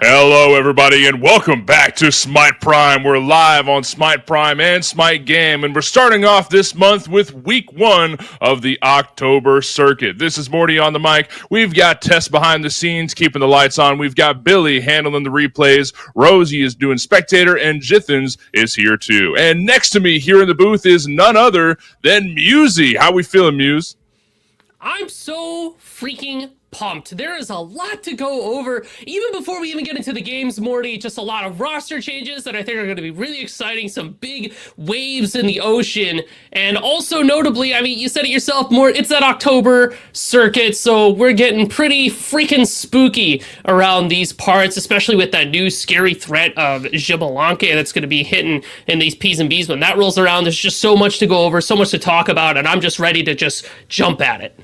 Hello, everybody, and welcome back to Smite Prime. We're live on Smite Prime and Smite Game, and we're starting off this month with week 1 of the October circuit. This is Morty on the mic. We've got Tess behind the scenes, keeping the lights on. We've got Billy handling the replays. Rosie is doing spectator, and Jithens is here too. And next to me here in the booth is none other than Musey. How we feeling, Muse? I'm so freaking pumped. There is a lot to go over. Even before we even get into the games, Morty, just a lot of roster changes that I think are going to be really exciting. Some big waves in the ocean. And also notably, I mean, you said it yourself, Mort, it's that October circuit, so we're getting pretty freaking spooky around these parts, especially with that new scary threat of Xbalanque that's going to be hitting in these P's and B's. When that rolls around, there's just so much to go over, so much to talk about, and I'm just ready to just jump at it.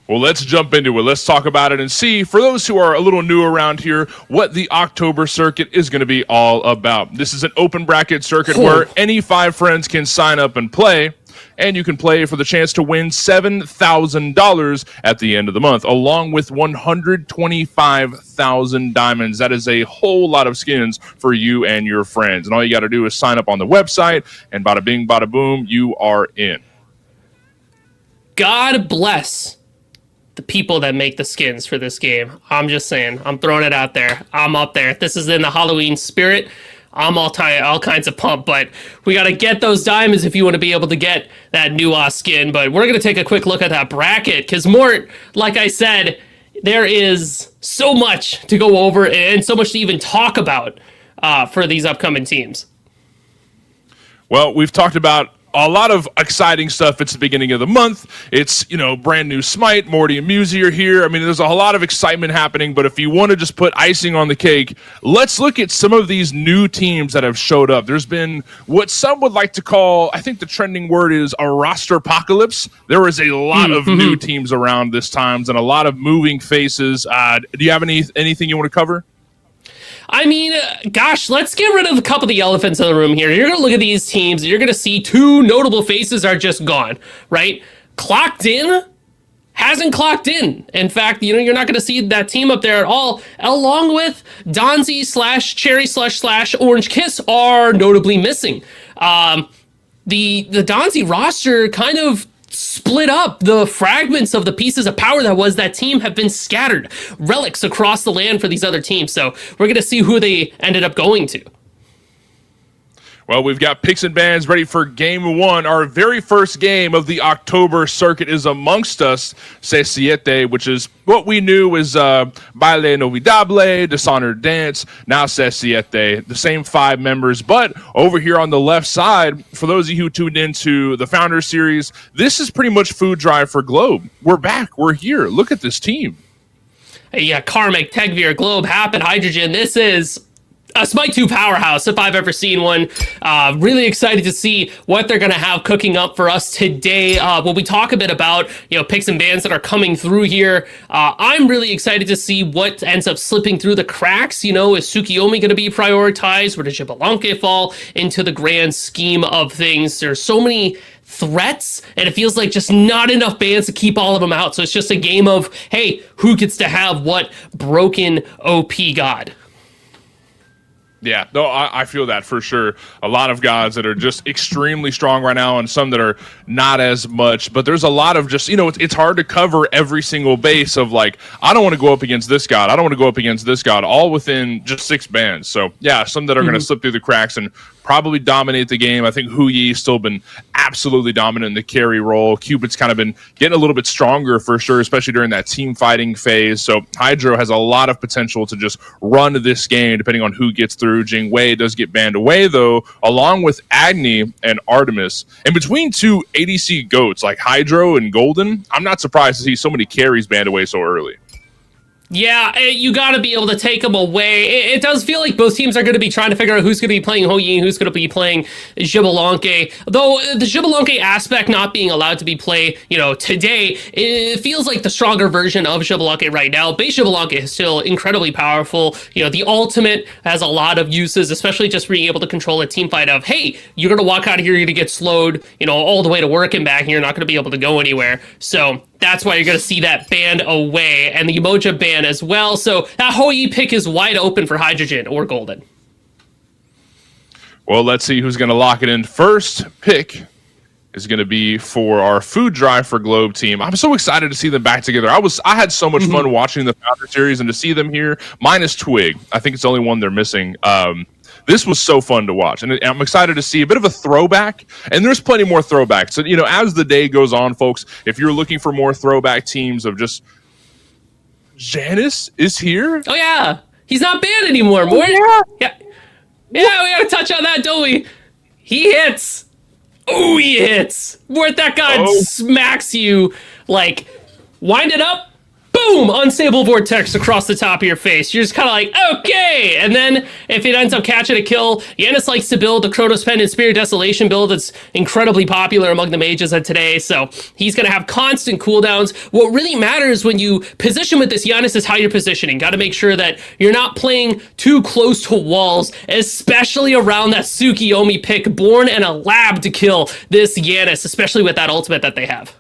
Well, let's jump into it. Let's talk about it and see, for those who are a little new around here, what the October circuit is going to be all about. This is an open bracket circuit where any 5 friends can sign up and play, and you can play for the chance to win $7,000 at the end of the month, along with 125,000 diamonds. That is a whole lot of skins for you and your friends. And all you got to do is sign up on the website, and bada bing, bada boom, you are in. God bless the people that make the skins for this game. I'm just saying. I'm throwing it out there. I'm up there. If this is in the Halloween spirit, I'm all kinds of pumped. But we got to get those diamonds if you want to be able to get that Nuwa skin. But we're going to take a quick look at that bracket. Because, Mort, like I said, there is so much to go over and so much to even talk about for these upcoming teams. Well, we've talked about a lot of exciting stuff. It's the beginning of the month. It's, brand new Smite. Morty and Musey are here. I mean, there's a lot of excitement happening, but if you want to just put icing on the cake, let's look at some of these new teams that have showed up. There's been what some would like to call, I think the trending word is a roster apocalypse. There is a lot of new teams around this times and a lot of moving faces. Do you have anything you want to cover? I mean, gosh, let's get rid of a couple of the elephants in the room here. You're going to look at these teams, and you're going to see 2 notable faces are just gone, right? Clocked in hasn't clocked in. In fact, you're not going to see that team up there at all, along with Donzi / Orange Kiss are notably missing. The Donzi roster kind of split up. The fragments of the pieces of power that was that team have been scattered, relics across the land for these other teams. So we're going to see who they ended up going to. Well, we've got picks and bans ready for game 1. Our very first game of the October circuit is amongst us, C7, which is what we knew was Baile Inolvidable, Dishonored Dance, now C7, the same 5 members. But over here on the left side, for those of you who tuned into the Founders Series, this is pretty much food drive for Globe. We're back. We're here. Look at this team. Yeah, Karmic, Tegvir, Globe, Happen, Hydrogen. This is a Smite 2 powerhouse, if I've ever seen one. Really excited to see what they're going to have cooking up for us today. When we talk a bit about, picks and bans that are coming through here, I'm really excited to see what ends up slipping through the cracks. Is Tsukiyomi going to be prioritized? Where does Xbalanque fall into the grand scheme of things? There's so many threats, and it feels like just not enough bans to keep all of them out. So it's just a game of, hey, who gets to have what broken OP god? Yeah, no, I feel that for sure. A lot of gods that are just extremely strong right now and some that are not as much. But there's a lot of just, it's hard to cover every single base of like, I don't want to go up against this god. I don't want to go up against this god, all within just 6 bans. So, yeah, some that are going to slip through the cracks and probably dominate the game. I think Hu Yi's still been absolutely dominant in the carry role. Cupid's kind of been getting a little bit stronger for sure, especially during that team fighting phase. So Hydro has a lot of potential to just run this game depending on who gets through. Jing Wei does get banned away though, along with Agni and Artemis. And between 2 ADC goats like Hydro and Golden, I'm not surprised to see so many carries banned away so early. Yeah, you got to be able to take them away. It does feel like both teams are going to be trying to figure out who's going to be playing Hou Yi and who's going to be playing Xbalanque. Though the Xbalanque aspect not being allowed to be played, today, it feels like the stronger version of Xbalanque right now. Base Xbalanque is still incredibly powerful. The ultimate has a lot of uses, especially just being able to control a team fight of, hey, you're going to walk out of here, you're going to get slowed, all the way to work and back, and you're not going to be able to go anywhere. So that's why you're going to see that banned away, and the Umoja ban as well. So that Hou Yi pick is wide open for Hydrogen or Golden. Well, let's see who's going to lock it in. First pick is going to be for our Food Drive for Globe team. I'm so excited to see them back together. I had so much fun watching the Founder Series, and to see them here, minus Twig. I think it's the only one they're missing. This was so fun to watch, and I'm excited to see a bit of a throwback, and there's plenty more throwbacks. So, as the day goes on, folks, if you're looking for more throwback teams of just Janus is here. Oh, yeah. He's not banned anymore. Yeah, we got to touch on that, don't we? He hits. Oh, he hits. Where that guy smacks you, like, wind it up. Boom! Unstable vortex across the top of your face. You're just kind of like, okay! And then, if it ends up catching a kill, Janus likes to build the Chronos Pen and Spirit Desolation build that's incredibly popular among the mages of today, so he's going to have constant cooldowns. What really matters when you position with this Janus is how you're positioning. Got to make sure that you're not playing too close to walls, especially around that Tsukiyomi pick, born in a lab to kill this Janus, especially with that ultimate that they have.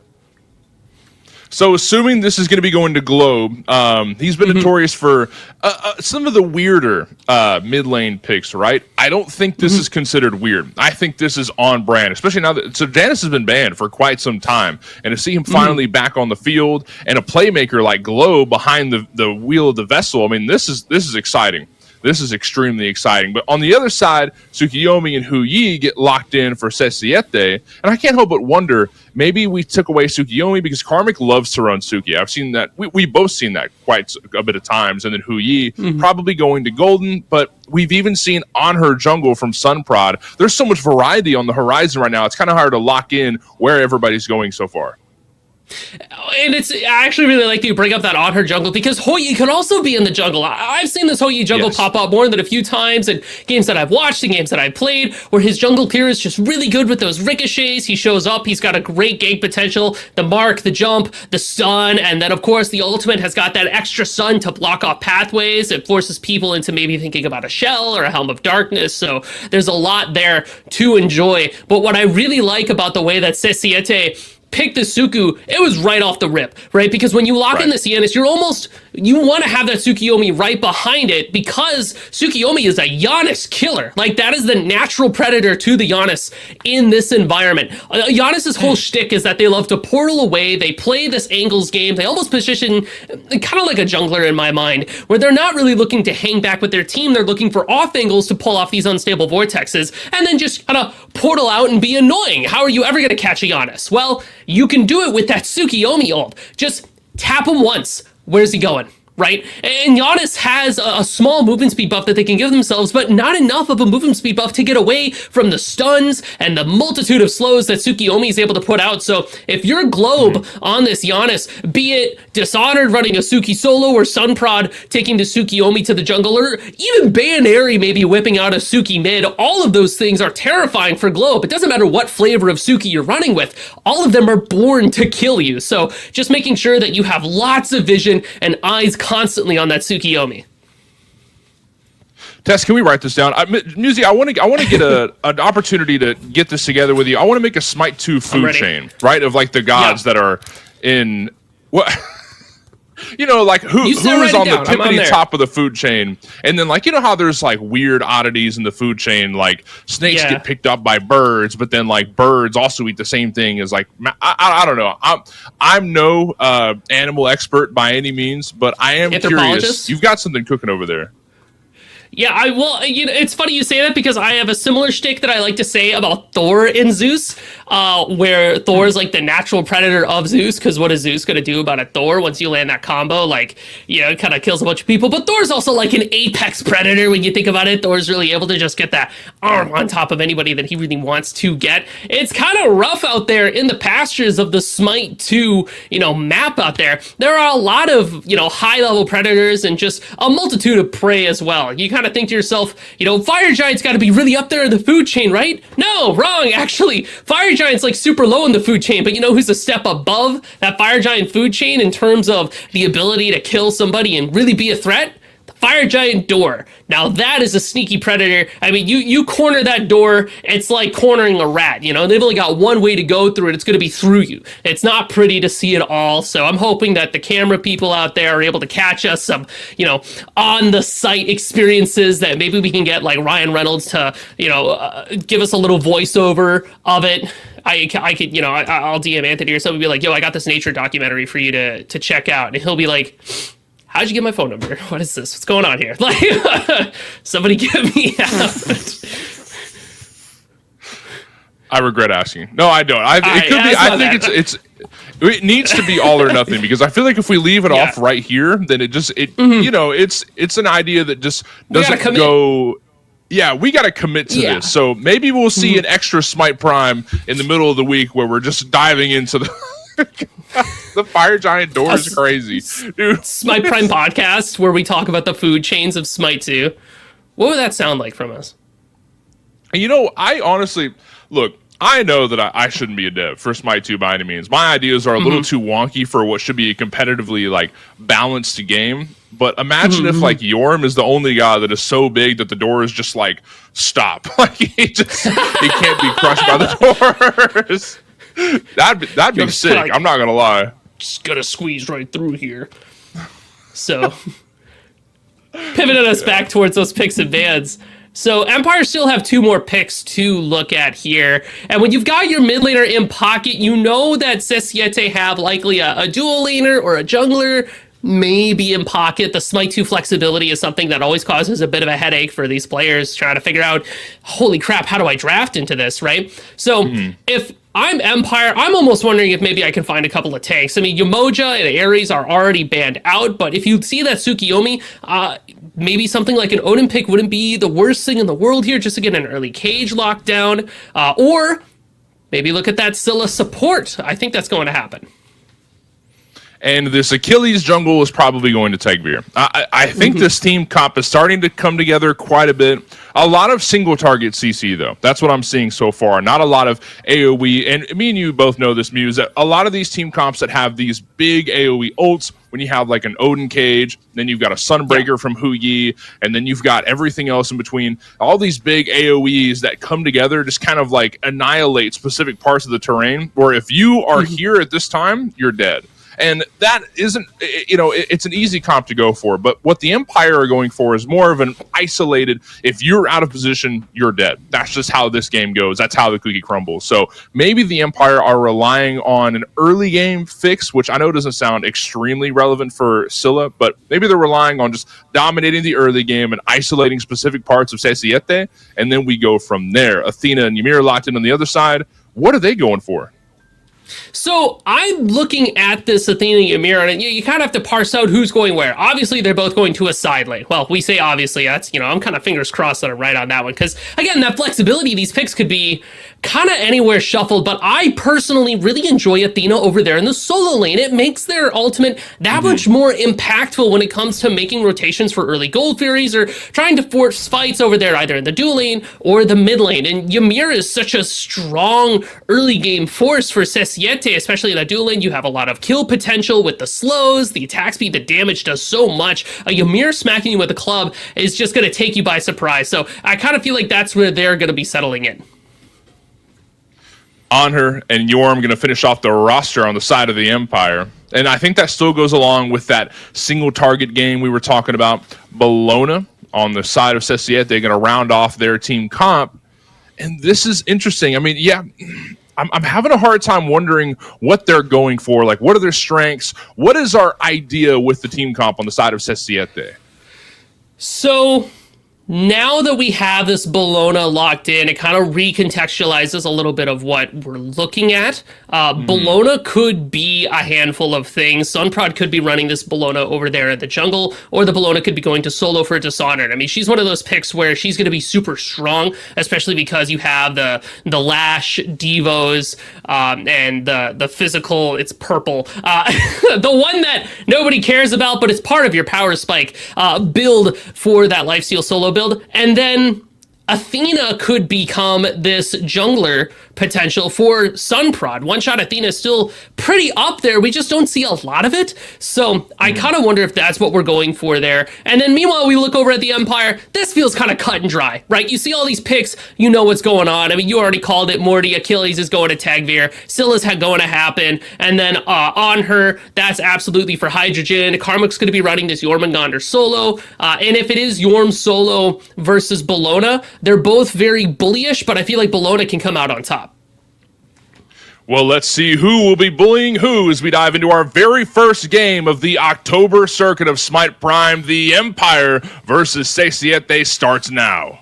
So, assuming this is going to be going to Globe, he's been notorious for some of the weirder mid lane picks, right? I don't think this is considered weird. I think this is on brand, especially now that Janus has been banned for quite some time, and to see him finally back on the field and a playmaker like Globe behind the wheel of the vessel, I mean, this is exciting. This is extremely exciting. But on the other side, Tsukiyomi and Hou Yi get locked in for Sesiete. And I can't help but wonder, maybe we took away Tsukiyomi because Karmic loves to run Suki. I've seen that. We both seen that quite a bit of times. And then Hou Yi probably going to Golden. But we've even seen on her jungle from Sunprod. There's so much variety on the horizon right now. It's kind of hard to lock in where everybody's going so far. And I actually really like that you bring up that on her jungle, because Hou Yi can also be in the jungle. I've seen this Hou Yi jungle pop up more than a few times in games that I've watched and games that I've played, where his jungle clear is just really good with those ricochets. He shows up, he's got a great gank potential, the mark, the jump, the stun, and then of course the ultimate has got that extra stun to block off pathways. It forces people into maybe thinking about a shell or a Helm of Darkness, so there's a lot there to enjoy. But what I really like about the way that Sesiete pick the Suku, it was right off the rip, right? Because when you lock in the Janus, you want to have that Tsukiyomi right behind it, because Tsukiyomi is a Janus killer. Like, that is the natural predator to the Janus in this environment. Janus's whole shtick is that they love to portal away. They play this angles game. They almost position kind of like a jungler in my mind, where they're not really looking to hang back with their team. They're looking for off angles to pull off these unstable vortexes and then just kind of portal out and be annoying. How are you ever going to catch a Janus? Well, you can do it with that Tsukiyomi ult. Just tap him once. Where's he going? Right? And Janus has a small movement speed buff that they can give themselves, but not enough of a movement speed buff to get away from the stuns and the multitude of slows that Tsukiyomi is able to put out. So if you're Globe on this Janus, be it Dishonored running a Suki solo, or Sunprod taking the Tsukiyomi to the jungle, or even Bayonary maybe whipping out a Suki mid, all of those things are terrifying for Globe. It doesn't matter what flavor of Suki you're running with, all of them are born to kill you. So just making sure that you have lots of vision and eyes constantly on that Tsukiyomi. Tess, can we write this down? Musi, I want to get an opportunity to get this together with you. I want to make a Smite 2 food chain, right? Of like the gods that are in what. Like who is on the tippity top of the food chain, and then like how there's like weird oddities in the food chain, like snakes get picked up by birds, but then like birds also eat the same thing as like I don't know. I'm no animal expert by any means, but I am curious. You've got something cooking over there. Yeah, it's funny you say that, because I have a similar shtick that I like to say about Thor in Zeus, where Thor is like the natural predator of Zeus, because what is Zeus going to do about a Thor once you land that combo? Like, it kind of kills a bunch of people, but Thor's also like an apex predator when you think about it. Thor's really able to just get that arm on top of anybody that he really wants to get. It's kind of rough out there in the pastures of the Smite 2, map out there. There are a lot of, high-level predators and just a multitude of prey as well. You kind of think to yourself, Fire Giant's got to be really up there in the food chain, right? No, wrong. Actually, Fire Giant's like super low in the food chain, but who's a step above that Fire Giant food chain in terms of the ability to kill somebody and really be a threat? The Fire Giant door. Now that is a sneaky predator. I mean, you corner that door, it's like cornering a rat, you know? They've only got one way to go through it. It's going to be through you. It's not pretty to see it all. So I'm hoping that the camera people out there are able to catch us some, you know, on the site experiences that maybe we can get like Ryan Reynolds to, you know, give us a little voiceover of it. I could, you know, I'll DM Anthony or something, be like, yo, I got this nature documentary for you to check out. And he'll be like, how'd you get my phone number? What is this? What's going on here? Like, somebody get me out. I regret asking. No, I don't. It needs to be all or nothing, because I feel like if we leave it off right here, then you know, it's an idea that just doesn't go. Yeah, we got to commit to this. So maybe we'll see an extra Smite Prime in the middle of the week where we're just diving into the Fire Giant door is crazy, dude. Smite Prime podcast where we talk about the food chains of Smite 2. What would that sound like from us? You know, I honestly look. I know that I shouldn't be a dev for Smite 2 by any means. My ideas are a little too wonky for what should be a competitively like balanced game. But imagine if like Yorm is the only guy that is so big that the door is just like stop. Like he can't be crushed by the doors. That'd be sick. Like, I'm not gonna lie. Just gotta squeeze right through here. So pivoting us back towards those picks and bans. So Empire still have 2 more picks to look at here. And when you've got your mid laner in pocket, you know that Sesiete have likely a dual laner or a jungler maybe in pocket. The Smite 2 flexibility is something that always causes a bit of a headache for these players trying to figure out, holy crap, how do I draft into this, right? So if I'm Empire, I'm almost wondering if maybe I can find a couple of tanks. I mean, Yamoja and Ares are already banned out, but if you see that Tsukiyomi, maybe something like an Odin pick wouldn't be the worst thing in the world here, just to get an early cage lockdown, or maybe look at that Scylla support. I think that's going to happen. And this Achilles jungle is probably going to take Veer. I think this team comp is starting to come together quite a bit. A lot of single target CC, though. That's what I'm seeing so far. Not a lot of AoE. And me and you both know this, Muse, that a lot of these team comps that have these big AoE ults, when you have like an Odin cage, then you've got a Sunbreaker from Hu Yi, and then you've got everything else in between. All these big AoEs that come together just kind of like annihilate specific parts of the terrain, where if you are here at this time, you're dead. And that isn't, you know, it's an easy comp to go for. But what the Empire are going for is more of an isolated, if you're out of position, you're dead. That's just how this game goes. That's how the cookie crumbles. So maybe the Empire are relying on an early game fix, which I know doesn't sound extremely relevant for Scylla, but maybe they're relying on just dominating the early game and isolating specific parts of Sesiete, and then we go from there. Athena and Ymir locked in on the other side. What are they going for? So I'm looking at this Athena and Ymir, and you kind of have to parse out who's going where. Obviously, they're both going to a side lane. Well, we say obviously, that's, you know, I'm kind of fingers crossed that I'm right on that one. Because, again, that flexibility, these picks could be kind of anywhere shuffled. But I personally really enjoy Athena over there in the solo lane. It makes their ultimate that much more impactful when it comes to making rotations for early Gold Furies or trying to force fights over there, either in the dual lane or the mid lane. And Ymir is such a strong early game force for Sesiete, especially in that dual lane. You have a lot of kill potential with the slows, the attack speed, the damage does so much. Ymir smacking you with a club is just going to take you by surprise. So I kind of feel like that's where they're going to be settling in. Anhur and Yorm going to finish off the roster on the side of the Empire. And I think that still goes along with that single target game we were talking about. Bologna on the side of Sesiete, they're going to round off their team comp. And this is interesting. I mean, yeah, I'm having a hard time wondering what they're going for. Like, what are their strengths? What is our idea with the team comp on the side of Sesiete? So now that we have this Bologna locked in, it kind of recontextualizes a little bit of what we're looking at. Bologna could be a handful of things. Sunprod could be running this Bologna over there at the jungle, or the Bologna could be going to solo for Dishonored. I mean, she's one of those picks where she's going to be super strong, especially because you have the Lash Devos and the physical, it's purple. The one that nobody cares about, but it's part of your power spike build for that Lifesteal solo build. And then Athena could become this jungler potential for Sunprod. One shot Athena is still pretty up there. We just don't see a lot of it. So I kind of wonder if that's what we're going for there. And then meanwhile, we look over at the Empire. This feels kind of cut and dry, right? You see all these picks, you know what's going on. I mean, you already called it. Morty, Achilles is going to Tagveer. Scylla's going to happen. And then on her, that's absolutely for Hydrogen. Karmak's going to be running this Jormungandr solo. And if it is Yorm solo versus Bellona, they're both very bullyish, but I feel like Bellona can come out on top. Well, let's see who will be bullying who as we dive into our very first game of the October circuit of Smite Prime. The Empire versus Sesiete starts now.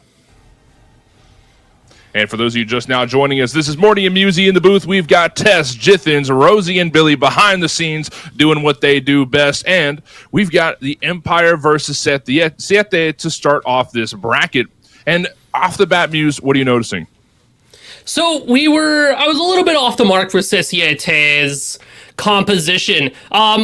And for those of you just now joining us, this is Morty and Musi in the booth. We've got Tess, Jithens, Rosie, and Billy behind the scenes doing what they do best. And we've got the Empire versus Sesiete to start off this bracket. And off the bat, Muse, what are you noticing? So I was a little bit off the mark for Sesiete's composition.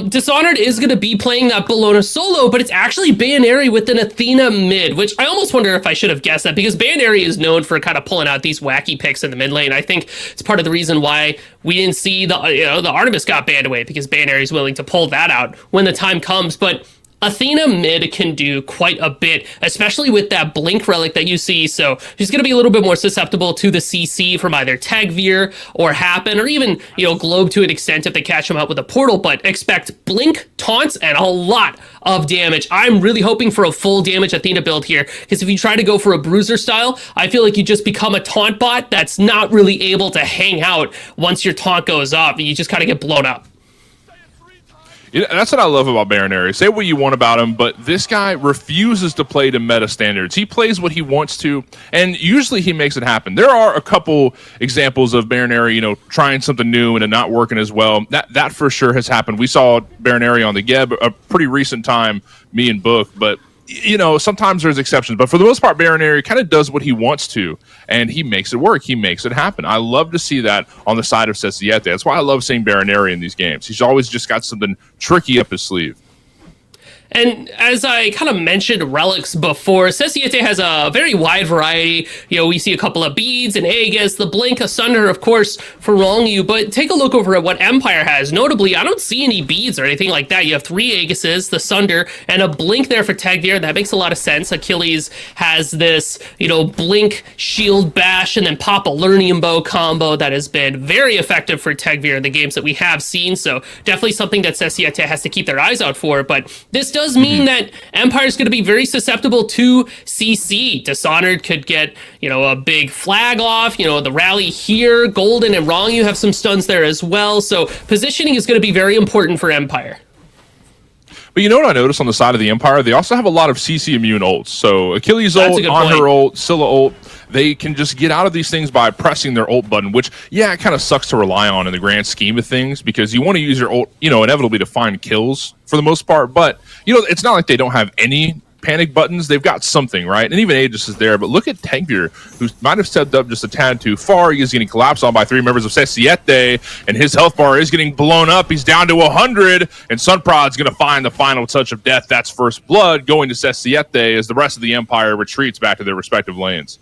Dishonored is going to be playing that Bellona solo, but it's actually Bayonary with an Athena mid, which I almost wonder if I should have guessed that, because Bayonary is known for kind of pulling out these wacky picks in the mid lane. I think it's part of the reason why we didn't see the Artemis got banned away, because Bayonary is willing to pull that out when the time comes. But Athena mid can do quite a bit, especially with that Blink relic that you see. So she's going to be a little bit more susceptible to the CC from either Tagveer or Happen, or even, Globe to an extent if they catch him out with a portal. But expect Blink, taunts, and a lot of damage. I'm really hoping for a full damage Athena build here, because if you try to go for a bruiser style, I feel like you just become a taunt bot that's not really able to hang out once your taunt goes up, and you just kind of get blown up. Yeah, that's what I love about Bayonary. Say what you want about him, but this guy refuses to play to meta standards. He plays what he wants to, and usually he makes it happen. There are a couple examples of Bayonary, trying something new and it not working as well. That for sure has happened. We saw Bayonary on the Geb a pretty recent time, me and Book, but sometimes there's exceptions, but for the most part, Bayonary kind of does what he wants to, and he makes it work. He makes it happen. I love to see that on the side of Sesiete. That's why I love seeing Bayonary in these games. He's always just got something tricky up his sleeve. And as I kind of mentioned relics before, Sesiete has a very wide variety. We see a couple of beads and Aegis, the Blink, Asunder, of course, for Rongyu. But take a look over at what Empire has. Notably, I don't see any beads or anything like that. You have 3 Aegises, the Sunder, and a Blink there for Tagveer. That makes a lot of sense. Achilles has this, Blink, Shield, Bash, and then pop a Lernium Bow combo that has been very effective for Tagveer in the games that we have seen. So definitely something that Sesiete has to keep their eyes out for. But this does mean that Empire is going to be very susceptible to CC. Dishonored could get, a big flag off, the rally here. Golden and Rongyu have some stuns there as well. So positioning is going to be very important for Empire. But you know what I noticed on the side of the Empire? They also have a lot of CC immune ults. So Achilles ult, on her ult, Scylla ult, they can just get out of these things by pressing their ult button, which, it kind of sucks to rely on in the grand scheme of things, because you want to use your ult, inevitably to find kills for the most part. But, it's not like they don't have any panic buttons. They've got something, right? And even Aegis is there. But look at Tagveer, who might have stepped up just a tad too far. He is getting collapsed on by 3 members of Sesiete, and his health bar is getting blown up. He's down to 100, and Sunprod's going to find the final touch of death. That's first blood going to Sesiete as the rest of the Empire retreats back to their respective lanes.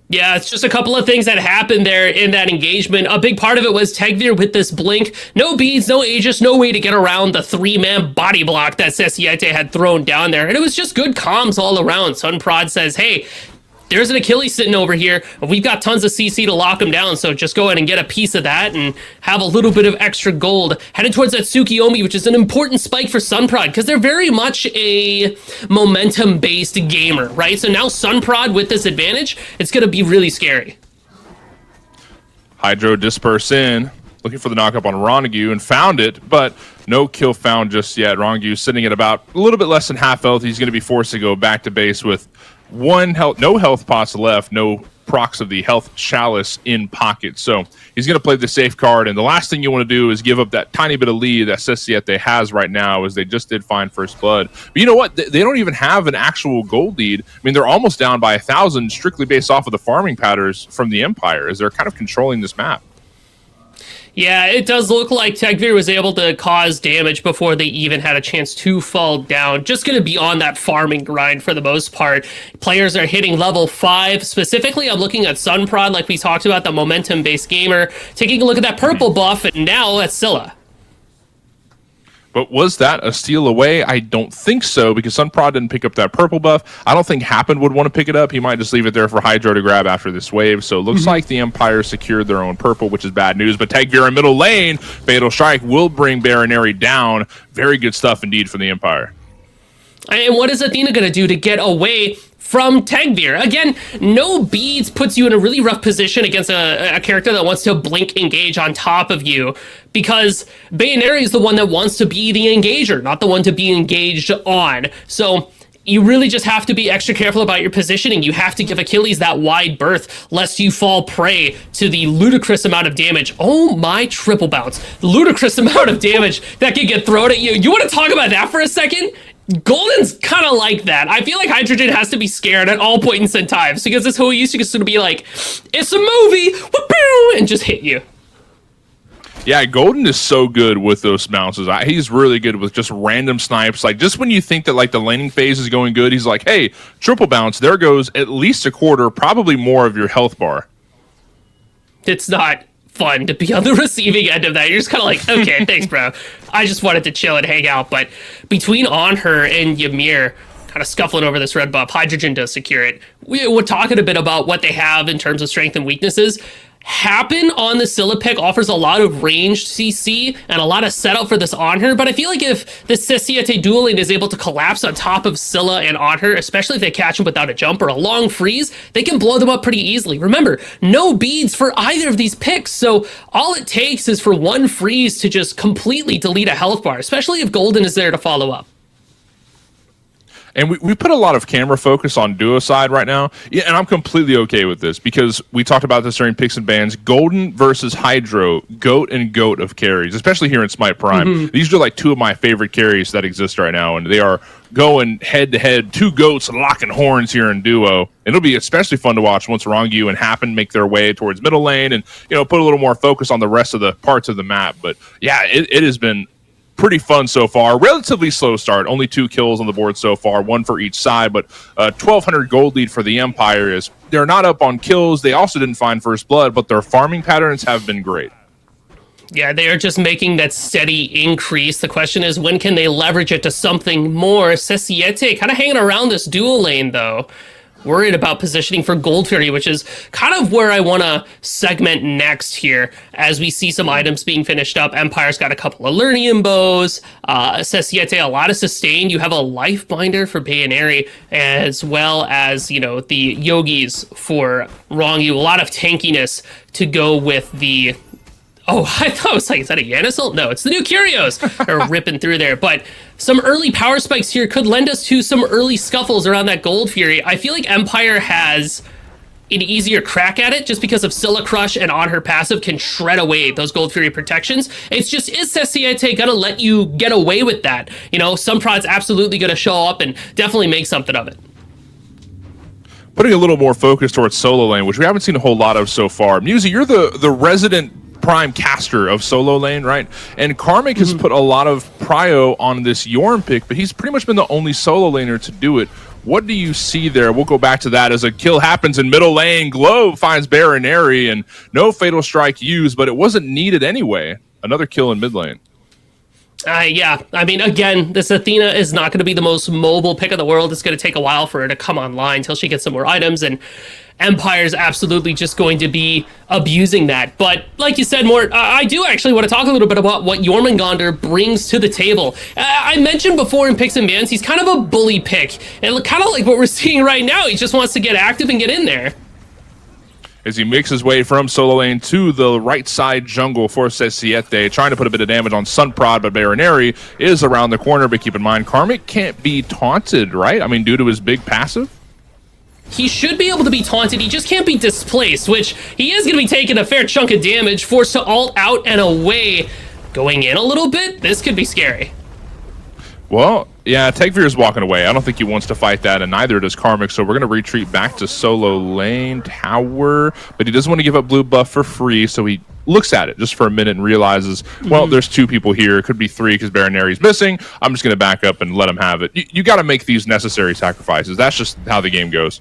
Yeah, it's just a couple of things that happened there in that engagement. A big part of it was Tagveer with this Blink. No beads, no Aegis, no way to get around the 3-man body block that Sesiete had thrown down there. And it was just good comms all around. Sunprod says, hey, there's an Achilles sitting over here. We've got tons of CC to lock him down, so just go ahead and get a piece of that and have a little bit of extra gold. Headed towards that Tsukiyomi, which is an important spike for Sunprod, because they're very much a momentum-based gamer, right? So now Sunprod with this advantage, it's going to be really scary. Hydro disperse in, looking for the knockup on Rongyu, and found it, but no kill found just yet. Rongyu sitting at about a little bit less than half health. He's going to be forced to go back to base with no health pots left, no procs of the health chalice in pocket. So he's going to play the safe card, and the last thing you want to do is give up that tiny bit of lead that Sesiete has right now, as they just did find first blood. But you know what? They don't even have an actual gold lead. I mean, they're almost down by 1,000 strictly based off of the farming patterns from the Empire, as they're kind of controlling this map. Yeah, it does look like Tegvir was able to cause damage before they even had a chance to fall down. Just going to be on that farming grind for the most part. Players are hitting level 5. Specifically, I'm looking at Sunprod, like we talked about, the momentum-based gamer. Taking a look at that purple buff, and now at Scylla. But was that a steal away? I don't think so, because Sunprod didn't pick up that purple buff. I don't think Happen would want to pick it up. He might just leave it there for Hydro to grab after this wave. So it looks like the Empire secured their own purple, which is bad news. But Tegvir in middle lane, Fatal Strike will bring Baronary down. Very good stuff indeed for the Empire. And what is Athena going to do to get away from Tegvir? Again, no beads puts you in a really rough position against a character that wants to blink engage on top of you, because Bayaneri is the one that wants to be the engager, not the one to be engaged on. So you really just have to be extra careful about your positioning. You have to give Achilles that wide berth lest you fall prey to the ludicrous amount of damage. Oh my, triple bounce. The ludicrous amount of damage that can get thrown at you. You want to talk about that for a second? Golden's kind of like that. I feel like Hydrogen has to be scared at all points in times, because this whole used to just sort of be like, it's a movie, and just hit you. Yeah, Golden is so good with those bounces. He's really good with just random snipes. Like, just when you think that like the laning phase is going good, he's like, hey, triple bounce, there goes at least a quarter, probably more of your health bar. It's not fun to be on the receiving end of that. You're just kind of like, okay, thanks, bro. I just wanted to chill and hang out. But between Anhur and Ymir kind of scuffling over this red buff, Hydrogen does secure it. We're talking a bit about what they have in terms of strength and weaknesses. Happen on the Scylla pick offers a lot of ranged CC and a lot of setup for this Anhur, but I feel like if the Sesiete dueling is able to collapse on top of Scylla and Anhur, especially if they catch him without a jump or a long freeze, they can blow them up pretty easily. Remember, no beads for either of these picks, so all it takes is for one freeze to just completely delete a health bar, especially if Golden is there to follow up. And we put a lot of camera focus on duo side right now. Yeah, and I'm completely okay with this, because we talked about this during Picks and Bans. Golden versus Hydro, GOAT and GOAT of carries, especially here in Smite Prime. These are like two of my favorite carries that exist right now, and they are going head to head, two GOATs locking horns here in duo. And it'll be especially fun to watch once Rongu and Happen make their way towards middle lane and, you know, put a little more focus on the rest of the parts of the map. But yeah, it has been pretty fun so far. Relatively slow start. Only 2 kills on the board so far, 1 for each side, but 1,200 gold lead for the Empire. Is they're not up on kills. They also didn't find first blood, but their farming patterns have been great. Yeah, they are just making that steady increase. The question is, when can they leverage it to something more? Sesiete kind of hanging around this dual lane, though. Worried about positioning for Gold Fury, which is kind of where I want to segment next here, as we see some items being finished up. Empire's got a couple of Lernium bows, Sesiete, a lot of sustain. You have a Life Binder for Bayaneri, as well as, you know, the Yogis for Rongu. A lot of tankiness to go with the... Oh, I thought it was like, is that a Yanisol? No, it's the new Curios are ripping through there. But some early power spikes here could lend us to some early scuffles around that Gold Fury. I feel like Empire has an easier crack at it just because of Scylla Crush and on her passive can shred away those Gold Fury protections. It's just, is Sesiete gonna let you get away with that? You know, Sunprod's absolutely gonna show up and definitely make something of it. Putting a little more focus towards solo lane, which we haven't seen a whole lot of so far. Musi, you're the resident prime caster of solo lane, right? And Karmic has put a lot of prio on this Yorm pick, but he's pretty much been the only solo laner to do it. What do you see there? We'll go back to that as a kill happens in middle lane. Glow finds Baronary and no Fatal Strike used, but it wasn't needed anyway. Another kill in mid lane. Yeah, I mean, again, this Athena is not going to be the most mobile pick of the world. It's going to take a while for her to come online until she gets some more items, and Empire's absolutely just going to be abusing that. But like you said, Mort, I do actually want to talk a little bit about what Jormungandr brings to the table. I mentioned before in Picks and Bans, he's kind of a bully pick, and kind of like what we're seeing right now. He just wants to get active and get in there. As he makes his way from solo lane to the right side jungle for Sesiete, trying to put a bit of damage on Sunprod, but Baronary is around the corner. But keep in mind, Karmic can't be taunted, right? I mean, due to his big passive? He should be able to be taunted. He just can't be displaced, which he is going to be taking a fair chunk of damage, forced to ult out and away. Going in a little bit, this could be scary. Well, yeah, Tegvir is walking away. I don't think he wants to fight that, and neither does Karmic, so we're going to retreat back to solo lane tower, but he doesn't want to give up blue buff for free, so he looks at it just for a minute and realizes, well, there's 2 people here. It could be 3 because Baroneri's missing. I'm just going to back up and let him have it. You got to make these necessary sacrifices. That's just how the game goes.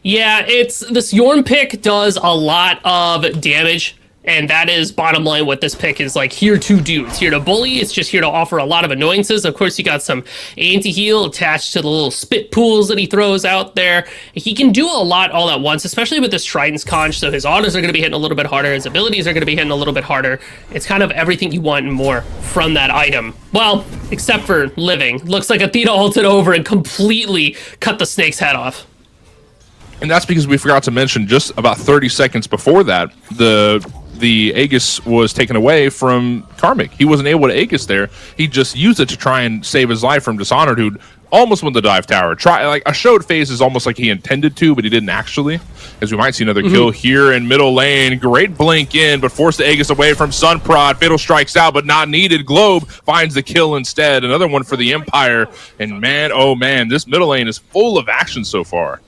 Yeah, this Yorm pick does a lot of damage, and that is bottom line what this pick is like here to do. It's here to bully, it's just here to offer a lot of annoyances. Of course, you got some anti-heal attached to the little spit pools that he throws out there. He can do a lot all at once, especially with this Trident's Conch, so his autos are going to be hitting a little bit harder, his abilities are going to be hitting a little bit harder. It's kind of everything you want and more from that item. Well, except for living. Looks like Athena ulted over and completely cut the snake's head off. And that's because we forgot to mention just about 30 seconds before that, the Aegis was taken away from Karmic. He wasn't able to Aegis there. He just used it to try and save his life from Dishonored, who almost won the dive tower. A showed phase is almost like he intended to, but he didn't actually. As we might see another kill here in middle lane. Great blink in, but forced the Aegis away from Sunprod. Fatal strikes out, but not needed. Globe finds the kill instead. Another one for the Empire. And man, oh man, this middle lane is full of action so far.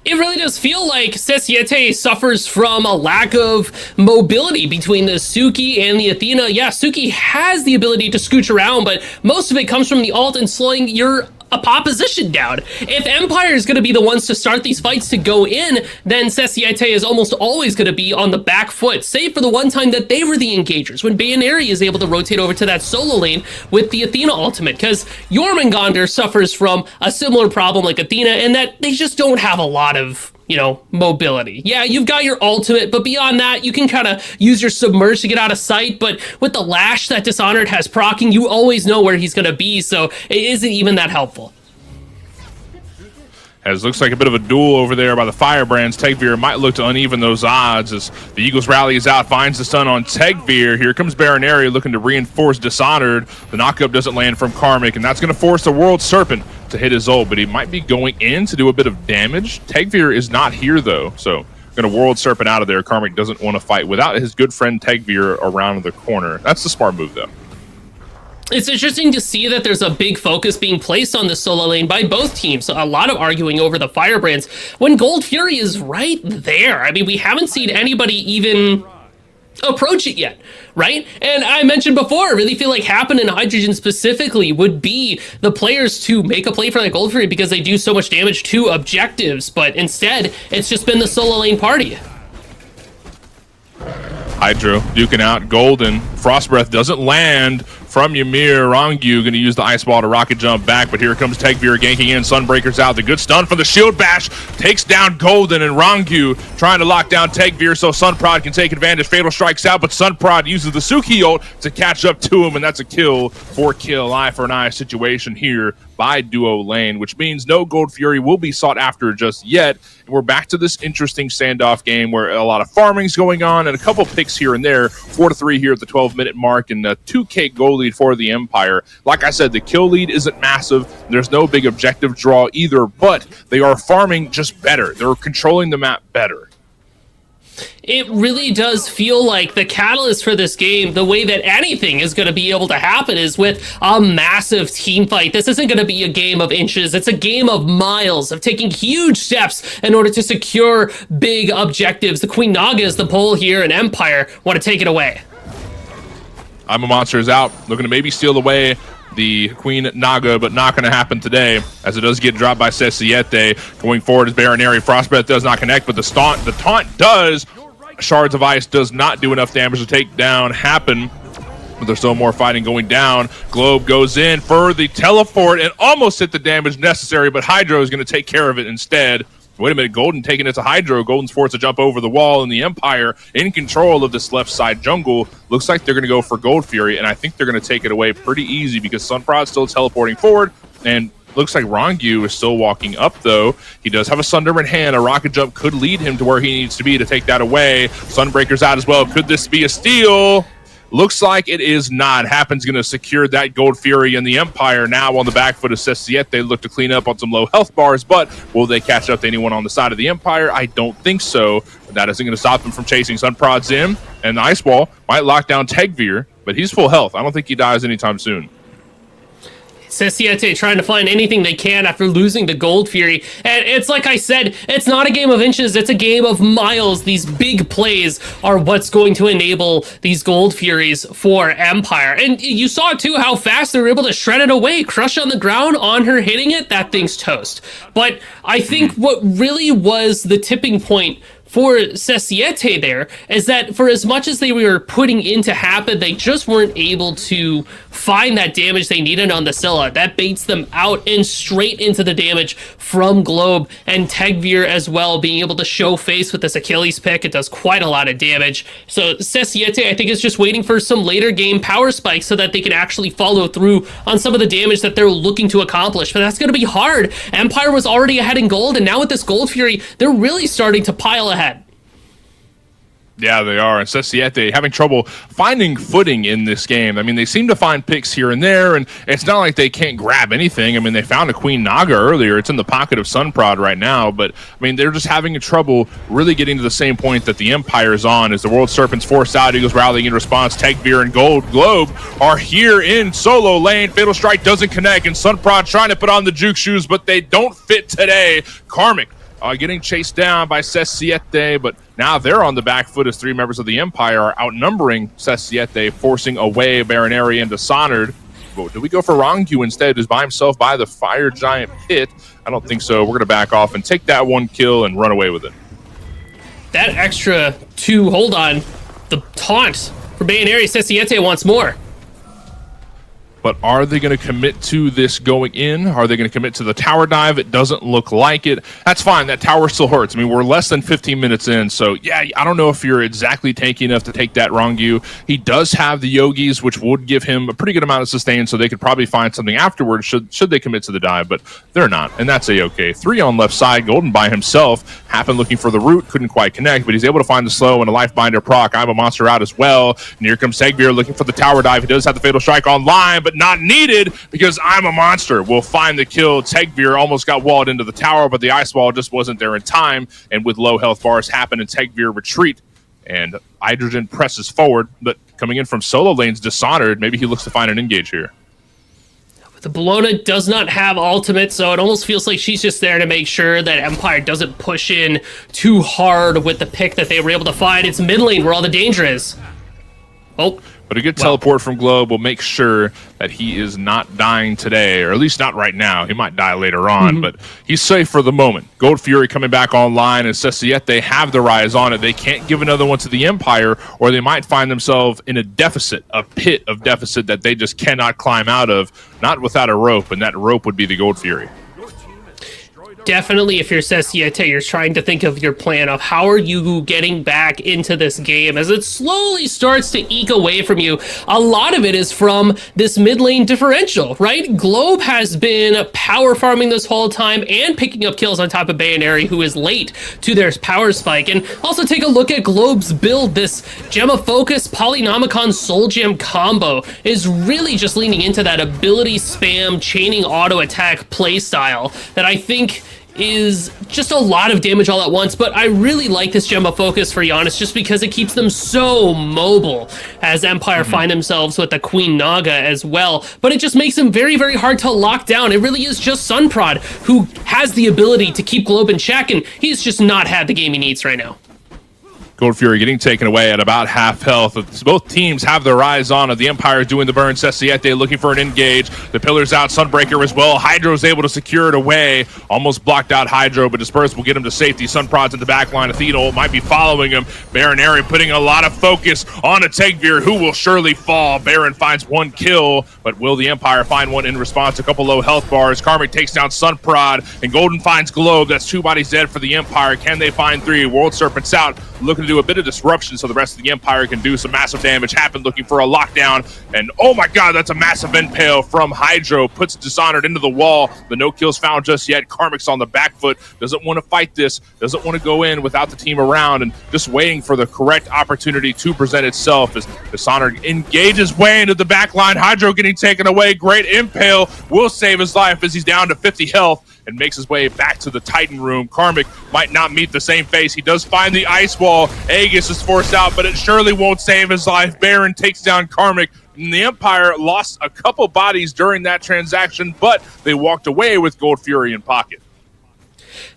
It really does feel like Sesiete suffers from a lack of mobility between the Suki and the Athena. Yeah, Suki has the ability to scooch around, but most of it comes from the ult and slowing your opposition down. If Empire is going to be the ones to start these fights to go in, then Sesiete is almost always going to be on the back foot, save for the one time that they were the engagers, when Bayoneri is able to rotate over to that solo lane with the Athena ultimate, because Jormungandr suffers from a similar problem like Athena, in that they just don't have a lot of mobility. Yeah, you've got your ultimate, but beyond that, you can kind of use your submerge to get out of sight, but with the lash that Dishonored has proccing, you always know where he's going to be, so it isn't even that helpful. As looks like a bit of a duel over there by the Firebrands. Tegvir might look to uneven those odds as the Eagles rally is out, finds the stun on Tegvir. Here comes Baroneri looking to reinforce Dishonored. The knockup doesn't land from Karmic, and that's going to force the World Serpent to hit his ult, but he might be going in to do a bit of damage. Tegvir is not here, though, so going to World Serpent out of there. Karmic doesn't want to fight without his good friend Tegvir around the corner. That's the smart move, though. It's interesting to see that there's a big focus being placed on the solo lane by both teams. A lot of arguing over the Firebrands when Gold Fury is right there. I mean, we haven't seen anybody even approach it yet, right? And I mentioned before, I really feel like Happen and Hydrogen specifically would be the players to make a play for that Gold Fury because they do so much damage to objectives, but instead, it's just been the solo lane party. Hydro duking out Golden. Frost Breath doesn't land from Ymir. Rangyu going to use the Ice Ball to rocket jump back, but here comes Tegvir ganking in. Sunbreaker's out. The good stun from the Shield Bash takes down Golden, and Rangyu trying to lock down Tegvir so Sunprod can take advantage. Fatal strikes out, but Sunprod uses the Suki ult to catch up to him, and that's a kill. 4-kill, eye for an eye situation here by Duo Lane, which means no Gold Fury will be sought after just yet. And we're back to this interesting standoff game where a lot of farming's going on and a couple picks here and there. 4-3 here at the 12-minute mark, and a 2K goal lead for the Empire. Like I said, the kill lead isn't massive. There's no big objective draw either, but they are farming just better. They're controlling the map better. It really does feel like the catalyst for this game, the way that anything is going to be able to happen, is with a massive team fight. This isn't going to be a game of inches. It's a game of miles, of taking huge steps in order to secure big objectives. The Queen Naga is the pole here, and Empire want to take it away. I'm a Monster is out, looking to maybe steal away the Queen Naga, but not going to happen today, as it does get dropped by Sesiete. Going forward is Baroneri. Frostbreath does not connect, but the taunt does. Shards of Ice does not do enough damage to take down Happen, but there's still more fighting going down. Globe goes in for the teleport and almost hit the damage necessary, but Hydro is going to take care of it instead. Wait a minute, Golden taking it to Hydro. Golden's forced to jump over the wall, and the Empire in control of this left side jungle. Looks like they're going to go for Gold Fury, and I think they're going to take it away pretty easy because Sunprod's still teleporting forward, and looks like Rangyu is still walking up, though. He does have a Sunder in hand. A rocket jump could lead him to where he needs to be to take that away. Sunbreaker's out as well. Could this be a steal? Looks like it is not. Happen's going to secure that Gold Fury, and the Empire now on the back foot of Sesiete. They look to clean up on some low health bars, but will they catch up to anyone on the side of the Empire? I don't think so. But that isn't going to stop them from chasing. Sunprod's in, and the Ice Ball might lock down Tegvir, but he's full health. I don't think he dies anytime soon. Sesiete trying to find anything they can after losing the Gold Fury. And it's like I said, it's not a game of inches, it's a game of miles. These big plays are what's going to enable these Gold Furies for Empire. And you saw too how fast they were able to shred it away. Crush on the ground, on her hitting it, that thing's toast. But I think what really was the tipping point for Sesiete there is that for as much as they were putting into Happen, they just weren't able to find that damage they needed on the Scylla. That baits them out and straight into the damage from Globe, and Tegvir as well being able to show face with this Achilles pick. It does quite a lot of damage. So Sesiete, I think, is just waiting for some later game power spikes so that they can actually follow through on some of the damage that they're looking to accomplish. But that's going to be hard. Empire was already ahead in gold, and now with this Gold Fury, they're really starting to pile ahead. Yeah, they are. And Sesiete having trouble finding footing in this game. I mean, they seem to find picks here and there, and it's not like they can't grab anything. I mean, they found a Queen Naga earlier. It's in the pocket of Sunprod right now, but I mean, they're just having trouble really getting to the same point that the Empire is on as the World Serpents force out. Eagles rallying in response. Tegvir and Gold Globe are here in solo lane. Fatal Strike doesn't connect, and Sunprod trying to put on the juke shoes, but they don't fit today. Karmic getting chased down by Sesiete, but now they're on the back foot as three members of the Empire are outnumbering Sesiete, forcing away Baronary and Dishonored. But do we go for Rongyu instead, who's by himself by the Fire Giant pit? I don't think so. We're going to back off and take that one kill and run away with it. That extra 2 hold on, the taunt for Baronary. Sesiete wants more. But are they going to commit to this going in? Are they going to commit to the tower dive? It doesn't look like it. That's fine. That tower still hurts. I mean, we're less than 15 minutes in. So, yeah, I don't know if you're exactly tanky enough to take that Rongyu. He does have the Yogis, which would give him a pretty good amount of sustain, so they could probably find something afterwards should they commit to the dive. But they're not, and that's A-okay. 3 on left side. Golden by himself. Happen looking for the root. Couldn't quite connect, but he's able to find the slow and a life binder proc. I'm a monster out as well. And here comes Tegvir looking for the tower dive. He does have the Fatal Strike online, but not needed, because I'm a monster will find the kill. Tegvir almost got walled into the tower, but the ice wall just wasn't there in time, and with low health bars Happen and Tegvir retreat, and Hydrogen presses forward, but coming in from solo lanes, Dishonored, maybe he looks to find an engage here. The Bellona does not have ultimate, so it almost feels like she's just there to make sure that Empire doesn't push in too hard with the pick that they were able to find. It's mid lane where all the danger is. Oh. But a good teleport from Globe will make sure that he is not dying today, or at least not right now. He might die later on, but he's safe for the moment. Gold Fury coming back online, and Sesiete have the rise on it. They can't give another one to the Empire, or they might find themselves in a deficit, a pit of deficit that they just cannot climb out of, not without a rope, and that rope would be the Gold Fury. Definitely, if you're Sesiete, you're trying to think of your plan of how are you getting back into this game as it slowly starts to eke away from you. A lot of it is from this mid lane differential, right? Globe has been power farming this whole time and picking up kills on top of Baronary, who is late to their power spike. And also take a look at Globe's build. This Gemma Focus Polynomicon Soul Gem combo is really just leaning into that ability spam chaining auto attack playstyle that I think is just a lot of damage all at once, but I really like this Gemma Focus for Giannis just because it keeps them so mobile as Empire find themselves with the Queen Naga as well, but it just makes them very, very hard to lock down. It really is just Sunprod who has the ability to keep Globe in check, and he's just not had the game he needs right now. Gold Fury getting taken away at about half health. Both teams have their eyes on it. The Empire is doing the burn. Sesiete looking for an engage. The Pillar's out. Sunbreaker as well. Hydro's able to secure it away. Almost blocked out Hydro, but Disperse will get him to safety. Sunprod's in the back line. Athena might be following him. Baronary putting a lot of focus on a Tegvir, who will surely fall. Baron finds one kill, but will the Empire find one in response? A couple low health bars. Karmic takes down Sunprod, and Golden finds Globe. That's 2 bodies dead for the Empire. Can they find 3? World Serpent's out, looking to do a bit of disruption so the rest of the Empire can do some massive damage. Happen looking for a lockdown, and oh my god, that's a massive impale from Hydro. Puts Dishonored into the wall. The no kills found just yet. Karmic's on the back foot, doesn't want to fight this, doesn't want to go in without the team around, and just waiting for the correct opportunity to present itself as Dishonored engages way into the back line. Hydro getting taken away. Great impale will save his life as he's down to 50 health and makes his way back to the Titan room. Karmic might not meet the same face. He does find the ice wall. Aegis is forced out, but it surely won't save his life. Baron takes down Karmic. And the Empire lost a couple bodies during that transaction, but they walked away with Gold Fury in pocket.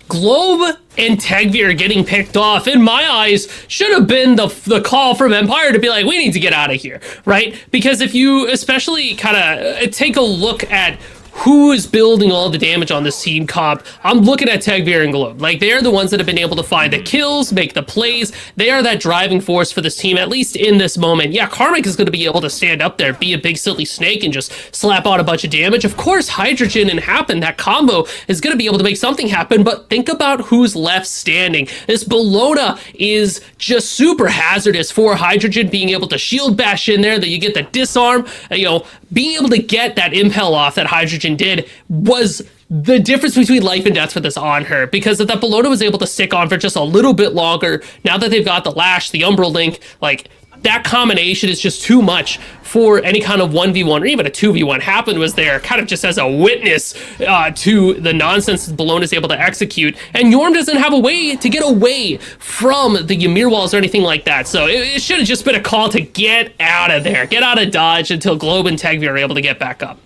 Globe and Tegvir getting picked off, in my eyes, should have been the call from Empire to be like, we need to get out of here, right? Because if you especially kind of take a look at who is building all the damage on this team comp, I'm looking at Tegvir and Globe. Like, they're the ones that have been able to find the kills, make the plays. They are that driving force for this team, at least in this moment. Yeah, Karmic is going to be able to stand up there, be a big silly snake, and just slap out a bunch of damage. Of course, Hydrogen and Happen, that combo, is going to be able to make something happen, but think about who's left standing. This Bellona is just super hazardous for Hydrogen, being able to shield bash in there, that you get the disarm, being able to get that impel off that Hydrogen did was the difference between life and death for this on her, because if that Bellona was able to stick on for just a little bit longer, now that they've got the Lash, the Umbral Link, like, that combination is just too much for any kind of 1v1 or even a 2v1. Happen was there kind of just as a witness to the nonsense that Bellona is able to execute, and Yorm doesn't have a way to get away from the Ymir walls or anything like that, so it should have just been a call to get out of there, get out of Dodge until Globe and Tegvir are able to get back up.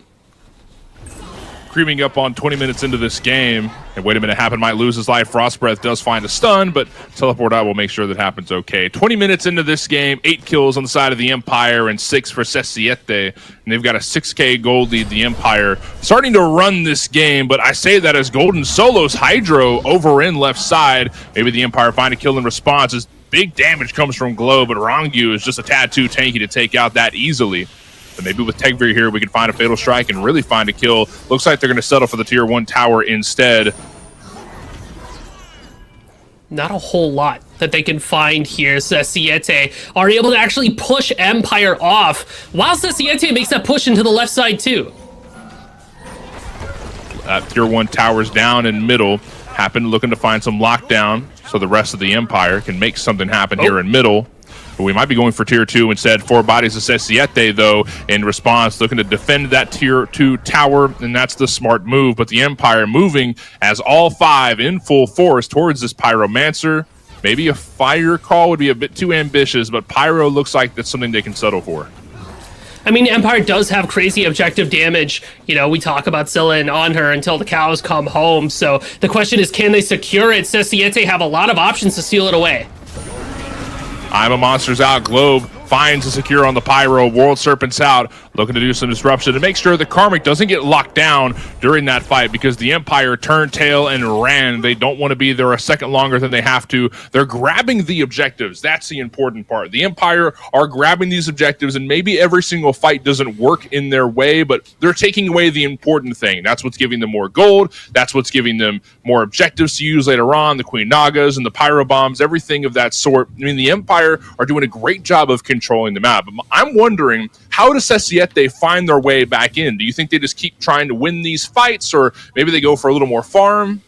Creeping up on 20 minutes into this game, and wait a minute, Happen might lose his life. Frost Breath does find a stun, but Teleport Out will make sure that Happens okay. 20 minutes into this game, 8 kills on the side of the Empire and 6 for Sesiete, and they've got a 6k gold lead. The Empire starting to run this game, but I say that as Golden solos Hydro over in left side. Maybe the Empire find a kill in response as big damage comes from Globe, but Rangyu is just a tad too tanky to take out that easily. But maybe with Tegvir here, we can find a Fatal Strike and really find a kill. Looks like they're going to settle for the tier 1 tower instead. Not a whole lot that they can find here. Sesiete are able to actually push Empire off, while Sesiete makes that push into the left side too. Tier 1 towers down in middle. Happen looking to find some lockdown so the rest of the Empire can make something happen here in middle. But we might be going for tier 2 instead. 4 bodies of Sesiete, though, in response, looking to defend that tier 2 tower, and that's the smart move. But the Empire moving as all 5 in full force towards this Pyromancer. Maybe a fire call would be a bit too ambitious, but Pyro looks like that's something they can settle for. I mean, Empire does have crazy objective damage. We talk about Scylla and on her until the cows come home. So the question is, can they secure it? Sesiete have a lot of options to steal it away. I'm a Monster's out. Globe finds a secure on the Pyro. World Serpent's out, looking to do some disruption to make sure that Karmic doesn't get locked down during that fight, because the Empire turned tail and ran. They don't want to be there a second longer than they have to. They're grabbing the objectives. That's the important part. The Empire are grabbing these objectives, and maybe every single fight doesn't work in their way, but they're taking away the important thing. That's what's giving them more gold. That's what's giving them more objectives to use later on, the Queen Nagas and the Pyro Bombs, everything of that sort. I mean, the Empire are doing a great job of controlling the map. I'm wondering, how does Sesiete find their way back in? Do you think they just keep trying to win these fights, or maybe they go for a little more farm?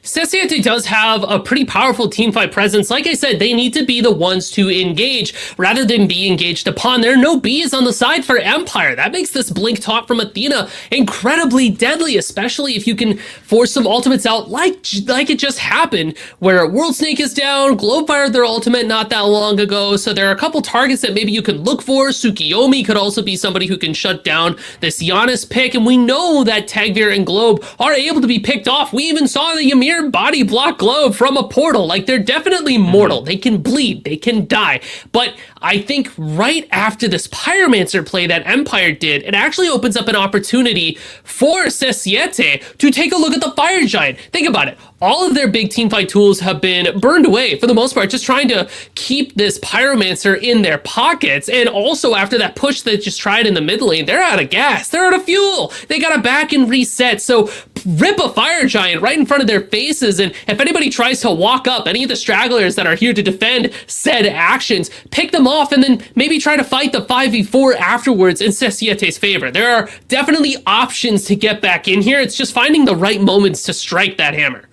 Sesiete does have a pretty powerful teamfight presence. Like I said, they need to be the ones to engage rather than be engaged upon. There are no Bs on the side for Empire. That makes this Blink Talk from Athena incredibly deadly, especially if you can force some ultimates out like it just happened, where World Snake is down, Globe fired their ultimate not that long ago, so there are a couple targets that maybe you can look for. Tsukiyomi could also be somebody who can shut down this Giannis pick, and we know that Tegvir and Globe are able to be picked off. We even saw the Ymir body block Globe from a portal. Like, they're definitely mortal. They can bleed, they can die. But I think right after this Pyromancer play that Empire did, it actually opens up an opportunity for Sesiete to take a look at the Fire Giant. Think about it. All of their big teamfight tools have been burned away for the most part, just trying to keep this Pyromancer in their pockets. And also after that push they just tried in the mid lane, they're out of gas, they're out of fuel. They gotta back and reset. So rip a Fire Giant right in front of their faces, and if anybody tries to walk up, any of the stragglers that are here to defend said actions, pick them off and then maybe try to fight the 5v4 afterwards in Sesiete's favor. There are definitely options to get back in here. It's just finding the right moments to strike that hammer.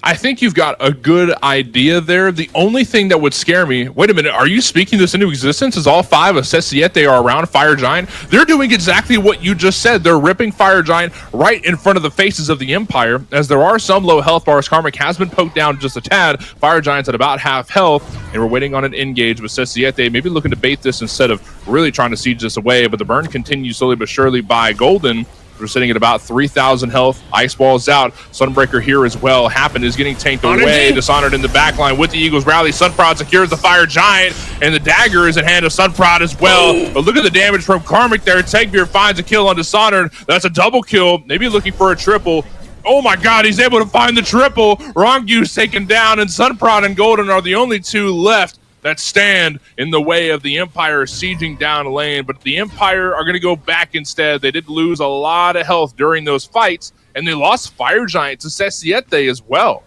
I think you've got a good idea there. The only thing that would scare me, wait a minute, are you speaking this into existence? As all 5 of Sesiete are around Fire Giant? They're doing exactly what you just said. They're ripping Fire Giant right in front of the faces of the Empire, as there are some low health bars. Karmic has been poked down just a tad. Fire Giant's at about half health, and we're waiting on an engage with Sesiete, maybe looking to bait this instead of really trying to siege this away, but the burn continues slowly but surely by Golden. We're sitting at about 3,000 health. Ice Ball's out. Sunbreaker here as well. Happen is getting tanked away. Dishonored in the backline with the Eagles rally. Sunprod secures the Fire Giant, and the dagger is in hand of Sunprod as well. But look at the damage from Karmic there. Tegvir finds a kill on Dishonored. That's a double kill. Maybe looking for a triple. Oh my God, he's able to find the triple. Wronggoose taken down, and Sunprod and Golden are the only 2 left that stand in the way of the Empire sieging down lane. But the Empire are going to go back instead. They did lose a lot of health during those fights, and they lost Fire Giant to Sesiete as well.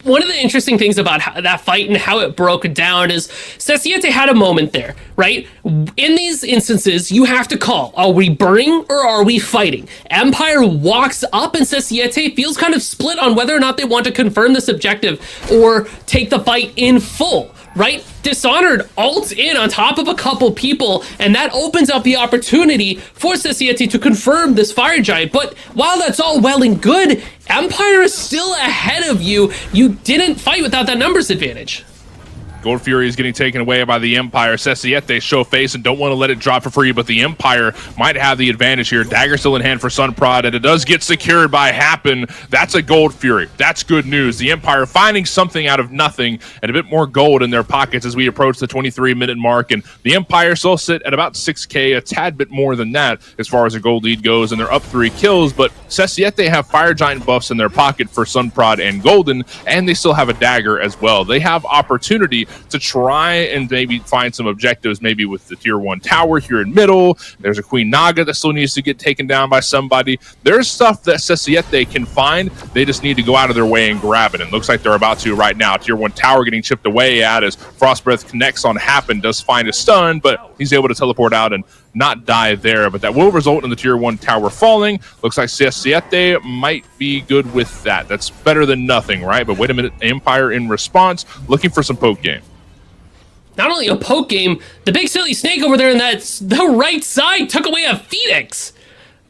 One of the interesting things about that fight and how it broke down is Sesiete had a moment there, right? In these instances, you have to call, are we burning or are we fighting? Empire walks up and Sesiete feels kind of split on whether or not they want to confirm this objective or take the fight in full, right? Dishonored ults in on top of a couple people, and that opens up the opportunity for Sesiete to confirm this Fire Giant. But while that's all well and good, Empire is still ahead of you. You didn't fight without that numbers advantage. Gold Fury is getting taken away by the Empire. Sesiete show face and don't want to let it drop for free, but the Empire might have the advantage here. Dagger still in hand for Sunprod, and it does get secured by Happen. That's a Gold Fury. That's good news. The Empire finding something out of nothing and a bit more gold in their pockets as we approach the 23-minute mark, and the Empire still sit at about 6K, a tad bit more than that as far as a gold lead goes, and they're up 3 kills, but Sesiete have Fire Giant buffs in their pocket for Sunprod and Golden, and they still have a Dagger as well. They have opportunity to try and maybe find some objectives, maybe with the tier 1 tower here in middle. There's a Queen Naga that still needs to get taken down by somebody. There's stuff that Sesiete can find. They just need to go out of their way and grab it. And looks like they're about to right now. Tier 1 tower getting chipped away at as Frost Breath connects on Happen, does find a stun, but he's able to teleport out and not die there. But that will result in the tier 1 tower falling. Looks like Sesiete might be good with that. That's better than nothing, right? But wait a minute, Empire in response, looking for some poke game. Not only a poke game, the big silly snake over there in the right side took away a Phoenix.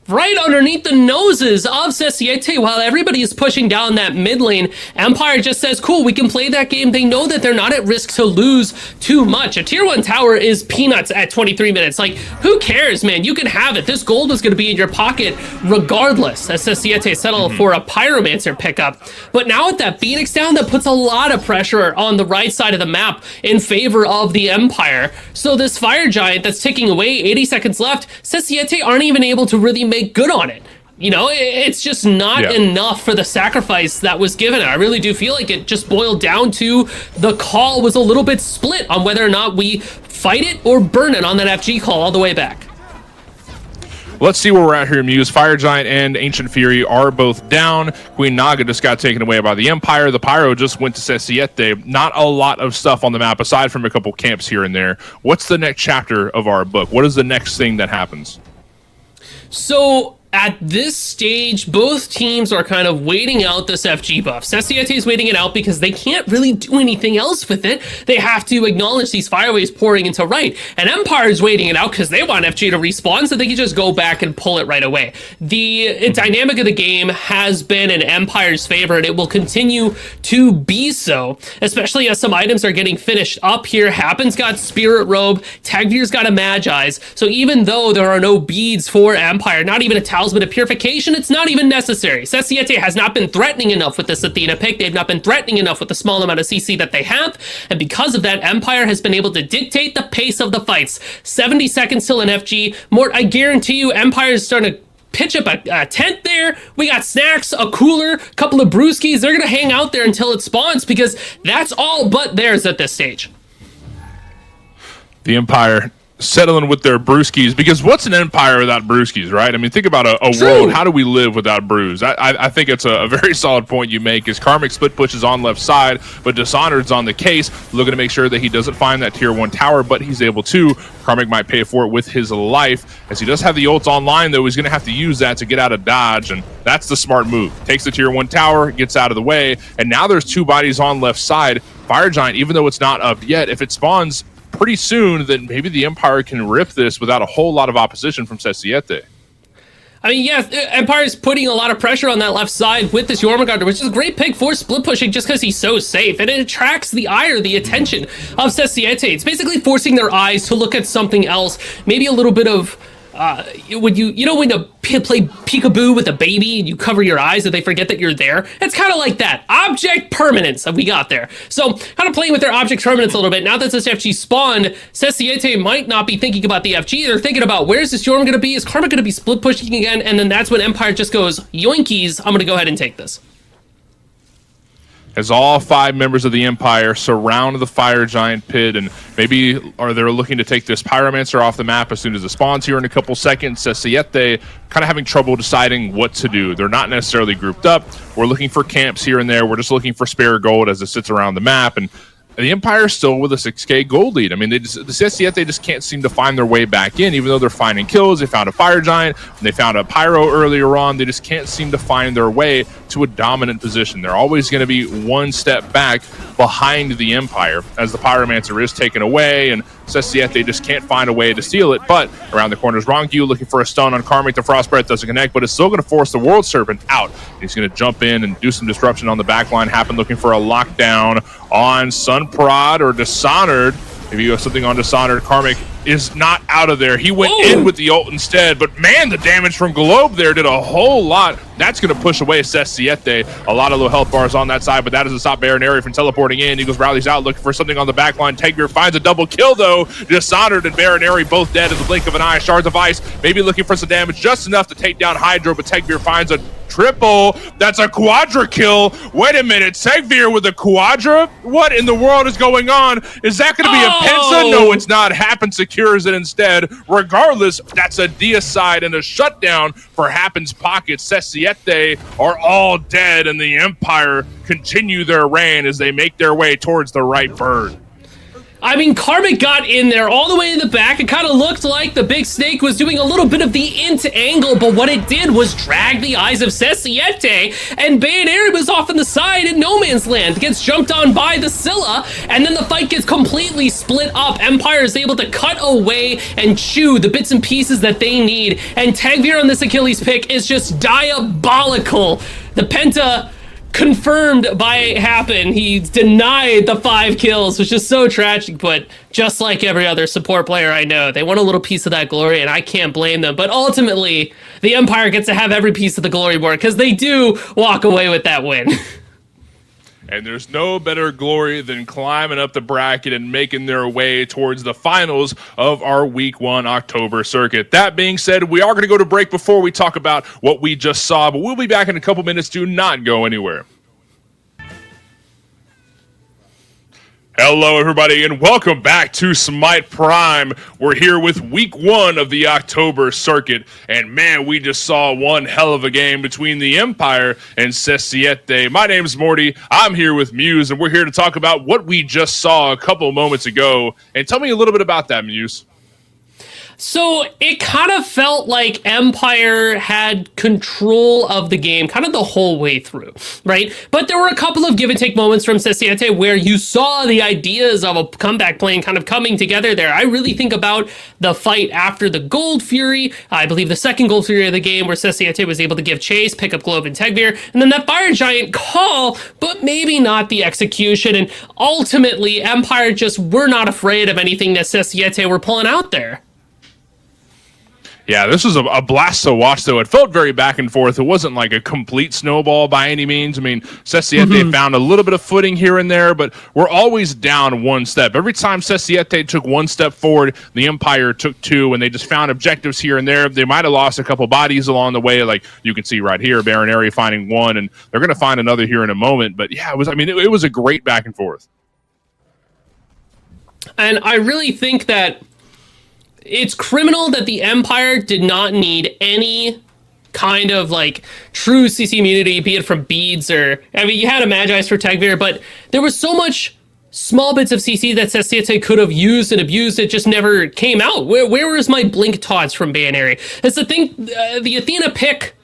Right underneath the noses of Sesiete, while everybody is pushing down that mid lane, Empire just says, cool, we can play that game. They know that they're not at risk to lose too much. A tier 1 tower is peanuts at 23 minutes. Like, who cares, man? You can have it. This gold was going to be in your pocket regardless, as Sesiete settled for a Pyromancer pickup. But now with that Phoenix down, that puts a lot of pressure on the right side of the map in favor of the Empire. So this Fire Giant that's ticking away, 80 seconds left, Sesiete aren't even able to really make good on it. You know, it's just not enough for the sacrifice that was given. I really do feel like it just boiled down to the call was a little bit split on whether or not we fight it or burn it on that FG call all the way back. Let's see where we're at here, Muse. Fire Giant and Ancient Fury are both down. Queen Naga just got taken away by the Empire. The Pyro just went to Sesiete. Not a lot of stuff on the map aside from a couple camps here and there. What's the next chapter of our book? What is the next thing that happens? So at this stage, both teams are kind of waiting out this FG buff. Sesiete is waiting it out because they can't really do anything else with it. They have to acknowledge these fireways pouring into right. And Empire is waiting it out because they want FG to respawn so they can just go back and pull it right away. The dynamic of the game has been in Empire's favor, and it will continue to be so, especially as some items are getting finished up here. Happen's got Spirit Robe, Tegvir's got a Magi's. So even though there are no beads for Empire, not even a Talisman of Purification, it's not even necessary. Sesiete has not been threatening enough with this Athena pick. They've not been threatening enough with the small amount of CC that they have, and because of that, Empire has been able to dictate the pace of the fights. 70 seconds till an FG. Mort, I guarantee you, Empire is starting to pitch up a tent there. We got snacks, a cooler, a couple of brewskis. They're gonna hang out there until it spawns because that's all but theirs at this stage. The Empire settling with their brewskis, because what's an empire without brewskis, right? I mean, think about a True. world. How do we live without brews? I think it's a very solid point you make. Is Karmic split pushes on left side, but Dishonored's on the case, looking to make sure that he doesn't find that tier 1 tower, but he's able to. Karmic might pay for it with his life, as he does have the ults online, though. He's going to have to use that to get out of dodge, and that's the smart move. Takes the tier 1 tower, gets out of the way, and now there's 2 bodies on left side. Fire Giant, even though it's not up yet, if it spawns pretty soon, then maybe the Empire can rip this without a whole lot of opposition from Sesiete. I mean, yeah, Empire's putting a lot of pressure on that left side with this Jormungandr, which is a great pick for split pushing just because he's so safe, and it attracts the ire, the attention of Sesiete. It's basically forcing their eyes to look at something else, maybe a little bit of when you know when you play peekaboo with a baby and you cover your eyes and they forget that you're there. It's kind of like that object permanence that we got there. So kind of playing with their object permanence a little bit. Now that this FG spawned, Sesiete might not be thinking about the FG. They're thinking about, where's this Jorm going to be? Is Karma going to be split pushing again? And then that's when Empire just goes, yoinkies, I'm going to go ahead and take this. As all 5 members of the Empire surround the Fire Giant pit, and maybe are they looking to take this Pyromancer off the map as soon as it spawns here in a couple seconds. Sesiete kind of having trouble deciding what to do. They're not necessarily grouped up. We're looking for camps here and there. We're just looking for spare gold as it sits around the map, and the Empire's still with a 6k gold lead. I mean, the Sesiete just can't seem to find their way back in, even though they're finding kills. They found a Fire Giant, and they found a Pyro earlier on. They just can't seem to find their way to a dominant position. They're always going to be one step back behind the Empire as the Pyromancer is taken away, and Sesiete just can't find a way to steal it. But around the corner is Rongu looking for a stun on Karmic. The Frost Breath doesn't connect, but it's still going to force the World Serpent out. He's going to jump in and do some disruption on the backline. Happen looking for a lockdown on Sunprod or Dishonored. Maybe you have something on Dishonored. Karmic is not out of there. He went in with the ult instead, but man, the damage from Globe there did a whole lot. That's going to push away Sesiete. A lot of low health bars on that side, but that doesn't stop Baron Area from teleporting in. Eagles rallies out, looking for something on the back line. Tegvir finds a double kill, though. Dishonored and Baron Area both dead in the blink of an eye. Shards of Ice maybe looking for some damage, just enough to take down Hydro, but Tegvir finds a triple. That's a quadra kill. Wait a minute, Tegvir with a quadra? What in the world is going on? Is that going to be a Pensa? No, it's not. Happen secures it instead. Regardless, that's a deicide and a shutdown for Happen's pockets. Sesiete are all dead, and the Empire continue their reign as they make their way towards the right bird. I mean, Karmic got in there all the way in the back. It kind of looked like the Big Snake was doing a little bit of the int angle, but what it did was drag the eyes of Sesiete, and Bayon was off on the side in no man's land. Gets jumped on by the Scylla, and then the fight gets completely split up. Empire is able to cut away and chew the bits and pieces that they need, and Tegvir on this Achilles pick is just diabolical. The Penta confirmed by Happen. He denied the 5 kills, which is so tragic, but just like every other support player I know, they want a little piece of that glory, and I can't blame them. But ultimately, the Empire gets to have every piece of the glory board because they do walk away with that win. And there's no better glory than climbing up the bracket and making their way towards the finals of our Week 1 October circuit. That being said, we are going to go to break before we talk about what we just saw, but we'll be back in a couple minutes. Do not go anywhere. Hello, everybody, and welcome back to Smite Prime. We're here with Week 1 of the October circuit, and man, we just saw one hell of a game between the Empire and Sesiete. My name's Morty. I'm here with Muse, and we're here to talk about what we just saw a couple moments ago. And tell me a little bit about that, Muse. So it kind of felt like Empire had control of the game kind of the whole way through, right? But there were a couple of give and take moments from Sesiete where you saw the ideas of a comeback plan kind of coming together there. I really think about the fight after the Gold Fury, I believe the second Gold Fury of the game, where Sesiete was able to give chase, pick up Globe and Tegvir, and then that Fire Giant call, but maybe not the execution. And ultimately, Empire just were not afraid of anything that Sesiete were pulling out there. Yeah, this was a blast to watch, though. It felt very back and forth. It wasn't like a complete snowball by any means. I mean, Sesiete found a little bit of footing here and there, but we're always down one step. Every time Sesiete took one step forward, the Empire took 2, and they just found objectives here and there. They might have lost a couple bodies along the way, like you can see right here, Baron Area finding 1, and they're going to find another here in a moment. But yeah, it was a great back and forth. And I really think that it's criminal that the Empire did not need any kind of like true CC immunity, be it from beads or, I mean, you had a Magi's for Tagveer, but there was so much small bits of CC that Sasiete could have used and abused. It just never came out. Where was my Blink Tots from Banary? That's the thing. The Athena pick,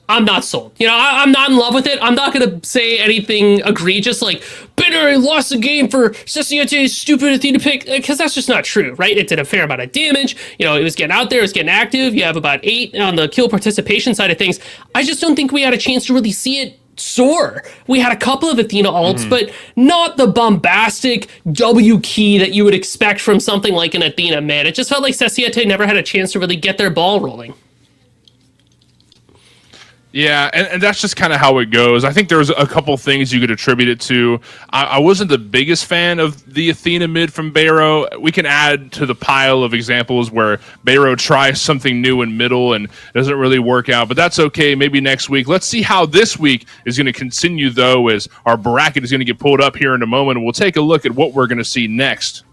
I'm not sold. You know, I'm not in love with it. I'm not going to say anything egregious like, Banary lost the game for Sasiete's stupid Athena pick, because that's just not true, right? It did a fair amount of damage. You know, it was getting out there, it was getting active. You have about 8 on the kill participation side of things. I just don't think we had a chance to really see it soar. We had a couple of Athena ults, but not the bombastic W key that you would expect from something like an Athena mid. It just felt like Sasiete never had a chance to really get their ball rolling. Yeah, and that's just kind of how it goes. I think there's a couple things you could attribute it to. I wasn't the biggest fan of the Athena mid from Bayro. We can add to the pile of examples where Bayro tries something new in middle and doesn't really work out, but that's okay. Maybe next week. Let's see how this week is going to continue, though, as our bracket is going to get pulled up here in a moment, and we'll take a look at what we're going to see next.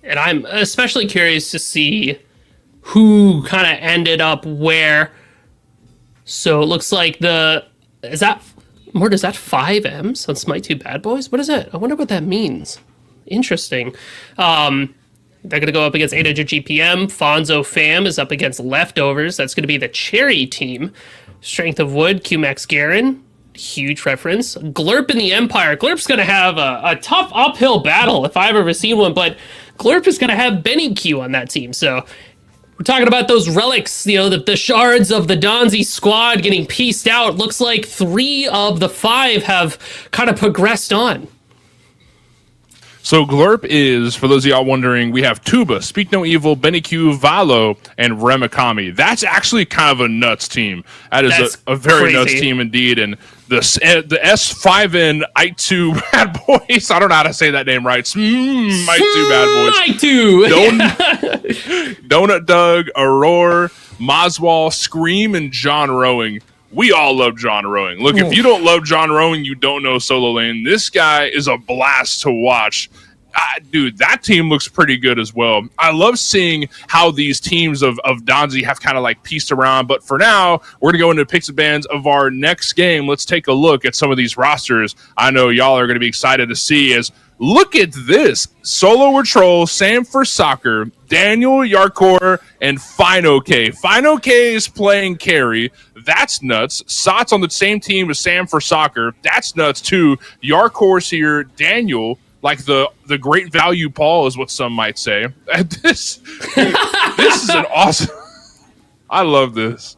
And I'm especially curious to see who kind of ended up where. So it looks like is that 5 M's on Smite 2 Bad Boys? What is that? I wonder what that means. Interesting. They're going to go up against 800 GPM. Fonzo Fam is up against Leftovers. That's going to be the Cherry team. Strength of Wood, QMax Garen. Huge reference. Glurp in the Empire. Glurp's going to have a tough uphill battle if I've ever seen one, but Glurp is going to have Benny Q on that team. So we're talking about those relics, you know, the shards of the Donzi squad getting pieced out. Looks like 3 of the 5 have kind of progressed on. So Glurp is, for those of y'all wondering, we have Tuba, Speak No Evil, Benny Q, Valo, and Remikami. That's actually kind of a nuts team. That's a very nuts team indeed. And the S5N I2 Bad Boys, I don't know how to say that name right. I2 Bad Boys. Donut Doug, Aurora, Maswal, Scream, and John Rowing. We all love John Rowing. Look, if you don't love John Rowing, you don't know Solo Lane. This guy is a blast to watch. Dude, that team looks pretty good as well. I love seeing how these teams of Donzi have kind of like pieced around. But for now, we're going to go into picks and bans of our next game. Let's take a look at some of these rosters. I know y'all are going to be excited to see as look at this. Solo Retrol, Sam for Soccer, Daniel, Yarkor, and Fino K. Fino K is playing carry. That's nuts. Sot's on the same team as Sam for Soccer. That's nuts too. Yarkor's here. Daniel, like the great value Paul is what some might say. This is an awesome. I love this.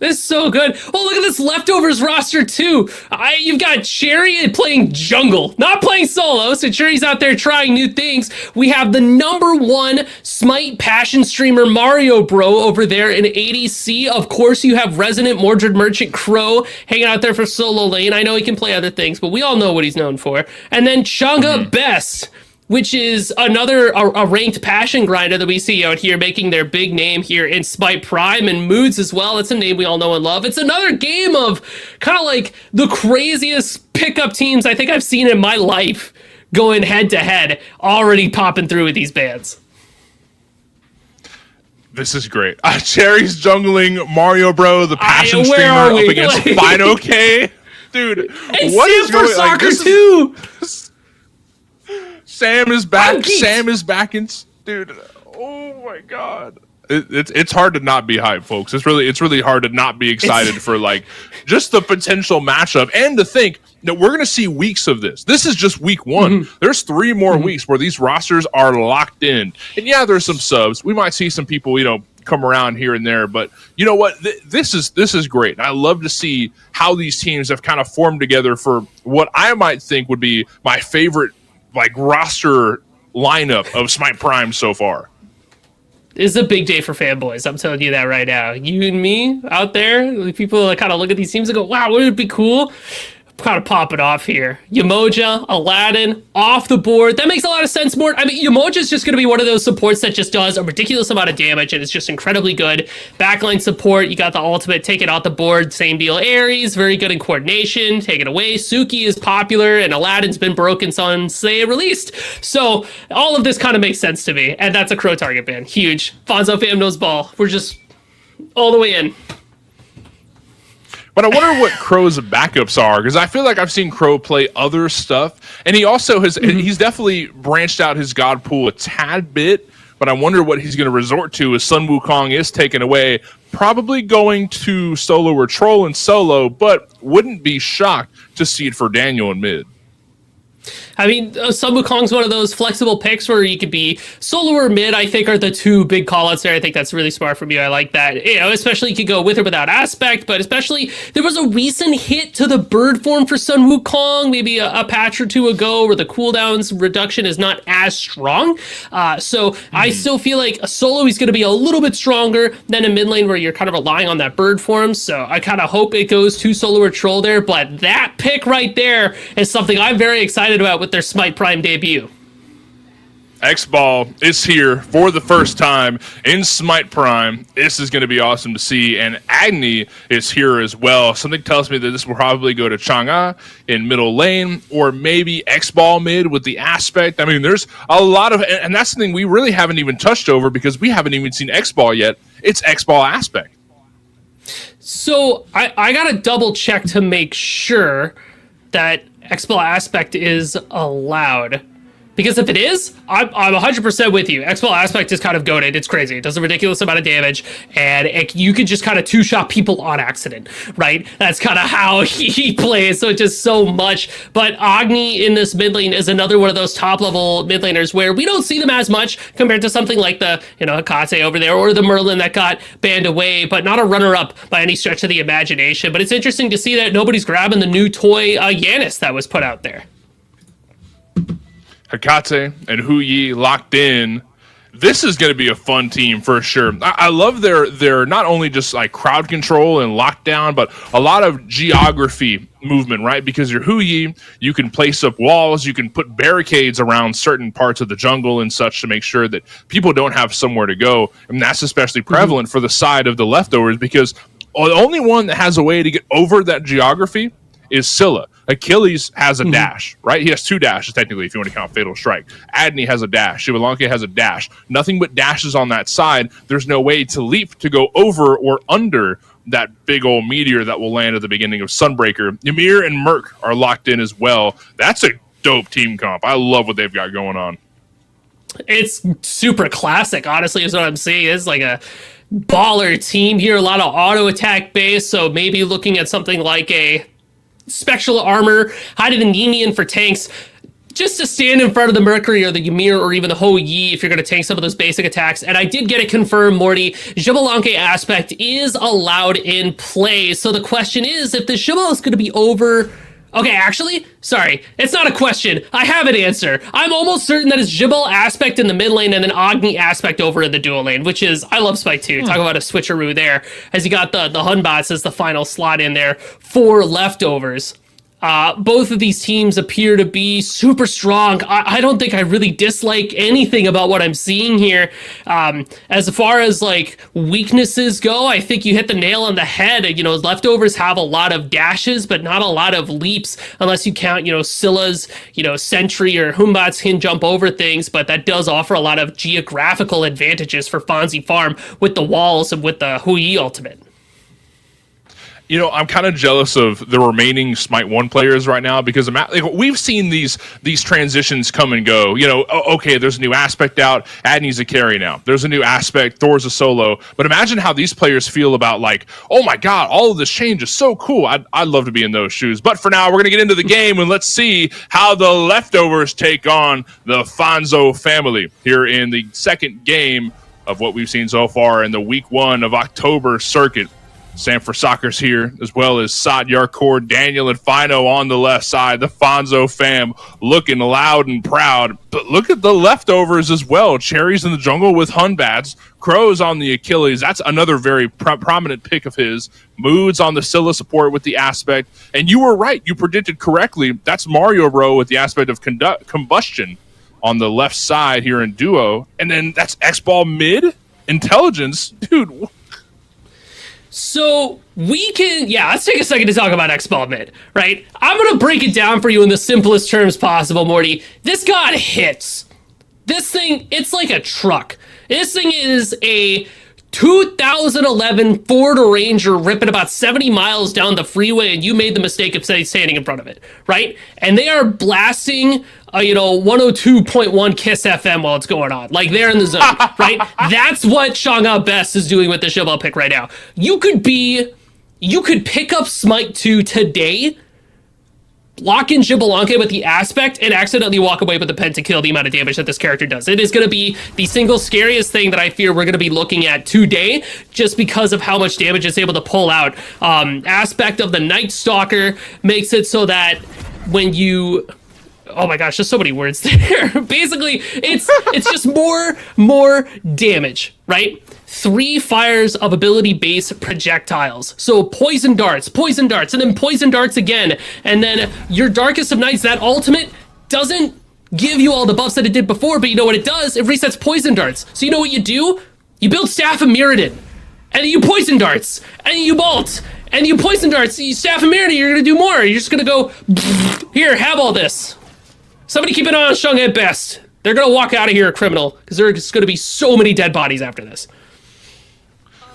This is so good. Oh, look at this Leftovers roster, too. You've got Cherry playing jungle, not playing solo, so Cherry's out there trying new things. We have the #1 Smite passion streamer, Mario Bro, over there in ADC. Of course, you have Resident Mordred Merchant Crow hanging out there for Solo Lane. I know he can play other things, but we all know what he's known for. And then Chunga Best, which is another a ranked passion grinder that we see out here making their big name here in Smite Prime, and Moods as well. It's a name we all know and love. It's another game of kind of like the craziest pickup teams I think I've seen in my life going head to head, already popping through with these bands. This is great. Cherry's jungling Mario Bro, the passion streamer, up against Fino K. Dude, and what is going on? Soccer too. Sam is back. Sam is back in, dude. Oh my god, it's hard to not be hyped, folks. It's really hard to not be excited for like just the potential matchup and to think that we're gonna see weeks of this. This is just week 1. Mm-hmm. There's 3 more weeks where these rosters are locked in, and yeah, there's some subs. We might see some people, come around here and there, but you know what? This is great. And I love to see how these teams have kind of formed together for what I might think would be my favorite like roster lineup of Smite Prime so far. This is a big day for fanboys. I'm telling you that right now. You and me out there, people kind of look at these teams and go, wow, wouldn't it be cool? kind of pop it off here. Yamoja, Aladdin, off the board. That makes a lot of sense, Mort. I mean, Yamoja is just going to be one of those supports that just does a ridiculous amount of damage and it's just incredibly good. Backline support, you got the ultimate, take it out the board. Same deal, Ares, very good in coordination, take it away. Suki is popular and Aladdin's been broken since they released. So all of this kind of makes sense to me. And that's a Crow target ban. Huge. Fonzo fam knows ball. We're just all the way in. But I wonder what Crow's backups are, because I feel like I've seen Crow play other stuff, and he also has he's definitely branched out his god pool a tad bit, but I wonder what he's going to resort to as Sun Wukong is taken away, probably going to solo or troll and solo, but wouldn't be shocked to see it for Daniel in mid. I mean, Sun Wukong's one of those flexible picks where you could be solo or mid, I think, are the two big callouts there. I think that's really smart from you. I like that. You know, especially you could go with or without aspect, but especially there was a recent hit to the bird form for Sun Wukong, maybe a patch or two ago, where the cooldowns reduction is not as strong. So I still feel like a solo he's going to be a little bit stronger than a mid lane where you're kind of relying on that bird form. So I kind of hope it goes to solo or troll there, but that pick right there is something I'm very excited about with their Smite Prime debut. X-Ball is here for the first time in Smite Prime. This is going to be awesome to see. And Agni is here as well. Something tells me that this will probably go to Chang'e in middle lane, or maybe X-Ball mid with the aspect. I mean, there's a lot of, and that's something we really haven't even touched over because we haven't even seen X-Ball yet. It's X-Ball aspect. So I got to double check to make sure that X-Ball aspect is allowed. Because if it is, I'm 100% with you. X-Ball aspect is kind of goated. It's crazy. It does a ridiculous amount of damage, and you could just kind of two-shot people on accident, right? That's kind of how he plays, so it's just so much. But Agni in this mid lane is another one of those top-level mid laners where we don't see them as much compared to something like the, Hekate over there, or the Merlin that got banned away, but not a runner-up by any stretch of the imagination. But it's interesting to see that nobody's grabbing the new toy Yanis that was put out there. Hekate and Hu Yi locked in. This is going to be a fun team for sure. I love their not only just like crowd control and lockdown, but a lot of geography movement, right? Because you're Hu Yi, you can place up walls, you can put barricades around certain parts of the jungle and such to make sure that people don't have somewhere to go. And that's especially prevalent for the side of the leftovers, because the only one that has a way to get over that geography is Scylla. Achilles has a dash, right? He has two dashes, technically, if you want to count Fatal Strike. Adney has a dash. Xbalanque has a dash. Nothing but dashes on that side. There's no way to leap to go over or under that big old meteor that will land at the beginning of Sunbreaker. Ymir and Merc are locked in as well. That's a dope team comp. I love what they've got going on. It's super classic, honestly, is what I'm seeing. It's like a baller team here, a lot of auto attack base, so maybe looking at something like a Spectral Armor, Hide and Endymion for tanks, just to stand in front of the Mercury or the Ymir or even the Ho Yi if you're going to tank some of those basic attacks. And I did get it confirmed, Morty. Xbalanque aspect is allowed in play. So the question is, if the Xba is going to be over... Okay, actually, sorry, it's not a question. I have an answer. I'm almost certain that it's Xba aspect in the mid lane and then Agni aspect over in the dual lane, which is, I love Spike 2. Talk about a switcheroo there, as you got the Hunbots as the final slot in there for leftovers. Both of these teams appear to be super strong. I don't think I really dislike anything about what I'm seeing here. As far as like weaknesses go, I think you hit the nail on the head. Leftovers have a lot of dashes, but not a lot of leaps, unless you count, Scylla's, Sentry or Hunbots can jump over things, but that does offer a lot of geographical advantages for Fonzie Farm with the walls and with the Hu Yi ultimate. I'm kind of jealous of the remaining Smite 1 players right now, because we've seen these transitions come and go. Okay, there's a new aspect out. Adney's a carry now. There's a new aspect. Thor's a solo. But imagine how these players feel about, like, oh my god, all of this change is so cool. I'd love to be in those shoes. But for now, we're going to get into the game, and let's see how the leftovers take on the Fonzo family here in the second game of what we've seen so far in the week 1 of October circuit. Sanford Soccer's here, as well as Sot, Yarkor, Daniel, and Fino on the left side. The Fonzo fam looking loud and proud. But look at the leftovers as well. Cherries in the jungle with Hunbats. Crows on the Achilles. That's another very prominent pick of his. Moods on the Scylla support with the aspect. And you were right. You predicted correctly. That's Mario Bro with the aspect of combustion on the left side here in duo. And then that's X-Ball mid? Intelligence? Dude, so we can, let's take a second to talk about X-Ball mid, right? I'm going to break it down for you in the simplest terms possible, Morty. This god hits. This thing, it's like a truck. This thing is a 2011 Ford Ranger ripping about 70 miles down the freeway, and you made the mistake of standing in front of it, right? And they are blasting 102.1 Kiss FM while it's going on. Like, they're in the zone, right? That's what Shanga Best is doing with the Shibboleth pick right now. You could pick up Smite 2 today, lock in Xbalanque with the aspect, and accidentally walk away with the pentakill, the amount of damage that this character does. It is going to be the single scariest thing that I fear we're going to be looking at today, just because of how much damage it's able to pull out. Aspect of the Night Stalker makes it so that when you... Oh my gosh, there's so many words there. Basically, it's just more damage, right? 3 fires of ability-based projectiles. So poison darts, and then poison darts again. And then your Darkest of Nights, that ultimate doesn't give you all the buffs that it did before, but you know what it does? It resets poison darts. So you know what you do? You build Staff of Mirrodin, and then you poison darts, and you bolt, and you poison darts, you Staff of Mirrodin, you're gonna do more. You're just gonna go, here, have all this. Somebody keep an eye on Shung at Best. They're going to walk out of here a criminal, because there's going to be so many dead bodies after this.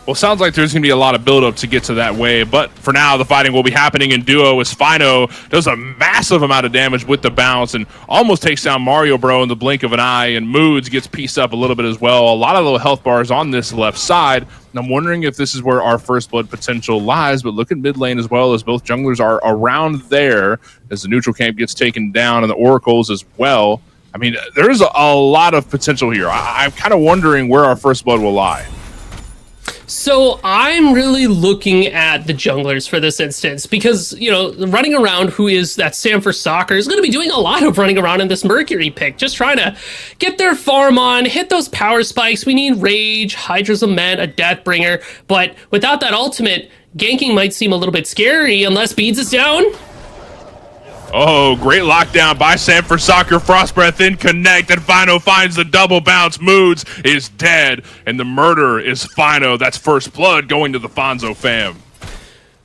Well, sounds like there's going to be a lot of buildup to get to that wave, but for now, the fighting will be happening in duo as Fino does a massive amount of damage with the bounce and almost takes down Mario Bro in the blink of an eye, and Moods gets pieced up a little bit as well. A lot of little health bars on this left side, and I'm wondering if this is where our first blood potential lies, but look at mid lane as well, as both junglers are around there as the neutral camp gets taken down and the oracles as well. I mean, there's a lot of potential here. I'm kind of wondering where our first blood will lie. So I'm really looking at the junglers for this instance because, running around who is that Sanford Soccer is going to be doing a lot of running around in this Mercury pick, just trying to get their farm on, hit those power spikes. We need Rage, Hydra's Lament, a Deathbringer, but without that ultimate, ganking might seem a little bit scary unless Beads is down. Oh, great lockdown by Sanford Soccer. Frost Breath in connect, and Fino finds the double bounce. Moods is dead, and the murder is Fino. That's first blood going to the Fonzo fam.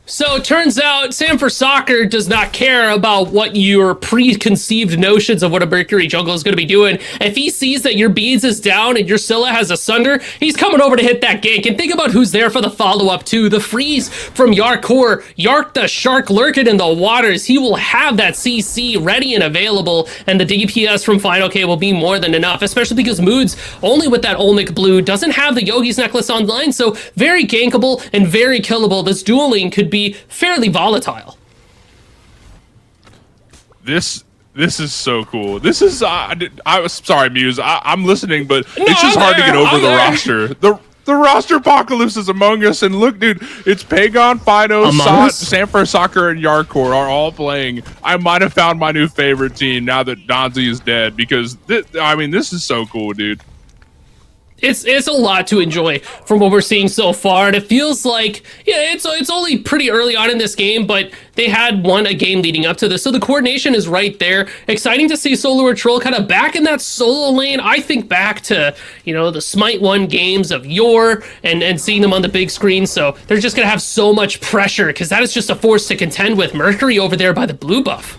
So it turns out Sanford Soccer does not care about what your preconceived notions of what a Mercury jungle is going to be doing. If he sees that your Beads is down and your Scylla has a Sunder, he's coming over to hit that gank. And think about who's there for the follow-up too. The freeze from Yarkor. Yark the Shark lurking in the waters. He will have that CC ready and available, and the DPS from Final K will be more than enough, especially because Moods, only with that Olmec Blue, doesn't have the Yogi's Necklace online, so very gankable and very killable. This dueling could be fairly volatile. This is so cool. This is I was sorry, Muse. I'm listening, but No, it's just hard to get over the there. roster. The roster apocalypse is among us, and look, dude, it's Pagon, Fino, Sanford Soccer, and Yarkor are all playing. I might have found my new favorite team now that Donzi is dead, because this is so cool, dude. It's a lot to enjoy from what we're seeing so far, and it feels like it's only pretty early on in this game, but they had won a game leading up to this, so the coordination is right there. Exciting to see Solo or Troll kind of back in that solo lane. I think back to the Smite 1 games of yore and seeing them on the big screen, so they're just gonna have so much pressure because that is just a force to contend with. Mercury over there by the blue buff.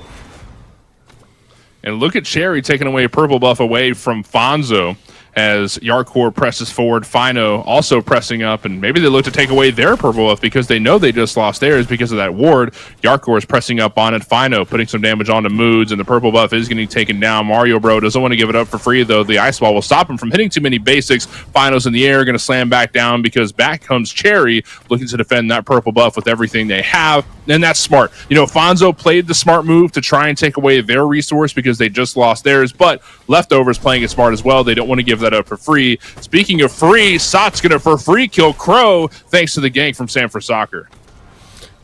And look at Cherry taking away a purple buff away from Fonzo as Yarkor presses forward. Fino also pressing up, and maybe they look to take away their purple buff because they know they just lost theirs because of that ward. Yarkor is pressing up on it. Fino putting some damage onto Moods, and the purple buff is getting taken down. Mario Bro doesn't want to give it up for free, though. The Ice Wall will stop him from hitting too many basics. Fino's in the air, going to slam back down because back comes Cherry looking to defend that purple buff with everything they have, and that's smart. Fonzo played the smart move to try and take away their resource because they just lost theirs, but Leftovers playing it smart as well. They don't want to give that up for free. Speaking of free, Sot's going to for free kill Crow thanks to the gank from Sam for Soccer.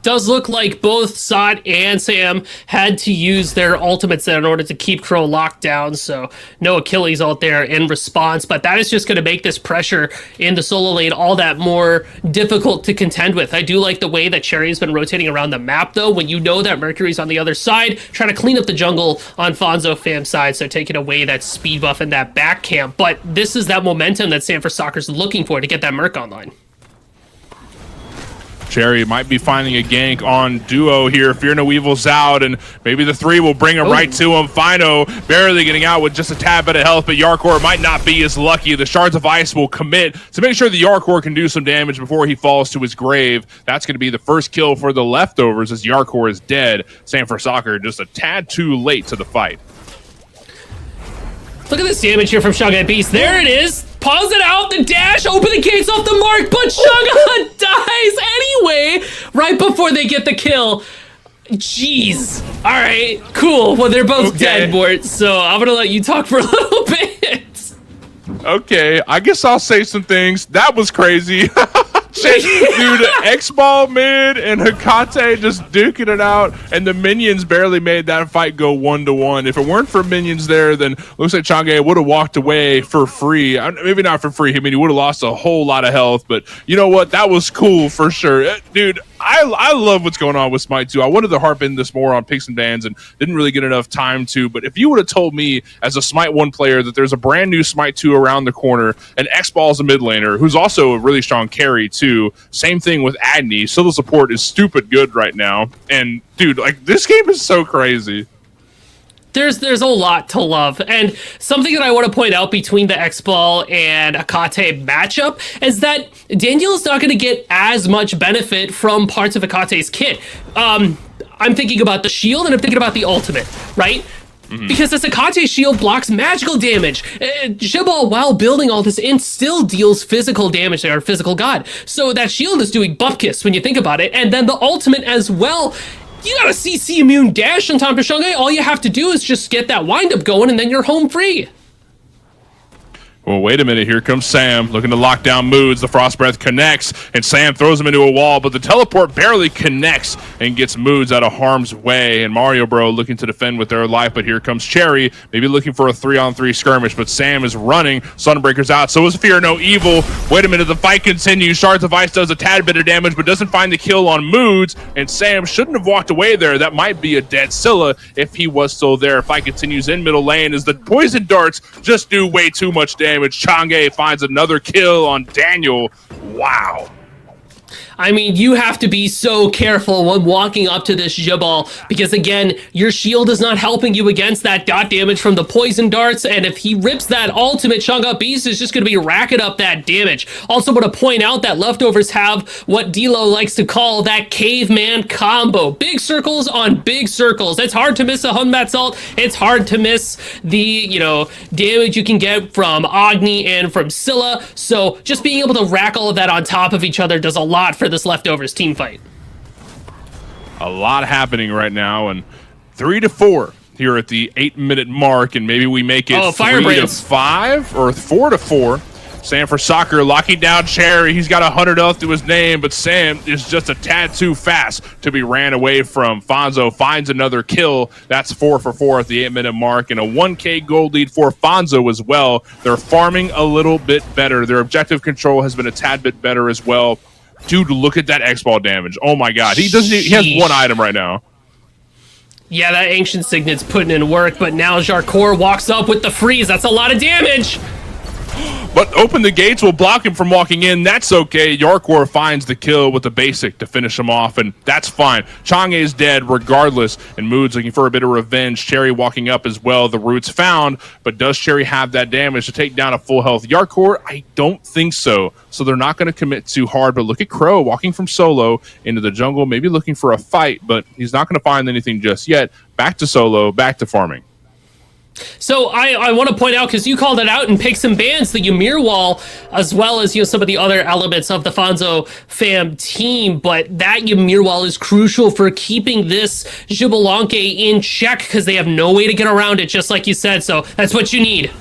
Does look like both Sot and Sam had to use their ultimates in order to keep Crow locked down, so no Achilles out there in response, but that is just going to make this pressure in the solo lane all that more difficult to contend with. I do like the way that Cherry's been rotating around the map, though, when you know that Mercury's on the other side, trying to clean up the jungle on Fonzo Fam's side, so taking away that speed buff in that back camp, but this is that momentum that Sam for Soccer's looking for to get that Merc online. Cherry might be finding a gank on Duo here. Fear No Evil's out, and maybe the 3 will bring him right to him. Fino barely getting out with just a tad bit of health, but Yarkor might not be as lucky. The Shards of Ice will commit to make sure the Yarkor can do some damage before he falls to his grave. That's going to be the first kill for the leftovers as Yarkor is dead. Sam for Soccer just a tad too late to the fight. Look at this damage here from Shanghai Beast. There it is. Pause it out. The dash. Open the gates off the mark. But Shanghai dies anyway right before they get the kill. Jeez. All right. Cool. Well, they're both dead, Mort. So I'm going to let you talk for a little bit. Okay. I guess I'll say some things. That was crazy. Dude, X-Ball mid and Hecate just duking it out, and the minions barely made that fight go 1-1. If it weren't for minions there, then looks like Chang'e would have walked away for free. Maybe not for free. I mean, he would have lost a whole lot of health, but you know what? That was cool for sure. Dude, I love what's going on with Smite 2. I wanted to harp in this more on picks and bans and didn't really get enough time to, but if you would have told me as a Smite 1 player that there's a brand new Smite 2 around the corner, and X-Ball's a mid laner who's also a really strong carry too. Same thing with Agni. Solo support is stupid good right now. And dude, like, this game is so crazy. There's a lot to love, and something that I want to point out between the X-Ball and Hecate matchup is that Daniel is not going to get as much benefit from parts of Hekate's kit. I'm thinking about the shield, and I'm thinking about the ultimate, right? Because this Hecate shield blocks magical damage. Jibal, while building all this in, still deals physical damage there, physical god. So that shield is doing buff kiss when you think about it, and then the ultimate as well. You got a CC immune dash on top of Shanghai. All you have to do is just get that wind-up going, and then you're home free. Well, wait a minute. Here comes Sam looking to lock down Moods. The Frost Breath connects, and Sam throws him into a wall, but the teleport barely connects and gets Moods out of harm's way. And Mario Bro looking to defend with their life, but here comes Cherry, maybe looking for a 3-on-3 skirmish, but Sam is running. Sunbreaker's out, so is Fear No Evil. Wait a minute. The fight continues. Shards of Ice does a tad bit of damage, but doesn't find the kill on Moods, and Sam shouldn't have walked away there. That might be a dead Scylla if he was still there. Fight continues in middle lane as the poison darts just do way too much damage. Chang'e finds another kill on Daniel. Wow. I mean, you have to be so careful when walking up to this Jibal, because again, your shield is not helping you against that dot damage from the poison darts, and if he rips that ultimate, Shanghai Beast is just going to be racking up that damage. Also want to point out that leftovers have what D-Lo likes to call that caveman combo. Big circles on big circles. It's hard to miss a Hunbat Salt. It's hard to miss the, damage you can get from Agni and from Scylla. So just being able to rack all of that on top of each other does a lot for this leftovers team fight. A lot happening right now, and 3-4 here at the 8-minute mark, and maybe we make it 3-5 or 4-4. Sam for Soccer locking down Cherry. He's got 100 health to his name, but Sam is just a tad too fast to be ran away from. Fonzo finds another kill. That's 4-4 at the 8-minute mark, and a 1K gold lead for Fonzo as well. They're farming a little bit better. Their objective control has been a tad bit better as well. Dude, look at that X-Ball damage. Oh my god. He has one item right now. Yeah, that Ancient Signet's putting in work, but now Jarkor walks up with the freeze. That's a lot of damage. But open the gates will block him from walking in. That's okay. Yarkor finds the kill with the basic to finish him off, and that's fine. Chang'e is dead regardless, and Mood's looking for a bit of revenge. Cherry walking up as well. The root's found, but does Cherry have that damage to take down a full health Yarkor? I don't think so. So they're not going to commit too hard, but look at Crow walking from solo into the jungle, maybe looking for a fight, but he's not going to find anything just yet. Back to solo, back to farming. So I want to point out, because you called it out in picks and bans, the Ymir wall, as well as some of the other elements of the Fonzo fam team, but that Ymir wall is crucial for keeping this Xbalanque in check, because they have no way to get around it, just like you said, so that's what you need.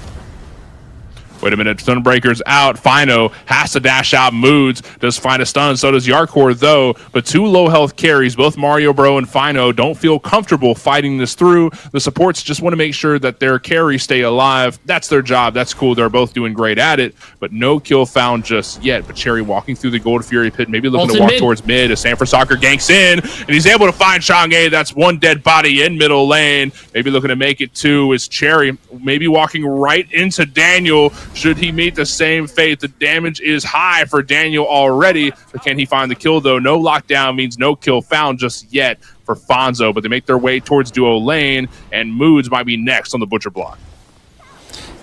Wait a minute, Sunbreaker's out. Fino has to dash out. Moods does find a stun. So does Yarkor, though. But two low health carries, both Mario Bro and Fino, don't feel comfortable fighting this through. The supports just want to make sure that their carries stay alive. That's their job. That's cool. They're both doing great at it. But no kill found just yet. But Cherry walking through the Gold Fury pit, maybe looking to walk towards mid as Sanford Soccer ganks in. And he's able to find Chang'e. That's one dead body in middle lane. Maybe looking to make it two is Cherry. Maybe walking right into Daniel. Should he meet the same fate? The damage is high for Daniel already, but can he find the kill, though? No lockdown means no kill found just yet for Fonzo, but they make their way towards duo lane, and Moods might be next on the butcher block.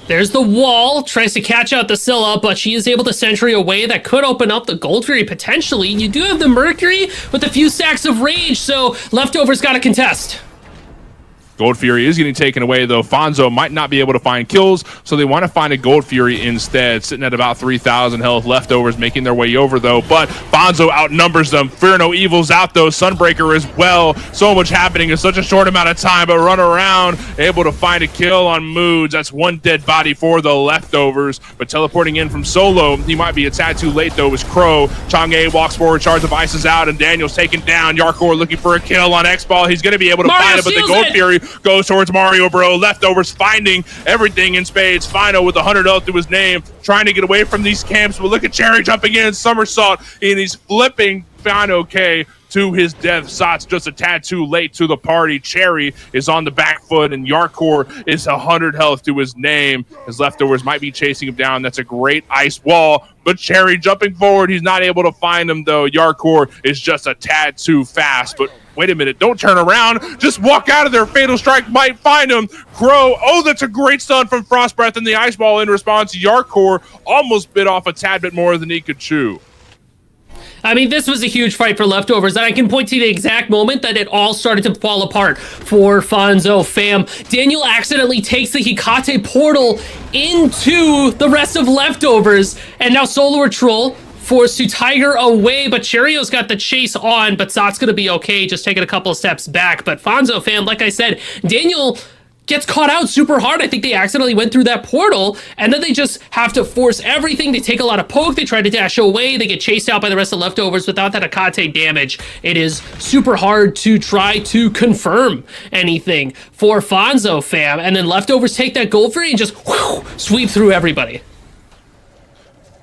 There's the wall, tries to catch out the Scylla, but she is able to sentry away. That could open up the Gold Fury potentially. You do have the Mercury with a few stacks of rage, so Leftovers got to contest. Gold Fury is getting taken away, though. Fonzo might not be able to find kills, so they want to find a Gold Fury instead, sitting at about 3,000 health. Leftovers making their way over, though, but Fonzo outnumbers them. Fear No Evil's out, though. Sunbreaker as well. So much happening in such a short amount of time, but run around, able to find a kill on Moods. That's one dead body for the Leftovers, but teleporting in from solo, he might be a tad too late, though, is Crow. Chang'e walks forward, Charge of Ice is out, and Daniel's taken down. Yarkor looking for a kill on X-Ball. He's going to be able to find it, but the Gold Fury goes towards Mario Bro. Leftovers finding everything in spades. Fino with 100 health to his name, trying to get away from these camps, but look at Cherry jumping in, somersault, and he's flipping Fino K to his death. Sot's just a tad too late to the party. Cherry is on the back foot, and Yarkor is 100 health to his name. His Leftovers might be chasing him down. That's a great ice wall, but Cherry jumping forward. He's not able to find him, though. Yarkor is just a tad too fast, but wait a minute, don't turn around. Just walk out of there. Fatal Strike might find him. Crow, oh, that's a great stun from Frost Breath, and the Ice Ball in response. Yarkor almost bit off a tad bit more than he could chew. I mean, this was a huge fight for Leftovers, and I can point to the exact moment that it all started to fall apart for Fonzo fam. Daniel accidentally takes the Hikate portal into the rest of Leftovers, and now Solar Troll forced to Tiger away, but Cherio's got the chase on, but Sot's gonna be okay, just taking a couple of steps back. But Fonzo fam, like I said, Daniel gets caught out super hard. I think they accidentally went through that portal, and then they just have to force everything. They take a lot of poke, they try to dash away, they get chased out by the rest of Leftovers without that Hikate damage. It is super hard to try to confirm anything for Fonzo fam, and then Leftovers take that Gold Fury and just sweep through everybody.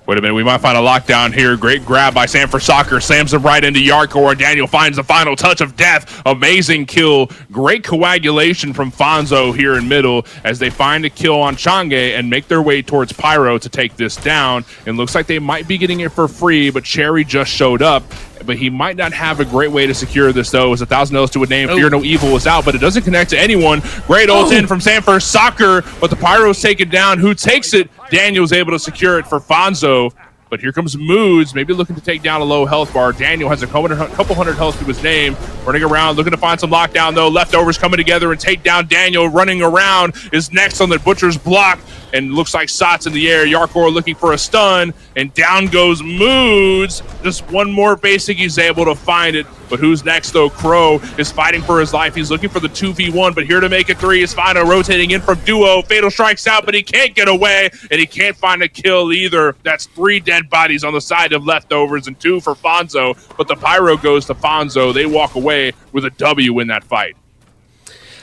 Wait a minute, we might find a lockdown here. Great grab by Sanford Soccer. Slams him right into Yarkor. Daniel finds the final touch of death. Amazing kill. Great coagulation from Fonzo here in middle as they find a kill on Chang'e and make their way towards Pyro to take this down. It looks like they might be getting it for free, but Cherry just showed up. But he might not have a great way to secure this, though. As 1,000 else to a name. Fear No Evil is out, but it doesn't connect to anyone. Great ult in from Sanford Soccer, but the Pyro's taken down. Who takes it? Daniel's able to secure it for Fonzo. But here comes Moods, maybe looking to take down a low health bar. Daniel has a couple hundred health to his name. Running around, looking to find some lockdown, though. Leftovers coming together and take down Daniel. Running around is next on the Butcher's block. And looks like Sot's in the air. Yarkor looking for a stun. And down goes Moods. Just one more basic. He's able to find it. But who's next, though? Crow is fighting for his life. He's looking for the 2v1, but here to make it 3 is Fino rotating in from duo. Fatal Strikes out, but he can't get away, and he can't find a kill either. That's 3 dead bodies on the side of Leftovers and 2 for Fonzo, but the Pyro goes to Fonzo. They walk away with a W in that fight.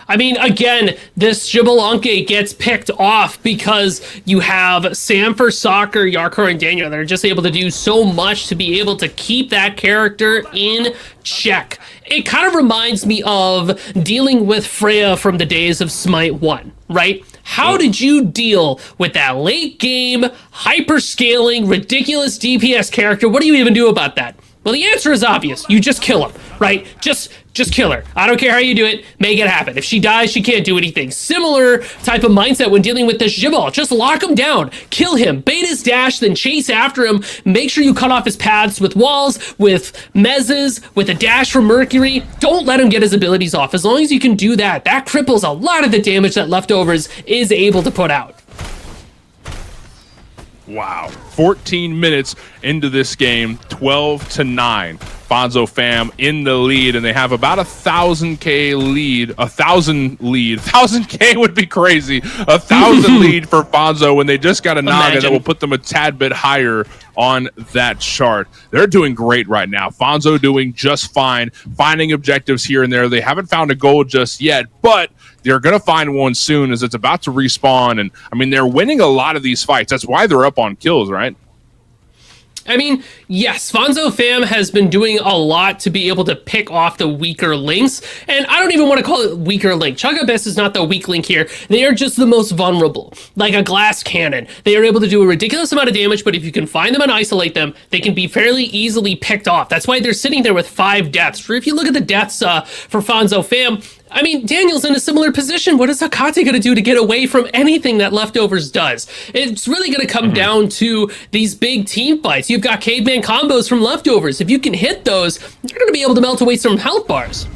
I mean, again, this Xbalanque gets picked off because you have Sanford Soccer, Yarkor, and Daniel that are just able to do so much to be able to keep that character in check. It kind of reminds me of dealing with Freya from the days of Smite 1, right? How did you deal with that late game, hyper-scaling, ridiculous DPS character? What do you even do about that? Well, the answer is obvious. You just kill him, right? Just kill her. I don't care how you do it. Make it happen. If she dies, she can't do anything. Similar type of mindset when dealing with this Xbalanque. Just lock him down. Kill him. Bait his dash, then chase after him. Make sure you cut off his paths with walls, with mezzes, with a dash from Mercury. Don't let him get his abilities off. As long as you can do that, that cripples a lot of the damage that Leftovers is able to put out. Wow. 14 minutes into this game, 12-9. Fonzo Fam in the lead, and they have about 1,000K lead. 1,000K would be crazy. 1,000 lead for Fonzo when they just got a Naga that will put them a tad bit higher on that chart. They're doing great right now. Fonzo doing just fine, finding objectives here and there. They haven't found a goal just yet, but they're going to find one soon as it's about to respawn. And I mean, they're winning a lot of these fights. That's why they're up on kills, right? I mean, yes, Fonzo Fam has been doing a lot to be able to pick off the weaker links, and I don't even want to call it weaker link. Chugabest is not the weak link here. They are just the most vulnerable, like a glass cannon. They are able to do a ridiculous amount of damage, but if you can find them and isolate them, they can be fairly easily picked off. That's why they're sitting there with 5 deaths. If you look at the deaths for Fonzo Fam, I mean, Daniel's in a similar position. What is Hakate going to do to get away from anything that Leftovers does? It's really going to come down to these big team fights. You've got caveman combos from Leftovers. If you can hit those, you're going to be able to melt away some health bars.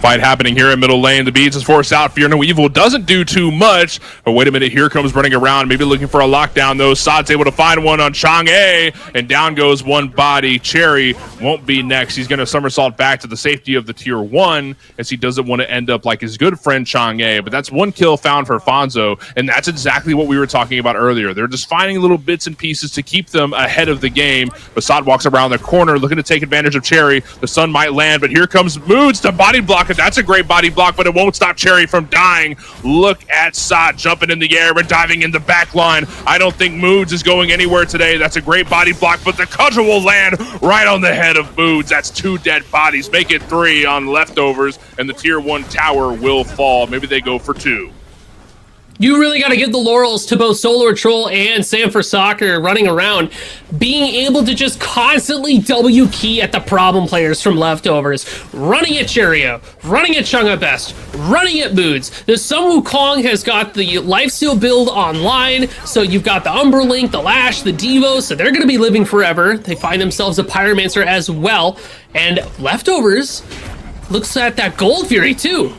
Fight happening here in middle lane. The Beats is forced out. Fear No Evil doesn't do too much. But wait a minute, here comes running around, maybe looking for a lockdown though. Saad's able to find one on Chang'e, and down goes one body. Cherry won't be next. He's going to somersault back to the safety of the tier 1 as he doesn't want to end up like his good friend Chang'e. But that's one kill found for Fonzo, and that's exactly what we were talking about earlier. They're just finding little bits and pieces to keep them ahead of the game. But Saad walks around the corner looking to take advantage of Cherry. The sun might land, but here comes Moods to body block. That's a great body block, but it won't stop Cherry from dying. Look at Saad jumping in the air and diving in the back line. I don't think Moods is going anywhere today. That's a great body block, but the cudgel will land right on the head of Moods. That's 2 dead bodies. Make it 3 on Leftovers, and the tier 1 tower will fall. Maybe they go for 2. You really got to give the laurels to both Solar Troll and Sam for Soccer running around, being able to just constantly W key at the problem players from Leftovers, running at Cheerio, running at Chugabest, running at Moods. The Sun Wukong has got the Lifesteal build online, so you've got the Umberlink, the Lash, the Devo, so they're going to be living forever. They find themselves a Pyromancer as well, and Leftovers looks at that Gold Fury too.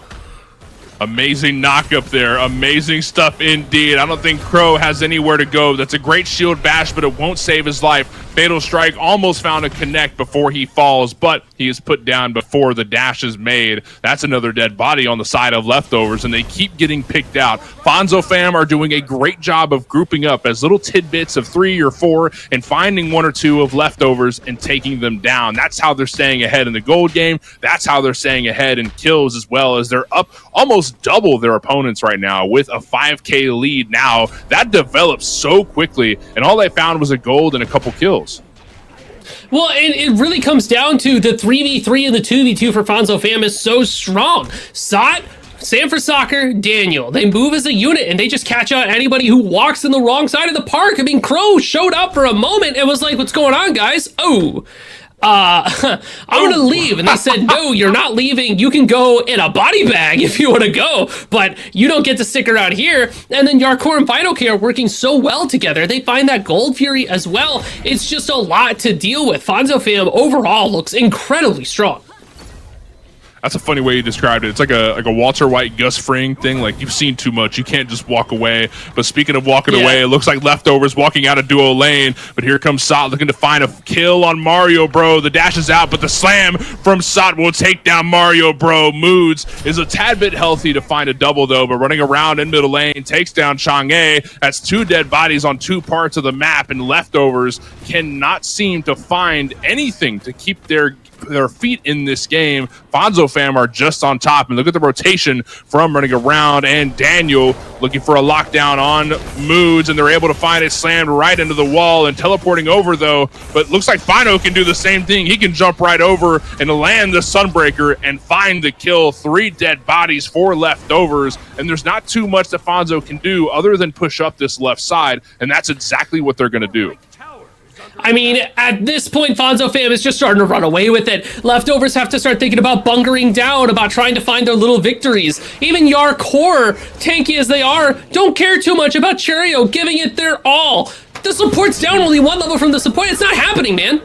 Amazing knock up there. Amazing stuff indeed. I don't think Crow has anywhere to go. That's a great shield bash, but it won't save his life. Fatal Strike almost found a connect before he falls, but he is put down before the dash is made. That's another dead body on the side of Leftovers, and they keep getting picked out. Fonzo Fam are doing a great job of grouping up as little tidbits of 3 or 4 and finding 1 or 2 of Leftovers and taking them down. That's how they're staying ahead in the gold game. That's how they're staying ahead in kills as well, as they're up almost double their opponents right now with a 5K lead now. That develops so quickly, and all they found was a gold and a couple kills. Well, it really comes down to the 3v3 and the 2v2 for Fonzo Fam is so strong. Saad, Sam for Soccer, Daniel. They move as a unit and they just catch out anybody who walks in the wrong side of the park. I mean, Crow showed up for a moment and was like, what's going on, guys? Oh, I'm gonna leave. And they said, no, you're not leaving. You can go in a body bag if you want to go, but you don't get to stick around here. And then Yarkor and Final K are working so well together. They find that Gold Fury as well. It's just a lot to deal with. Fonzo Fam overall looks incredibly strong. That's a funny way you described it. It's like a Walter White, Gus Fring thing. Like, you've seen too much. You can't just walk away. But speaking of walking away, it looks like Leftovers walking out of duo lane. But here comes Saad looking to find a kill on Mario Bro. The dash is out, but the slam from Saad will take down Mario Bro. Moods is a tad bit healthy to find a double, though. But running around in middle lane, takes down Chang'e. That's 2 dead bodies on 2 parts of the map. And Leftovers cannot seem to find anything to keep their feet in this game. Fonzo Fam are just on top, and look at the rotation from running around, and Daniel looking for a lockdown on Moods, and they're able to find it slammed right into the wall and teleporting over though, but looks like Fino can do the same thing. He can jump right over and land the Sunbreaker and find the kill. 3 dead bodies, 4 Leftovers, and there's not too much that Fonzo can do other than push up this left side, and that's exactly what they're going to do. I mean, at this point, Fonzo Fam is just starting to run away with it. Leftovers have to start thinking about bunkering down, about trying to find their little victories. Even Yarkor, tanky as they are, don't care too much about Cheerio giving it their all. The support's down only 1 level from the support. It's not happening, man.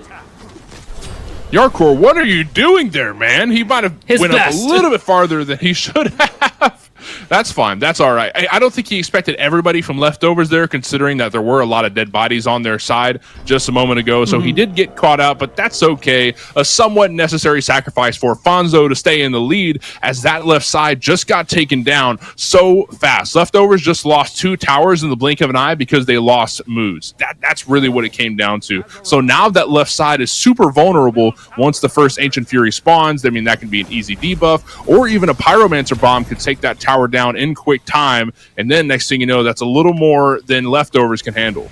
Yarkor, what are you doing there, man? He might have went up a little bit farther than he should have. That's fine. That's all right. I don't think he expected everybody from leftovers there, considering that there were a lot of dead bodies on their side just a moment ago. So he did get caught out, but that's okay. A somewhat necessary sacrifice for Fonzo to stay in the lead, as that left side just got taken down so fast. Leftovers just lost 2 towers in the blink of an eye because they lost Moods. That's really what it came down to. So now that left side is super vulnerable once the first Ancient Fury spawns. I mean, that can be an easy debuff, or even a Pyromancer bomb could take that tower down in quick time, and then next thing you know, that's a little more than leftovers can handle.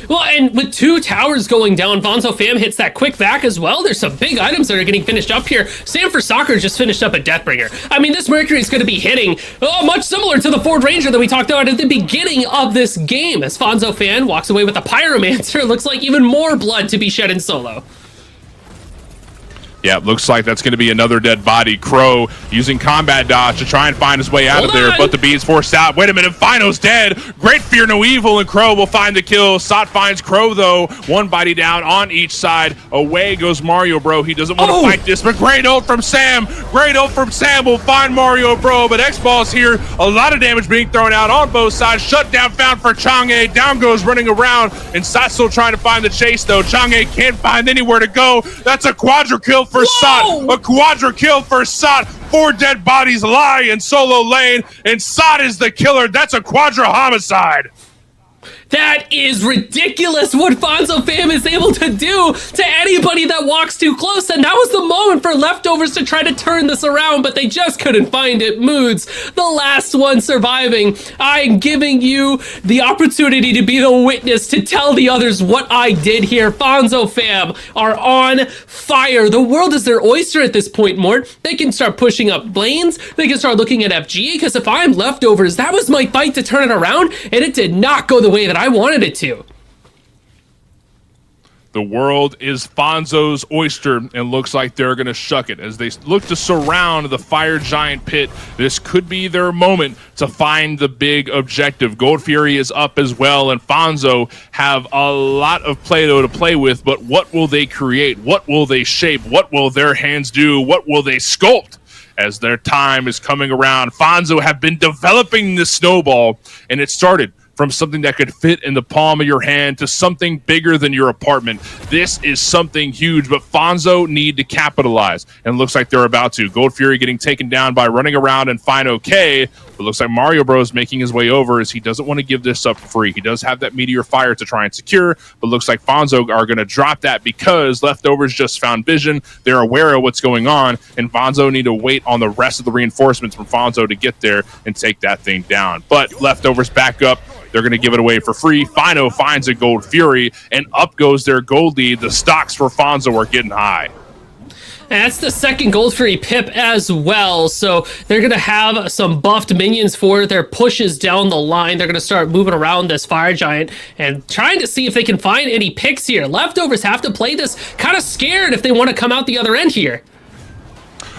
Well, and with 2 towers going down, Fonzo Fam hits that quick back as well. There's some big items that are getting finished up here. Sam for Soccer just finished up a Deathbringer. I mean, this Mercury is going to be hitting much similar to the Ford Ranger that we talked about at the beginning of this game. As Fonzo Fan walks away with a Pyromancer, looks like even more blood to be shed in solo. Yeah, looks like that's going to be another dead body. Crow using combat dodge to try and find his way out of there, but the bee is forced out. Wait a minute, Fino's dead. Great Fear No Evil, and Crow will find the kill. Sot finds Crow, though. One body down on each side. Away goes Mario Bro. He doesn't want to fight this, but great ult from Sam. Great ult from Sam will find Mario Bro, but X-Ball's here. A lot of damage being thrown out on both sides. Shutdown found for Chang'e. Down goes running around, and Sot's still trying to find the chase, though. Chang'e can't find anywhere to go. That's a quadra kill for Sot. A quadra kill for Sot. 4 dead bodies lie in solo lane, and Sot is the killer. That's a quadra homicide. That is ridiculous what Fonzo Fam is able to do to anybody that walks too close. And that was the moment for leftovers to try to turn this around, but they just couldn't find it. Moods, the last one surviving. I'm giving you the opportunity to be the witness to tell the others what I did here. Fonzo Fam are on fire. The world is their oyster at this point, Mort. They can start pushing up lanes. They can start looking at FG, because if I'm leftovers, that was my fight to turn it around, and it did not go the way that I wanted it to. The world is Fonzo's oyster, and looks like they're going to shuck it as they look to surround the Fire Giant pit. This could be their moment to find the big objective. Gold Fury is up as well, and Fonzo have a lot of Play-Doh to play with, but what will they create? What will they shape? What will their hands do? What will they sculpt? As their time is coming around, Fonzo have been developing this snowball, and it started from something that could fit in the palm of your hand to something bigger than your apartment. This is something huge, but Fonzo need to capitalize, and looks like they're about to. Gold Fury getting taken down by running around and Fino K, but looks like Mario Bros making his way over, as he doesn't want to give this up free. He does have that Meteor Fire to try and secure, but looks like Fonzo are going to drop that because leftovers just found vision. They're aware of what's going on, and Fonzo need to wait on the rest of the reinforcements from Fonzo to get there and take that thing down. But leftovers back up. They're going to give it away for free. Fino finds a Gold Fury, and up goes their gold lead. The stocks for Fonzo are getting high. And that's the second Gold Fury pip as well. So they're going to have some buffed minions for their pushes down the line. They're going to start moving around this Fire Giant and trying to see if they can find any picks here. Leftovers have to play this kind of scared if they want to come out the other end here.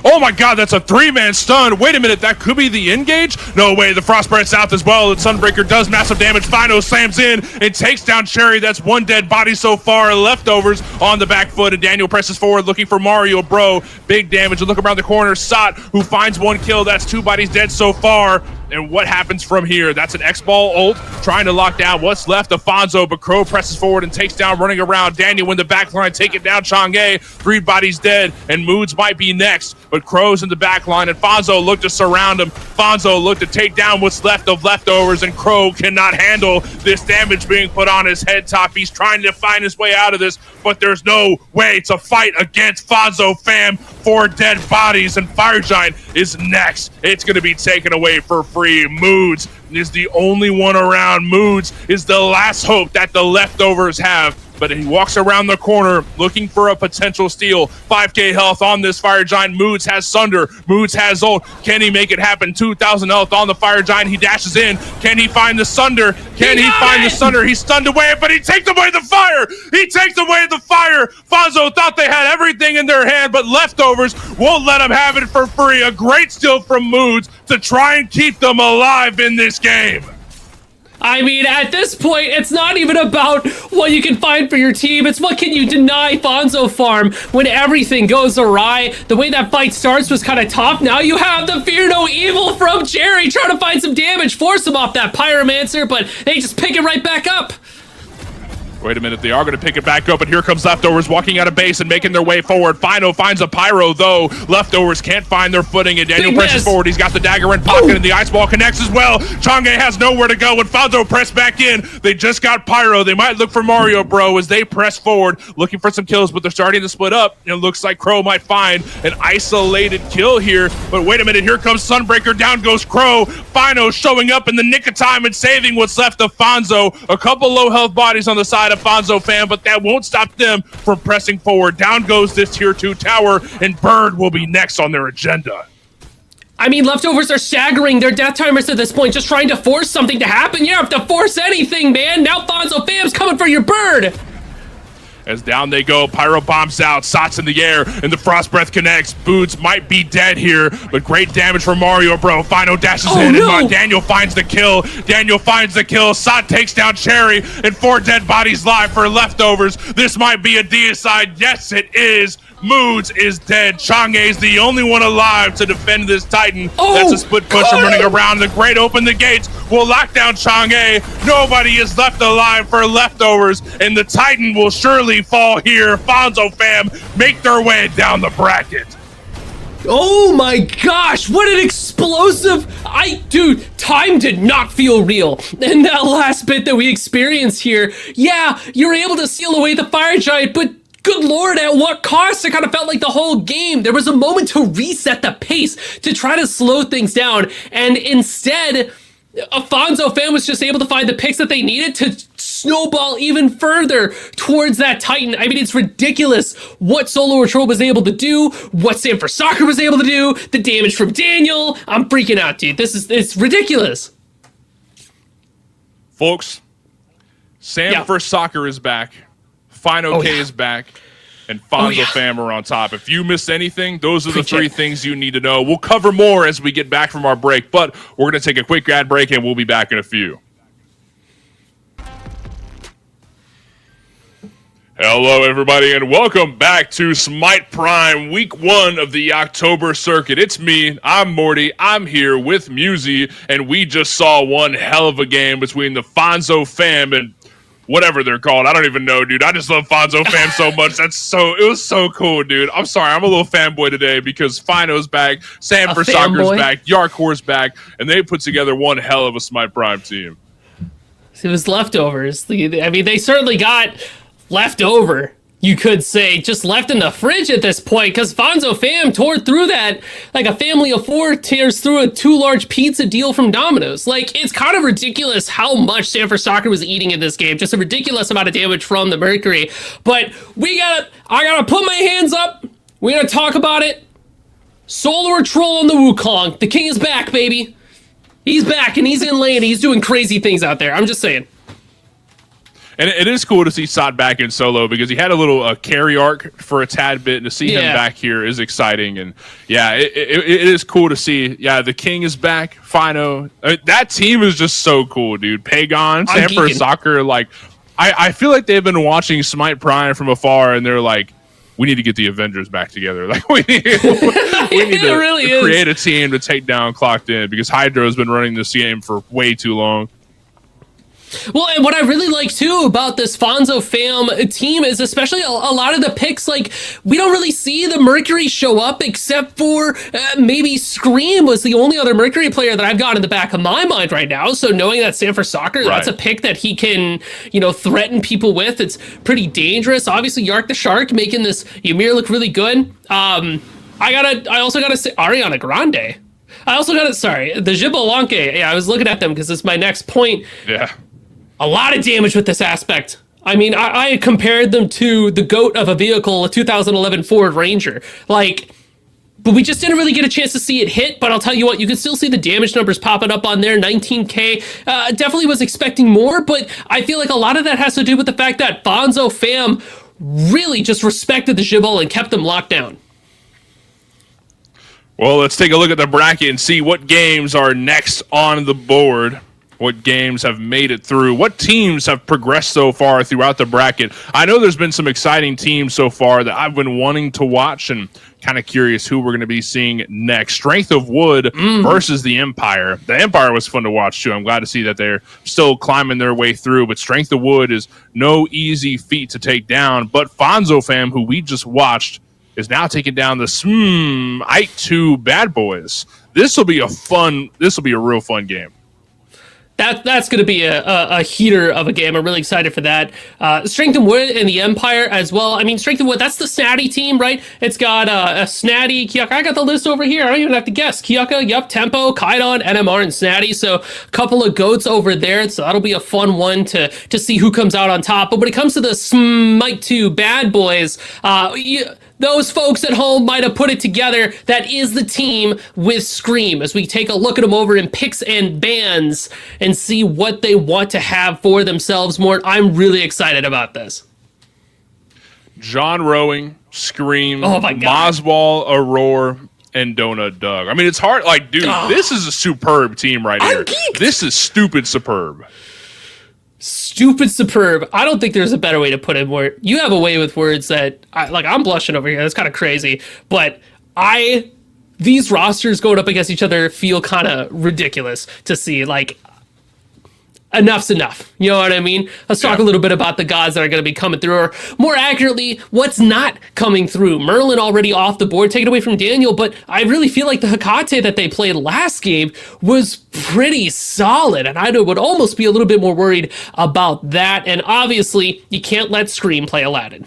Oh my god, that's a 3-man stun. Wait a minute, that could be the engage? No way, the Frostbite South as well. The Sunbreaker does massive damage. Fino slams in and takes down Cherry. That's 1 dead body so far. Leftovers on the back foot, and Daniel presses forward looking for Mario Bro. Big damage. And look around the corner. Sot, who finds 1 kill. That's 2 bodies dead so far. And what happens from here? That's an X-Ball ult trying to lock down what's left of Fonzo, but Crow presses forward and takes down running around. Daniel in the back line, taking down Chang'e. 3 bodies dead, and Moods might be next, but Crow's in the back line, and Fonzo looked to surround him. Fonzo looked to take down what's left of leftovers, and Crow cannot handle this damage being put on his head top. He's trying to find his way out of this, but there's no way to fight against Fonzo Fam. 4 dead bodies, and Fire Giant is next. It's going to be taken away for free. Moods is the only one around. Moods is the last hope that the leftovers have, but he walks around the corner looking for a potential steal. 5k health on this Fire Giant. Moods has Sunder. Moods has ult. Can he make it happen? 2,000 health on the Fire Giant. He dashes in. Can he find the Sunder? Can he find the Sunder? He's stunned away, but he takes away the fire. He takes away the fire. Fonzo thought they had everything in their hand, but leftovers won't let him have it for free. A great steal from Moods to try and keep them alive in this game. I mean, at this point, it's not even about what you can find for your team. It's what can you deny Fonzo Farm when everything goes awry. The way that fight starts was kind of tough. Now you have the Fear No Evil from Jerry trying to find some damage, force him off that Pyromancer, but they just pick it right back up. Wait a minute, they are going to pick it back up, and here comes Leftovers walking out of base and making their way forward. Fino finds a Pyro, though. Leftovers can't find their footing, and Daniel presses forward. He's got the dagger in pocket, and the Ice Ball connects as well. Chang'e has nowhere to go, and Fonzo press back in. They just got Pyro. They might look for Mario Bro as they press forward, looking for some kills, but they're starting to split up. It looks like Crow might find an isolated kill here, but wait a minute, here comes Sunbreaker. Down goes Crow. Fino showing up in the nick of time and saving what's left of Fonzo. A couple low health bodies on the side of Fonzo Fam, but that won't stop them from pressing forward. Down goes this tier 2 tower, and Bird will be next on their agenda. I mean, Leftovers are staggering their death timers at this point, just trying to force something to happen. You don't have to force anything, man. Now Fonzo Fam's coming for your Bird. As down they go, Pyro bombs out, Sots in the air, and the Frost Breath connects. Boots might be dead here, but great damage from Mario Bro. Fino dashes in, and Daniel finds the kill. Sot takes down Cherry, and 4 dead bodies live for Leftovers. This might be a deicide. Yes, it is. Moods is dead. Chang'e's the only one alive to defend this Titan. That's a split push from running around. The Great open the gates. Will lock down Chang'e. Nobody is left alive for Leftovers, and the Titan will surely fall here. Fonzo Fam make their way down the bracket. Oh my gosh, what an explosive... Dude, time did not feel real. And that last bit that we experienced here, yeah, you're able to seal away the Fire Giant, but good lord, at what cost? It kind of felt like the whole game. There was a moment to reset the pace, to try to slow things down, and instead, Fonzo Fam was just able to find the picks that they needed to snowball even further towards that Titan. I mean, it's ridiculous what Solo Patrol was able to do, what Sam for Soccer was able to do, the damage from Daniel. I'm freaking out, dude. It's ridiculous. Folks, Sam for Soccer is back. Fino K is back, and Fonzo Fam are on top. If you missed anything, those are the 3 things you need to know. We'll cover more as we get back from our break, but we're going to take a quick ad break, and we'll be back in a few. Hello, everybody, and welcome back to Smite Prime, week 1 of the October circuit. It's me, I'm Morty, I'm here with Musi, and we just saw one hell of a game between the Fonzo Fam and whatever they're called. I don't even know, dude. I just love Fonzo Fam so much. It was so cool, dude. I'm sorry, I'm a little fanboy today because Fino's back, Sam for Soccer's back, Yarkor's back, and they put together one hell of a Smite Prime team. It was Leftovers. I mean, they certainly got leftover, you could say, just left in the fridge at this point, because Fonzo Fam tore through that like a family of 4 tears through a 2 large pizza deal from Domino's. Like, it's kind of ridiculous how much Sam for Soccer was eating in this game. Just a ridiculous amount of damage from the Mercury. But I gotta put my hands up. We're gonna talk about it. Solar Troll on the Wukong. The king is back, baby. He's back, and he's in lane. He's doing crazy things out there. I'm just saying. And it is cool to see Sot back in solo because he had a little carry arc for a tad bit, and to see him back here is exciting. And yeah, it is cool to see. Yeah, the king is back. Fino. That team is just so cool, dude. Pagon, Sam for Soccer. Like, I feel like they've been watching Smite Prime from afar, and they're like, we need to get the Avengers back together. Like, we need to create a team to take down Clocked In, because Hydro's been running this game for way too long. Well, and what I really like, too, about this Fonzo Fam team is especially a lot of the picks, like, we don't really see the Mercury show up except for maybe Scream was the only other Mercury player that I've got in the back of my mind right now. So knowing that Sam for Soccer, that's a pick that he can, threaten people with. It's pretty dangerous. Obviously, Yark the Shark making this Ymir look really good. I also gotta say Ariana Grande. The Xbalanque. Yeah, I was looking at them because it's my next point. Yeah. A lot of damage with this aspect. I mean, I compared them to the GOAT of a vehicle, a 2011 Ford Ranger. But we just didn't really get a chance to see it hit. But I'll tell you what, you can still see the damage numbers popping up on there, 19K. Definitely was expecting more, but I feel like a lot of that has to do with the fact that Fonzo Fam really just respected the Xbal and kept them locked down. Well, let's take a look at the bracket and see what games are next on the board. what games have made it through, what teams have progressed so far throughout the bracket. I know there's been some exciting teams so far that I've been wanting to watch, and kind of curious who we're going to be seeing next. Strength of Wood versus the Empire. The Empire was fun to watch too. I'm glad to see that they're still climbing their way through, but Strength of Wood is no easy feat to take down. But Fonzo Fam, who we just watched, is now taking down the Ike 2 Bad Boys. This will be a real fun game. That's going to be a heater of a game. I'm really excited for that. Strength and Wood and the Empire as well. I mean, Strength and Wood, that's the Snatty team, right? It's got a Snatty, Kiaka. I got the list over here. I don't even have to guess. Kiaka, yup, Tempo, Kaidon, NMR, and Snatty. So a couple of goats over there. So that'll be a fun one to see who comes out on top. But when it comes to the Smite 2 Bad Boys, those folks at home might have put it together. That is the team with Scream, as we take a look at them over in picks and bans and see what they want to have for themselves. Mort, I'm really excited about this. John Rowing, Scream, Oh my God. Moswall, Aurora, and Donut Doug. I mean, it's hard. Like, dude, this is a superb team right here. geeked. This is stupid superb. Stupid superb. I don't think there's a better way to put it, Mort. You have a way with words that, I'm blushing over here. That's kind of crazy. But these rosters going up against each other feel kind of ridiculous to see. Like, enough's enough. You know what I mean? Let's talk a little bit about the gods that are going to be coming through, or more accurately, what's not coming through. Merlin already off the board, taken away from Daniel, but I really feel like the Hecate that they played last game was pretty solid, and I would almost be a little bit more worried about that. And obviously, you can't let Scream play Aladdin.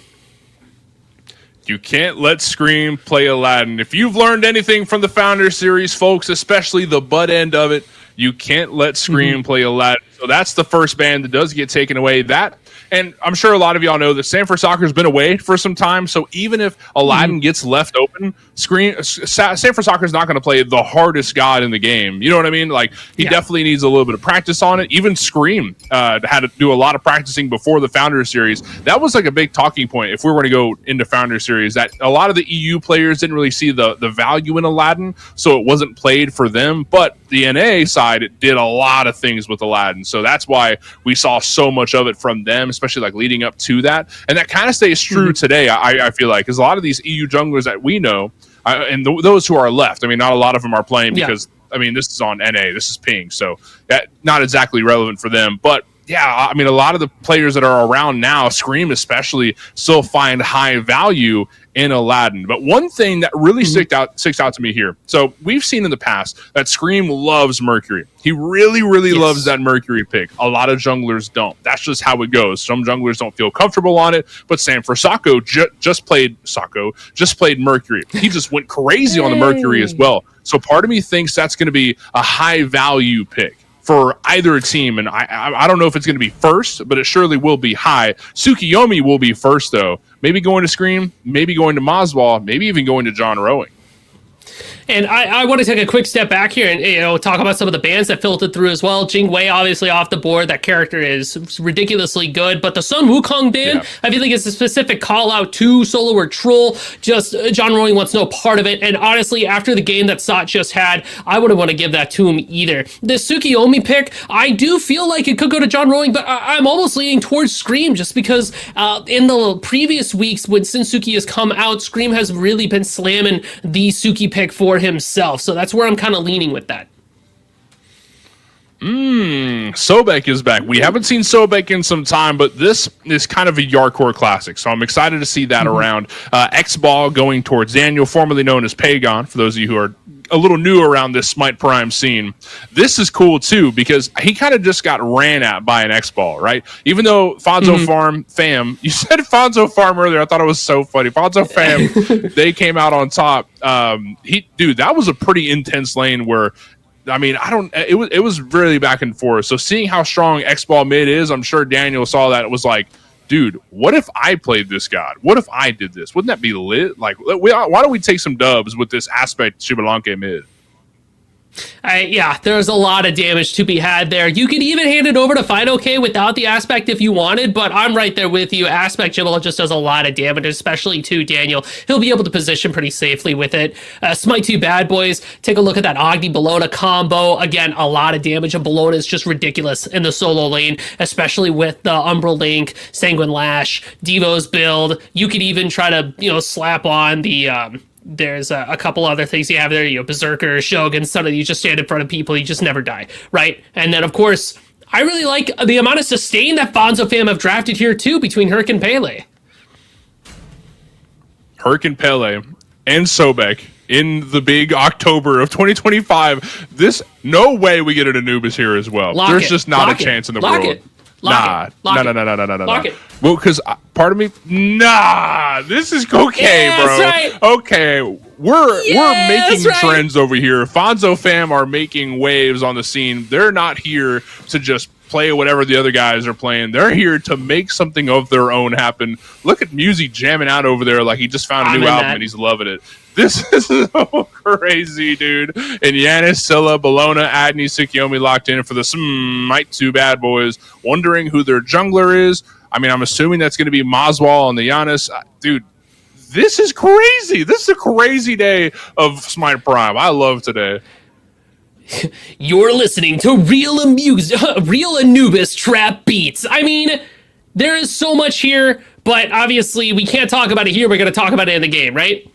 You can't let Scream play Aladdin. If you've learned anything from the Founder Series, folks, especially the butt end of it, you can't let Scream play Aladdin. So that's the first ban that does get taken away. That, and I'm sure a lot of y'all know that Sanford Soccer's been away for some time. So even if Aladdin gets left open, Sanford Soccer's not going to play the hardest god in the game. You know what I mean? Like, he definitely needs a little bit of practice on it. Even Scream had to do a lot of practicing before the Founder Series. That was like a big talking point if we were to go into Founder Series, that a lot of the EU players didn't really see the value in Aladdin, so it wasn't played for them. But the NA side, it did a lot of things with Aladdin. So that's why we saw so much of it from them, especially like leading up to that. And that kind of stays true today, I feel like, because a lot of these EU junglers that we know, and those who are left, I mean, not a lot of them are playing because, I mean, this is on NA, this is ping, so that not exactly relevant for them. But yeah, I mean, a lot of the players that are around now, Scream especially, still find high value in Aladdin. But one thing that really sticks out to me here, so we've seen in the past that Scream loves Mercury. He really loves that Mercury pick. A lot of junglers don't. That's just how it goes. Some junglers don't feel comfortable on it, but Sanford Socko just played Mercury. He just went crazy on the Mercury as well. So part of me thinks that's going to be a high value pick for either team, and I don't know if it's going to be first, but it surely will be high. Tsukiyomi will be first, though. Maybe going to Scream, maybe going to Moswall, maybe even going to John Rowing. And I want to take a quick step back here and talk about some of the bans that filtered through as well. Jing Wei obviously off the board. That character is ridiculously good. But the Sun Wukong ban, I feel like it's a specific call out to Solo or Troll. Just John Rowing wants no part of it. And honestly, after the game that Sot just had, I wouldn't want to give that to him either. The Tsukiyomi pick, I do feel like it could go to John Rowing, but I'm almost leaning towards Scream just because in the previous weeks when Shinsuke has come out, Scream has really been slamming the Suki pick for himself. So that's where I'm kind of leaning with that. Sobek is back. We haven't seen Sobek in some time, but this is kind of a Yarkor classic, so I'm excited to see that around. X-Ball going towards Daniel, formerly known as Pagon, for those of you who are a little new around this Smite Prime scene. This is cool, too, because he kind of just got ran at by an X-Ball, right? Even though Fonzo Fam, you said Fonzo Farm earlier, I thought it was so funny. Fonzo Fam, they came out on top. Dude, that was a pretty intense lane where, I mean, it was really back and forth. So seeing how strong X-Ball mid is, I'm sure Daniel saw that. It was like, dude, what if I played this god? What if I did this? Wouldn't that be lit? Like, why don't we take some dubs with this aspect Shibalanke mid? Yeah, there's a lot of damage to be had there. You could even hand it over to Final K without the Aspect if you wanted, but I'm right there with you. Aspect Gible just does a lot of damage, especially to Daniel. He'll be able to position pretty safely with it. Smite 2 Bad Boys, take a look at that Agni Bellona combo. Again, a lot of damage, and Bellona is just ridiculous in the solo lane, especially with the Umbral Link, Sanguine Lash, Devo's build. You could even try to, slap on the... There's a couple other things you have there, Berserker, Shogun, suddenly you just stand in front of people, you just never die, right? And then, of course, I really like the amount of sustain that Fonzo fam have drafted here, too, between Herc and Pele. Herc and Pele and Sobek in the big October of 2025. No way we get an Anubis here as well. There's just not a chance in the world. No. Well, because part of me, this is okay, bro. Right. Okay, we're making trends over here. Fonzo fam are making waves on the scene. They're not here to just play whatever the other guys are playing. They're here to make something of their own happen. Look at Musi jamming out over there like he just found a new album and he's loving it. This is so crazy, dude. And Yanis, Scylla, Bellona, Agni, Tsukiyomi locked in for the Smite 2 Bad Boys, wondering who their jungler is. I mean, I'm assuming that's going to be Maswal on the Yanis. Dude, this is crazy. This is a crazy day of Smite Prime. I love today. You're listening to Real Anubis Trap Beats. I mean, there is so much here, but obviously we can't talk about it here. We're going to talk about it in the game, right?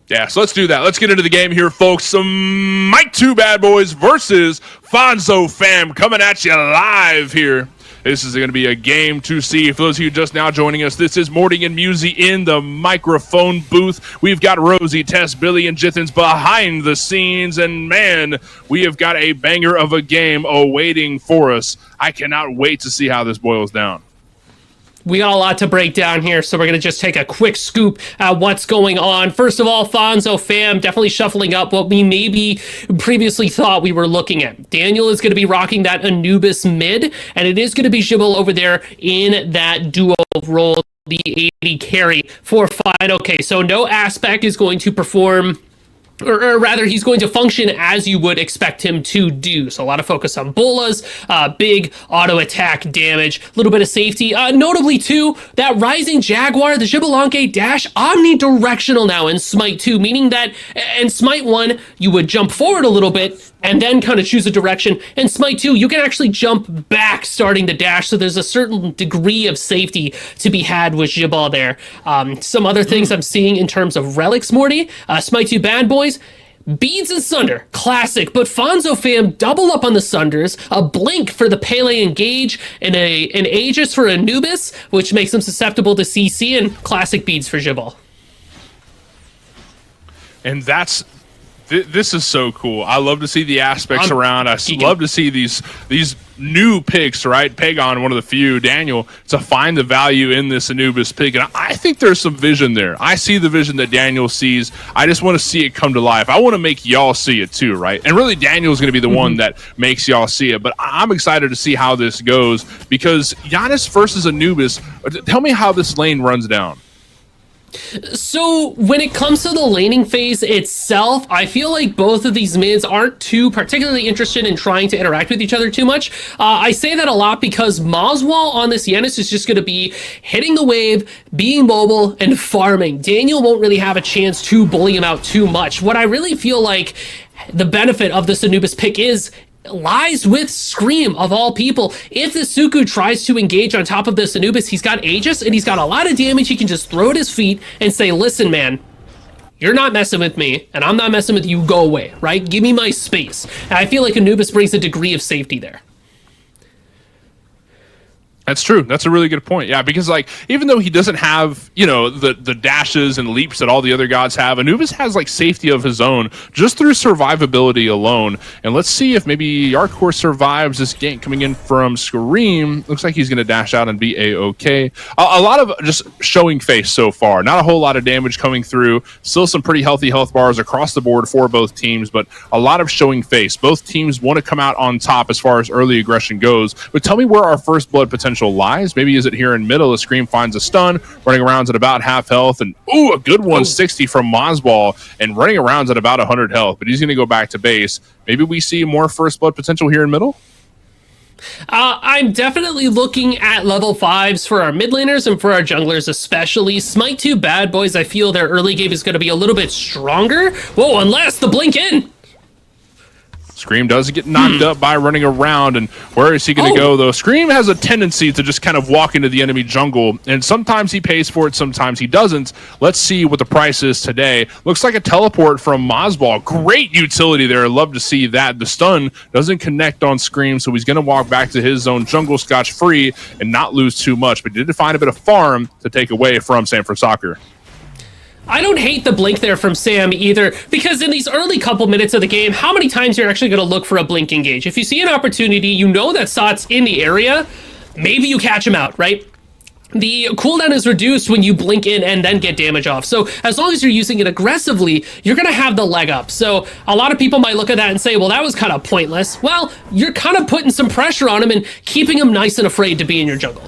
Yeah, so let's do that. Let's get into the game here, folks. Smite 2 Bad Boys versus Fonzo fam coming at you live here. This is going to be a game to see. For those of you just now joining us, this is Morty and Musi in the microphone booth. We've got Rosie, Tess, Billy, and Jithens behind the scenes. And man, we have got a banger of a game awaiting for us. I cannot wait to see how this boils down. We got a lot to break down here, so we're going to just take a quick scoop at what's going on. First of all, Fonzo fam definitely shuffling up what we maybe previously thought we were looking at. Daniel is going to be rocking that Anubis mid, and it is going to be Gible over there in that duo role, the AD carry for Final K. So no Aspect is going to perform... Or rather, he's going to function as you would expect him to do. So a lot of focus on bolas, big auto attack damage, a little bit of safety. Notably, too, that Rising Jaguar, the Xbalanque dash, omnidirectional now in Smite 2, meaning that in Smite 1, you would jump forward a little bit and then kind of choose a direction. In Smite 2, you can actually jump back starting the dash, so there's a certain degree of safety to be had with Gible there. Some other things I'm seeing in terms of relics, Morty. Smite 2 Bad Boys, Beads and Sunder, classic, but Fonzo fam double up on the Sunders, a Blink for the Pele Engage, and an Aegis for Anubis, which makes them susceptible to CC, and classic Beads for Gible. And this is so cool. I love to see the aspects around. I love to see these new picks, right? Pagon, one of the few. Daniel, to find the value in this Anubis pick. And I think there's some vision there. I see the vision that Daniel sees. I just want to see it come to life. I want to make y'all see it too, right? And really, Daniel's going to be the one that makes y'all see it. But I'm excited to see how this goes because Yanis versus Anubis, tell me how this lane runs down. So when it comes to the laning phase itself, I feel like both of these mids aren't too particularly interested in trying to interact with each other too much. I say that a lot because Maswal on this Yanis is just going to be hitting the wave, being mobile, and farming. Daniel won't really have a chance to bully him out too much. What I really feel like the benefit of this Anubis pick lies with Scream, of all people. If the Suku tries to engage on top of this Anubis, he's got Aegis, and he's got a lot of damage. He can just throw at his feet and say, listen, man, you're not messing with me, and I'm not messing with you. Go away, right? Give me my space. And I feel like Anubis brings a degree of safety there. That's true. That's a really good point. Yeah, because like even though he doesn't have, the dashes and leaps that all the other gods have, Anubis has like safety of his own just through survivability alone. And let's see if maybe Yarkor survives this gank coming in from Scream. Looks like he's going to dash out and be a-okay. A lot of just showing face so far. Not a whole lot of damage coming through. Still some pretty healthy health bars across the board for both teams, but a lot of showing face. Both teams want to come out on top as far as early aggression goes. But tell me where our first blood potential potential lies. Maybe is it here in middle as Scream finds a stun, running around at about half health, and a good 160 from Mozball, and running around at about 100 health, but he's going to go back to base. Maybe we see more first blood potential here in middle? I'm definitely looking at level 5s for our mid laners and for our junglers especially. Smite 2 bad boys, I feel their early game is going to be a little bit stronger. Whoa, unless the blink in. Scream does get knocked up by running around, and where is he going to go, though? Scream has a tendency to just kind of walk into the enemy jungle, and sometimes he pays for it, sometimes he doesn't. Let's see what the price is today. Looks like a teleport from Mozball. Great utility there. Love to see that. The stun doesn't connect on Scream, so he's going to walk back to his zone jungle scotch-free and not lose too much, but did find a bit of farm to take away from Sanford Soccer. I don't hate the blink there from Sam either, because in these early couple minutes of the game, how many times you're actually going to look for a blink engage? If you see an opportunity, you know that Sot's in the area, maybe you catch him out, right? The cooldown is reduced when you blink in and then get damage off. So as long as you're using it aggressively, you're going to have the leg up. So a lot of people might look at that and say, well, that was kind of pointless. Well, you're kind of putting some pressure on him and keeping him nice and afraid to be in your jungle.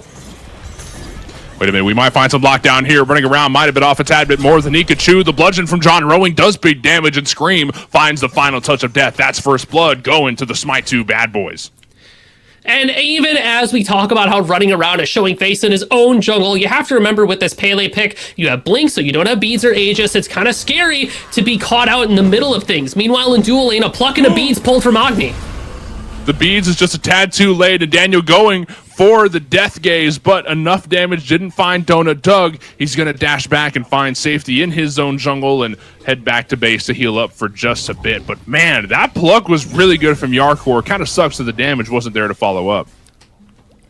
Wait a minute, we might find some lockdown here. Running around might have been off a tad bit more than he could chew. The bludgeon from John Rowing does big damage, and Scream finds the final touch of death. That's first blood going to the Smite 2 bad boys. And even as we talk about how running around is showing face in his own jungle, you have to remember with this Pele pick, you have Blink, so you don't have Beads or Aegis. It's kind of scary to be caught out in the middle of things. Meanwhile, in dual lane, a pluck and a Beads pulled from Agni. The Beads is just a tad too late, and Daniel going for the death gaze, but enough damage didn't find Donut Doug. He's going to dash back and find safety in his own jungle and head back to base to heal up for just a bit. But man, that pluck was really good from Yarkor. Kind of sucks that the damage wasn't there to follow up.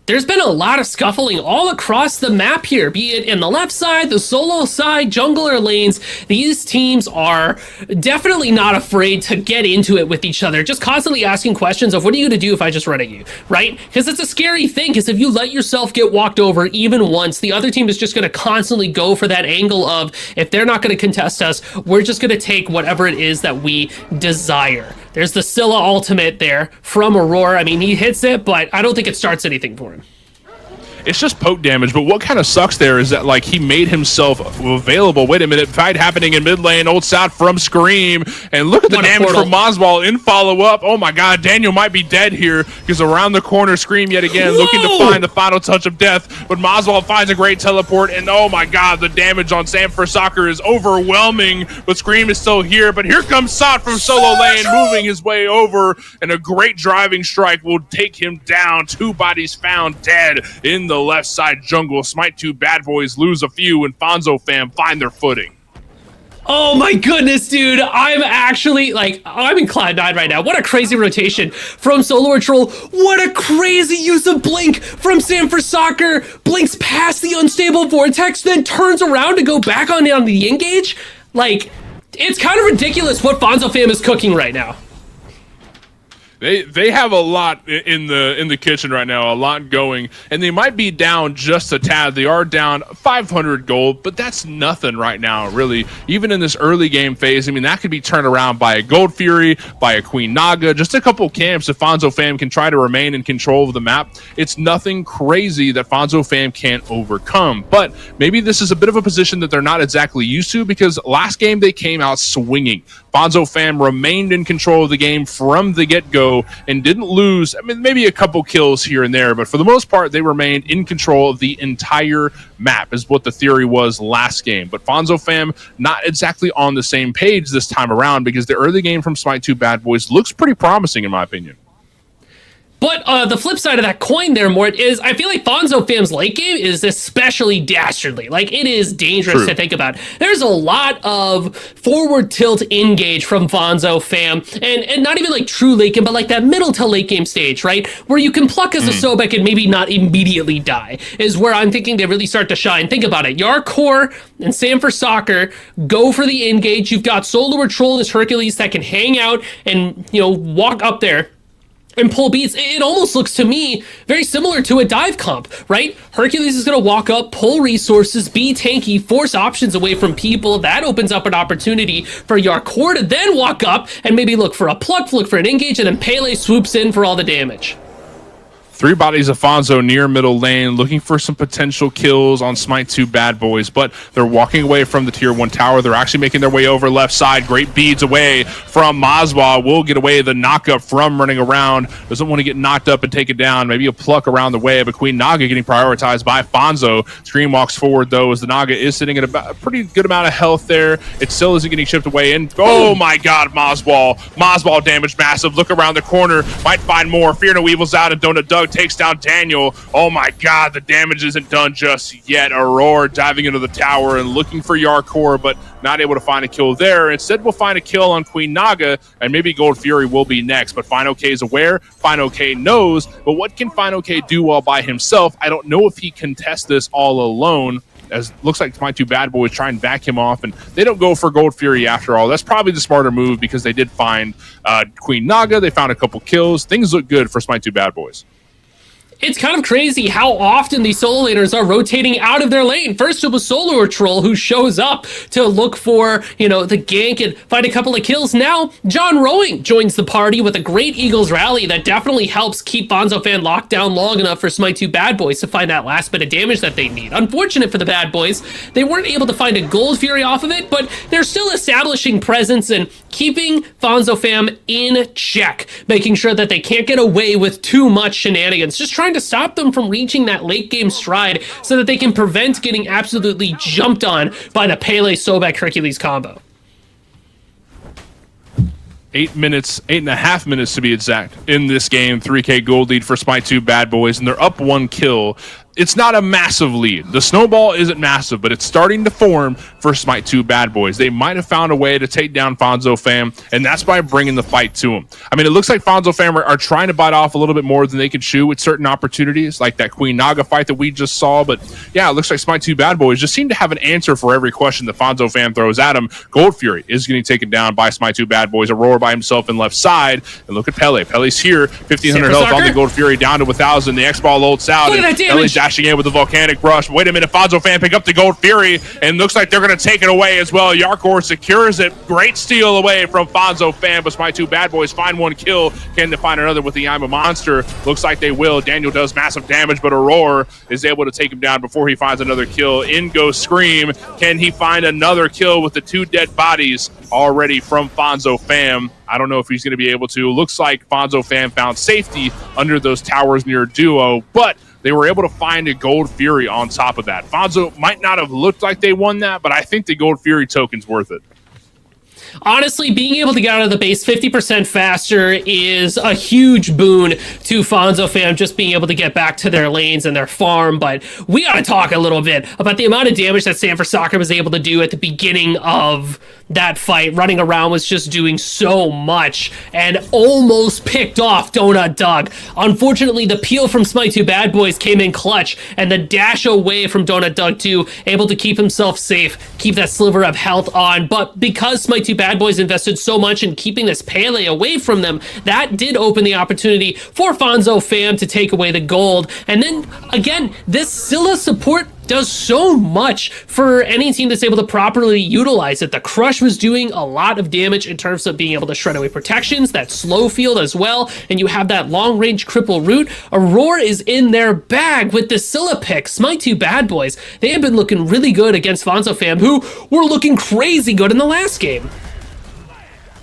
There's been a lot of scuffling all across the map here, be it in the left side, the solo side, jungler lanes. These teams are definitely not afraid to get into it with each other, just constantly asking questions of what are you going to do if I just run at you, right? Because it's a scary thing, because if you let yourself get walked over even once, the other team is just going to constantly go for that angle of, if they're not going to contest us, we're just going to take whatever it is that we desire. There's the Scylla ultimate there from Aurora. I mean, he hits it, but I don't think it starts anything for him. It's just poke damage, but what kind of sucks there is that, like, he made himself available. Wait a minute, fight happening in mid lane, old South from Scream, and look at the damage from Mozball in follow-up. Oh my god, Daniel might be dead here, because around the corner, Scream yet again, looking to find the final touch of death, but Mozball finds a great teleport, and oh my god, the damage on Sanford Soccer is overwhelming, but Scream is still here, but here comes Sot from solo lane, moving his way over, and a great driving strike will take him down. 2 bodies found dead in the left side jungle. Smite 2 bad boys lose a few, and Fonzo fam find their footing. Oh my goodness, dude. I'm actually, I'm in Cloud9 right now. What a crazy rotation from Solo Troll. What a crazy use of Blink from Sanford Soccer. Blinks past the unstable vortex, then turns around to go back on the engage. It's kind of ridiculous what Fonzo fam is cooking right now. They have a lot in the kitchen right now, a lot going, and they might be down just a tad. They are down 500 gold, but that's nothing right now, really. Even in this early game phase, I mean, that could be turned around by a Gold Fury, by a Queen Naga, just a couple camps if Fonzo fam can try to remain in control of the map. It's nothing crazy that Fonzo fam can't overcome, but maybe this is a bit of a position that they're not exactly used to, because last game they came out swinging. Fonzo fam remained in control of the game from the get-go and didn't lose. I mean, maybe a couple kills here and there, but for the most part, they remained in control of the entire map, is what the theory was last game. But Fonzo fam not exactly on the same page this time around, because the early game from Smite 2 Bad Boys looks pretty promising in my opinion. But the flip side of that coin there, Mort, is I feel like Fonzo fam's late game is especially dastardly. It is dangerous to think about. There's a lot of forward tilt engage from Fonzo fam, and not even true late game, but that middle to late game stage, right? Where you can pluck as a Sobek and maybe not immediately die, is where I'm thinking they really start to shine. Think about it. Yarkor and Sanford Soccer go for the engage. You've got Solo Troll as Hercules that can hang out and, walk up there and pull beats. It almost looks to me very similar to a dive comp, right? Hercules is going to walk up, pull resources, be tanky, force options away from people. That opens up an opportunity for Yarkor to then walk up and maybe look for a pluck, look for an engage, and then Pele swoops in for all the damage. 3 bodies of Fonzo near middle lane, looking for some potential kills on Smite 2 bad boys, but they're walking away from the tier 1 tower. They're actually making their way over left side. Great beads away from Mazwa. Will get away the knockup from running around. Doesn't want to get knocked up and taken down. Maybe a pluck around the way, but Queen Naga getting prioritized by Fonzo. Scream walks forward, though, as the Naga is sitting at a pretty good amount of health there. It still isn't getting chipped away. And oh my god, Mazball. Mazball damage massive. Look around the corner. Might find more. Fear No Evil's out, and Donut Doug takes down Daniel. Oh my god, the damage isn't done just yet. Aurora diving into the tower and looking for Yarkor, but not able to find a kill there. Instead, we'll find a kill on Queen Naga, and maybe Gold Fury will be next. But FineOK is aware, FineOK knows, but what can FineOK do all by himself? I don't know if he can test this all alone, as looks like Smite 2 bad boys try and back him off, and they don't go for Gold Fury after all. That's probably the smarter move, because they did find Queen Naga. They found a couple kills. Things look good for Smite 2 bad boys. It's kind of crazy how often these solo laners are rotating out of their lane. First it was Solo Troll, who shows up to look for, the gank and find a couple of kills. Now, John Rowing joins the party with a great Eagles rally that definitely helps keep FonzoFan locked down long enough for Smite 2 bad boys to find that last bit of damage that they need. Unfortunate for the bad boys, they weren't able to find a Gold Fury off of it, but they're still establishing presence and keeping FonzoFam in check, making sure that they can't get away with too much shenanigans, just trying to stop them from reaching that late game stride so that they can prevent getting absolutely jumped on by the Pele Sobek Hercules combo. 8.5 minutes to be exact in this game. 3K gold lead for Smite 2 bad boys, and they're up 1 kill. It's not a massive lead. The snowball isn't massive, but it's starting to form for Smite 2 bad boys. They might have found a way to take down FonzoFam, and that's by bringing the fight to them. I mean, it looks like FonzoFam are trying to bite off a little bit more than they can chew with certain opportunities, like that Queen Naga fight that we just saw. But yeah, it looks like Smite 2 bad boys just seem to have an answer for every question that FonzoFam throws at them. Gold Fury is getting taken down by Smite 2 bad boys. Aurora by himself in left side. And look at Pele. Pele's here. 1,500 health on the Gold Fury, down to 1,000. The X-Ball ults out. Look at that damage. Dashing in with the volcanic brush. Wait a minute, FonzoFam pick up the Gold Fury, and looks like they're going to take it away as well. Yarkor secures it. Great steal away from FonzoFam, but Smite 2 bad boys find 1 kill. Can they find another with the I'm a Monster? Looks like they will. Daniel does massive damage, but Aurora is able to take him down before he finds another kill. In goes Scream. Can he find another kill with the 2 dead bodies already from FonzoFam? I don't know if he's going to be able to. Looks like FonzoFam found safety under those towers near Duo, but they were able to find a Gold Fury on top of that. Fonzo might not have looked like they won that, but I think the Gold Fury token's worth it. Honestly, being able to get out of the base 50% faster is a huge boon to FonzoFam, just being able to get back to their lanes and their farm. But we got to talk a little bit about the amount of damage that Sanford Soccer was able to do at the beginning of that fight. Running around was just doing so much and almost picked off Donut Doug. Unfortunately, the peel from Smite 2 bad boys came in clutch, and the dash away from Donut Doug 2 able to keep himself safe, keep that sliver of health on. But because Smite 2 bad boys invested so much in keeping this Pele away from them, that did open the opportunity for FonzoFam to take away the gold. And then again, this Scylla support does so much for any team that's able to properly utilize it. The Crush was doing a lot of damage in terms of being able to shred away protections, that slow field as well, and you have that long-range cripple root. Aurora is in their bag with the Scylla pick. Smite 2 bad boys, they have been looking really good against FonzoFam, who were looking crazy good in the last game.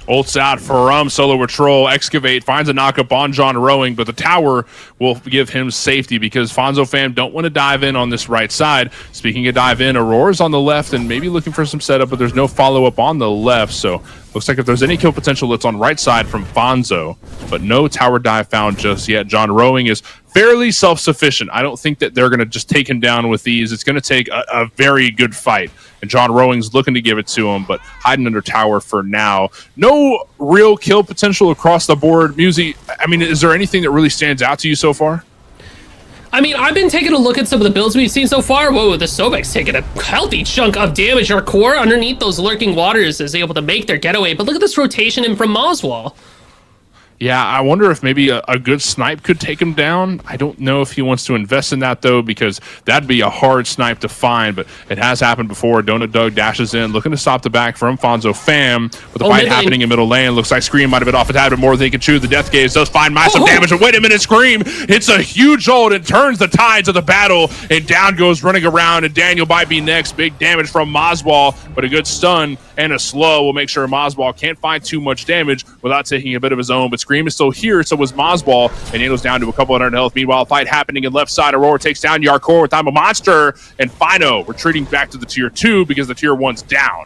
Ults out for Solo Patrol. Excavate finds a knockup on John Rowing, but the tower will give him safety because FonzoFam don't want to dive in on this right side. Speaking of dive in, Aurora's on the left and maybe looking for some setup, but there's no follow-up on the left, so looks like if there's any kill potential, it's on right side from Fonzo, but no tower dive found just yet. John Rowing is fairly self-sufficient. I don't think that they're going to just take him down with these. It's going to take a very good fight, and John Rowing's looking to give it to him, but hiding under tower for now. No real kill potential across the board. Musi, I mean, is there anything that really stands out to you so far? I mean, I've been taking a look at some of the builds we've seen so far. Whoa, the Sobek's taking a healthy chunk of damage. Our core underneath those lurking waters is able to make their getaway, but look at this rotation in from Moswall. Yeah, I wonder if maybe a good snipe could take him down. I don't know if he wants to invest in that, though, because that'd be a hard snipe to find, but it has happened before. Donut Doug dashes in, looking to stop the back from Fonzo Fam, with the fight happening in middle lane. Looks like Scream might have been off a tad bit more than he could chew. The Death Gaze does find massive damage, and wait a minute, Scream hits a huge ult and turns the tides of the battle, and down goes running around, and Daniel might be next. Big damage from Mozball, but a good stun and a slow will make sure Mozball can't find too much damage without taking a bit of his own, but Scream is still here, so was Mozball, and Daniel's down to a couple hundred health. Meanwhile, fight happening in left side. Aurora takes down Yarkor with I'm a Monster, and Fino retreating back to the tier 2 because the tier 1's down.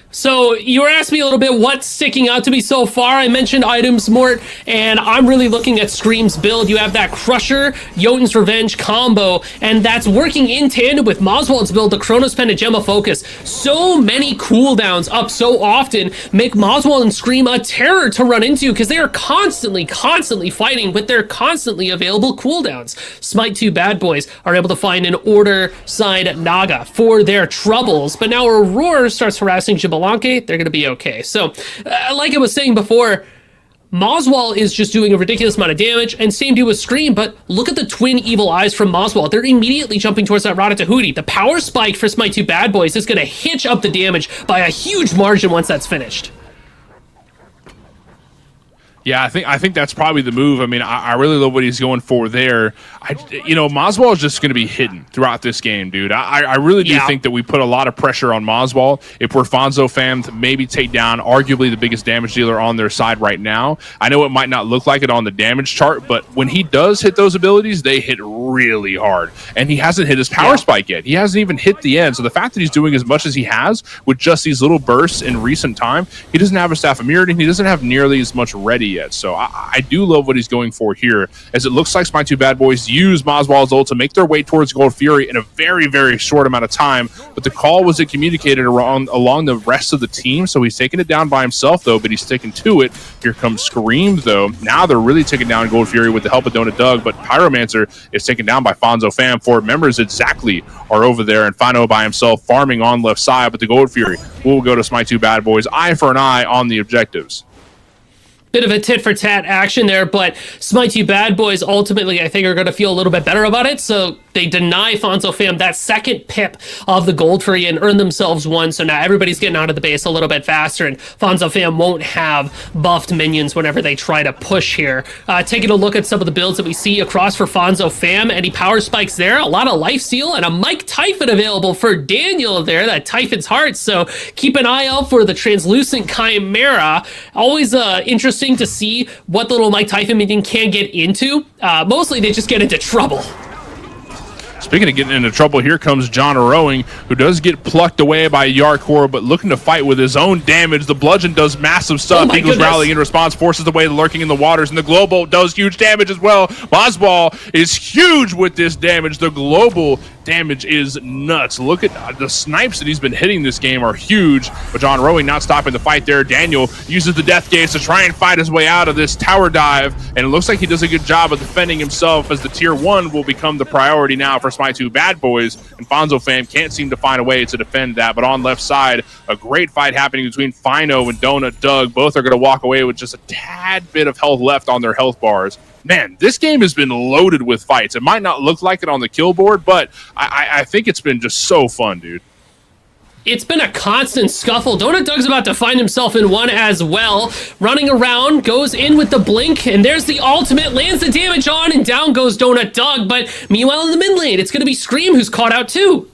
So you were asking me a little bit what's sticking out to me so far. I mentioned items, Mort, and I'm really looking at Scream's build. You have that Crusher, Jotun's Revenge combo, and that's working in tandem with Moswald's build, the Chronos Pen and Gemma Focus. So many cooldowns up so often make Moswald and Scream a terror to run into because they are constantly fighting with their constantly available cooldowns. Smite 2 bad boys are able to find an Order side Naga for their troubles, but now Aurora starts harassing Jabalanque, they're going to be okay. So, like I was saying before, Moswald is just doing a ridiculous amount of damage, and same do with Scream, but look at the twin evil eyes from Moswald. They're immediately jumping towards that Ratatouille. The power spike for Smite 2 bad boys is going to hitch up the damage by a huge margin once that's finished. Yeah, I think that's probably the move. I mean, I really love what he's going for there. Moswald is just going to be hidden throughout this game, dude. I really do think that we put a lot of pressure on Moswald. If we're Fonzo Fam to maybe take down arguably the biggest damage dealer on their side right now. I know it might not look like it on the damage chart, but when he does hit those abilities, they hit really hard. And he hasn't hit his power spike yet. He hasn't even hit the end. So the fact that he's doing as much as he has with just these little bursts in recent time, he doesn't have a Staff of Mirrodin. He doesn't have nearly as much ready yet. So I do love what he's going for here, as it looks like Smite 2 bad boys use Moswald's ult to make their way towards Gold Fury in a very, very short amount of time. But the call wasn't communicated along the rest of the team, so he's taking it down by himself, though, but he's sticking to it. Here comes Scream, though. Now they're really taking down Gold Fury with the help of Donut Doug, but Pyromancer is taken down by Fonzo Fam. 4 members exactly are over there, and Fino by himself farming on left side, but the Gold Fury will go to Smite 2 bad boys. Eye for an eye on the objectives. Bit of a tit-for-tat action there, but Smite 2 bad boys ultimately, I think, are going to feel a little bit better about it, so they deny Fonzo Fam that second pip of the Gold Fury and earn themselves one, so now everybody's getting out of the base a little bit faster, and Fonzo Fam won't have buffed minions whenever they try to push here. Taking a look at some of the builds that we see across for Fonzo Fam, any power spikes there, a lot of lifesteal, and a Mike Typhon available for Daniel there, that Typhon's Heart, so keep an eye out for the Translucent Chimera. Always interesting to see what the little Mike Typhon minion can get into. Mostly they just get into trouble. Speaking of getting into trouble, here comes John Rowing, who does get plucked away by Yarkor, but looking to fight with his own damage. The Bludgeon does massive stuff. Eagles rallying in response, forces away the lurking in the waters, and the Global does huge damage as well. Mosball is huge with this damage. The Global damage is nuts. Look at the snipes that he's been hitting this game are huge, but John Rowing not stopping the fight there. Daniel uses the Death Gaze to try and fight his way out of this tower dive, and it looks like he does a good job of defending himself, as the tier 1 will become the priority now for Smite 2 bad boys, and Fonzo Fam can't seem to find a way to defend that. But on left side, a great fight happening between Fino and Donut Doug. Both are going to walk away with just a tad bit of health left on their health bars. Man, this game has been loaded with fights. It might not look like it on the kill board, but I think it's been just so fun, dude. It's been a constant scuffle. Donut Doug's about to find himself in one as well. Running around, goes in with the blink, and there's the ultimate, lands the damage on, and down goes Donut Doug. But meanwhile in the mid lane, it's going to be Scream who's caught out too.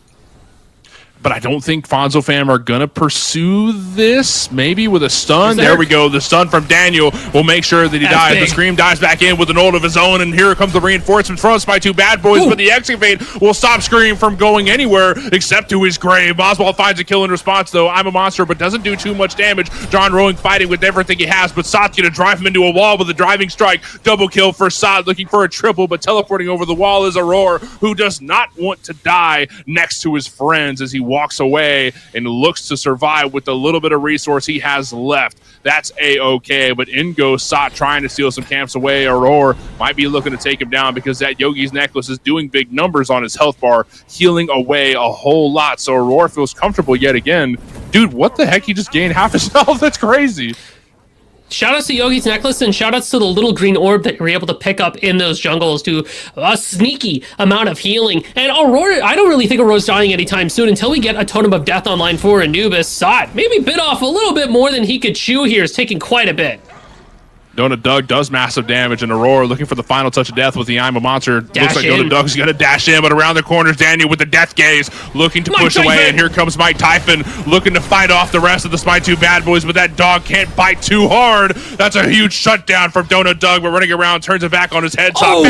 But I don't think Fonzo Fam are going to pursue this. Maybe with a stun. There we go. The stun from Daniel will make sure that he dies. The Scream dies back in with an ult of his own, and here comes the reinforcements from Smite 2 bad boys, but the Excavate will stop Scream from going anywhere except to his grave. Oswald finds a kill in response, though. I'm a monster, but doesn't do too much damage. John Rowing fighting with everything he has, but Satya to drive him into a wall with a driving strike. Double kill for Sot, looking for a triple, but teleporting over the wall is Aurora, who does not want to die next to his friends as he walks away and looks to survive with the little bit of resource he has left. That's a-okay, but in goes Sot trying to steal some camps away. Aurora might be looking to take him down because that Yogi's Necklace is doing big numbers on his health bar, healing away a whole lot. So Aurora feels comfortable yet again. Dude, what the heck? He just gained half his health. That's crazy. Shout outs to Yogi's necklace and shout outs to the little green orb that you're able to pick up in those jungles. Do a sneaky amount of healing. And Aurora, I don't really think Aurora's dying anytime soon until we get a Totem of Death online for Anubis. Sot maybe bit off a little bit more than he could chew here. Is taking quite a bit. Donut Doug does massive damage, and Aurora looking for the final touch of death with the I'm a Monster. Dash Looks like in. Donut Doug's going to dash in, but around the corners, Daniel with the Death Gaze looking to Mike push Typhon. away, and here comes Mike Typhon looking to fight off the rest of the Smite 2 bad boys, but that dog can't bite too hard. That's a huge shutdown from Donut Doug, but running around, turns it back on his headshot. Oh.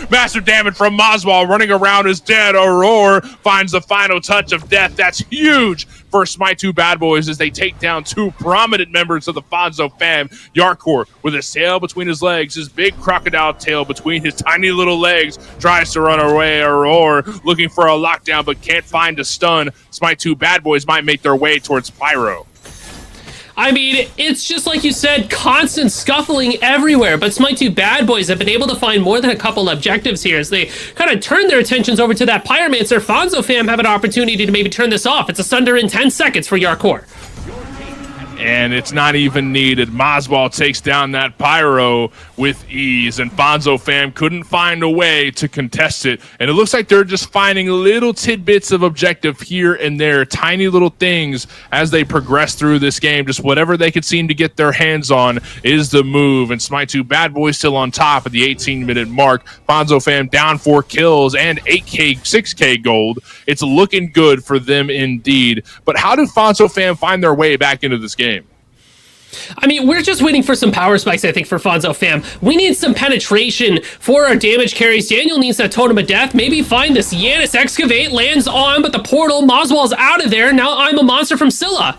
Massive damage from Moswell. Running around is dead. Aurora finds the final touch of death. That's huge for Smite 2 bad boys as they take down two prominent members of the Fonzo fam. Yarkor with his tail between his legs, his big crocodile tail between his tiny little legs, tries to run away. Aurora looking for a lockdown but can't find a stun. Smite 2 bad boys might make their way towards Pyro. I mean, it's just like you said, constant scuffling everywhere, but Smite 2 bad boys have been able to find more than a couple objectives here as they kind of turn their attentions over to that Pyromancer. Fonzo fam have an opportunity to maybe turn this off. It's a Sunder in 10 seconds for Yarkor. And it's not even needed. Moswell takes down that Pyro with ease, and Fonzo fam couldn't find a way to contest it. And it looks like they're just finding little tidbits of objective here and there, tiny little things as they progress through this game. Just whatever they could seem to get their hands on is the move. And Smite 2 bad boys still on top at the 18-minute mark. Fonzo fam down 4 kills and 8K, 6K gold. It's looking good for them indeed. But how did Fonzo fam find their way back into this game? I mean, we're just waiting for some power spikes, I think, for Fonzo fam. We need some penetration for our damage carries. Daniel needs that Totem of Death. Maybe find this Yanis Excavate. Lands on, but the portal. Moswell's out of there. Now I'm a monster from Scylla.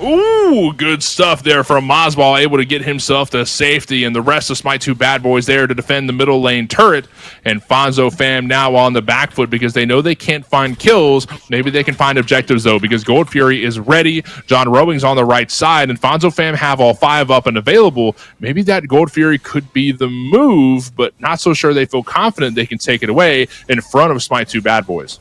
Ooh, good stuff there from Moswell, able to get himself to safety, and the rest of Smite 2 bad boys there to defend the middle lane turret. And Fonzo fam now on the back foot because they know they can't find kills. Maybe they can find objectives though, because Gold Fury is ready. John Rowing's on the right side, and Fonzo fam have all 5 up and available. Maybe that Gold Fury could be the move, but not so sure they feel confident they can take it away in front of Smite 2 bad boys.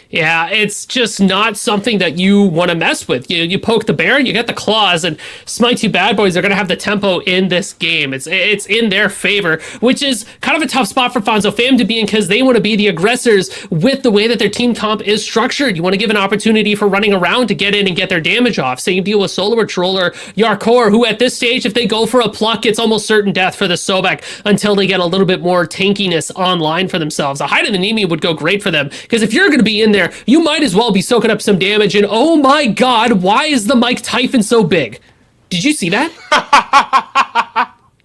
Yeah, it's just not something that you want to mess with. You poke the bear, you get the claws, and Smite 2 bad boys are going to have the tempo in this game. It's in their favor, which is kind of a tough spot for Fonzo fam to be in because they want to be the aggressors with the way that their team comp is structured. You want to give an opportunity for running around to get in and get their damage off. Same deal with Solo Patrol or Yarkor, who at this stage, if they go for a pluck, it's almost certain death for the Sobek until they get a little bit more tankiness online for themselves. A Hide of the Nemi would go great for them because if you're going to be in there, you might as well be soaking up some damage. And oh my god, why is the Mike Typhon so big? Did you see that?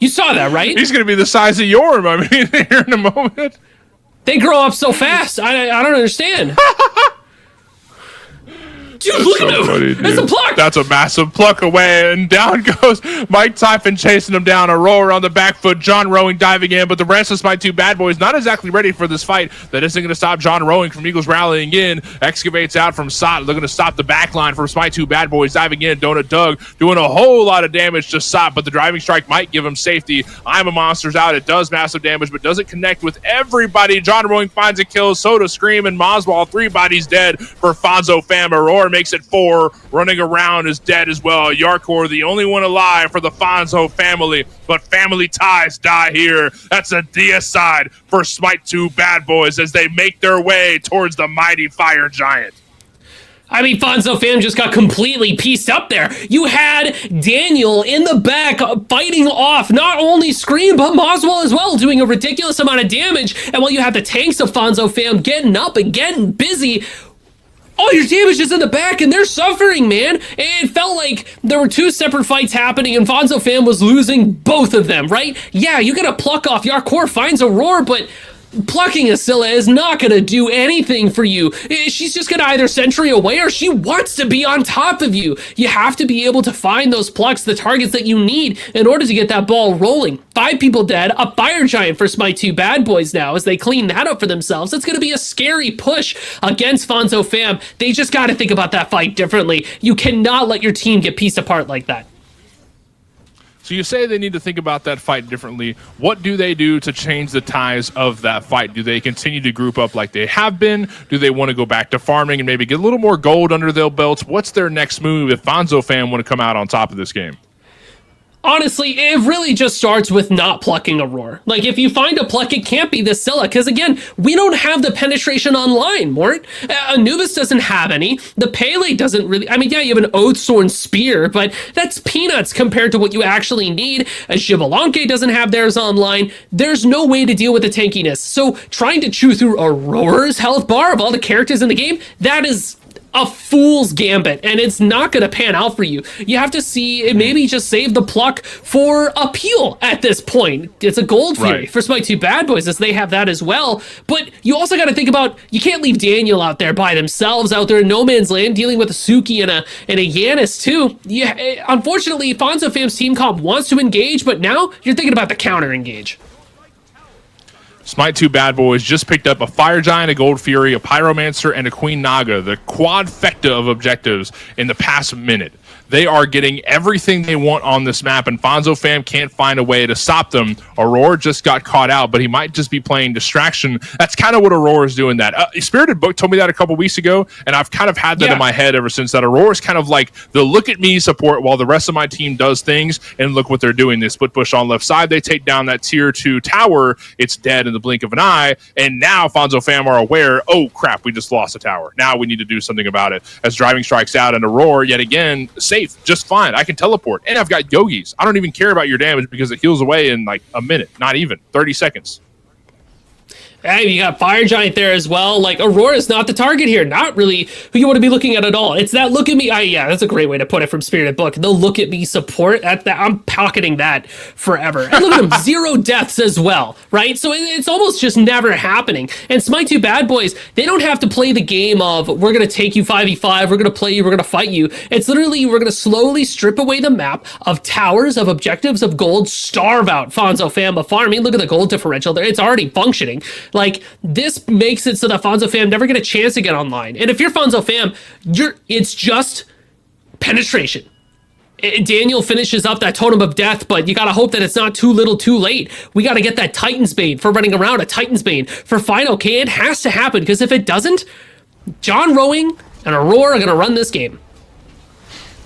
You saw that, right? He's going to be the size of Yorm, I mean, here in a moment. They grow up so fast. I don't understand. Dude, look at him. Funny, That's a pluck. That's a massive pluck away, and down goes Mike Typhon chasing him down. Aurora on the back foot. John Rowing diving in, but the rest of Smite 2 bad boys not exactly ready for this fight. That isn't going to stop John Rowing from Eagles rallying in. Excavates out from Sot, looking to stop the back line from Smite 2 bad boys diving in. Donut Doug doing a whole lot of damage to Sot, but the driving strike might give him safety. I'm a Monster's out. It does massive damage, but doesn't connect with everybody. John Rowing finds a kill. Soda Scream and Moswell, 3 bodies dead for Fonzo fam. Aurora makes it 4. Running around is dead as well. Yarkor, the only one alive for the Fonzo family, but family ties die here. That's a deicide for Smite 2 bad boys as they make their way towards the mighty fire giant. I mean, Fonzo fam just got completely pieced up there. You had Daniel in the back fighting off not only Scream, but Moswell as well, doing a ridiculous amount of damage. And while you have the tanks of Fonzo fam getting up and getting busy, all your damage is in the back, and they're suffering, man. It felt like there were 2 separate fights happening, and Fonzo fam was losing both of them, right? Yeah, you gotta pluck off. Yarkor finds Aurora, but plucking a Scylla is not going to do anything for you. She's just going to either sentry away or she wants to be on top of you. You have to be able to find those plucks, the targets that you need in order to get that ball rolling. 5 people dead, a fire giant for Smite 2 bad boys now as they clean that up for themselves. It's going to be a scary push against Fonzo fam. They just got to think about that fight differently. You cannot let your team get pieced apart like that. So you say they need to think about that fight differently. What do they do to change the ties of that fight? Do they continue to group up like they have been? Do they want to go back to farming and maybe get a little more gold under their belts? What's their next move if Fonzo fam want to come out on top of this game? honestly, it really just starts with not plucking a Roar. Like, if you find a pluck, it can't be the Scylla, because again, we don't have the penetration online, Mort. Anubis doesn't have any. The Pele doesn't really, I mean, yeah, you have an Oathsworn Spear, but that's peanuts compared to what you actually need. A Xbalanque doesn't have theirs online. There's no way to deal with the tankiness. So trying to chew through Aurora's health bar of all the characters in the game, that is a fool's gambit, and it's not going to pan out for you. You have to see, maybe just save the pluck for appeal at this point. It's a Gold Fury for Smite 2 Bad Boys, as they have that as well. But you also got to think about, you can't leave Daniel out there by themselves, out there in no man's land, dealing with a Suki and a Yanis too. Yeah, unfortunately, Fonzo Fam's team comp wants to engage, but now you're thinking about the counter engage. Smite 2 Bad Boys just picked up a Fire Giant, a Gold Fury, a Pyromancer, and a Queen Naga, the quadfecta of objectives in the past minute. They are getting everything they want on this map, and Fonzo Fam can't find a way to stop them. Aurora just got caught out, but he might just be playing distraction. That's kind of what Aurora is doing that. Spirited Book told me that a couple weeks ago, and I've kind of had that in my head ever since. That Aurora is kind of like the look at me support while the rest of my team does things, and look what they're doing. They split push on left side. They take down that tier 2 tower. It's dead in the blink of an eye, and now Fonzo Fam are aware, oh crap, we just lost a tower. Now we need to do something about it. As Driving strikes out, and Aurora, yet again, safe, just fine. I can teleport, and I've got Yogis. I don't even care about your damage because it heals away in like a minute, not even 30 seconds. Hey, you got Fire Giant there as well. Like, Aurora is not the target here. Not really who you want to be looking at all. It's that look at me. Yeah, that's a great way to put it from Spirited Book. The look at me support. I'm pocketing that forever. And look at him, 0 deaths as well, right? So it's almost just never happening. And Smite 2 Bad Boys, they don't have to play the game of, we're going to take you 5v5, we're going to play you, we're going to fight you. It's literally, we're going to slowly strip away the map of towers, of objectives, of gold, starve out Fonzo Fam of farming. Look at the gold differential there. It's already functioning. Like, this makes it so that Fonzo Fam never get a chance to get online. And if you're Fonzo Fam, it's just penetration. Daniel finishes up that Totem of Death, but you gotta hope that it's not too little too late. We gotta get that Titan's Bane for running around, a Titan's Bane for Final K. It has to happen, because if it doesn't, John Rowing and Aurora are gonna run this game.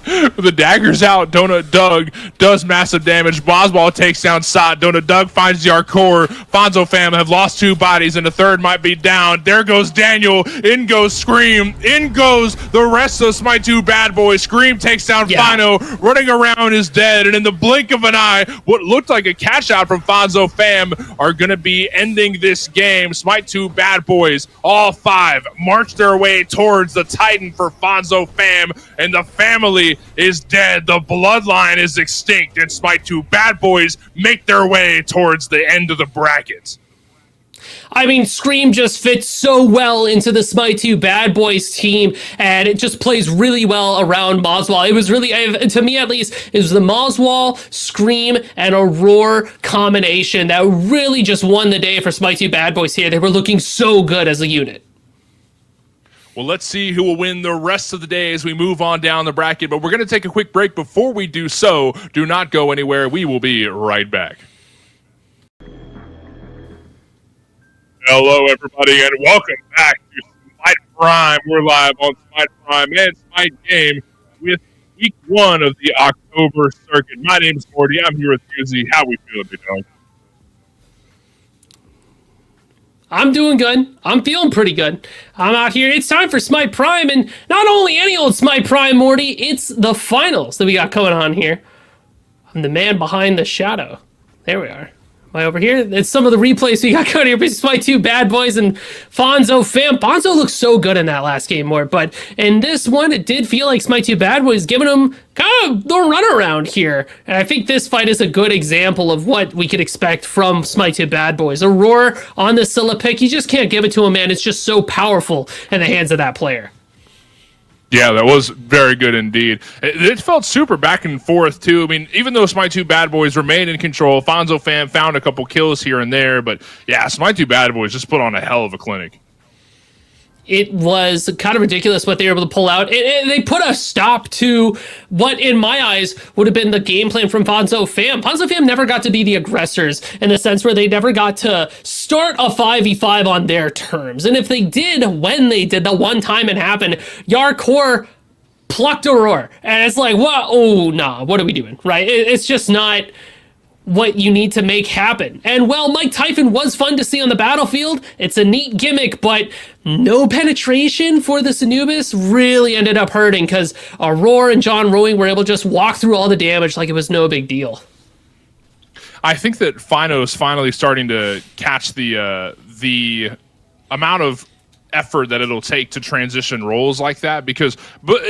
The dagger's out. Donut Doug does massive damage. Boswell takes down Sot. Donut Doug finds the Arcor. Fonzo Fam have lost 2 bodies, and the third might be down. There goes Daniel. In goes Scream. In goes the rest of Smite 2 Bad Boys. Scream takes down Fino. Running around is dead, and in the blink of an eye, what looked like a catch out from Fonzo Fam are going to be ending this game. Smite 2 Bad Boys, all 5, march their way towards the Titan for Fonzo Fam, and the family is dead. The bloodline is extinct, and Smite 2 Bad Boys make their way towards the end of the bracket. I mean, Scream just fits so well into the Smite 2 Bad Boys team, and it just plays really well around Moswall. It was really, to me at least, it was the Moswall, Scream, and Aurora combination that really just won the day for Smite 2 Bad Boys here. They were looking so good as a unit. Well, let's see who will win the rest of the day as we move on down the bracket. But we're going to take a quick break. Before we do so, do not go anywhere. We will be right back. Hello, everybody, and welcome back to Smite Prime. We're live on Smite Prime and Smite Game with week 1 of the October circuit. My name is Morty. I'm here with Yuzi. How we feeling today? I'm doing good. I'm feeling pretty good. I'm out here. It's time for Smite Prime, and not only any old Smite Prime, Morty, it's the finals that we got going on here. I'm the man behind the shadow. There we are. Am I over here? It's some of the replays we got going here. Smite 2 Bad Boys and Fonzo Fam. Fonzo looks so good in that last game, more, but in this one, it did feel like Smite 2 Bad Boys giving him kind of the runaround here. And I think this fight is a good example of what we could expect from Smite 2 Bad Boys. Aurora on the Scylla pick, you just can't give it to him, man. It's just so powerful in the hands of that player. Yeah, that was very good indeed. It felt super back and forth, too. I mean, even though Smite 2 Bad Boys remained in control, Fonzo Fam found a couple kills here and there. But, yeah, Smite 2 Bad Boys just put on a hell of a clinic. It was kind of ridiculous what they were able to pull out. They put a stop to what, in my eyes, would have been the game plan from Fonzo Fam. Fonzo Fam never got to be the aggressors in the sense where they never got to start a 5v5 on their terms. And if they did, when they did, the one time it happened, Yarkor plucked Aurora. And it's like, what? Oh, nah, what are we doing? Right? It's just not what you need to make happen. And well, Mike Typhon was fun to see on the battlefield. It's a neat gimmick, but no penetration for the Anubis really ended up hurting because Aurora and John Rowing were able to just walk through all the damage like it was no big deal. I think that Fino's finally starting to catch the amount of effort that it'll take to transition roles like that, because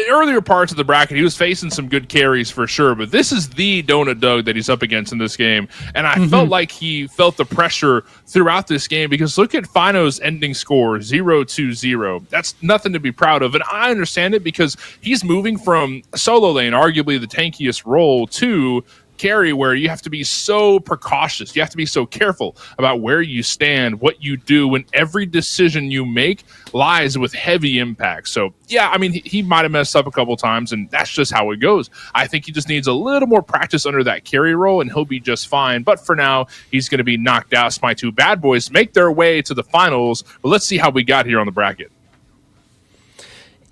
earlier parts of the bracket he was facing some good carries for sure, but this is the Donut Doug that he's up against in this game, and I felt like he felt the pressure throughout this game, because look at Fino's ending score, 0-0. That's nothing to be proud of, and I understand it because he's moving from solo lane, arguably the tankiest role, to carry, where you have to be so precautious. You have to be so careful about where you stand, what you do, and every decision you make lies with heavy impact. So yeah, I mean, he might have messed up a couple times, and that's just how it goes. I think he just needs a little more practice under that carry role, and he'll be just fine. But for now, he's going to be knocked out. Smite2 Bad Boys make their way to the finals, but let's see how we got here on the bracket.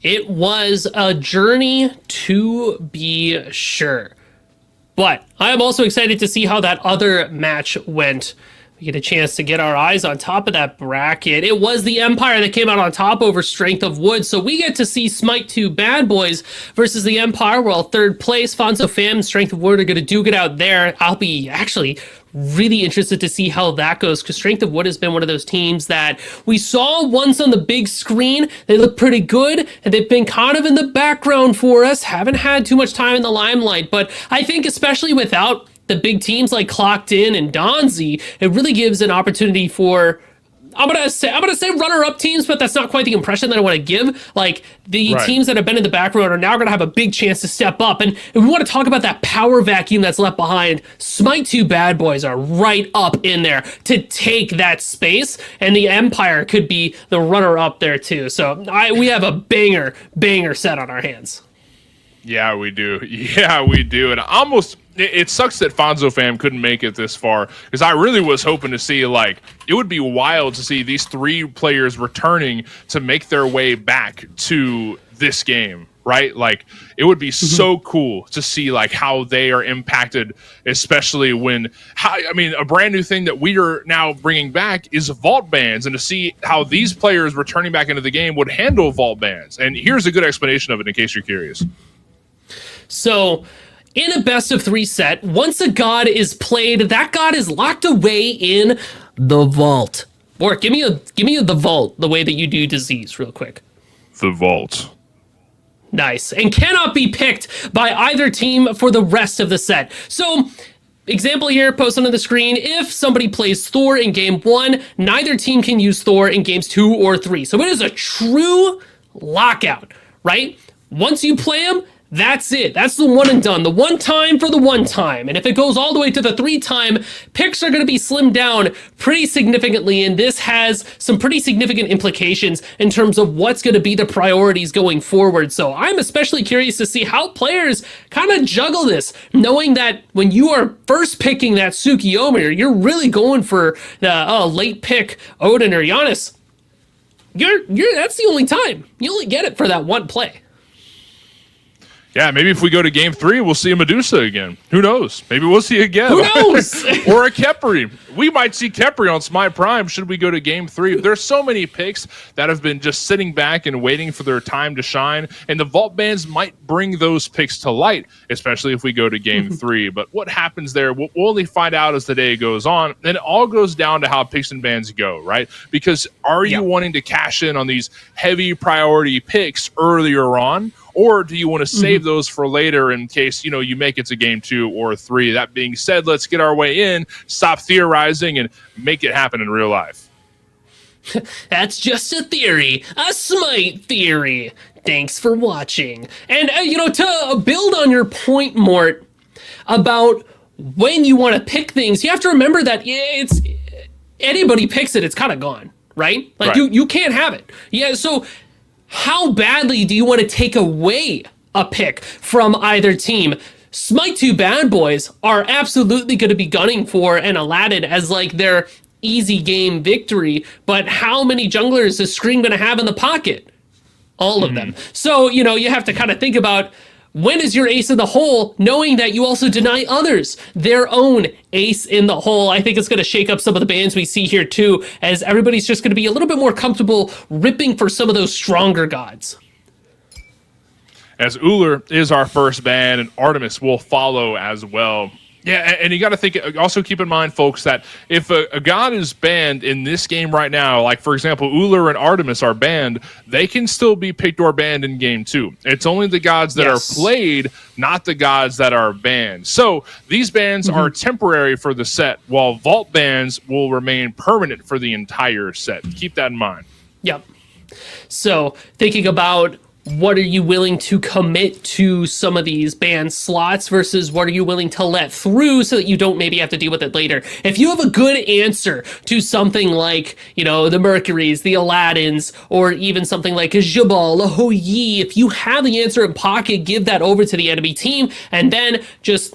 It was a journey, to be sure. But I am also excited to see how that other match went. We get a chance to get our eyes on top of that bracket. It was the Empire that came out on top over Strength of Wood. So we get to see Smite2 Bad Boys versus the Empire. Well, third place, Fonzo Fam and Strength of Wood are going to duke it out there. I'll be actually really interested to see how that goes, because Strength of Wood has been one of those teams that we saw once on the big screen. They look pretty good, and they've been kind of in the background for us. Haven't had too much time in the limelight, but I think especially without the big teams like Clocked In and Donzi, it really gives an opportunity for, I'm gonna say runner-up teams, but that's not quite the impression that I want to give. Like, the teams that have been in the background are now gonna have a big chance to step up. And if we want to talk about that power vacuum that's left behind, Smite2 Bad Boys are right up in there to take that space, and the Empire could be the runner-up there too. So we have a banger set on our hands. Yeah, we do. And it sucks that Fonzo Fam couldn't make it this far, because I really was hoping to see, like, it would be wild to see these three players returning to make their way back to this game, right? Like, it would be so cool to see, like, how they are impacted, especially when, a brand new thing that we are now bringing back is vault bans, and to see how these players returning back into the game would handle vault bans. And here's a good explanation of it in case you're curious. So, in a best of 3 set, once a god is played, that god is locked away in the vault. Or give me the vault, the way that you do disease, real quick. The vault. Nice. And cannot be picked by either team for the rest of the set. So, example here, posted on the screen, if somebody plays Thor in game 1, neither team can use Thor in games 2 or 3. So it is a true lockout, right? Once you play him, that's it. That's the one and done. The one time for the one time. And if it goes all the way to the 3-time, picks are going to be slimmed down pretty significantly. And this has some pretty significant implications in terms of what's going to be the priorities going forward. So I'm especially curious to see how players kind of juggle this, knowing that when you are first picking that Tsukiyomi, you're really going for the late pick Odin or Giannis. That's the only time. You only get it for that one play. Yeah, maybe if we go to game 3, we'll see a Medusa again. Who knows? Maybe we'll see again. Who knows? Or a Khepri. We might see Khepri on Smite Prime should we go to game 3. There's so many picks that have been just sitting back and waiting for their time to shine, and the vault bans might bring those picks to light, especially if we go to game 3. But what happens there, we'll only find out as the day goes on, and it all goes down to how picks and bans go, right? Because are you wanting to cash in on these heavy priority picks earlier on, or do you want to save those for later in case, you make it to game 2 or 3? That being said, let's get our way in, stop theorizing, and make it happen in real life. That's just a theory, a Smite theory. Thanks for watching. And, to build on your point, Mort, about when you want to pick things, you have to remember that it's anybody picks it, it's kind of gone, right? Like, right. You can't have it. Yeah, so how badly do you want to take away a pick from either team? Smite2 Bad Boys are absolutely going to be gunning for an Aladdin as like their easy game victory, but how many junglers is Scream going to have in the pocket? all of them. So, you have to kind of think about, when is your ace in the hole, knowing that you also deny others their own ace in the hole. I think it's going to shake up some of the bans we see here too, as everybody's just going to be a little bit more comfortable ripping for some of those stronger gods. As Ullr is our first ban, and Artemis will follow as well. Yeah, and you got to think, also keep in mind, folks, that if a god is banned in this game right now, like, for example, Ullr and Artemis are banned, they can still be picked or banned in game 2. It's only the gods that are played, not the gods that are banned. So these bans are temporary for the set, while vault bans will remain permanent for the entire set. Keep that in mind. Yep. So thinking about, what are you willing to commit to some of these banned slots versus what are you willing to let through so that you don't maybe have to deal with it later? If you have a good answer to something like, the Mercuries, the Aladdins, or even something like a Jabal, a Hou Yi, if you have the answer in pocket, give that over to the enemy team and then just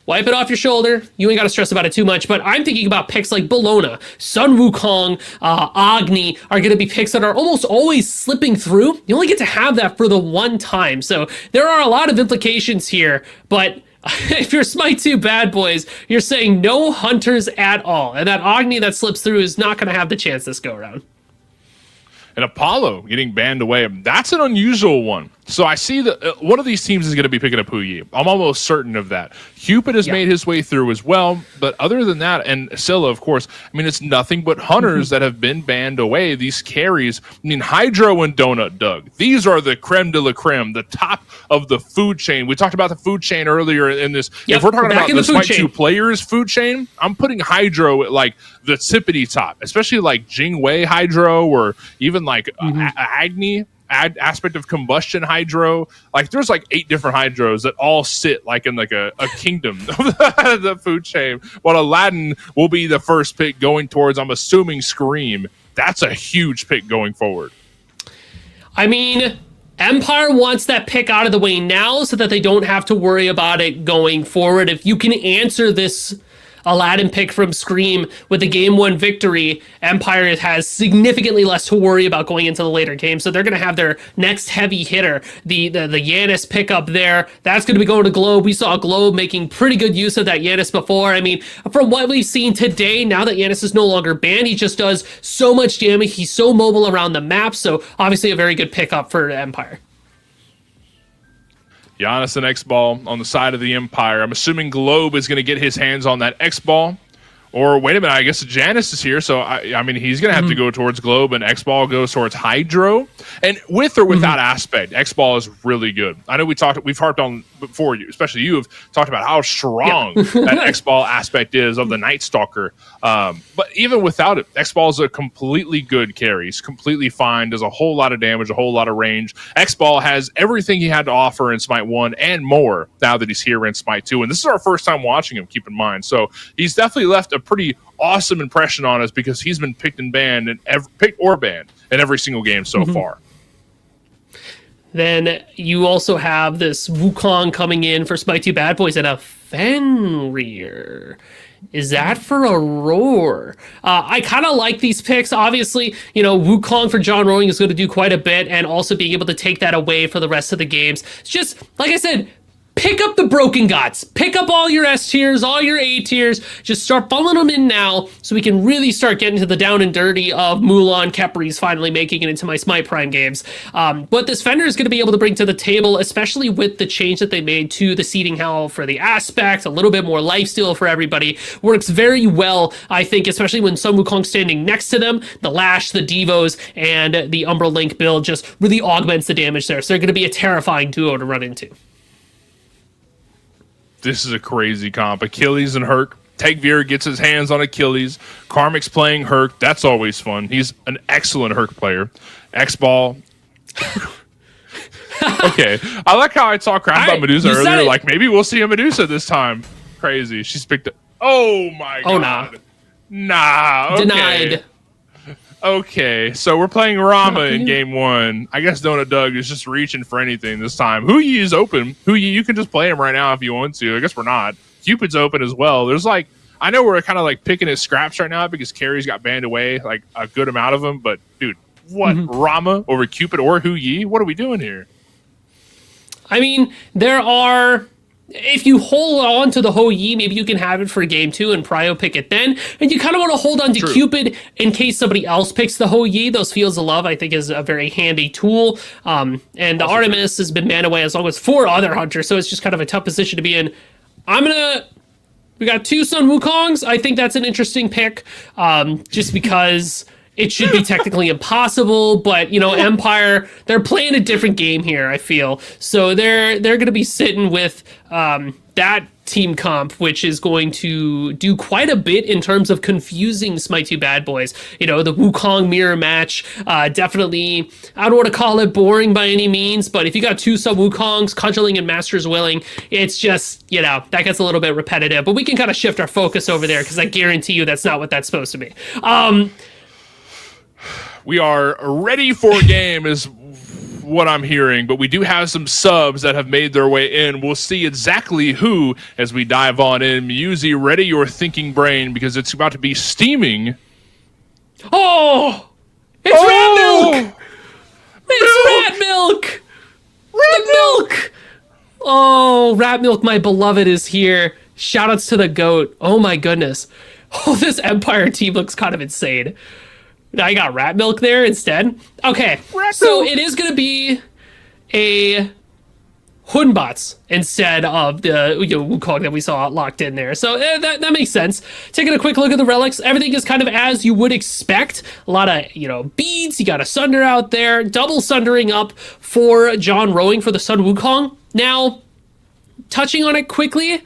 wipe it off your shoulder. You ain't got to stress about it too much, but I'm thinking about picks like Bellona, Sun Wukong, Agni are going to be picks that are almost always slipping through. You only get to have that for the one time. So there are a lot of implications here, but if you're Smite 2 bad boys, you're saying no hunters at all. And that Agni that slips through is not going to have the chance this go around. And Apollo getting banned away, that's an unusual one. So I see that one of these teams is going to be picking up Hou Yi. I'm almost certain of that. Cupid has made his way through as well, but other than that, and Scylla, of course, it's nothing but hunters that have been banned away. These carries, Hydro and Donut Doug, these are the creme de la creme, the top of the food chain. We talked about the food chain earlier in this. If we're talking about the Smite 2 players' food chain, I'm putting Hydro at like the tippity top, especially like Jingwei Hydro or even like Agni. Aspect of combustion hydro. Like there's like 8 different hydros that all sit like in like a kingdom of the food chain, while Aladdin will be the first pick going towards, I'm assuming, Scream. That's a huge pick going forward. Empire wants that pick out of the way now so that they don't have to worry about it going forward. If you can answer this Aladdin pick from Scream with a game 1 victory, Empire has significantly less to worry about going into the later game. So they're going to have their next heavy hitter, the Yanis pick up there. That's going to be going to Globe. We saw Globe making pretty good use of that Yanis before. From what we've seen today, now that Yanis is no longer banned, he just does so much damage. He's so mobile around the map. So obviously a very good pickup for Empire. Giannis and X-Ball on the side of the Empire. I'm assuming Globe is going to get his hands on that X-Ball. Or wait a minute, I guess Janus is here, so he's going to have to go towards Globe, and X-Ball goes towards Hydro. And with or without Aspect, X-Ball is really good. I know we've harped on before, you, especially you, have talked about how strong that X-Ball Aspect is of the Night Stalker. But even without it, X-Ball is a completely good carry. He's completely fine, does a whole lot of damage, a whole lot of range. X-Ball has everything he had to offer in Smite 1 and more now that he's here in Smite 2. And this is our first time watching him, keep in mind. So he's definitely left a pretty awesome impression on us because he's been picked and banned and picked or banned in every single game so far. Then you also have this Wukong coming in for Smite 2 Bad Boys and a Fenrir. Is that for a Roar? I kind of like these picks. Obviously, Wukong for John Rowing is going to do quite a bit, and also being able to take that away for the rest of the games. It's just, like I said, pick up the broken gods. Pick up all your S tiers, all your A tiers. Just start funneling them in now so we can really start getting to the down and dirty of Mulan Khepris finally making it into my Smite Prime games. What this Fender is going to be able to bring to the table, especially with the change that they made to the seating hell for the Aspect, a little bit more lifesteal for everybody, works very well, I think, especially when Sun Wukong's standing next to them. The Lash, the Devos, and the Umbra Link build just really augments the damage there. So they're going to be a terrifying duo to run into. This is a crazy comp. Achilles and Herc. Tegvir gets his hands on Achilles. Karmic's playing Herc. That's always fun. He's an excellent Herc player. X-Ball. Okay. I like how I talked crap about Medusa earlier. Like, maybe we'll see a Medusa this time. Crazy. She's picked up. Oh, my God. Nah. Nah. Okay. Denied. Okay, so we're playing Rama in game 1. I guess Donut Doug is just reaching for anything this time. Hou Yi is open. Hou Yi, you can just play him right now if you want to. I guess we're not. Cupid's open as well. There's I know we're kind of like picking his scraps right now because Carrie's got banned away, like a good amount of them. But dude, what, Rama over Cupid or Hu Yi? What are we doing here? I mean, there are... If you hold on to the Ho Yi, maybe you can have it for game 2 and Prio pick it then. And you kind of want to hold on to Cupid in case somebody else picks the Ho Yi. Those Fields of Love, I think, is a very handy tool. And the Artemis has been man away as long as 4 other hunters, so it's just kind of a tough position to be in. We got 2 Sun Wukongs. I think that's an interesting pick, just because... It should be technically impossible, but Empire, they're playing a different game here, I feel. So they're going to be sitting with that team comp, which is going to do quite a bit in terms of confusing Smite 2 bad boys. The Wukong mirror match, definitely, I don't want to call it boring by any means, but if you got 2 sub Wukongs, Cudgeling and Master's Willing, it's just, that gets a little bit repetitive. But we can kind of shift our focus over there, because I guarantee you that's not what that's supposed to be. We are ready for a game is what I'm hearing, but we do have some subs that have made their way in. We'll see exactly who as we dive on in. Muzi, ready your thinking brain because it's about to be steaming. Oh! It's Rat Milk! It's Rat Milk! The milk! Oh, Rat Milk, my beloved, is here. Shoutouts to the GOAT. Oh my goodness. Oh, this Empire team looks kind of insane. I got Rat Milk there instead. Okay, so it is going to be a Hunbots instead of the Wukong that we saw locked in there. So that makes sense. Taking a quick look at the relics, everything is kind of as you would expect. A lot of, beads. You got a Sunder out there. Double Sundering up for John Rowing for the Sun Wukong. Now, touching on it quickly...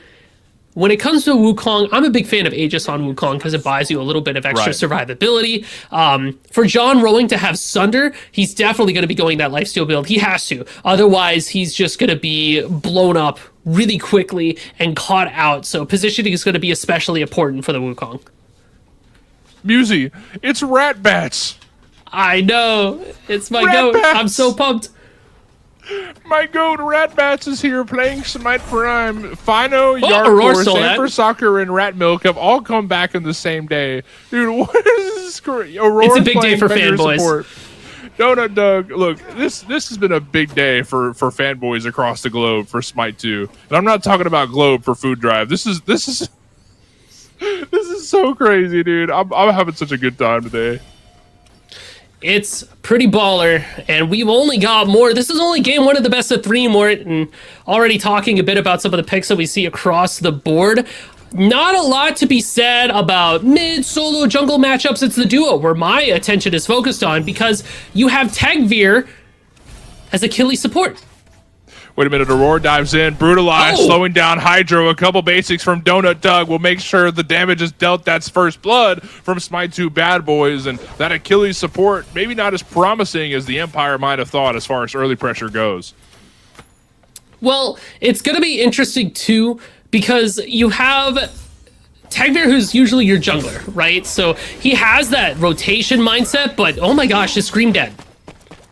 When it comes to Wukong, I'm a big fan of Aegis on Wukong because it buys you a little bit of extra survivability. For John Rowing to have Sunder, he's definitely going to be going that lifesteal build. He has to. Otherwise, he's just going to be blown up really quickly and caught out. So positioning is going to be especially important for the Wukong. Muzi, it's Rat Bats. I know. It's my GOAT. I'm so pumped. My GOAT Rat Bats is here playing Smite Prime. Fino, Yarkor, Saber Soccer, and Rat Milk have all come back in the same day. Dude, what is this? It's a big day for fanboys. Donut Doug, look, this has been a big day for fanboys across the globe for Smite 2. And I'm not talking about Globe for Food Drive. This is so crazy, dude. I'm having such a good time today. It's pretty baller, and we've only got more. This is only game 1 of the best of 3, Mort, and already talking a bit about some of the picks that we see across the board. Not a lot to be said about mid, solo, jungle matchups. It's the duo where my attention is focused on because you have Tagveer as Achilles support. Wait a minute, Aurora dives in, brutalized, slowing down Hydro. A couple basics from Donut Doug will make sure the damage is dealt. That's first blood from Smite 2 bad boys, and that Achilles support, maybe not as promising as the Empire might have thought as far as early pressure goes. Well, it's going to be interesting, too, because you have Tagveer, who's usually your jungler, right? So he has that rotation mindset, but oh my gosh, his Scream dead.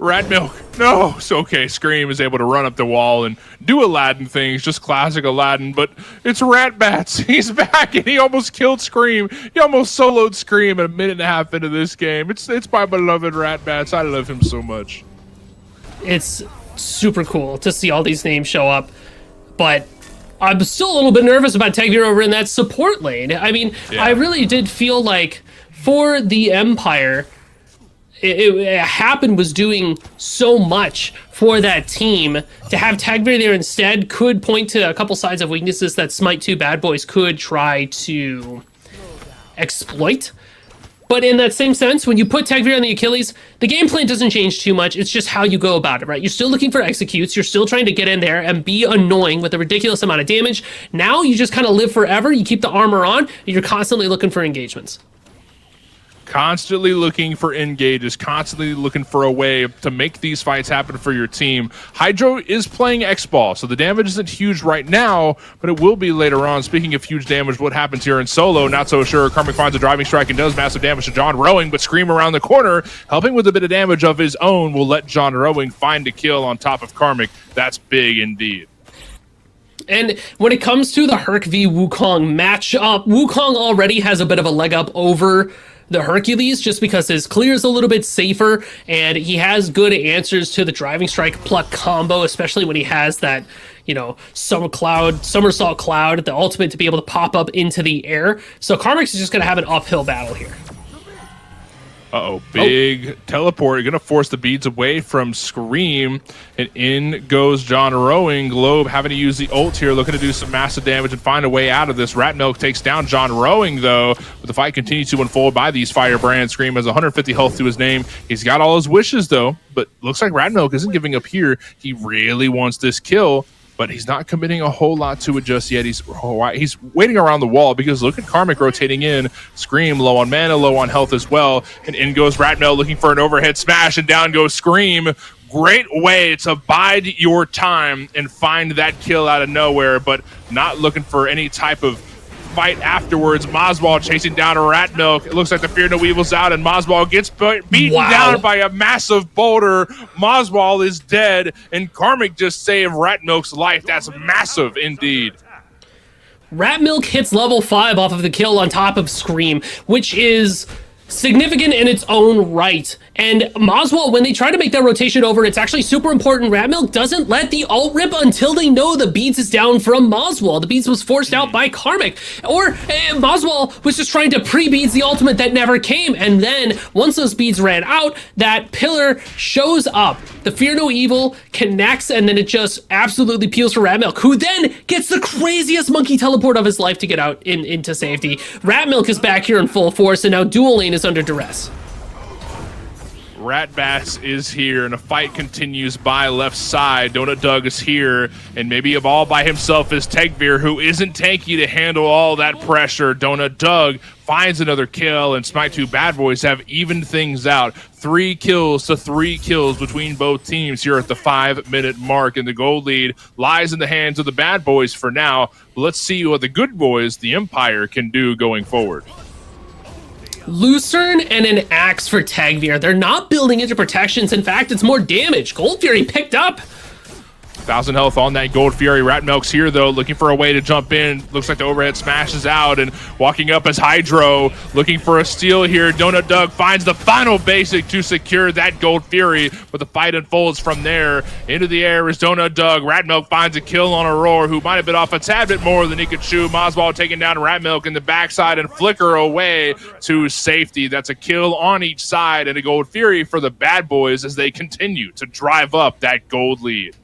Rat Milk. No. So, okay, Scream is able to run up the wall and do Aladdin things, just classic Aladdin, but it's Rat Bats. He's back, and he almost killed Scream. He almost soloed Scream a minute and a half into this game. It's my beloved Rat Bats. I love him so much. It's super cool to see all these names show up, but I'm still a little bit nervous about Tagveer over in that support lane. I mean, I really did feel like for the Empire... It happened was doing so much for that team. To have Tagveer there instead could point to a couple sides of weaknesses that Smite 2 bad boys could try to exploit. But in that same sense, when you put Tagveer on the Achilles, the game plan doesn't change too much. It's just how you go about it, right? You're still looking for executes. You're still trying to get in there and be annoying with a ridiculous amount of damage. Now you just kind of live forever. You keep the armor on, and you're constantly looking for engagements. Constantly looking for engages, constantly looking for a way to make these fights happen for your team. Hydro is playing X-Ball, so the damage isn't huge right now, but it will be later on. Speaking of huge damage, what happens here in solo? Not so sure. Karmic finds a driving strike and does massive damage to John Rowing, but Scream around the corner, helping with a bit of damage of his own, will let John Rowing find a kill on top of Karmic. That's big indeed. And when it comes to the Herc v Wukong matchup, Wukong already has a bit of a leg up over the Hercules just because his clear is a little bit safer and he has good answers to the driving strike pluck combo, especially when he has that, you know, somersault cloud, the ultimate to be able to pop up into the air. So Karmix is just going to have an uphill battle here. Big teleport. You're going to force the beads away from Scream. And in goes John Rowing. Globe having to use the ult here, looking to do some massive damage and find a way out of this. Rat Milk takes down John Rowing, though. But the fight continues to unfold by these Firebrands. Scream has 150 health to his name. He's got all his wishes, though. But looks like Rat Milk isn't giving up here. He really wants this kill, but he's not committing a whole lot to it just yet. He's waiting around the wall because look at Karmic rotating in. Scream low on mana, low on health as well. And in goes Ratmel looking for an overhead smash, and down goes Scream. Great way to bide your time and find that kill out of nowhere, but not looking for any type of fight afterwards. Moswall chasing down a Rat Milk. It looks like the Fear No Evil's out, and Moswall gets beaten down by a massive boulder. Moswall is dead, and Karmic just saved Rat Milk's life. That's massive indeed. Rat Milk hits level 5 off of the kill on top of Scream, which is significant in its own right. And Moswall, when they try to make that rotation over, it's actually super important. Rat Milk doesn't let the ult rip until they know the beads is down from Moswall. The beads was forced out by Karmic. Or Moswall was just trying to pre-beads the ultimate that never came. And then once those beads ran out, that pillar shows up. The Fear No Evil connects, and then it just absolutely peels for Rat Milk, who then gets the craziest monkey teleport of his life to get out into safety. Rat Milk is back here in full force, and now Dual Lane is under duress. Rat Bass is here, and a fight continues by left side. Donut Doug is here, and maybe all by himself is Tegvir, who isn't tanky to handle all that pressure. Donut Doug finds another kill, and Smite 2 Bad Boys have evened things out. 3 kills to 3 kills between both teams here at the 5-minute mark, and the gold lead lies in the hands of the Bad Boys for now. Let's see what the good boys, the Empire, can do going forward. Lucerne and an axe for Tegvir. They're not building into protections. In fact, it's more damage. Gold Fury picked up. 1,000 health on that Gold Fury. Rat Milk's here, though, looking for a way to jump in. Looks like the overhead smashes out, and walking up as Hydro, looking for a steal here. Donut Doug finds the final basic to secure that Gold Fury, but the fight unfolds from there. Into the air is Donut Doug. Rat Milk finds a kill on Aurora, who might have been off a tad bit more than he could chew. Moswall taking down Rat Milk in the backside and flicker away to safety. That's a kill on each side, and a Gold Fury for the Bad Boys as they continue to drive up that gold lead.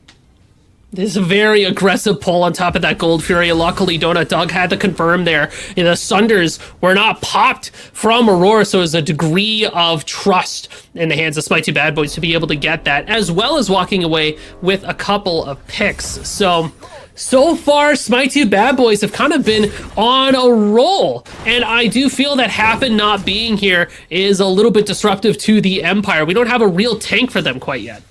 This is a very aggressive pull on top of that Gold Fury. Luckily, Donut Dog had to confirm there. The Sunders were not popped from Aurora, so it was a degree of trust in the hands of Smite 2 Bad Boys to be able to get that, as well as walking away with a couple of picks. So far, Smite 2 Bad Boys have kind of been on a roll, and I do feel that Happen not being here is a little bit disruptive to the Empire. We don't have a real tank for them quite yet.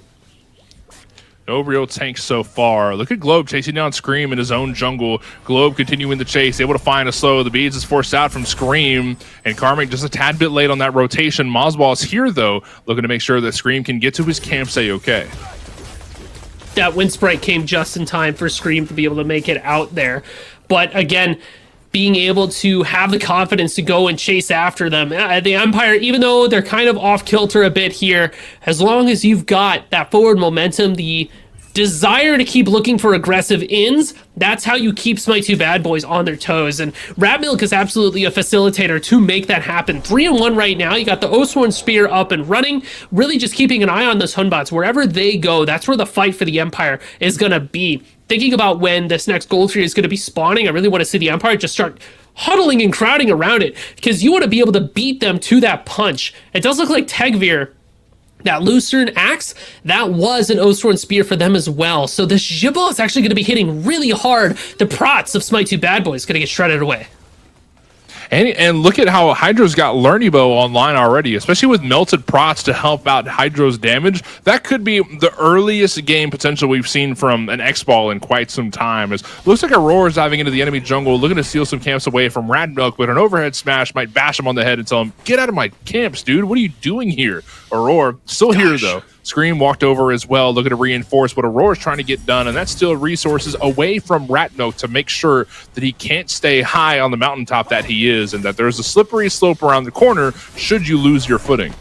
No real tanks so far. Look at Globe chasing down Scream in his own jungle. Globe continuing the chase, able to find a slow. The beads is forced out from Scream, and Karmic just a tad bit late on that rotation. Moswall's here, though, looking to make sure that Scream can get to his camp okay. That wind sprite came just in time for Scream to be able to make it out there. But again, being able to have the confidence to go and chase after them. The Empire, even though they're kind of off kilter a bit here, as long as you've got that forward momentum, the desire to keep looking for aggressive ins, that's how you keep Smite 2 Bad Boys on their toes. And Rat Milk is absolutely a facilitator to make that happen. 3-1 right now. You got the Oathsworn Spear up and running, really just keeping an eye on those Hunbots. Wherever they go, that's where the fight for the Empire is going to be. Thinking about when this next Gold Fury is going to be spawning, I really want to see the Empire just start huddling and crowding around it, because you want to be able to beat them to that punch. It does look like Tegvir, that Lucerne axe, that was an Oathsworn Spear for them as well. So this Jibble is actually going to be hitting really hard. The Prots of Smite 2 Bad Boys going to get shredded away. And look at how Hydro's got Lernibo online already, especially with Melted Prots to help out Hydro's damage. That could be the earliest game potential we've seen from an X-Ball in quite some time. It looks like Aurora's diving into the enemy jungle, looking to steal some camps away from Rat Milk, but an overhead smash might bash him on the head and tell him, "Get out of my camps, dude. What are you doing here?" Aurora still here, though. Scream walked over as well, looking to reinforce what Aurora's trying to get done, and that's still resources away from Ratmilk to make sure that he can't stay high on the mountaintop that he is, and that there's a slippery slope around the corner should you lose your footing.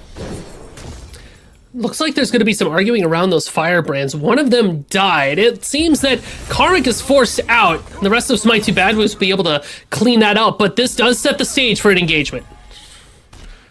Looks like there's going to be some arguing around those firebrands. One of them died. It seems that Karmic is forced out. The rest of Smite 2 Bad Boys will be able to clean that up, but this does set the stage for an engagement.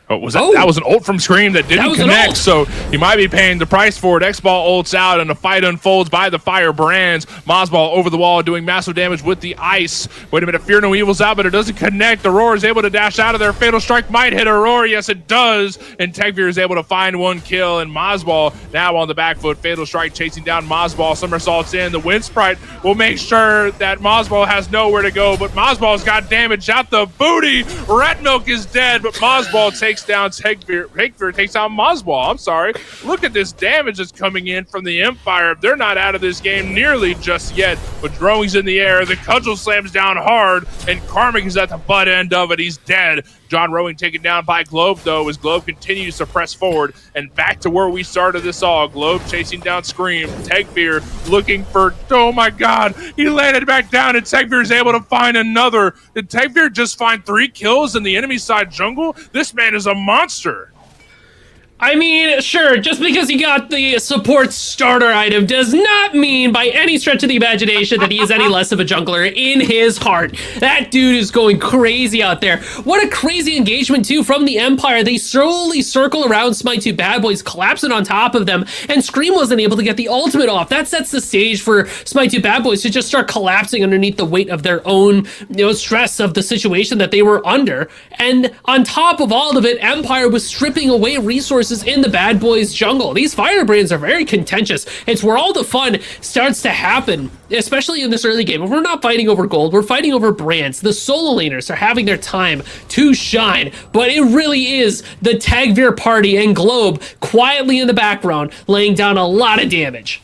That was an ult from Scream that didn't connect, so he might be paying the price for it. X-Ball ults out, and the fight unfolds by the Firebrands. Mozball over the wall doing massive damage with the ice. Wait a minute, Fear No Evil's out, but it doesn't connect. Aurora is able to dash out of there. Fatal Strike might hit Aurora. Yes, it does. And Tegvir is able to find one kill, and Mozball now on the back foot. Fatal Strike chasing down Mozball. Somersaults in. The Wind Sprite will make sure that Mozball has nowhere to go, but Mozball's got damage out the booty. Ratmilk is dead, but Mozball takes down Tegvir. Tegvir takes out Mozball. I'm sorry. Look at this damage that's coming in from the Empire. They're not out of this game nearly just yet, but Droning's in the air. The cudgel slams down hard, and Karmic is at the butt end of it. He's dead. John Rowing taken down by Globe, though, as Globe continues to press forward. And back to where we started this all. Globe chasing down Scream. Tegvir looking for, oh my God, he landed back down, and Tegvir is able to find another. Did Tegvir just find 3 kills in the enemy side jungle? This man is a monster. I mean, sure, just because he got the support starter item does not mean by any stretch of the imagination that he is any less of a jungler in his heart. That dude is going crazy out there. What a crazy engagement, too, from the Empire. They slowly circle around Smite 2 Bad Boys, collapsing on top of them, and Scream wasn't able to get the ultimate off. That sets the stage for Smite 2 Bad Boys to just start collapsing underneath the weight of their own, stress of the situation that they were under. And on top of all of it, Empire was stripping away resources in the Bad Boys jungle. These Firebrands are very contentious. It's where all the fun starts to happen, especially in this early game. We're not fighting over gold, we're fighting over brands. The solo laners are having their time to shine, but it really is the Tegvir party and Globe quietly in the background laying down a lot of damage.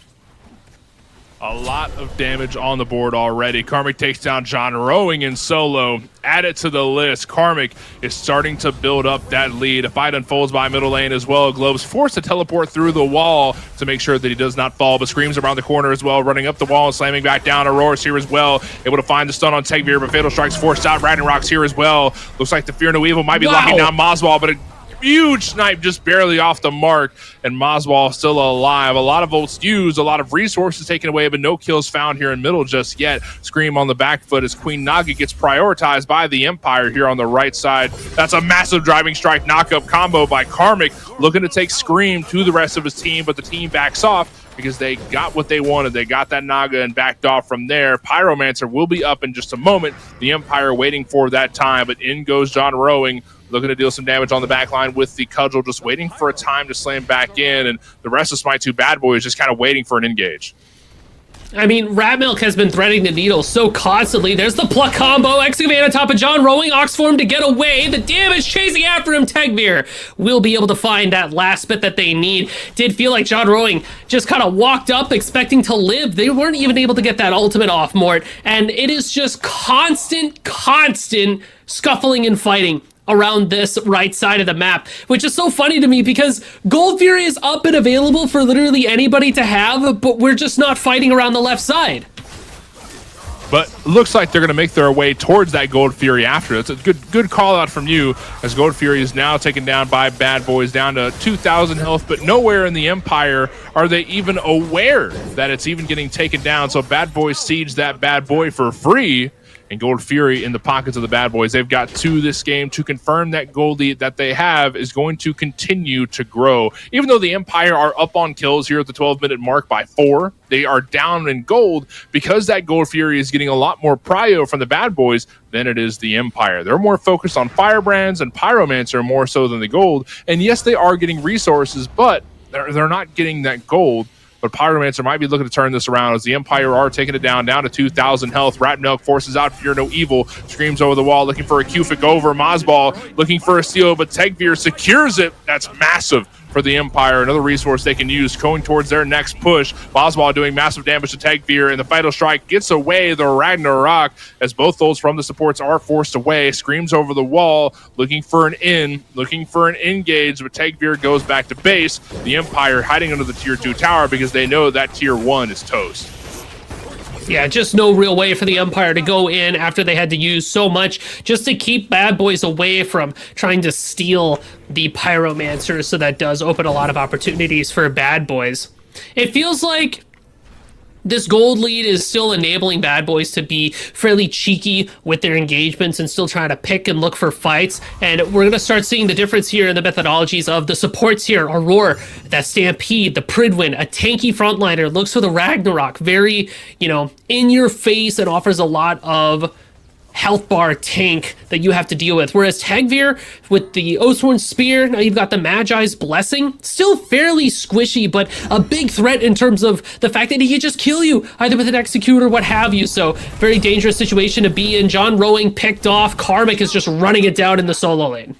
A lot of damage on the board already. Karmic takes down John Rowing in solo. Add it to the list. Karmic is starting to build up that lead. A fight unfolds by middle lane as well. Globe's forced to teleport through the wall to make sure that he does not fall, but Screams around the corner as well, running up the wall and slamming back down. Aurora's here as well, able to find the stun on Tegvir, but Fatal Strike's forced out. Ragnarok's here as well. Looks like the Fear No Evil might be locking down Mozball, but huge snipe just barely off the mark, and Mozball still alive. A lot of ults used, a lot of resources taken away, but no kills found here in middle just yet. Scream on the back foot as Queen Naga gets prioritized by the Empire here on the right side. That's a massive driving strike knockup combo by Karmic, looking to take Scream to the rest of his team, but the team backs off because they got what they wanted. They got that Naga and backed off from there. Pyromancer will be up in just a moment. The Empire waiting for that time, but in goes John Rowing, looking to deal some damage on the back line with the cudgel, just waiting for a time to slam back in, and the rest of Smite 2 Bad Boys just kind of waiting for an engage. I mean, Ratmilk has been threading the needle so constantly. There's the pluck combo, Excavate on top of John Rowing, Oxform to get away. The damage chasing after him. Tegvir will be able to find that last bit that they need. Did feel like John Rowing just kind of walked up expecting to live. They weren't even able to get that ultimate off, Mort. And it is just constant scuffling and fighting around this right side of the map, which is so funny to me because Gold Fury is up and available for literally anybody to have, but we're just not fighting around the left side. But looks like they're going to make their way towards that Gold Fury after. It's a good call out from you, as Gold Fury is now taken down by Bad Boys, down to 2,000 health, but nowhere in the Empire are they even aware that it's even getting taken down. So Bad Boys siege that Bad Boy for free, and Gold Fury in the pockets of the Bad Boys. They've got 2 this game to confirm that gold lead that they have is going to continue to grow. Even though the Empire are up on kills here at the 12-minute mark by 4, they are down in gold because that Gold Fury is getting a lot more prio from the Bad Boys than it is the Empire. They're more focused on Firebrands and Pyromancer more so than the gold. And yes, they are getting resources, but they're not getting that gold. But Pyromancer might be looking to turn this around as the Empire are taking it down to 2,000 health. Ratmilk forces out Fear No Evil, Screams over the wall, looking for a Q-Fic over. Mozball looking for a steal, but Tegvir secures it. That's massive for the Empire. Another resource they can use going towards their next push. Boswell doing massive damage to Tegvir, and the Fatal Strike gets away the Ragnarok as both those from the supports are forced away. Screams over the wall, looking for an engage, but Tegvir goes back to base. The Empire hiding under the tier 2 tower because they know that tier 1 is toast. Yeah, just no real way for the Empire to go in after they had to use so much just to keep bad boys away from trying to steal the Pyromancer, so that does open a lot of opportunities for bad boys. It feels like this gold lead is still enabling bad boys to be fairly cheeky with their engagements and still trying to pick and look for fights. And we're going to start seeing the difference here in the methodologies of the supports here. Aurora, that Stampede, the Pridwin, a tanky frontliner, looks for the Ragnarok. Very, in your face, and offers a lot of health bar tank that you have to deal with. Whereas Tegvir with the Oathsworn Spear, now you've got the Magi's Blessing, still fairly squishy, but a big threat in terms of the fact that he can just kill you, either with an Execute or what have you. So very dangerous situation to be in. John Rowing picked off. Karmic is just running it down in the solo lane.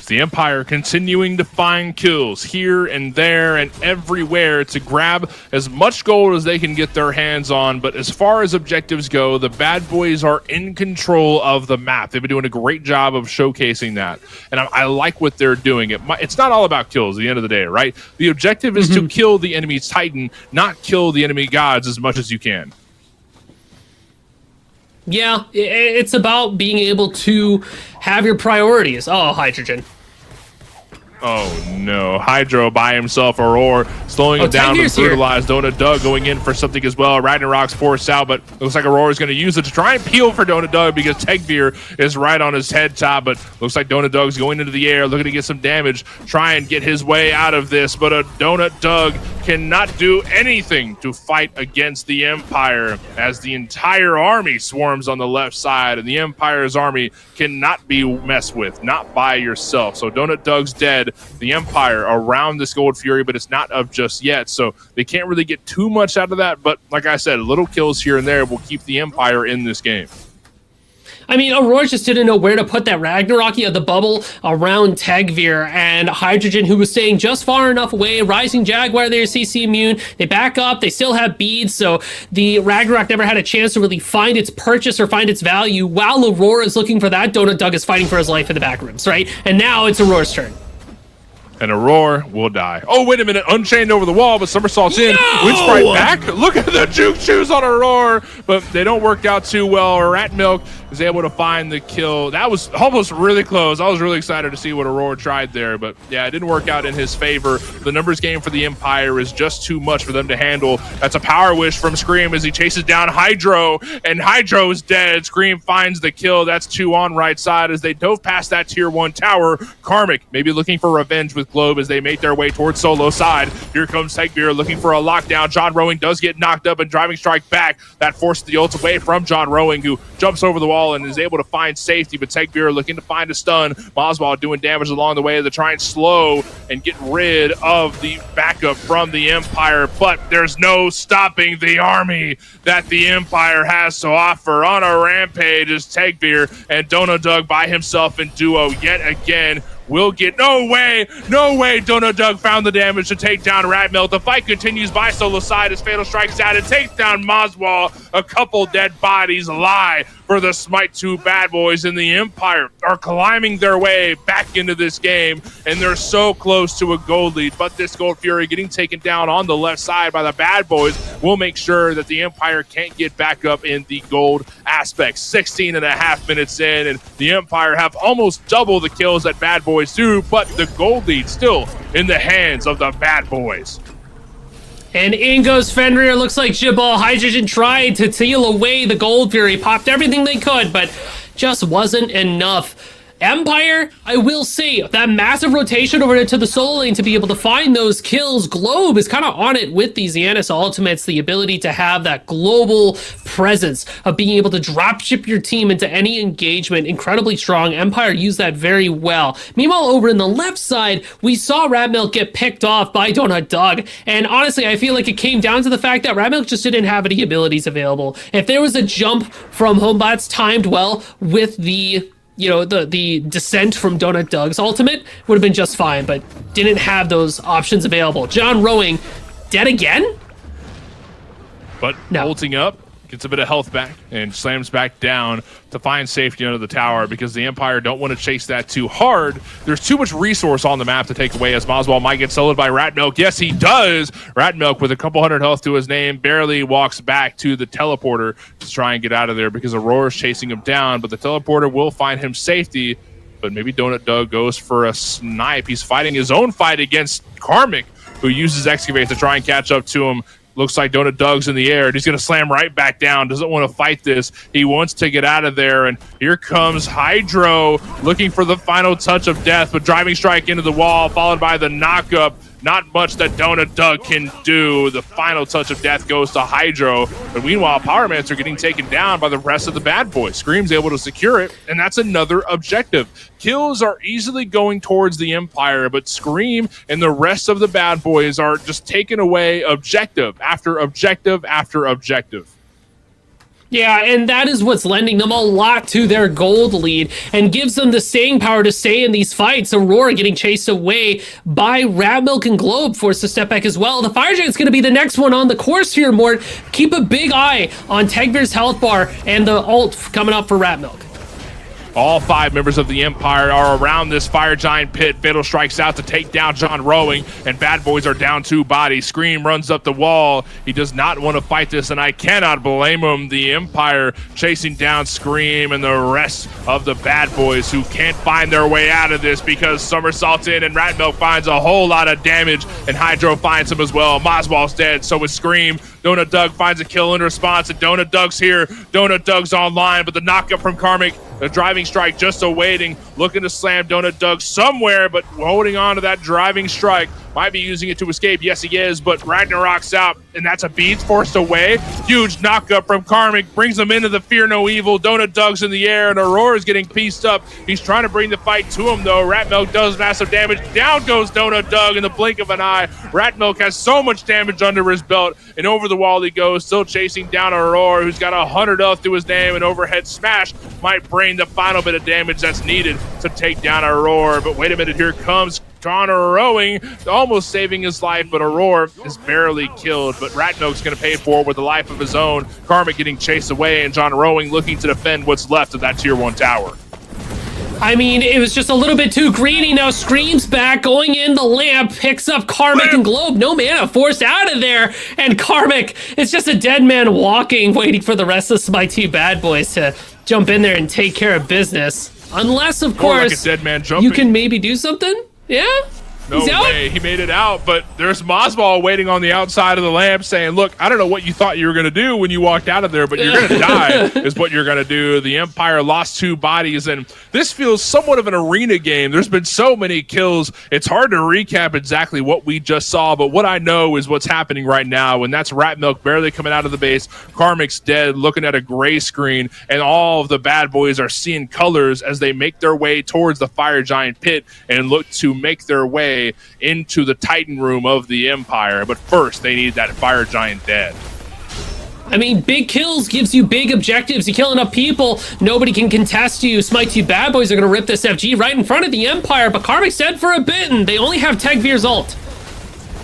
The Empire continuing to find kills here and there and everywhere to grab as much gold as they can get their hands on. But as far as objectives go, the bad boys are in control of the map. They've been doing a great job of showcasing that. And I like what they're doing. It's not all about kills at the end of the day, right? The objective is to kill the enemy's Titan, not kill the enemy gods as much as you can. Yeah, it's about being able to have your priorities. Oh, Hydrogen. Oh no, Hydro by himself, Aurora slowing him down with brutalized. Donut Doug going in for something as well. Ragnarok's forced out, but looks like Aurora's going to use it to try and peel for Donut Doug because Tegvir is right on his head top, but looks like Donut Doug's going into the air, looking to get some damage, try and get his way out of this, but a Donut Doug cannot do anything to fight against the Empire as the entire army swarms on the left side, and the Empire's army cannot be messed with, not by yourself. So Donut Doug's dead. The Empire around this Gold Fury, but it's not up just yet, so they can't really get too much out of that. But like I said, little kills here and there will keep the Empire in this game. I mean, Aurora just didn't know where to put that Ragnarok. He had the bubble around Tegvir, and Hydrogen, who was staying just far enough away. Rising Jaguar there, CC immune. They back up. They still have beads, so the Ragnarok never had a chance to really find its purchase or find its value. While Aurora is looking for that, Donut Doug is fighting for his life in the back rooms, right? And now it's Aurora's turn. And Aurora will die. Oh, wait a minute. Unchained over the wall, but Somersault's in. Wind Sprite back. Look at the juke shoes on Aurora, but they don't work out too well. Rat Milk is able to find the kill. That was almost really close. I was really excited to see what Aurora tried there, but yeah, it didn't work out in his favor. The numbers game for the Empire is just too much for them to handle. That's a power wish from Scream as he chases down Hydro, and Hydro is dead. Scream finds the kill. That's 2 on right side as they dove past that tier 1 tower. Karmic maybe looking for revenge with Globe as they make their way towards solo side. Here comes Tegvir looking for a lockdown. John Rowing does get knocked up and driving strike back. That forces the ult away from John Rowing, who jumps over the wall and is able to find safety, but Tegvir looking to find a stun. Boswell doing damage along the way to try and slow and get rid of the backup from the Empire, but there's no stopping the army that the Empire has to offer. On a rampage is Tegvir, and Donut Doug by himself in duo yet again will get... No way! Donut Doug found the damage to take down Ratmill. The fight continues by solo side as Fatal strikes out and takes down Moswell. A couple dead bodies lie for the Smite 2 bad boys, and the Empire are climbing their way back into this game, and they're so close to a gold lead, but this Gold Fury getting taken down on the left side by the bad boys will make sure that the Empire can't get back up in the gold aspect. 16 and a half minutes in, and the Empire have almost double the kills that bad boys do, but the gold lead still in the hands of the bad boys. And in goes Fenrir. Looks like Jibal Hydrogen tried to seal away the Gold Fury, popped everything they could, but just wasn't enough. Empire, I will say, that massive rotation over to the solo lane to be able to find those kills. Globe is kind of on it with these Yanis ultimates, the ability to have that global presence of being able to dropship your team into any engagement. Incredibly strong. Empire used that very well. Meanwhile, over in the left side, we saw Ratmilk get picked off by Donut Doug, and honestly, I feel like it came down to the fact that Ratmilk just didn't have any abilities available. If there was a jump from Homebots timed well with the you know, the descent from Donut Doug's ultimate would have been just fine, but didn't have those options available. John Rowing dead again? But No. Bolting up, gets a bit of health back, and slams back down to find safety under the tower because the Empire don't want to chase that too hard. There's too much resource on the map to take away as Moswell might get soloed by Ratmilk. Yes, he does. Ratmilk with a couple hundred health to his name barely walks back to the teleporter to try and get out of there because Aurora's chasing him down, but the teleporter will find him safety. But maybe Donut Doug goes for a snipe. He's fighting his own fight against Karmic, who uses Excavate to try and catch up to him. Looks like Donut Doug's in the air, and he's going to slam right back down. Doesn't want to fight this. He wants to get out of there, and here comes Hydro looking for the final touch of death, but driving strike into the wall, followed by the knockup. Not much that Donut Doug can do. The final touch of death goes to Hydro. But meanwhile, Powermancer getting taken down by the rest of the bad boys. Scream's able to secure it, and that's another objective. Kills are easily going towards the Empire, but Scream and the rest of the bad boys are just taking away objective after objective after objective. Yeah, and that is what's lending them a lot to their gold lead and gives them the staying power to stay in these fights. Aurora getting chased away by Ratmilk and Globe, forced to step back as well. The Fire Giant's going to be the next one on the course here, Mort. Keep a big eye on Tegvir's health bar and the ult coming up for Ratmilk. All 5 members of the Empire are around this Fire Giant pit. Fatal strikes out to take down John Rowing, and bad boys are down 2 bodies. Scream runs up the wall. He does not want to fight this, and I cannot blame him. The Empire chasing down Scream and the rest of the bad boys who can't find their way out of this because Somersaults in, and Ratmilk finds a whole lot of damage, and Hydro finds him as well. Moswell's dead, so is Scream. Donut Doug finds a kill in response, and Donut Doug's here. Donut Doug's online, but the knockup from Karmic, the driving strike just awaiting, looking to slam Donut Doug somewhere, but holding on to that driving strike. Might be using it to escape. Yes, he is, but Ragnarok's out, and that's a beat forced away. Huge knockup from Karmic, brings him into the Fear No Evil. Donut Doug's in the air, and Aurora's getting pieced up. He's trying to bring the fight to him, though. Ratmilk does massive damage. Down goes Donut Doug in the blink of an eye. Ratmilk has so much damage under his belt, and over the wall he goes, still chasing down Aurora, who's got 100 health to his name. An overhead smash might bring the final bit of damage that's needed to take down Aurora. But wait a minute, here comes John Rowing, almost saving his life, but Aurora is barely killed. But Ratmilk's going to pay for it with a life of his own. Karmic getting chased away, and John Rowing looking to defend what's left of that tier 1 tower. I mean, it was just a little bit too greedy. Now Scream's back, going in the lamp, picks up Karmic and Globe. No mana, forced out of there. And Karmic is just a dead man walking, waiting for the rest of my 2 bad boys to jump in there and take care of business. Unless, of course, like a dead man jumping. You can maybe do something? Yeah? No way. He made it out, but there's Moswell waiting on the outside of the lamp saying, look, I don't know what you thought you were going to do when you walked out of there, but you're going to die is what you're going to do. The Empire lost 2 bodies, and this feels somewhat of an arena game. There's been so many kills. It's hard to recap exactly what we just saw, but what I know is what's happening right now, and that's Ratmilk barely coming out of the base. Karmic's dead, looking at a gray screen, and all of the bad boys are seeing colors as they make their way towards the Fire Giant pit and look to make their way into the Titan room of the Empire. But first, they need that Fire Giant dead. I mean, big kills gives you big objectives. You kill enough people, nobody can contest you. Smite 2 bad boys are going to rip this FG right in front of the Empire, but Karmic's dead for a bit, and they only have Tegvir's ult.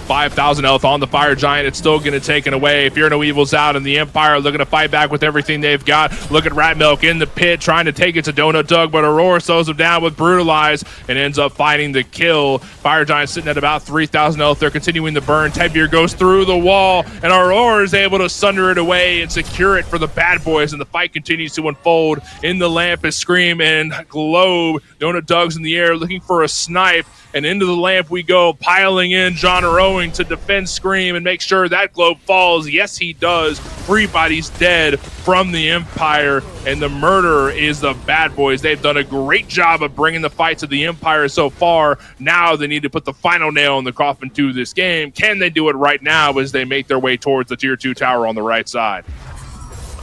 5,000 health on the Fire Giant. It's still getting taken away. Fear No Evil's out, and the Empire looking to fight back with everything they've got. Look at Ratmilk in the pit, trying to take it to Donut Doug, but Aurora slows him down with Brutalize and ends up fighting the kill. Fire Giant sitting at about 3,000 health. They're continuing the burn. Tegvir goes through the wall, and Aurora is able to sunder it away and secure it for the bad boys, and the fight continues to unfold. In the lamp is Scream and Globe. Donut Doug's in the air looking for a snipe, and into the lamp we go, piling in John Rowing to defend Scream and make sure that Globe falls. Yes, he does. 3 bodies dead from the Empire, and the murderer is the bad boys. They've done a great job of bringing the fight to the Empire so far. Now they need to put the final nail in the coffin to this game. Can they do it right now as they make their way towards the tier 2 tower on the right side?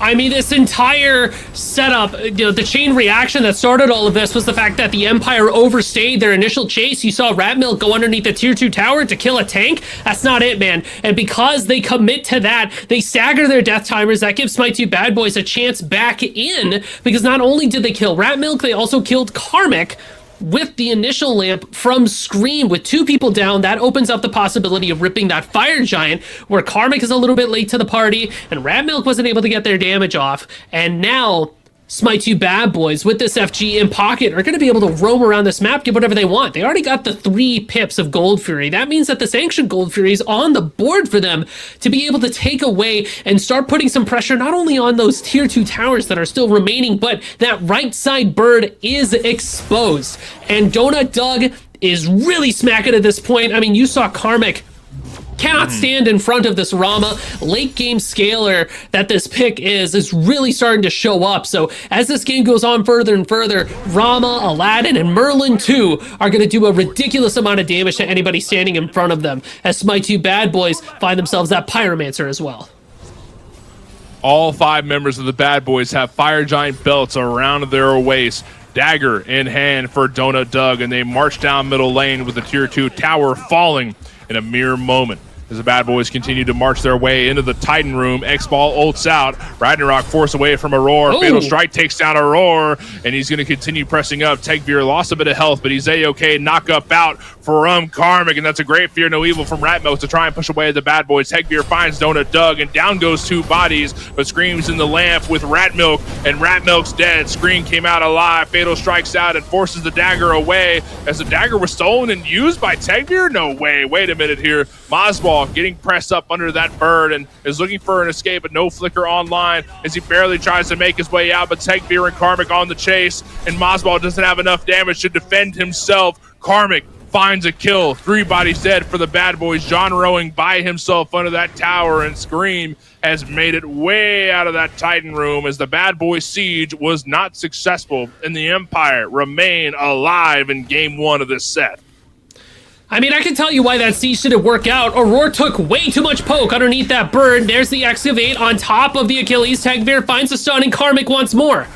I mean, this entire setup, the chain reaction that started all of this was the fact that the Empire overstayed their initial chase. You saw Rat Milk go underneath the tier 2 tower to kill a tank. That's not it, man. And because they commit to that, they stagger their death timers. That gives Smite2 Bad Boys a chance back in, because not only did they kill Rat Milk, they also killed Karmic with the initial lamp from Scream. With 2 people down, that opens up the possibility of ripping that Fire Giant, where Karmic is a little bit late to the party, and Rat Milk wasn't able to get their damage off. And now, Smite2 Bad Boys, with this FG in pocket, are going to be able to roam around this map, get whatever they want. They already got the 3 pips of Gold Fury. That means that this Ancient Gold Fury is on the board for them to be able to take away and start putting some pressure not only on those tier 2 towers that are still remaining, but that right side bird is exposed. And Donut Doug is really smacking at this point. I mean, you saw Karmic cannot stand in front of this Rama. Late game scaler that this pick is really starting to show up. So as this game goes on further and further, Rama, Aladdin, and Merlin 2 are going to do a ridiculous amount of damage to anybody standing in front of them, as Smite2 Bad Boys find themselves that Pyromancer as well. All 5 members of the Bad Boys have Fire Giant belts around their waist, dagger in hand for Donut Doug, and they march down middle lane with the tier 2 tower falling in a mere moment. As the Bad Boys continue to march their way into the Titan room, X-Ball ults out. Ragnarok forced away from Aurora. Fatal Strike takes down Aurora, and he's going to continue pressing up. Tegveer lost a bit of health, but he's A-okay. Knock up out from Karmic, and that's a great Fear No Evil from Ratmos to try and push away the Bad Boys. Tegveer finds Donut Doug, and down goes 2 bodies, but Scream's in the lamp with Ratmilk, and Ratmilk's dead. Scream came out alive. Fatal strikes out and forces the dagger away, as the dagger was stolen and used by Tegveer? No way. Wait a minute here. Mazball getting pressed up under that bird and is looking for an escape, but no flicker online as he barely tries to make his way out, but Tegveer and Karmic on the chase, and Mazball doesn't have enough damage to defend himself. Karmic finds a kill. 3 bodies dead for the Bad Boys. John Rowing by himself under that tower, and Scream has made it way out of that Titan room as the Bad Boys siege was not successful, and the Empire remain alive in game 1 of this set. I mean, I can tell you why that siege didn't work out. Aurora took way too much poke underneath that bird. There's the Excavate on top of the Achilles. Tegveer finds the stun, and Karmic wants more.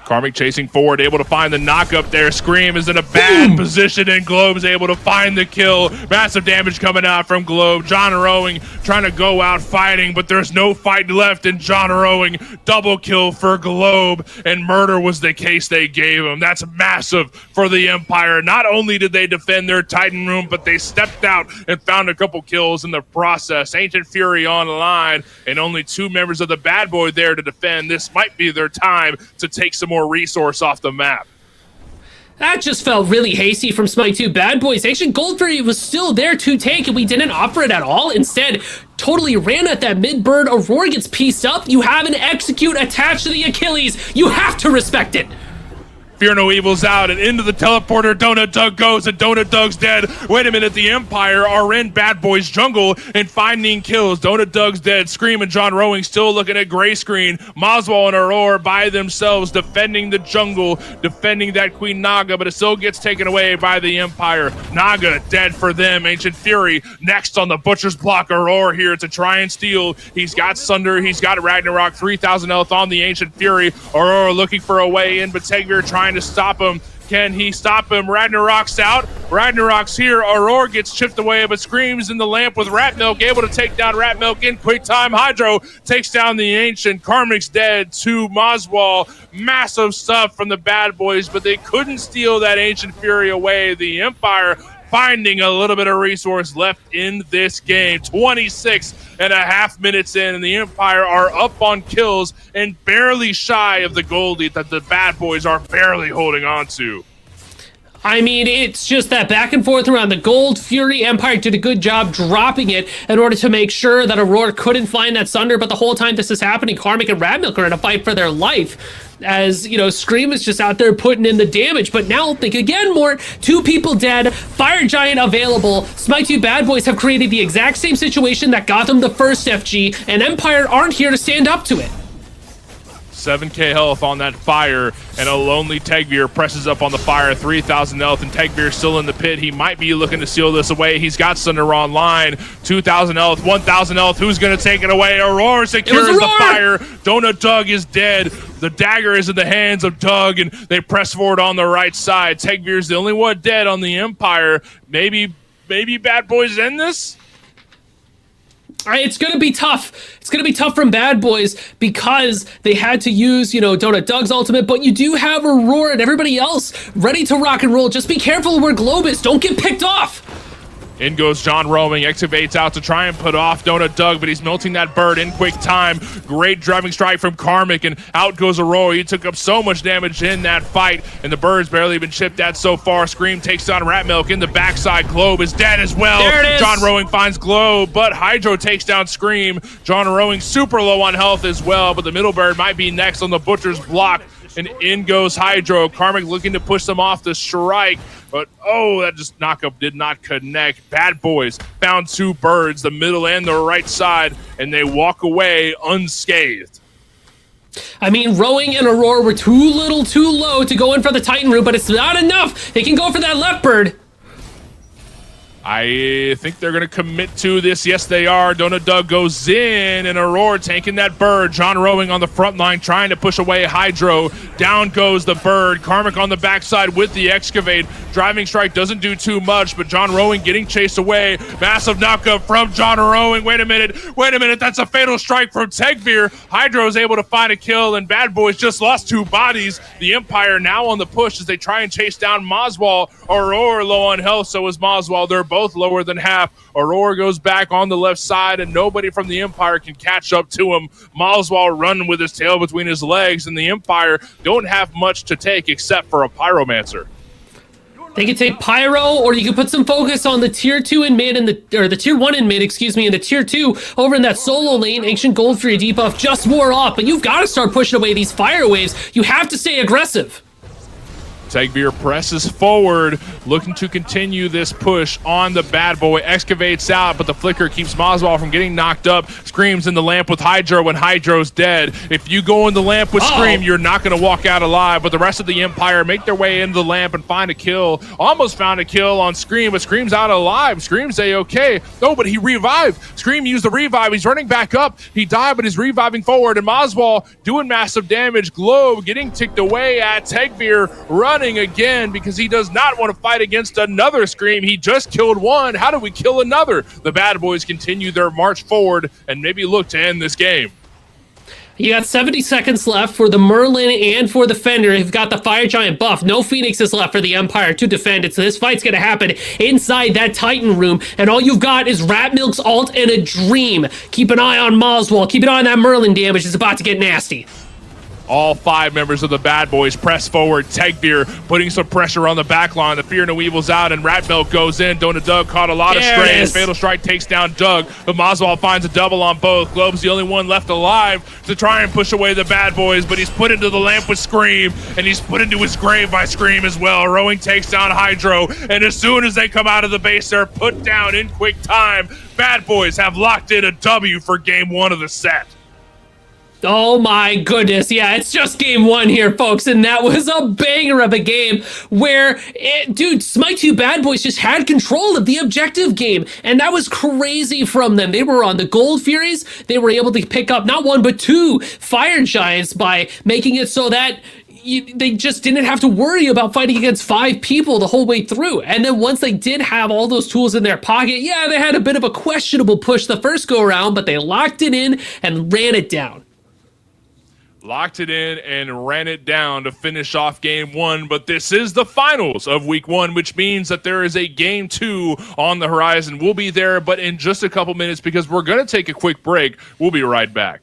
Karmic chasing forward, able to find the knock up there. Scream is in a bad position, and Globe's able to find the kill. Massive damage coming out from Globe. John Rowing trying to go out fighting, but there's no fight left, and John Rowing double kill for Globe, and murder was the case they gave him. That's massive for the Empire. Not only did they defend their Titan room, but they stepped out and found a couple kills in the process. Ancient Fury online, and only 2 members of the Bad Boy there to defend. This might be their time to take some more resource off the map. That just felt really hasty from Smite2 Bad Boys. Ancient Gold Fury was still there to take, and we didn't offer it at all. Instead, totally ran at that mid-bird. Aurora gets pieced up. You have an Execute attached to the Achilles. You have to respect it. Fear No Evil's out, and into the teleporter Donut Doug goes, and Donut Doug's dead. Wait a minute, the Empire are in Bad Boys jungle and finding kills. Donut Doug's dead. Scream and John Rowing still looking at gray screen. Mazball and Aurora by themselves defending the jungle, defending that Queen Naga, but it still gets taken away by the Empire. Naga dead for them. Ancient Fury next on the Butcher's Block. Aurora here to try and steal. He's got Sunder, he's got Ragnarok, 3,000 health on the Ancient Fury. Aurora looking for a way in, but Tegveer trying to stop him. Can he stop him? Ragnarok's out. Ragnarok's here. Aurora gets chipped away, but Screams in the lamp with Ratmilk, able to take down Ratmilk in quick time. Hydro takes down the Ancient. Karmic's dead to Mazball. Massive stuff from the Bad Boys, but they couldn't steal that Ancient Fury away. The Empire finding a little bit of resource left in this game. 26.5 minutes in, and the Empire are up on kills and barely shy of the gold lead that the Bad Boys are barely holding on to. I mean, it's just that back and forth around the Gold Fury. Empire did a good job dropping it in order to make sure that Aurora couldn't find that Sunder, but the whole time this is happening, Karmic and Ratmilk are in a fight for their life. As, you know, Scream is just out there putting in the damage, but now think again more. 2 people dead, Fire Giant available. Smite2 Bad Boys have created the exact same situation that got them the first FG, and Empire aren't here to stand up to it. 7k health on that fire, and a lonely Tegvir presses up on the fire, 3,000 health, and Tegvir still in the pit. He might be looking to seal this away. He's got Sunder online, 2,000 health, 1,000 health. Who's going to take it away? Aurora secures the fire. Donut Doug is dead. The dagger is in the hands of Doug, and they press forward on the right side. Tegvir's the only one dead on the Empire. Maybe Bad Boys end this? All right, it's going to be tough. It's going to be tough from Bad Boys because they had to use, Donut Doug's ultimate, but you do have Aurora and everybody else ready to rock and roll. Just be careful where Globe is. Don't get picked off. In goes John Roaming, excavates out to try and put off Donut Doug, but he's melting that bird in quick time. Great driving strike from Karmic, and out goes Aurora. He took up so much damage in that fight, and the bird's barely been chipped at so far. Scream takes down Ratmilk in the backside. Globe is dead as well. There it is. John Roaming finds Globe, but Hydro takes down Scream. John Roaming super low on health as well, but the middle bird might be next on the Butcher's block. And in goes Hydro. Karmic looking to push them off the strike, but that just knockup did not connect. Bad Boys found two birds, the middle and the right side, and they walk away unscathed. I mean, Rowing and Aurora were too low to go in for the Titan room, but it's not enough. They can go for that left bird. I think they're going to commit to this. Yes, they are. Donut Doug goes in, and Aurora taking that bird. John Rowing on the front line trying to push away Hydro. Down goes the bird. Karmic on the backside with the excavate. Driving strike doesn't do too much, but John Rowing getting chased away. Massive knockup from John Rowing. Wait a minute. That's a fatal strike from Tegvir. Hydro is able to find a kill, and Bad Boys just lost two bodies. The Empire now on the push as they try and chase down Moswall. Aurora low on health, so is Moswall. They're both lower than half. Aurora goes back on the left side, and nobody from the Empire can catch up to him. Moswall running with his tail between his legs, and the Empire don't have much to take except for a Pyromancer. They can take Pyro, or you can put some focus on the tier 2 in mid, and the tier 1 in mid, and the tier 2 over in that solo lane. Ancient Gold Fury debuff just wore off, but you've got to start pushing away these fire waves. You have to stay aggressive. Tegvir presses forward, looking to continue this push on the Bad Boy. Excavates out, but the flicker keeps Moswall from getting knocked up. Screams in the lamp with Hydro when Hydro's dead. If you go in the lamp with Scream, you're not going to walk out alive, but the rest of the Empire make their way into the lamp and find a kill. Almost found a kill on Scream, but Scream's out alive. Scream's A-okay. No, but he revived. Scream used the revive. He's running back up. He died, but he's reviving forward, and Moswall doing massive damage. Globe getting ticked away at Tegvir, running again because he does not want to fight against another Scream. He just killed one. How do we kill another? The Bad Boys continue their march forward and maybe look to end this game. You got 70 seconds left for the Merlin and for the Fender. You've got the Fire Giant buff. No Phoenixes left for the Empire to defend it. So this fight's going to happen inside that Titan room. And all you've got is Ratmilk's ult and a Dream. Keep an eye on Moswall. Keep an eye on that Merlin damage. It's about to get nasty. All five members of the Bad Boys press forward. Tegvir putting some pressure on the back line. The Fear No Evil's out, and Ratmilk goes in. Donut Doug caught a lot of strays. Fatal Strike takes down Doug, but Moswall finds a double on both. Globe's the only one left alive to try and push away the Bad Boys, but he's put into the lamp with Scream, and he's put into his grave by Scream as well. Rowing takes down Hydro, and as soon as they come out of the base, they're put down in quick time. Bad Boys have locked in a W for game one of the set. Oh my goodness, yeah, it's just game one here, folks, and that was a banger of a game where, Smite 2 Bad Boys just had control of the objective game, and that was crazy from them. They were on the Gold Furies. They were able to pick up not one, but two Fire Giants by making it so that they just didn't have to worry about fighting against 5 people the whole way through. And then once they did have all those tools in their pocket, yeah, they had a bit of a questionable push the first go around, but they locked it in and ran it down. Locked it in and ran it down to finish off game one. But this is the finals of week one, which means that there is a game two on the horizon. We'll be there, but in just a couple minutes because we're going to take a quick break. We'll be right back.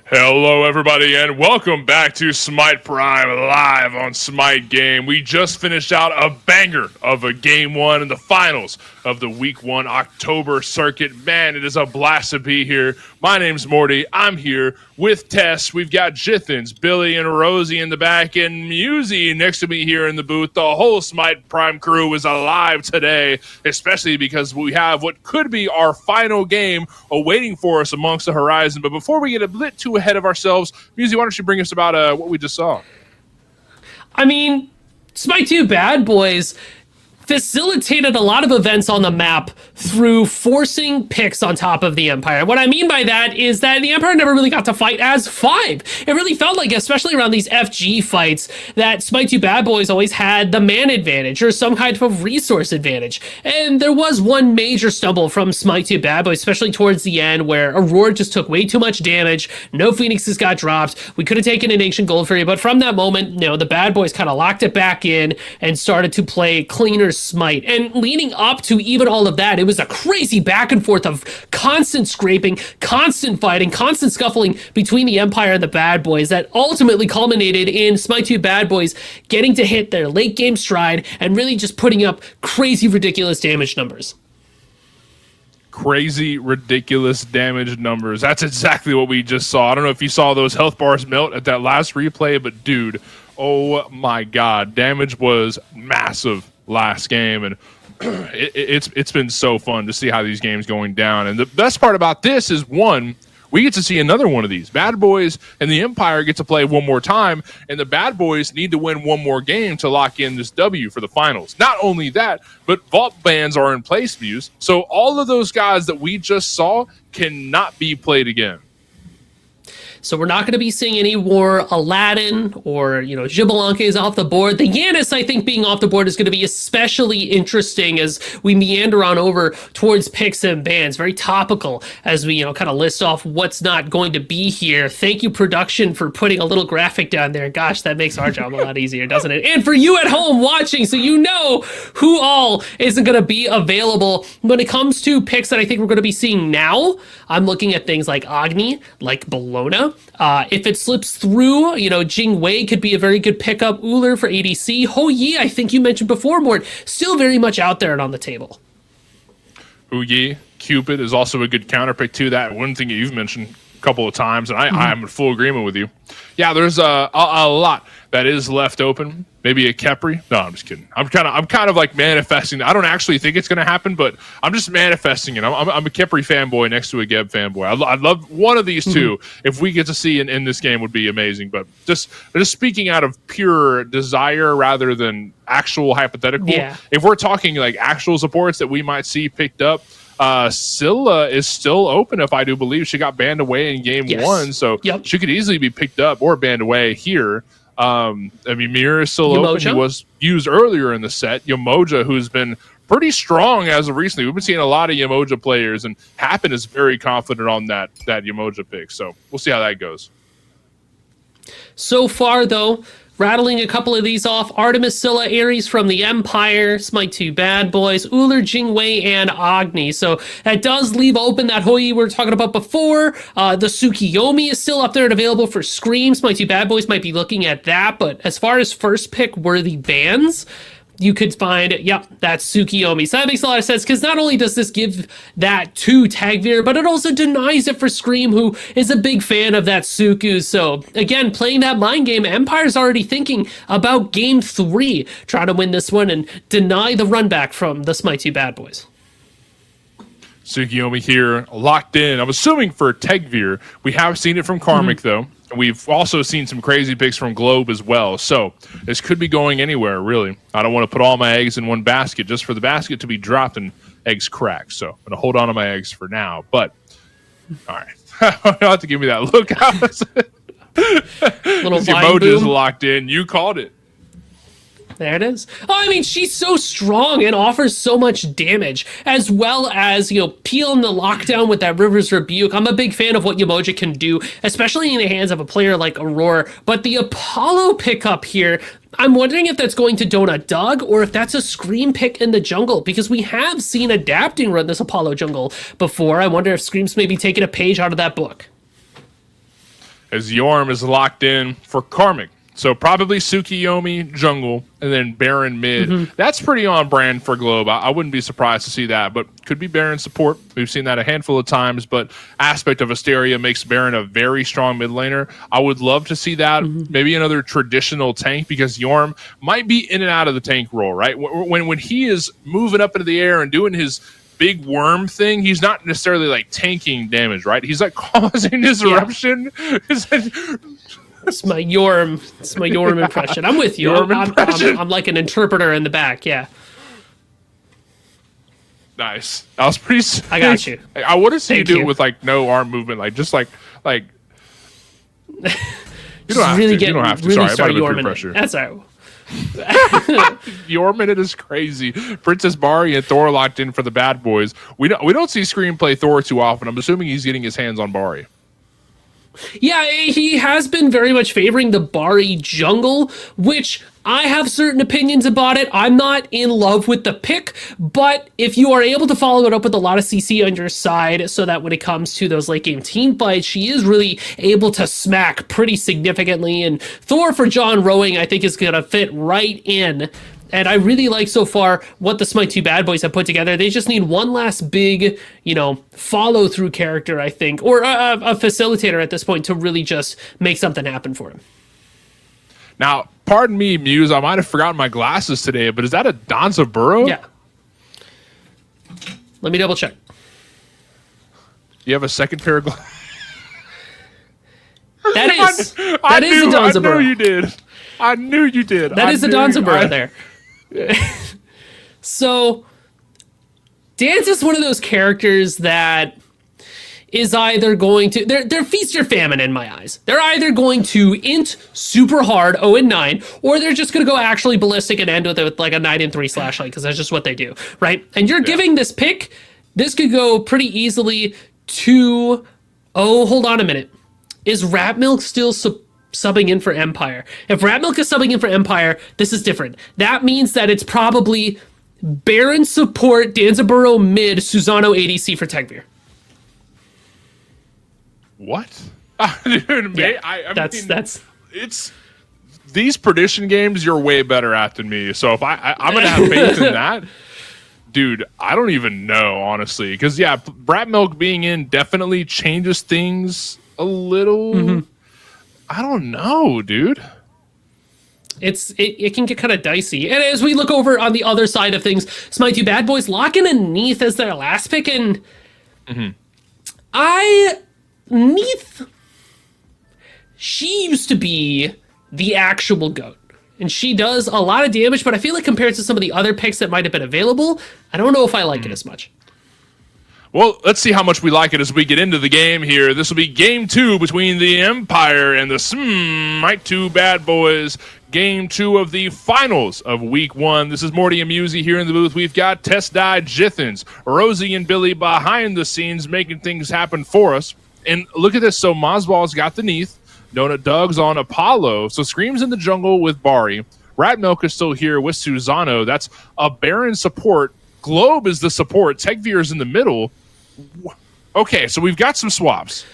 Hello, everybody, and welcome back to Smite Prime live on Smite Game. We just finished out a banger of a Game 1 in the finals of the Week 1 October circuit. Man, it is a blast to be here. My name's Morty. I'm here with Tess. We've got Jithens, Billy, and Rosie in the back, and Musey next to me here in the booth. The whole Smite Prime crew is alive today, especially because we have what could be our final game awaiting for us amongst the horizon. But before we get a bit too ahead of ourselves, Musey, why don't you bring us about what we just saw? I mean, Smite 2 Bad Boys facilitated a lot of events on the map through forcing picks on top of the Empire. What I mean by that is that the Empire never really got to fight as 5. It really felt like, especially around these FG fights, that Smite 2 Bad Boys always had the man advantage or some kind of resource advantage. And there was one major stumble from Smite 2 Bad Boys, especially towards the end, where Aurora just took way too much damage, no Phoenixes got dropped, we could have taken an Ancient Gold Fairy, but from that moment, you know, the Bad Boys kind of locked it back in and started to play cleaner Smite. And leading up to even all of that, it was a crazy back and forth of constant scraping, constant fighting, constant scuffling between the Empire and the Bad Boys that ultimately culminated in Smite 2 Bad Boys getting to hit their late game stride and really just putting up crazy, ridiculous damage numbers. Crazy, ridiculous damage numbers. That's exactly what we just saw. I don't know if you saw those health bars melt at that last replay, but dude, oh my god, damage was massive last game, and it's been so fun to see how these games going down. And the best part about this is, one, we get to see another one of these. Bad Boys and the Empire get to play one more time, and the Bad Boys need to win one more game to lock in this W for the finals. Not only that, but vault bans are in place, Muse. So all of those guys that we just saw cannot be played again. So we're not going to be seeing any more Aladdin or, you know, Xbalanque is off the board. The Yanis, I think, being off the board is going to be especially interesting as we meander on over towards picks and bans. Very topical as we, you know, kind of list off what's not going to be here. Thank you, production, for putting a little graphic down there. Gosh, that makes our job a lot easier, doesn't it? And for you at home watching, so you know who all isn't going to be available. When it comes to picks that I think we're going to be seeing now, I'm looking at things like Agni, like Bellona. If it slips through, you know, Jing Wei could be a very good pickup. Ullr for ADC. Hou Yi, I think you mentioned before, Mort, still very much out there and on the table. Hou Yi, Cupid is also a good counter pick to that. One thing that you've mentioned a couple of times, and I'm in full agreement with you. Yeah, there's a lot that is left open. Maybe a Khepri. No, I'm just kidding. I'm kind of like manifesting. I don't actually think it's going to happen, but I'm just manifesting it. I'm a Khepri fanboy next to a Geb fanboy. I'd love one of these two. If we get to see in this game, would be amazing. But just speaking out of pure desire rather than actual hypothetical. Yeah. If we're talking like actual supports that we might see picked up, Scylla is still open, if I do believe. She got banned away in game 1, so she could easily be picked up or banned away here. I mean, Mirror is still open. He was used earlier in the set. Yamoja, who's been pretty strong as of recently. We've been seeing a lot of Yamoja players, and Happen is very confident on that Yamoja pick. So we'll see how that goes. So far, though, rattling a couple of these off: Artemis, Scylla, Ares from the Empire, Smite 2 Bad Boys, Ullr, Jing Wei, and Agni. So that does leave open that Hou Yi we were talking about before. The Tsukiyomi is still up there and available for Scream. Smite 2 Bad Boys might be looking at that, but as far as first pick worthy bans, you could find, that's Tsukiyomi. So that makes a lot of sense, because not only does this give that to Tagveer, but it also denies it for Scream, who is a big fan of that Suku. So again, playing that mind game, Empire's already thinking about game 3, trying to win this one and deny the run back from the Smite 2 Bad Boys. Tsukiyomi here, locked in. I'm assuming for Tagveer. We have seen it from Karmic, though. We've also seen some crazy picks from Globe as well. So this could be going anywhere, really. I don't want to put all my eggs in one basket just for the basket to be dropped and eggs crack. So I'm going to hold on to my eggs for now. But, all right. You don't have to give me that look. Little Yamoja's locked in. You called it. There it is. Oh, I mean, she's so strong and offers so much damage, as well as, you know, peeling the lockdown with that River's Rebuke. I'm a big fan of what Yamoja can do, especially in the hands of a player like Aurora. But the Apollo pickup here, I'm wondering if that's going to Donut Dog or if that's a Scream pick in the jungle, because we have seen Adapting run this Apollo jungle before. I wonder if Scream's maybe taking a page out of that book. as Yorm is locked in for Karmic. So probably Tsukiyomi jungle and then Baron mid. That's pretty on brand for Globe. I wouldn't be surprised to see that, but could be Baron support. We've seen that a handful of times, but aspect of Asteria makes Baron a very strong mid laner. I would love to see that. Maybe another traditional tank, because Yorm might be in and out of the tank role, right? When he is moving up into the air and doing his big worm thing, he's not necessarily like tanking damage, right? He's like causing disruption. It's my Yorm impression. I'm with you. I'm like an interpreter in the back. Yeah. Nice. I was pretty. I got you. I want to see you do you. it with like no arm movement, like just like. You don't have really to. You don't have to. Really Sorry, I might have Yorm been in pressure. it. That's all right. Yorm in it is crazy. Princess Bari and Thor locked in for the bad boys. We don't see Scream play Thor too often. I'm assuming he's getting his hands on Bari. Yeah, he has been very much favoring the Bari jungle, which I have certain opinions about it. I'm not in love with the pick, but if you are able to follow it up with a lot of CC on your side so that when it comes to those late game team fights, she is really able to smack pretty significantly. And Thor for John Rowing, I think, is going to fit right in. And I really like so far what the Smite 2 bad boys have put together. They just need one last big, follow through character, I think, or a facilitator at this point to really just make something happen for him. Now, pardon me, Muse, I might have forgotten my glasses today, but is that a Danzaburou? Yeah. Let me double check. You have a second pair of glasses? That is a Danzaburou. I knew you did. I knew you did. That is a Danzaburou there. So, Dance is one of those characters that is either going to... They're feast or famine in my eyes. They're either going to int super hard, 0-9, or they're just going to go actually ballistic and end with like a 9-3 slashlight, because that's just what they do, right? And you're giving this pick, this could go pretty easily to... Oh, hold on a minute. Is Rat Milk still subbing in for Empire? If Rat Milk is subbing in for Empire, this is different. That means that it's probably Baron support, Danzaburou mid, Susano ADC for Tegvir. What? Dude, Yeah, I that's it's these prediction games you're way better at than me. So if I'm gonna have faith in that, dude, I don't even know, honestly, because Rat Milk being in definitely changes things a little. I don't know, dude. It can get kind of dicey. And as we look over on the other side of things, Smite 2 bad boys locking in Neith as their last pick, and Neith, she used to be the actual GOAT. And she does a lot of damage, but I feel like compared to some of the other picks that might have been available, I don't know if I like it as much. Well, let's see how much we like it as we get into the game here. This will be game 2 between the Empire and the Smite 2 bad boys. Game 2 of the finals of week 1. This is Morty and Musey here in the booth. We've got Test-Die Jithens, Rosie and Billy behind the scenes making things happen for us. And look at this. So Mazbal's got the Neith. Donut Doug's on Apollo. So Scream's in the jungle with Bari. Rat Milk is still here with Susano. That's a Baron support. Globe is the support. Tegvir is in the middle. Okay, so we've got some swaps.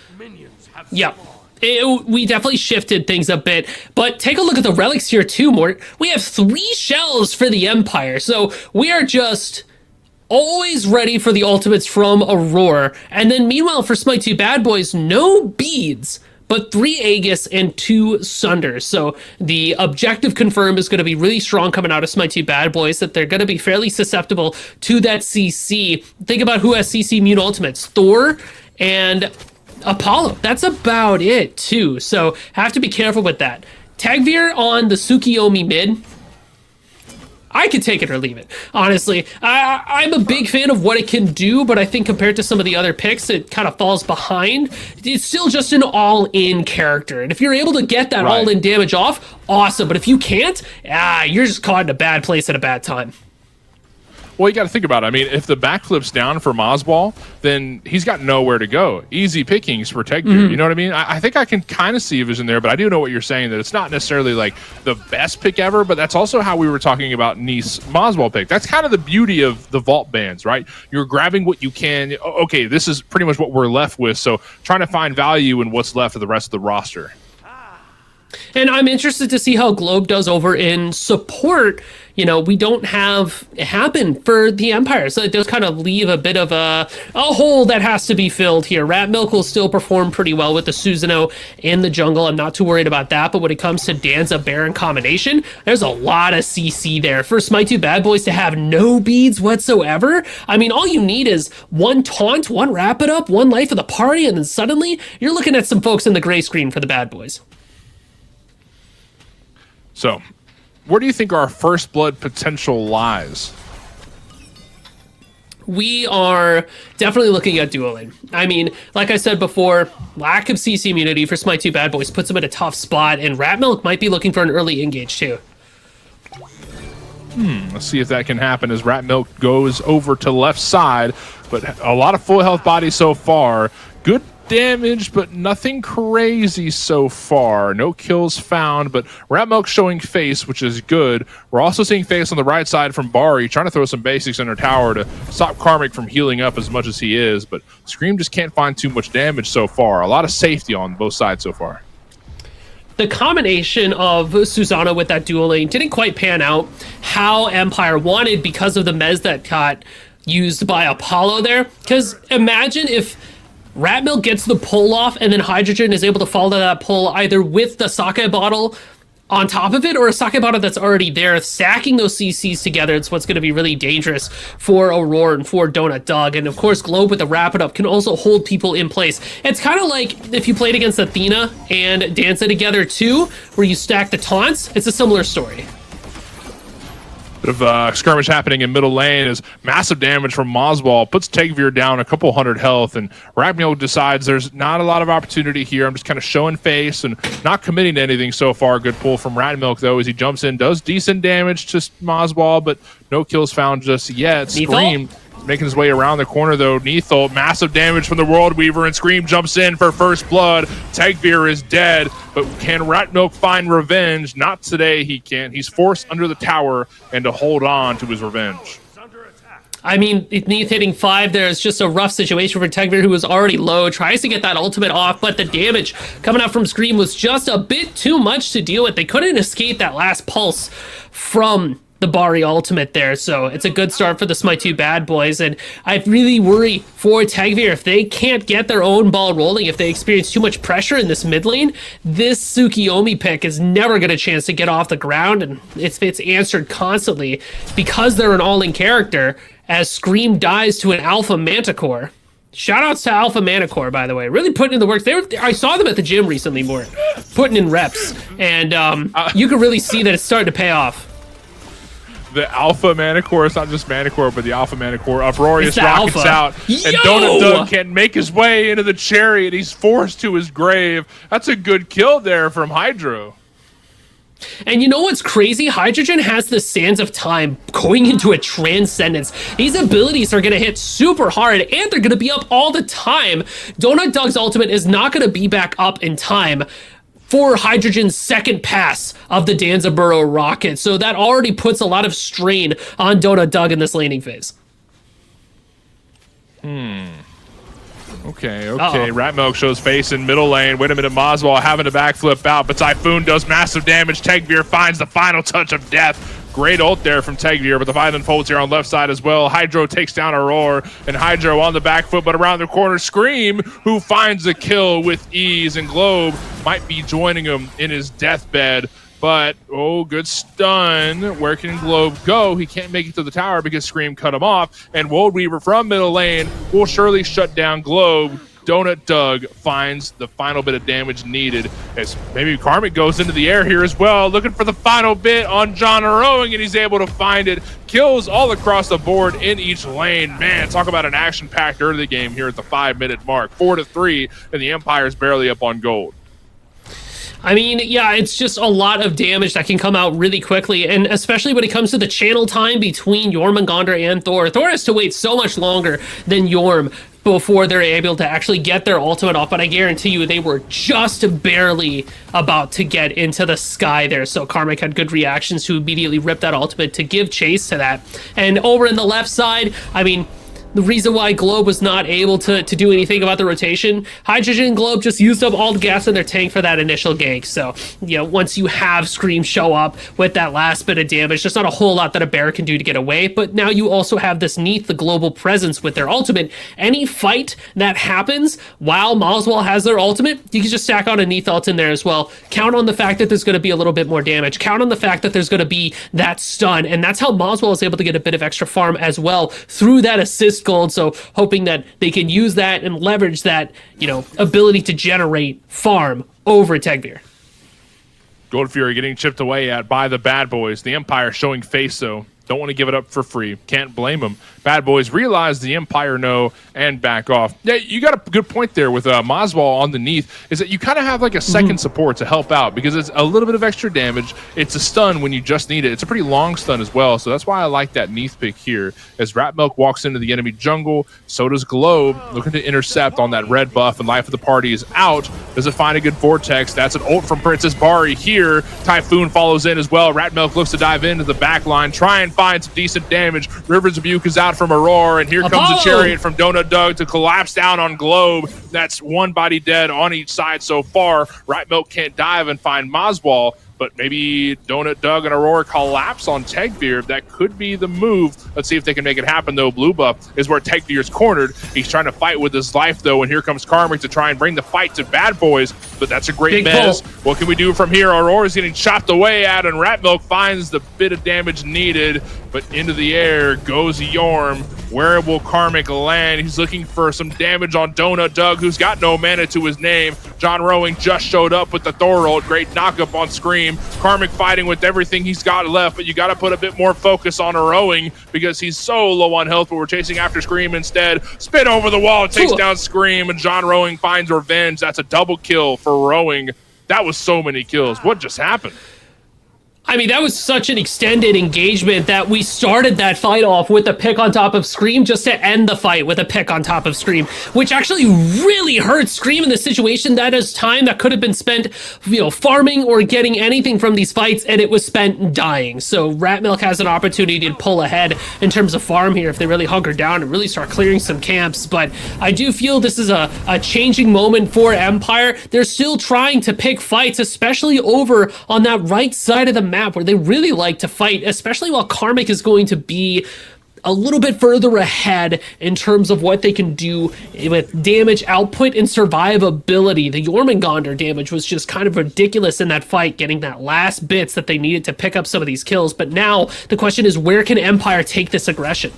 Yeah. We definitely shifted things a bit, but take a look at the relics here too, Mort. We have 3 shells for the Empire, so we are just always ready for the ultimates from Aurora. And then meanwhile for Smite 2 bad boys, no beads, but 3 Aegis and 2 Sunders. So the objective confirm is going to be really strong coming out of Smite 2 bad boys, that they're going to be fairly susceptible to that CC. Think about who has CC immune ultimates. Thor and Apollo. That's about it too. So have to be careful with that. Tegvir on the Tsukiyomi mid. I could take it or leave it. Honestly, I'm a big fan of what it can do, but I think compared to some of the other picks, it kind of falls behind. It's still just an all-in character. And if you're able to get that all-in damage off, awesome. But if you can't, you're just caught in a bad place at a bad time. Well, you got to think about it. I mean, if the backflip's down for Mozball, then he's got nowhere to go. Easy pickings for Tegvir. You know what I mean? I think I can kind of see a vision there, but I do know what you're saying, that it's not necessarily like the best pick ever, but that's also how we were talking about Nice Mozball pick. That's kind of the beauty of the vault bans, right? You're grabbing what you can. Okay, this is pretty much what we're left with, so trying to find value in what's left of the rest of the roster. And I'm interested to see how Globe does over in support. You know, we don't have it happen for the Empire, so it does kind of leave a bit of a hole that has to be filled here. Rat Milk will still perform pretty well with the Susanoo in the jungle. I'm not too worried about that, but when it comes to Danza Baron combination, there's a lot of CC there. For Smite2 Bad Boys to have no beads whatsoever, I mean, all you need is one taunt, one wrap it up, one life of the party, and then suddenly you're looking at some folks in the gray screen for the Bad Boys. So, where do you think our first blood potential lies? We are definitely looking at dueling. I mean, like I said before, lack of CC immunity for Smite2 Bad Boys puts them in a tough spot, and Rat Milk might be looking for an early engage too. Let's see if that can happen as Rat Milk goes over to left side, but a lot of full health bodies so far. Good damage, but nothing crazy so far. No kills found, but Rat Milk showing face, which is good. We're also seeing face on the right side from Bari, trying to throw some basics in her tower to stop Karmic from healing up as much as he is, but Scream just can't find too much damage so far. A lot of safety on both sides so far. The combination of Susanoo with that dual lane didn't quite pan out how Empire wanted because of the mez that got used by Apollo there. Because imagine if Rat Milk gets the pull off and then Hydrogen is able to follow that pull either with the sake bottle on top of it or a sake bottle that's already there. Stacking those CCs together, it's what's going to be really dangerous for Aurora and for Donut Dog. And of course, Globe with the wrap it up can also hold people in place. It's kind of like if you played against Athena and Danza together too, where you stack the taunts. It's a similar story. Bit of skirmish happening in middle lane as massive damage from Mozball puts Tegvir down a couple hundred health, and Rat Milk decides there's not a lot of opportunity here. I'm just kind of showing face and not committing to anything so far. Good pull from Rat Milk though as he jumps in, does decent damage to Mozball, but no kills found just yet. Scream making his way around the corner though. Neithel, massive damage from the World Weaver, and Scream jumps in for first blood. Tegvir is dead, but can Rat Milk find revenge? Not today, he can't. He's forced under the tower and to hold on to his revenge. I mean, Neith hitting 5 there is just a rough situation for Tegvir, who was already low. Tries to get that ultimate off, but the damage coming out from Scream was just a bit too much to deal with. They couldn't escape that last pulse from the Bari ultimate there, so it's a good start for the Smite2 Bad Boys, and I really worry for Tegvir if they can't get their own ball rolling, if they experience too much pressure in this mid lane. This Tsukiyomi pick is never get a chance to get off the ground, and it's answered constantly because they're an all-in character as Scream dies to an Alpha Manticore. Shoutouts to Alpha Manticore, by the way. Really putting in the work. I saw them at the gym recently, more putting in reps, and you can really see that it's starting to pay off. The Alpha Manticore, it's not just Manticore, but the Alpha Manticore. Uproarious rockets Alpha out, and Donut Doug can't make his way into the chariot. He's forced to his grave. That's a good kill there from Hydro. And you know what's crazy? Hydrogen has the Sands of Time going into a Transcendence. These abilities are going to hit super hard, and they're going to be up all the time. Donut Doug's ultimate is not going to be back up in time for Hydrogen's second pass of the Danza Burrow rocket. So that already puts a lot of strain on Donut Doug in this laning phase. Okay. Rat Milk shows face in middle lane. Wait a minute, Mozball having to backflip out, but Typhoon does massive damage. Tegvir finds the final touch of death. Great ult there from Tegvir, but the Violent folds here on left side as well. Hydro takes down Aurora, and Hydro on the back foot, but around the corner, Scream, who finds a kill with ease, and Globe might be joining him in his deathbed. But, good stun. Where can Globe go? He can't make it to the tower because Scream cut him off, and World Weaver from middle lane will surely shut down Globe. Donut Doug finds the final bit of damage needed as maybe Karmic goes into the air here as well, looking for the final bit on John Arrowing, and he's able to find it. Kills all across the board in each lane. Man, talk about an action-packed early game here at the 5-minute mark. 4-3, and the Empire's barely up on gold. I mean, yeah, it's just a lot of damage that can come out really quickly, and especially when it coms to the channel time between Jormungandr and Thor. Thor has to wait so much longer than Jorm before they're able to actually get their ultimate off, but I guarantee you they were just barely about to get into the sky there, so Karmic had good reactions to immediately rip that ultimate to give chase to that. And over in the left side, I mean, the reason why Globe was not able to do anything about the rotation, Hydrogen and Globe just used up all the gas in their tank for that initial gank. So, you know, once you have Scream show up with that last bit of damage, there's not a whole lot that a bear can do to get away. But now you also have this Neath, the global presence with their ultimate. Any fight that happens while Moswell has their ultimate, you can just stack on a Neath ult in there as well. Count on the fact that there's going to be a little bit more damage. Count on the fact that there's going to be that stun. And that's how Moswell is able to get a bit of extra farm as well through that assist gold. So hoping that they can use that and leverage that, you know, ability to generate farm over Tegvir. Gold Fury getting chipped away at by the Bad Boys. The Empire showing face, though. Don't want to give it up for free. Can't blame them. Bad Boys realize the Empire know and back off. Yeah, you got a good point there with Moswell underneath, is that you kind of have like a second support to help out because it's a little bit of extra damage. It's a stun when you just need it. It's a pretty long stun as well, so that's why I like that Neath pick here. As Ratmilk walks into the enemy jungle, so does Globe, looking to intercept on that red buff, and Life of the Party is out. Does it find a good Vortex? That's an ult from Princess Bari here. Typhoon follows in as well. Ratmilk looks to dive into the back line, try and find some decent damage. Rivers Rebuke is out from Aurora, and here comes a Chariot from Donut Doug to collapse down on Globe. That's one body dead on each side so far. Ratmilk can't dive and find Moswell, but maybe Donut Doug and Aurora collapse on Tegvir. That could be the move. Let's see if they can make it happen, though. Blue buff is where Tegvir's cornered. He's trying to fight with his life, though, and here comes Karmic to try and bring the fight to Bad Boys, but that's a great mess. What can we do from here? Aurora's getting chopped away at, and Ratmilk finds the bit of damage needed, but into the air goes Yorm. Where will Karmic land? He's looking for some damage on Donut Doug, who's got no mana to his name. John Rowing just showed up with the Thor ult. Great knockup on Scream. Karmic fighting with everything he's got left, but you got to put a bit more focus on Rowing because he's so low on health, but we're chasing after Scream instead. Spin over the wall, takes down Scream, and John Rowing finds revenge. That's a double kill for Rowing. That was so many kills. What just happened? I mean, that was such an extended engagement that we started that fight off with a pick on top of Scream just to end the fight with a pick on top of Scream, which actually really hurt Scream in the situation. That is time that could have been spent, you know, farming or getting anything from these fights, and it was spent dying. So Ratmilk has an opportunity to pull ahead in terms of farm here if they really hunker down and really start clearing some camps. But I do feel this is a changing moment for Empire. They're still trying to pick fights, especially over on that right side of the map where they really like to fight, especially while Karmic is going to be a little bit further ahead in terms of what they can do with damage output and survivability. The Jormungandr damage was just kind of ridiculous in that fight, getting that last bits that they needed to pick up some of these kills. But now the question is, where can Empire take this aggression?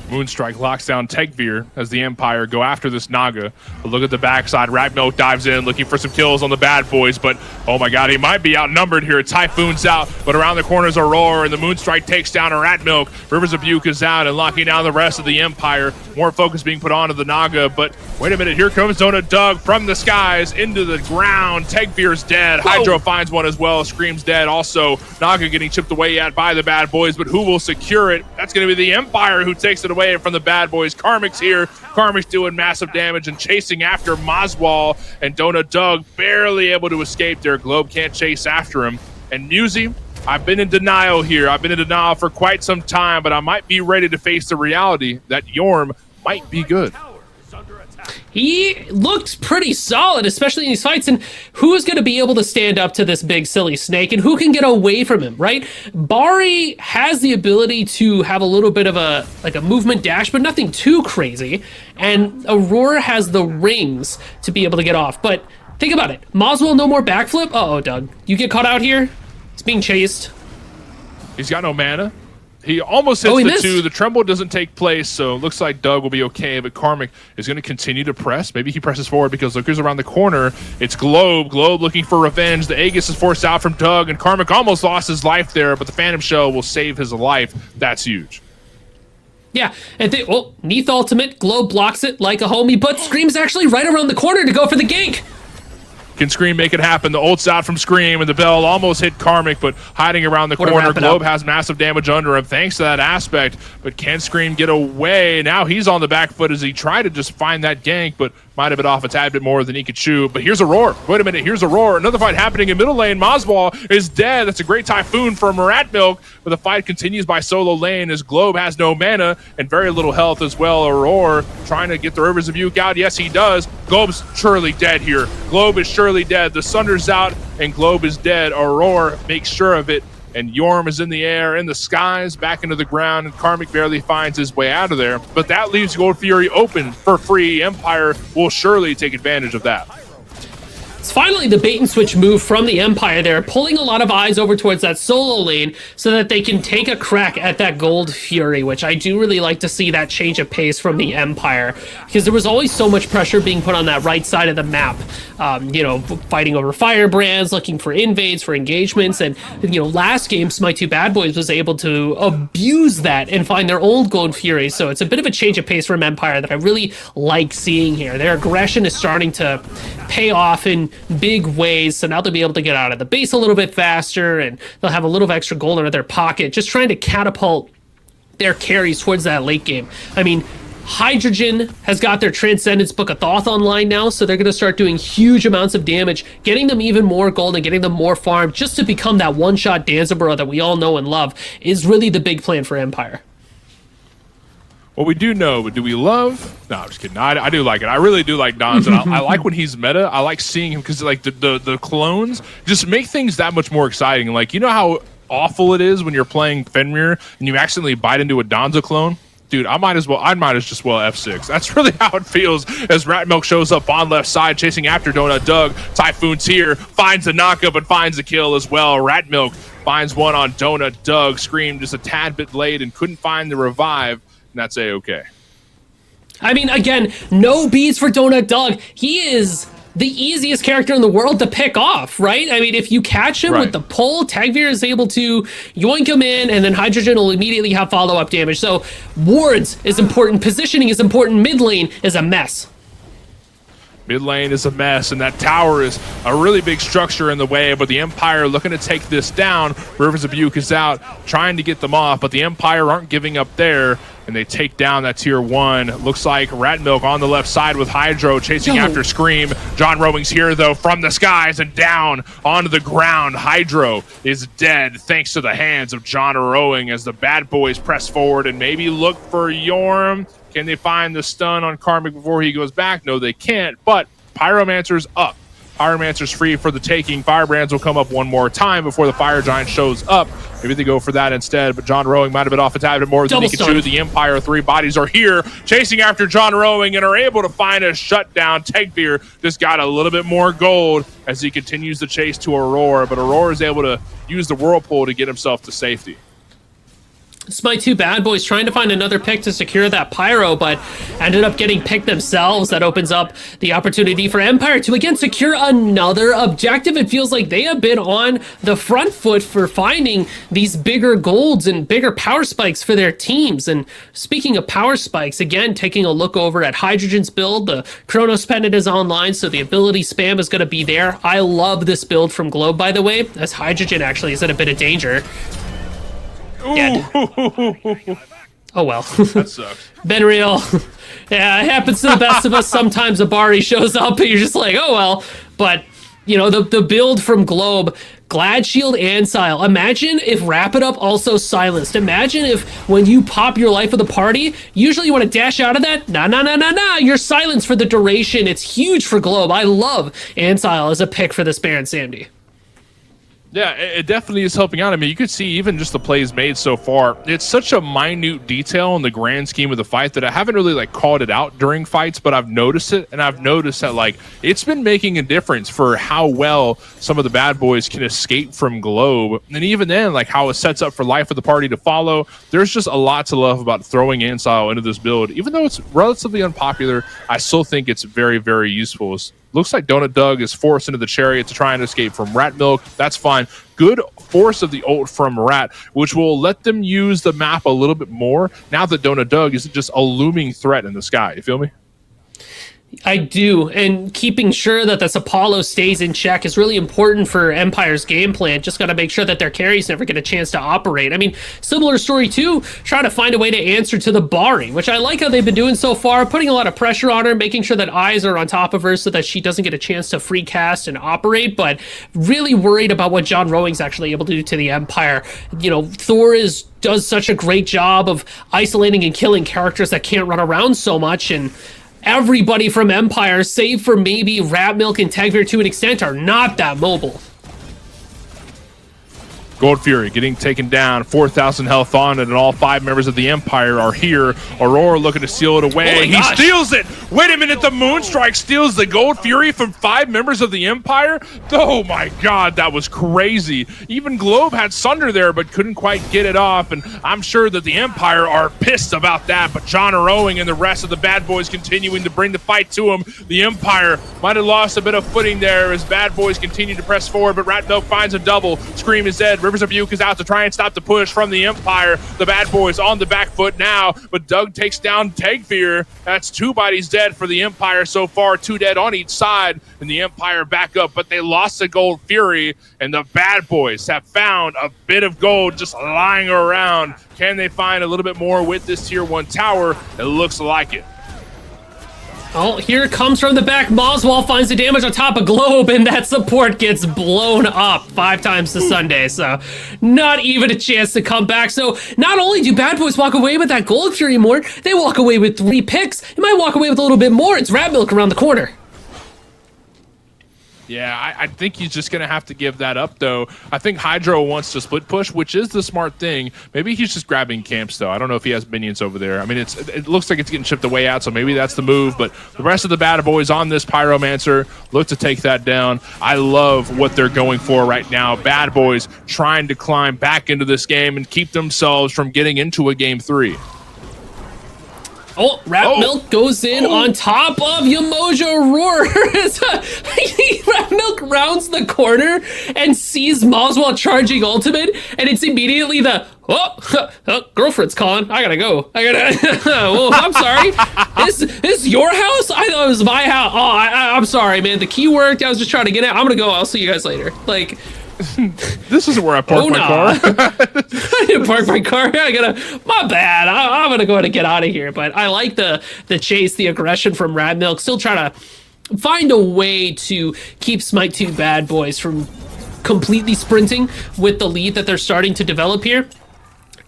Moonstrike locks down Tegvir as the Empire go after this Naga. But look at the backside. Ratmilk dives in, looking for some kills on the Bad Boys, but oh my god, he might be outnumbered here. Typhoon's out, but around the corners are Roar, and the Moonstrike takes down a Ratmilk. Rivers of Buke is out and locking down the rest of the Empire. More focus being put onto the Naga, but wait a minute, here comes Donut Doug from the skies into the ground. Tegvir's dead. Whoa. Hydro finds one as well. Scream's dead. Also, Naga getting chipped away at by the Bad Boys, but who will secure it? That's going to be the Empire who takes it away from the Bad Boys. Karmic's here. Karmic's doing massive damage and chasing after Moswell, and Donut Doug barely able to escape there. Globe can't chase after him. And Musi, I've been in denial here. I've been in denial for quite some time, but I might be ready to face the reality that Yorm might be good. He looked pretty solid, especially in these fights, and who's going to be able to stand up to this big silly snake, and who can get away from him, right? Bari has the ability to have a little bit of a movement dash, but nothing too crazy, and Aurora has the rings to be able to get off. But think about it. Moswell, no more backflip? Uh-oh, Doug. You get caught out here? He's being chased. He's got no mana. He almost hits the two. The tremble doesn't take place, so it looks like Doug will be okay, but Karmic is going to continue to press. Maybe he presses forward because look who's around the corner. It's Globe. Globe looking for revenge. The Aegis is forced out from Doug, and Karmic almost lost his life there, but the Phantom Shell will save his life. That's huge. Yeah, and Neath ultimate. Globe blocks it like a homie, but Scream's actually right around the corner to go for the gank. Can Scream make it happen? The ult's out from Scream, and the bell almost hit Karmic, but hiding around the corner. Globe has massive damage under him thanks to that aspect, but can Scream get away? Now he's on the back foot as he tried to just find that gank, but might have been off a tad bit more than he could chew. But here's Aurora. Wait a minute, here's Aurora. Another fight happening in middle lane. Mazball is dead. That's a great Typhoon from Rat Milk, but the fight continues by solo lane as Globe has no mana and very little health as well. Aurora trying to get the Rivers of Yuke out. Yes, he does. Globe's surely dead here. Globe is surely dead. The Sunder's out and Globe is dead. Aurora makes sure of it, and Yorm is in the air, in the skies, back into the ground, and Karmic barely finds his way out of there. But that leaves Gold Fury open for free. Empire will surely take advantage of that. It's finally the bait and switch move from the Empire there, pulling a lot of eyes over towards that solo lane so that they can take a crack at that Gold Fury, which I do really like to see that change of pace from the Empire, because there was always so much pressure being put on that right side of the map, you know, fighting over firebrands, looking for invades, for engagements, and, you know, last game, Smite 2 Bad Boys was able to abuse that and find their own Gold Fury, so it's a bit of a change of pace from Empire that I really like seeing here. Their aggression is starting to pay off in big ways, so now they'll be able to get out of the base a little bit faster, and they'll have a little extra gold in their pocket, just trying to catapult their carries towards that late game. I mean, Hydrogen has got their Transcendence Book of Thoth online now, so they're going to start doing huge amounts of damage, getting them even more gold and getting them more farm just to become that one-shot Danzaburo that we all know and love is really the big plan for Empire. What we do know, but do we love? No, I'm just kidding. I do like it. I really do like Don's, and I like when he's meta. I like seeing him because like the clones just make things that much more exciting. Like, you know how awful it is when you're playing Fenrir and you accidentally bite into a Donza clone? Dude, I might as well F6. That's really how it feels as Rat Milk shows up on left side, chasing after Donut Doug. Typhoon's here, finds the knockup, but finds the kill as well. Rat Milk finds one on Donut Doug. Scream just a tad bit late and couldn't find the revive. And that's A-okay. I mean, again, no beats for Donut Doug. He is the easiest character in the world to pick off, right? I mean, if you catch him with the pull, Tagveer is able to yoink him in, and then Hydrogen will immediately have follow-up damage. So wards is important, positioning is important, mid lane is a mess. Mid lane is a mess, and that tower is a really big structure in the way, but the Empire looking to take this down. Rivers of Yuke is out, trying to get them off, but the Empire aren't giving up there, and they take down that tier 1. Looks like Rat Milk on the left side with Hydro chasing after Scream. John Rowing's here, though, from the skies and down onto the ground. Hydro is dead thanks to the hands of John Rowing as the Bad Boys press forward and maybe look for Yorm. Can they find the stun on Karmic before he goes back? No, they can't, but Pyromancer's up. Pyromancer's free for the taking. Firebrands will come up one more time before the Fire Giant shows up. Maybe they go for that instead, but John Rowing might have been off a tad bit more than he could chew. The Empire 3 bodies are here, chasing after John Rowing, and are able to find a shutdown. Tagveer just got a little bit more gold as he continues the chase to Aurora, but Aurora is able to use the Whirlpool to get himself to safety. Smite 2 Bad Boys trying to find another pick to secure that Pyro, but ended up getting picked themselves. That opens up the opportunity for Empire to again secure another objective. It feels like they have been on the front foot for finding these bigger golds and bigger power spikes for their teams. And speaking of power spikes, again, taking a look over at Hydrogen's build, the Chronos Pendant is online, so the ability spam is going to be there. I love this build from Globe, by the way, as Hydrogen actually is in a bit of danger. Dead. Oh well. That sucks. Been real. Yeah, it happens to the best of us. Sometimes a Bari shows up and you're just like, oh well. But, you know, the build from Globe, Glad Shield and Sile. Imagine if Wrap It Up also silenced. Imagine if when you pop your life of the party, usually you want to dash out of that. Nah. You're silenced for the duration. It's huge for Globe. I love Ansile as a pick for this Baron Samedi. Yeah, it definitely is helping out. I mean, you could see even just the plays made so far. It's such a minute detail in the grand scheme of the fight that I haven't really like called it out during fights, but I've noticed it, and I've noticed that like it's been making a difference for how well some of the Bad Boys can escape from Globe. And even then, like how it sets up for life of the party to follow. There's just a lot to love about throwing Ansile into this build. Even though it's relatively unpopular, I still think it's very, very useful. Looks like Donut Doug is forced into the chariot to try and escape from Rat Milk. That's fine. Good force of the ult from Rat, which will let them use the map a little bit more now that Donut Doug isn't just a looming threat in the sky. You feel me? I do, and keeping sure that this Apollo stays in check is really important for Empire's game plan. Just got to make sure that their carries never get a chance to operate. I mean, similar story too, trying to find a way to answer to the Bari, which I like how they've been doing so far, putting a lot of pressure on her, making sure that eyes are on top of her so that she doesn't get a chance to free cast and operate, but really worried about what John Rowing's actually able to do to the Empire. You know, Thor does such a great job of isolating and killing characters that can't run around so much, and everybody from Empire, save for maybe Rat Milk and Tegvir to an extent, are not that mobile. Gold Fury getting taken down, 4,000 health on it, and all 5 members of the Empire are here. Aurora looking to steal it away. He steals it! Wait a minute, the Moonstrike steals the Gold Fury from 5 members of the Empire? Oh my god, that was crazy. Even Globe had Sunder there, but couldn't quite get it off, and I'm sure that the Empire are pissed about that, but John Rowing and the rest of the bad boys continuing to bring the fight to him. The Empire might have lost a bit of footing there as bad boys continue to press forward, but Rat Milk finds a double. Scream is dead. Rivers of Buke is out to try and stop the push from the Empire. The bad boys on the back foot now, but Doug takes down Tegvir. That's 2 bodies dead for the Empire so far, 2 dead on each side, and the Empire back up, but they lost the Gold Fury, and the bad boys have found a bit of gold just lying around. Can they find a little bit more with this tier 1 tower? It looks like it. Oh, here it comes from the back. Moswell finds the damage on top of Globe, and that support gets blown up 5 times to Sunday. So not even a chance to come back. So not only do bad boys walk away with that Gold Fury more, they walk away with 3 picks. They might walk away with a little bit more. It's Rat Milk around the corner. Yeah, I think he's just going to have to give that up, though. I think Hydro wants to split push, which is the smart thing. Maybe he's just grabbing camps, though. I don't know if he has minions over there. I mean, it looks like it's getting chipped away out, so maybe that's the move. But the rest of the bad boys on this Pyromancer look to take that down. I love what they're going for right now. Bad boys trying to climb back into this game and keep themselves from getting into a game 3. Oh, Rat Milk goes in on top of Yamoja Roar. Rat Milk rounds the corner and sees Moswell charging ultimate, and it's immediately the, girlfriend's calling. I gotta go. Oh, I'm sorry. This is your house? I thought it was my house. Oh, I'm sorry, man. The key worked. I was just trying to get it. I'm gonna go. I'll see you guys later. Like, this isn't where I parked my car. I didn't park my car. My bad. I'm gonna go ahead and get out of here. But I like the chase, the aggression from Rat Milk. Still trying to find a way to keep Smite 2 bad boys from completely sprinting with the lead that they're starting to develop here.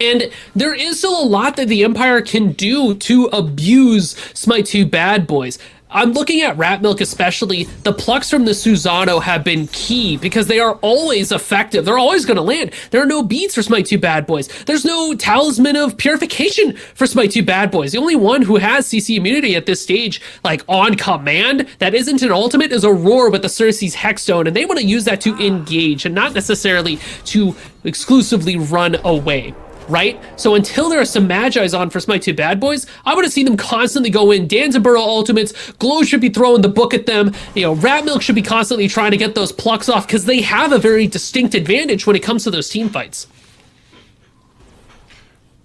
And there is still a lot that the Empire can do to abuse Smite 2 bad boys. I'm looking at Rat Milk especially. The plucks from the Susano have been key because they are always effective. They're always going to land. There are no beats for Smite 2 bad boys. There's no Talisman of Purification for Smite 2 bad boys. The only one who has CC immunity at this stage, like on command, that isn't an ultimate is Aurora with the Circe's Hexstone, and they want to use that to engage and not necessarily to exclusively run away. Right? So until there are some Magi's on for Smite 2 bad boys, I want to see them constantly go in. Danzaburo ultimates, Glow should be throwing the book at them. You know, Rat Milk should be constantly trying to get those plucks off because they have a very distinct advantage when it comes to those team fights.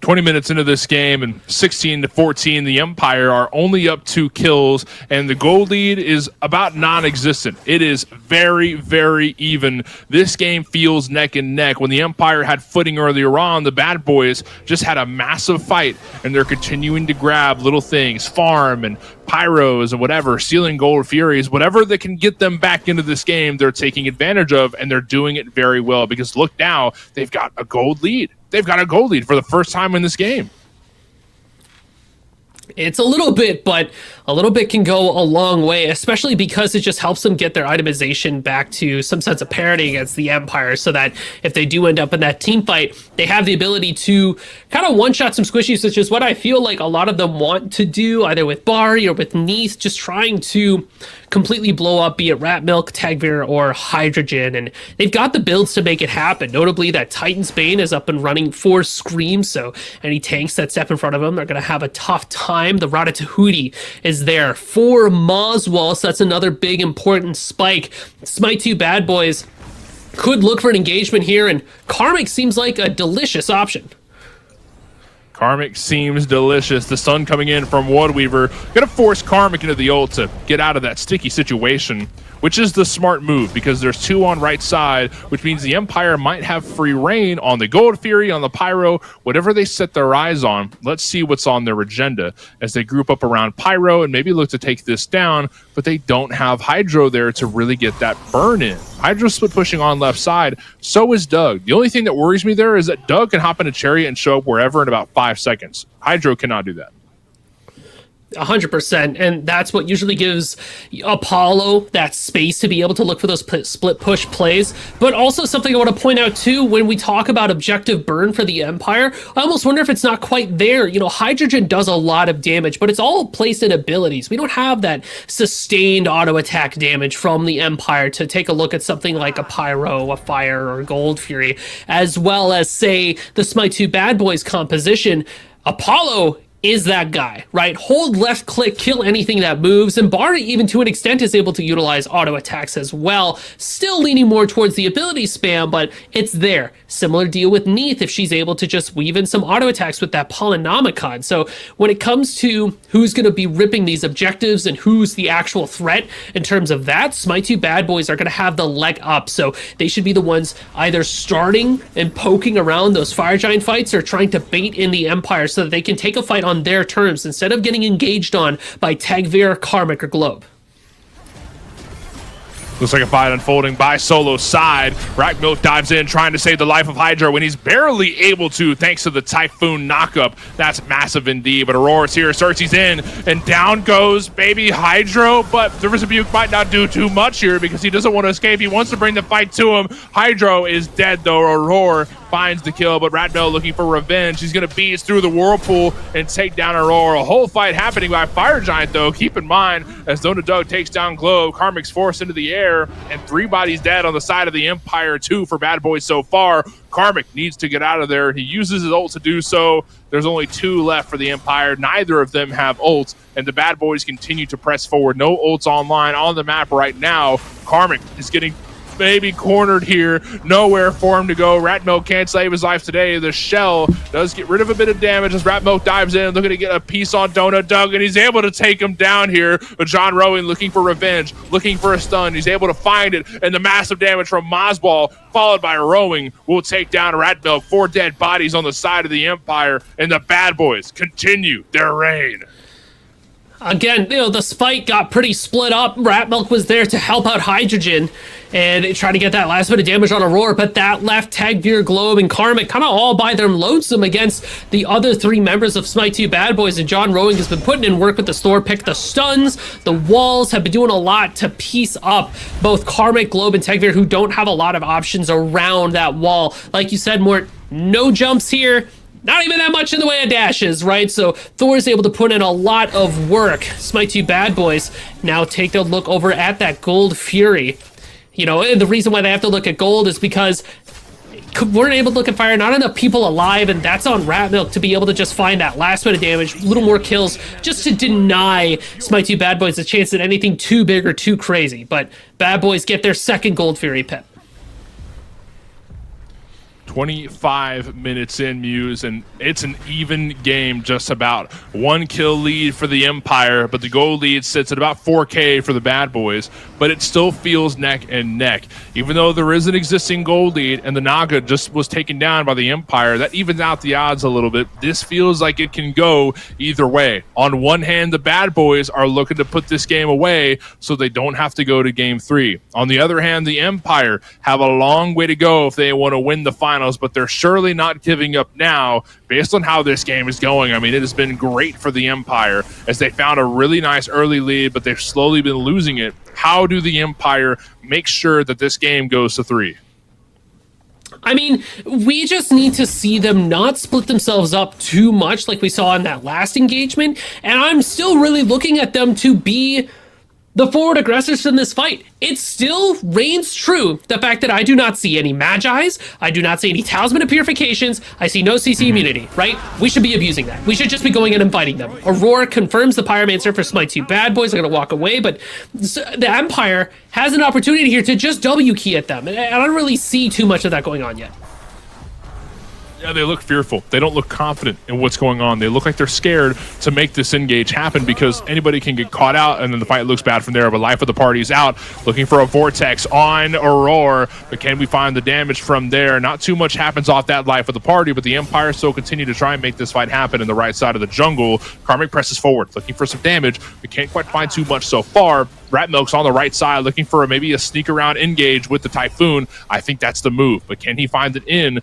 20 minutes into this game and 16-14, the Empire are only up 2 kills, and the gold lead is about non-existent. It is very, very even. This game feels neck and neck. When the Empire had footing earlier on, the bad boys just had a massive fight, and they're continuing to grab little things, farm and pyros and whatever, stealing gold furies, whatever that can get them back into this game, they're taking advantage of, and they're doing it very well because look now, they've got a gold lead. They've got a gold lead for the first time in this game. It's a little bit, but a little bit can go a long way, especially because it just helps them get their itemization back to some sense of parity against the Empire so that if they do end up in that team fight, they have the ability to kind of one-shot some squishies, which is what I feel like a lot of them want to do, either with Bari or with Neith, just trying to completely blow up, be it Rat Milk, Tegvir, or Hydrogen, and they've got the builds to make it happen. Notably, that Titan's Bane is up and running for Scream, so any tanks that step in front of them, they're going to have a tough time. The Ratatouille is there for Moswell, so that's another big important spike. Smite 2 bad boys could look for an engagement here, and Karmic seems like a delicious option. Karmic seems delicious. The stun coming in from Woodweaver. Gonna force Karmic into the ult to get out of that sticky situation, which is the smart move because there's 2 on right side, which means the Empire might have free reign on the Gold Fury, on the Pyro, whatever they set their eyes on. Let's see what's on their agenda as they group up around Pyro and maybe look to take this down, but they don't have Hydro there to really get that burn in. Hydro split pushing on left side, so is Doug. The only thing that worries me there is that Doug can hop in a Chariot and show up wherever in about 5 seconds. Hydro cannot do that. 100%, and that's what usually gives Apollo that space to be able to look for those split push plays. But also something I want to point out too, when we talk about objective burn for the Empire, I almost wonder if it's not quite there. You know, Hydrogen does a lot of damage, but it's all placed in abilities. We don't have that sustained auto attack damage from the Empire to take a look at something like a Pyro, a Fire, or Gold Fury, as well as, say, the Smite 2 Bad Boys composition. Apollo is that guy, right? Hold left click, kill anything that moves, and Bari, even to an extent, is able to utilize auto attacks as well. Still leaning more towards the ability spam, but it's there. Similar deal with Neith if she's able to just weave in some auto attacks with that Polynomicon. So when it comes to who's going to be ripping these objectives and who's the actual threat in terms of that, Smite 2 Bad Boys are going to have the leg up. So they should be the ones either starting and poking around those Fire Giant fights or trying to bait in the Empire so that they can take a fight on their terms instead of getting engaged on by Tagveer, Karmic, or Globe. Looks like a fight unfolding by Solo's side. Rackmilk dives in, trying to save the life of Hydro when he's barely able to, thanks to the Typhoon knockup. That's massive indeed, but Aurora's here. Cersei's in, and down goes baby Hydro, but Service Rebuke might not do too much here because he doesn't want to escape. He wants to bring the fight to him. Hydro is dead, though. Aurora finds the kill, but Ratbell looking for revenge. He's going to beast through the Whirlpool and take down Aurora. A whole fight happening by Fire Giant, though. Keep in mind, as Dona Doug takes down Globe, Karmic's forced into the air, and 3 bodies dead on the side of the Empire, 2 for Bad Boys so far. Karmic needs to get out of there. He uses his ult to do so. There's only 2 left for the Empire. Neither of them have ults, and the Bad Boys continue to press forward. No ults online on the map right now. Karmic is getting maybe cornered here. Nowhere for him to go. Ratmilk can't save his life today. The shell does get rid of a bit of damage as Ratmilk dives in, looking to get a piece on Dona Doug, and he's able to take him down here. But John Rowan looking for revenge, looking for a stun. He's able to find it, and the massive damage from Mozball, followed by Rowing, will take down Ratmilk. 4 dead bodies on the side of the Empire, and the Bad Boys continue their reign. Again, you know, this fight got pretty split up. Ratmilk was there to help out Hydrogen and try to get that last bit of damage on Aurora, but that left Tagveer, Globe, and Karmic kind of all by their lonesome against the other 3 members of Smite 2 Bad Boys, and John Rowing has been putting in work with the Thor pick. The stuns, the walls have been doing a lot to piece up both Karmic, Globe, and Tagveer, who don't have a lot of options around that wall. Like you said, Mort, no jumps here. Not even that much in the way of dashes, right? So Thor's able to put in a lot of work. Smite 2 Bad Boys now take a look over at that Gold Fury. You know, and the reason why they have to look at Gold is because we're able to look at Fire, not enough people alive, and that's on Ratmilk to be able to just find that last bit of damage, a little more kills, just to deny Smite 2 Bad Boys a chance at anything too big or too crazy. But Bad Boys get their second Gold Fury pip. 25 minutes in, Muse, and it's an even game just about. 1 kill lead for the Empire, but the gold lead sits at about 4K for the Bad Boys, but it still feels neck and neck. Even though there is an existing gold lead and the Naga just was taken down by the Empire, that evens out the odds a little bit. This feels like it can go either way. On one hand, the Bad Boys are looking to put this game away so they don't have to go to game 3. On the other hand, the Empire have a long way to go if they want to win the finals, but they're surely not giving up now based on how this game is going. I mean, it has been great for the Empire as they found a really nice early lead, but they've slowly been losing it. How do the Empire make sure that this game goes to 3? I mean, we just need to see them not split themselves up too much like we saw in that last engagement, and I'm still really looking at them to be the forward aggressors in this fight. It still reigns true, the fact that I do not see any Magi's, I do not see any Talisman of Purifications, I see no CC immunity, right? We should be abusing that. We should just be going in and fighting them. Aurora confirms the Pyromancer for Smite 2 Bad Boys. They're going to walk away, but the Empire has an opportunity here to just W key at them, and I don't really see too much of that going on yet. Yeah, they look fearful. They don't look confident in what's going on. They look like they're scared to make this engage happen because anybody can get caught out and then the fight looks bad from there. But life of the party is out, looking for a vortex on Aurora. But can we find the damage from there? Not too much happens off that life of the party, but the Empire still continue to try and make this fight happen in the right side of the jungle. Karmic presses forward, looking for some damage. We can't quite find too much so far. Ratmilk's on the right side, looking for maybe a sneak around engage with the Typhoon. I think that's the move, but can he find it in?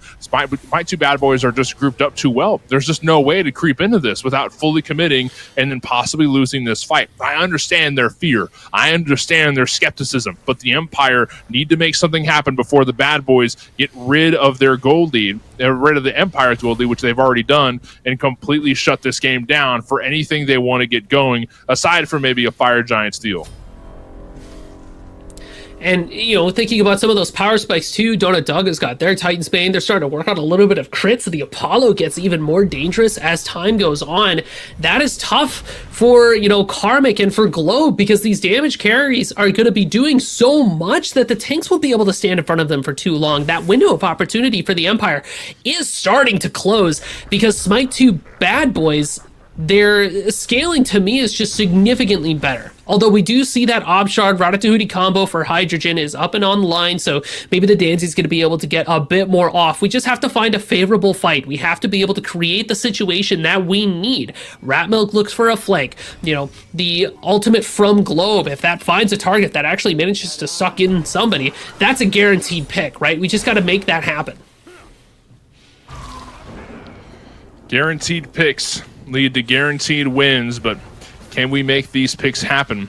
My two bad boys are just grouped up too well. There's just no way to creep into this without fully committing and then possibly losing this fight. I understand their fear. I understand their skepticism, but the Empire need to make something happen before the bad boys get rid of their gold lead, rid of the Empire's gold lead, which they've already done, and completely shut this game down for anything they want to get going, aside from maybe a Fire Giant steal. And, you know, thinking about some of those power spikes too, Donut Dog has got their Titan's Bane. They're starting to work out a little bit of crits. The Apollo gets even more dangerous as time goes on. That is tough for, you know, Karmic and for Globe because these damage carries are going to be doing so much that the tanks won't be able to stand in front of them for too long. That window of opportunity for the Empire is starting to close because Smite 2 bad boys, their scaling to me is just significantly better. Although we do see that Obshard Ratatouille combo for Hydrogen is up and online, so maybe the Danzy's going to be able to get a bit more off. We just have to find a favorable fight. We have to be able to create the situation that we need. Ratmilk looks for a flank. You know, the ultimate from Globe, if that finds a target that actually manages to suck in somebody, that's a guaranteed pick, right? We just got to make that happen. Guaranteed picks lead to guaranteed wins, but can we make these picks happen?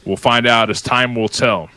We'll find out as time will tell.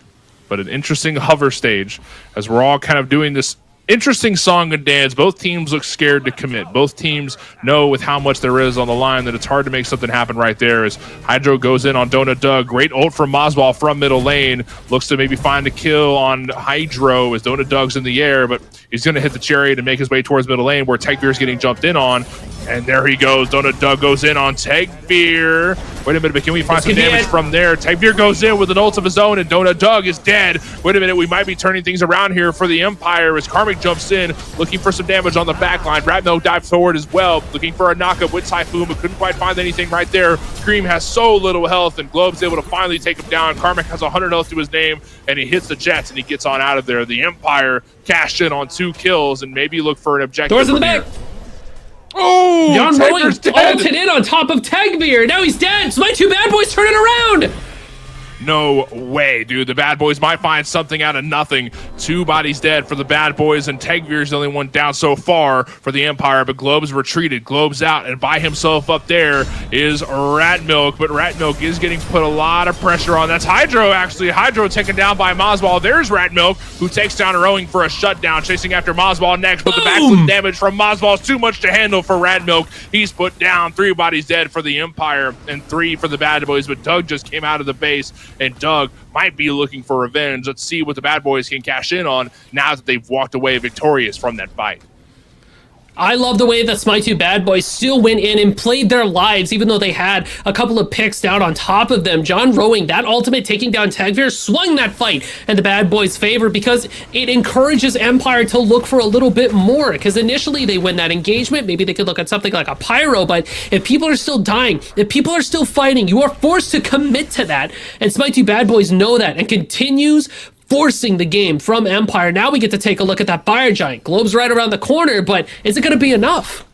But an interesting hover stage as we're all kind of doing this interesting song and dance. Both teams look scared to commit. Both teams know with how much there is on the line that it's hard to make something happen right there as Hydro goes in on Donut Dug. Great ult from Moswall from middle lane. Looks to maybe find a kill on Hydro as Donut Dug's in the air, but he's going to hit the chariot and make his way towards middle lane where Tegveer's getting jumped in on. And there he goes. Donut Dug goes in on Tegveer. Wait a minute, but can we find some damage from there? Tegveer goes in with an ult of his own, and Donut Dug is dead. Wait a minute, we might be turning things around here for the Empire as Karmic jumps in, looking for some damage on the backline. Ratmilk dives forward as well, looking for a knockup with Typhoon, but couldn't quite find anything right there. Scream has so little health, and Globe's able to finally take him down. Karmic has 100 health to his name, and he hits the Jets, and he gets on out of there. The Empire cashed in on 2 kills, and maybe look for an objective. Doors in the back. Oh, John Rowan ulted in on top of Tegveer. Now he's dead. So my two bad boys turn it around. No way, dude. The bad boys might find something out of nothing. 2 bodies dead for the bad boys, and Tegveer's the only one down so far for the Empire, but Globe's retreated. Globe's out, and by himself up there is Ratmilk, but Ratmilk is getting put a lot of pressure on. That's Hydro, actually. Hydro taken down by Moswall. There's Ratmilk, who takes down Rowing for a shutdown, chasing after Moswall next, but the backflip damage from Moswall is too much to handle for Ratmilk. He's put down. 3 bodies dead for the Empire, and 3 for the bad boys, but Doug just came out of the base, and Doug might be looking for revenge. Let's see what the bad boys can cash in on now that they've walked away victorious from that fight. I love the way that Smite 2 bad boys still went in and played their lives, even though they had a couple of picks down on top of them. John Rowing, that ultimate taking down Tegveer, swung that fight in the bad boys' favor because it encourages Empire to look for a little bit more. Because initially they win that engagement, maybe they could look at something like a Pyro, but if people are still dying, if people are still fighting, you are forced to commit to that. And Smite 2 bad boys know that and continues forcing the game from Empire. Now we get to take a look at that Fire Giant. Globe's right around the corner, but is it going to be enough?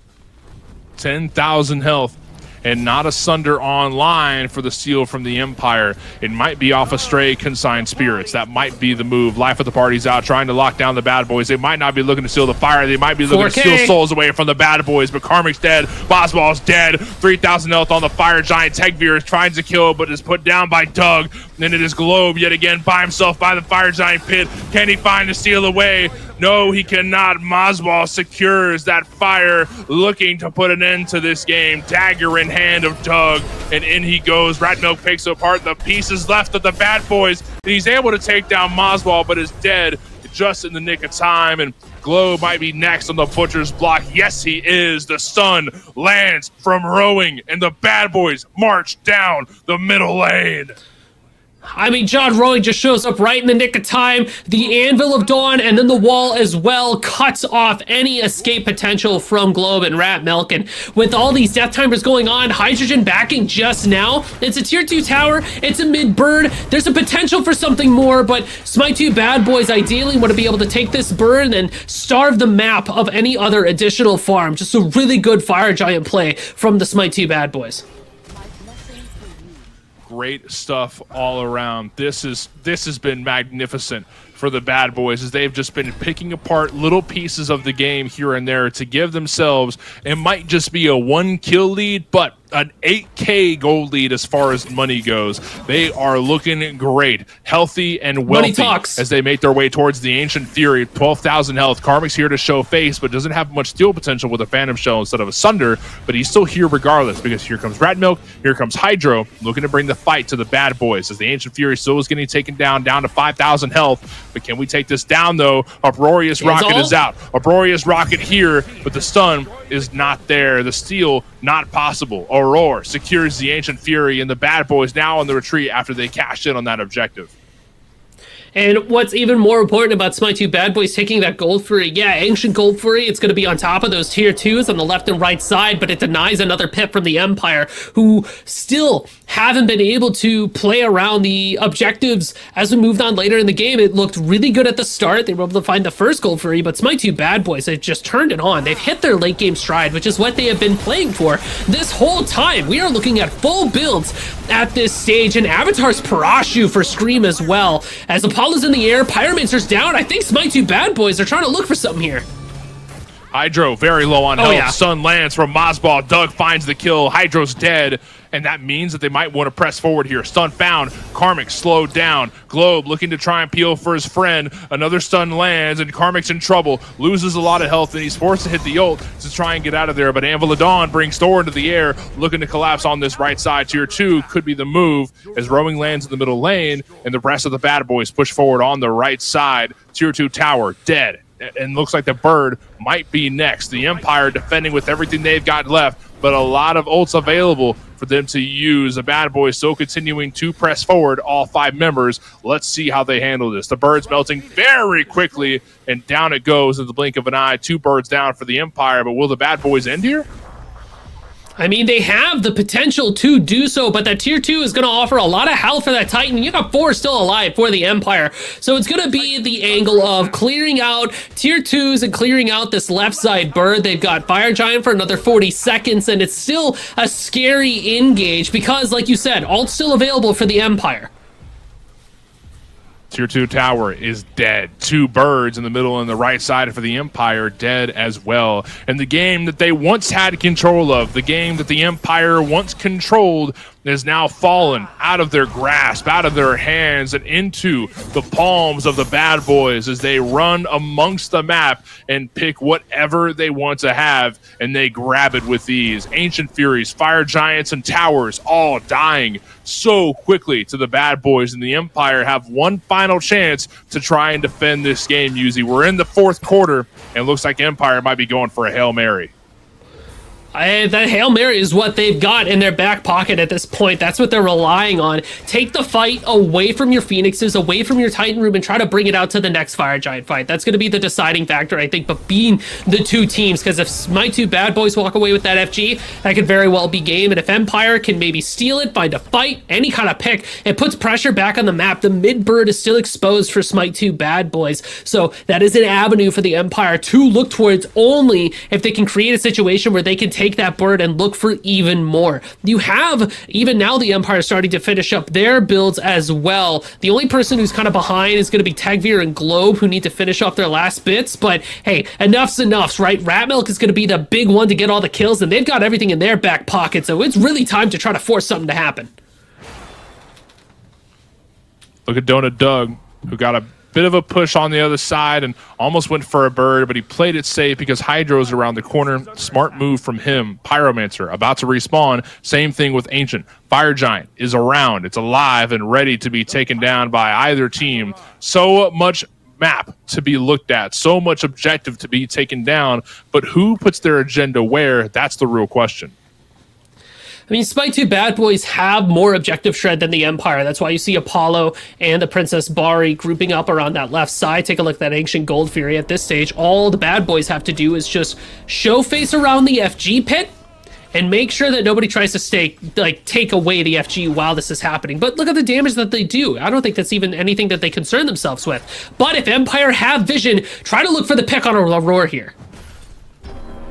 10,000 health and not a Sunder online for the steal from the Empire. It might be off a Stray Consigned Spirits. That might be the move. Life of the party's out trying to lock down the bad boys. They might not be looking to steal the fire. They might be looking 4K. to steal souls away from the bad boys, but Karmic's dead. Boswell's dead. 3,000 health on the Fire Giant. Tegveer is trying to kill, but is put down by Doug. Then it is Globe yet again by himself by the Fire Giant pit. Can he find the steal away? No, he cannot. Moswall secures that fire, looking to put an end to this game. Dagger in hand of Doug, and in he goes. Ratmilk picks apart the pieces left of the bad boys, and he's able to take down Moswall, but is dead just in the nick of time. And Globe might be next on the Butcher's block. Yes, he is. The sun lands from Rowing, and the bad boys march down the middle lane. I mean, John Roy just shows up right in the nick of time. The Anvil of Dawn and then the wall as well cuts off any escape potential from Globe and Rat Milk. And with all these death timers going on, Hydrogen backing just now. It's a tier 2 tower. It's a mid bird. There's a potential for something more, but Smite 2 Bad Boys ideally want to be able to take this bird and starve the map of any other additional farm. Just a really good Fire Giant play from the Smite 2 Bad Boys. Great stuff all around. This has been magnificent for the Bad Boys, as they've just been picking apart little pieces of the game here and there to give themselves, it might just be a 1 kill lead, but an 8K gold lead as far as money goes. They are looking great, healthy and wealthy as they make their way towards the Ancient Fury. 12,000 health. Karmic's here to show face, but doesn't have much steal potential with a Phantom Shell instead of a Sunder, but he's still here regardless, because here comes Rat Milk, here comes Hydro, looking to bring the fight to the Bad Boys, as the Ancient Fury still is getting taken down to 5,000 health. But can we take this down, though? Uproarious Rocket is out. Uproarious Rocket here, but the stun is not there. The steal, not possible. Aurora secures the Ancient Fury, and the Bad Boys now on the retreat after they cashed in on that objective. And what's even more important about Smite 2 Bad Boys taking that Gold Fury, yeah, Ancient Gold Fury, it's going to be on top of those tier 2s on the left and right side, but it denies another pip from the Empire, who still haven't been able to play around the objectives as we moved on later in the game. It looked really good at the start. They were able to find the first Gold Fury, but Smite 2 Bad Boys have just turned it on. They've hit their late game stride, which is what they have been playing for this whole time. We are looking at full builds at this stage, and Avatar's Parashu for Scream as well. As Apollo's in the air, Pyromancer's down. I think Smite 2 Bad Boys are trying to look for something here. Hydro very low on health. Stun lands from Mossball. Doug finds the kill. Hydro's dead, and that means that they might want to press forward here. Stun found. Karmic slowed down. Globe looking to try and peel for his friend. Another stun lands, and Karmic's in trouble. Loses a lot of health, and he's forced to hit the ult to try and get out of there. But Anvil of Dawn brings Thor into the air, looking to collapse on this right side. Tier 2 could be the move, as Roaming lands in the middle lane, and the rest of the Bad Boys push forward on the right side. Tier 2 tower dead, and looks like the bird might be next. The Empire defending with everything they've got left, but a lot of ults available for them to use. The Bad Boys still continuing to press forward, all 5 members. Let's see how they handle this. The bird's melting very quickly, and down it goes in the blink of an eye. 2 birds down for the Empire, but will the Bad Boys end here? I mean, they have the potential to do so, but that tier 2 is going to offer a lot of health for that Titan. You got 4 still alive for the Empire. So it's going to be the angle of clearing out tier 2s and clearing out this left side bird. They've got Fire Giant for another 40 seconds, and it's still a scary engage because, like you said, ult's still available for the Empire. Tier 2 tower is dead. 2 birds in the middle and the right side for the Empire dead as well. And the game that they once had control of, the game that the Empire once controlled, is now fallen out of their grasp, out of their hands, and into the palms of the Bad Boys as they run amongst the map and pick whatever they want to have, and they grab it with ease. Ancient Furies, Fire Giants, and Towers all dying so quickly to the Bad Boys, and the Empire have one final chance to try and defend this game, Yuzi. We're in the 4th quarter, and it looks like Empire might be going for a Hail Mary. That Hail Mary is what they've got in their back pocket at this point. That's what they're relying on. Take the fight away from your Phoenixes, away from your Titan room, and try to bring it out to the next Fire Giant fight. That's going to be the deciding factor, I think, but being the 2 teams, because if Smite 2 Bad Boys walk away with that FG, that could very well be game, and if Empire can maybe steal it, find a fight, any kind of pick, it puts pressure back on the map. The mid-bird is still exposed for Smite 2 Bad Boys, so that is an avenue for the Empire to look towards only if they can create a situation where they can take that bird and look for even more. You have, even now, the Empire starting to finish up their builds as well. The only person who's kind of behind is going to be Tagveer and Globe, who need to finish off their last bits, but hey, enough's enough, right? Rat Milk is going to be the big one to get all the kills, and they've got everything in their back pocket, so it's really time to try to force something to happen. Look at Donut Doug, who got a bit of a push on the other side and almost went for a bird, but he played it safe because Hydro's around the corner. Smart move from him. Pyromancer about to respawn. Same thing with Ancient. Fire Giant is around. It's alive and ready to be taken down by either team. So much map to be looked at, so much objective to be taken down, but who puts their agenda where? That's the real question. I mean, Smite 2 Bad Boys have more objective shred than the Empire. That's why you see Apollo and the Princess Bari grouping up around that left side. Take a look at that Ancient Gold Fury at this stage. All the Bad Boys have to do is just show face around the FG pit and make sure that nobody tries to take away the FG while this is happening. But look at the damage that they do. I don't think that's even anything that they concern themselves with. But if Empire have vision, try to look for the pick on Aurora here.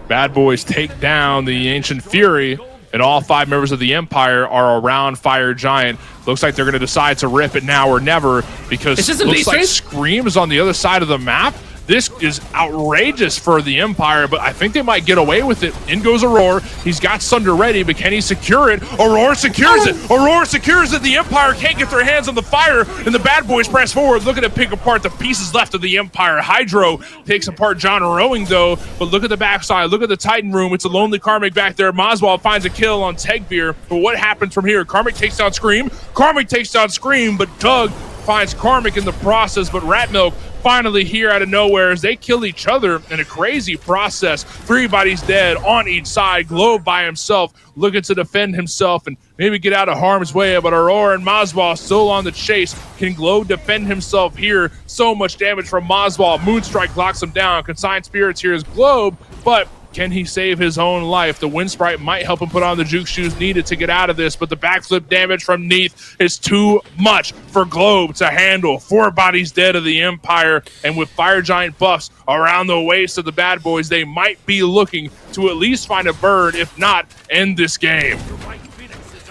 Bad Boys take down the Ancient Fury, and all 5 members of the Empire are around Fire Giant. Looks like they're going to decide to rip it now or never, because it looks like Scream is on the other side of the map. This is outrageous for the Empire, but I think they might get away with it. In goes Aurora. He's got Sunder ready, but can he secure it? Aurora secures it. Aurora secures it. The Empire can't get their hands on the fire, and the Bad Boys press forward, looking to pick apart the pieces left of the Empire. Hydro takes apart John Rowing, though, but look at the backside. Look at the Titan room. It's a lonely Karmic back there. Maswal finds a kill on Tegveer, but what happens from here? Karmic takes down Scream. Karmic takes down Scream, but Doug finds Karmic in the process, but Ratmilk finally here out of nowhere as they kill each other in a crazy process. 3 bodies dead on each side. Globe by himself, looking to defend himself and maybe get out of harm's way, but Aurora and Maswal still on the chase. Can Globe defend himself here? So much damage from Maswal. Moonstrike locks him down. Consigned Spirits here is Globe, but can he save his own life? The Wind Sprite might help him put on the juke shoes needed to get out of this, but the backflip damage from Neath is too much for Globe to handle. 4 bodies dead of the Empire, and with Fire Giant buffs around the waist of the Bad Boys, they might be looking to at least find a bird, if not end this game.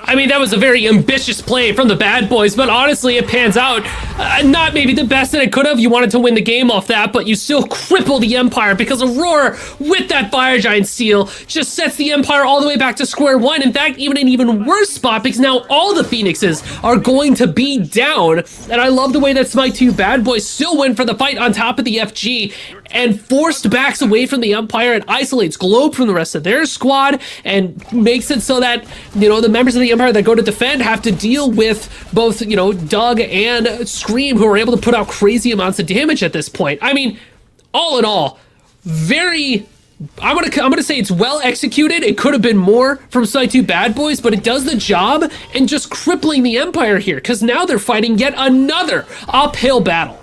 I mean, that was a very ambitious play from the Bad Boys, but honestly, it pans out. Not maybe the best that it could have. You wanted to win the game off that, but you still cripple the Empire because Aurora, with that Fire Giant steal, just sets the Empire all the way back to square one. In fact, even an even worse spot, because now all the Phoenixes are going to be down. And I love the way that Smite 2 Bad Boys still went for the fight on top of the FG and forced backs away from the Empire and isolates Globe from the rest of their squad and makes it so that, you know, the members of the Empire that go to defend have to deal with both, you know, Doug and Scream, who are able to put out crazy amounts of damage at this point. I mean, all in all, I'm gonna say it's well executed. It could have been more from Smite 2 Bad Boys, but it does the job in just crippling the Empire here, because now they're fighting yet another uphill battle.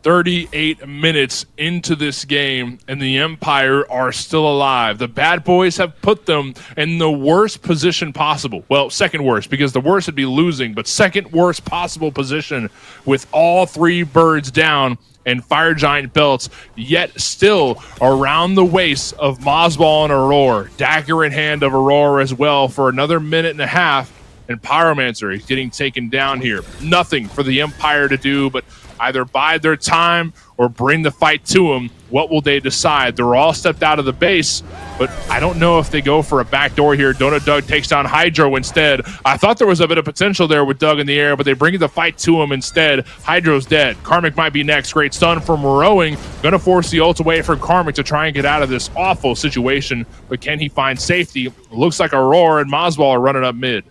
38 minutes into this game, and the Empire are still alive. The Bad Boys have put them in the worst position possible. Well, second worst, because the worst would be losing, but second worst possible position with all 3 birds down and Fire Giant belts, yet still around the waist of Maswal and Aurora. Dagger in hand of Aurora as well for another minute and a half, and Pyromancer is getting taken down here. Nothing for the Empire to do but either bide their time or bring the fight to them. What will they decide? They're all stepped out of the base, but I don't know if they go for a backdoor here. Donut Doug takes down Hydro instead. I thought there was a bit of potential there with Doug in the air, but they bring the fight to him instead. Hydro's dead. Karmic might be next. Great stun from Rowing. Gonna force the ult away from Karmic to try and get out of this awful situation, but can he find safety? Looks like Aurora and Maswal are running up mid.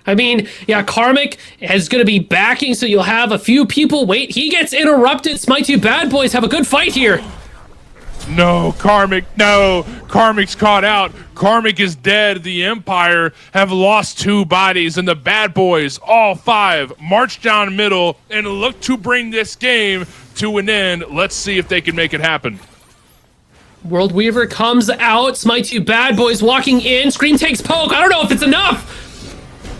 I mean, yeah, Karmic is going to be backing, so you'll have a few people. Wait, he gets interrupted. Smite 2 Bad Boys have a good fight here. No, Karmic, no. Karmic's caught out. Karmic is dead. The Empire have lost 2 bodies, and the Bad Boys, all 5, march down middle and look to bring this game to an end. Let's see if they can make it happen. World Weaver comes out. Smite 2 Bad Boys walking in. Scream takes poke. I don't know if it's enough.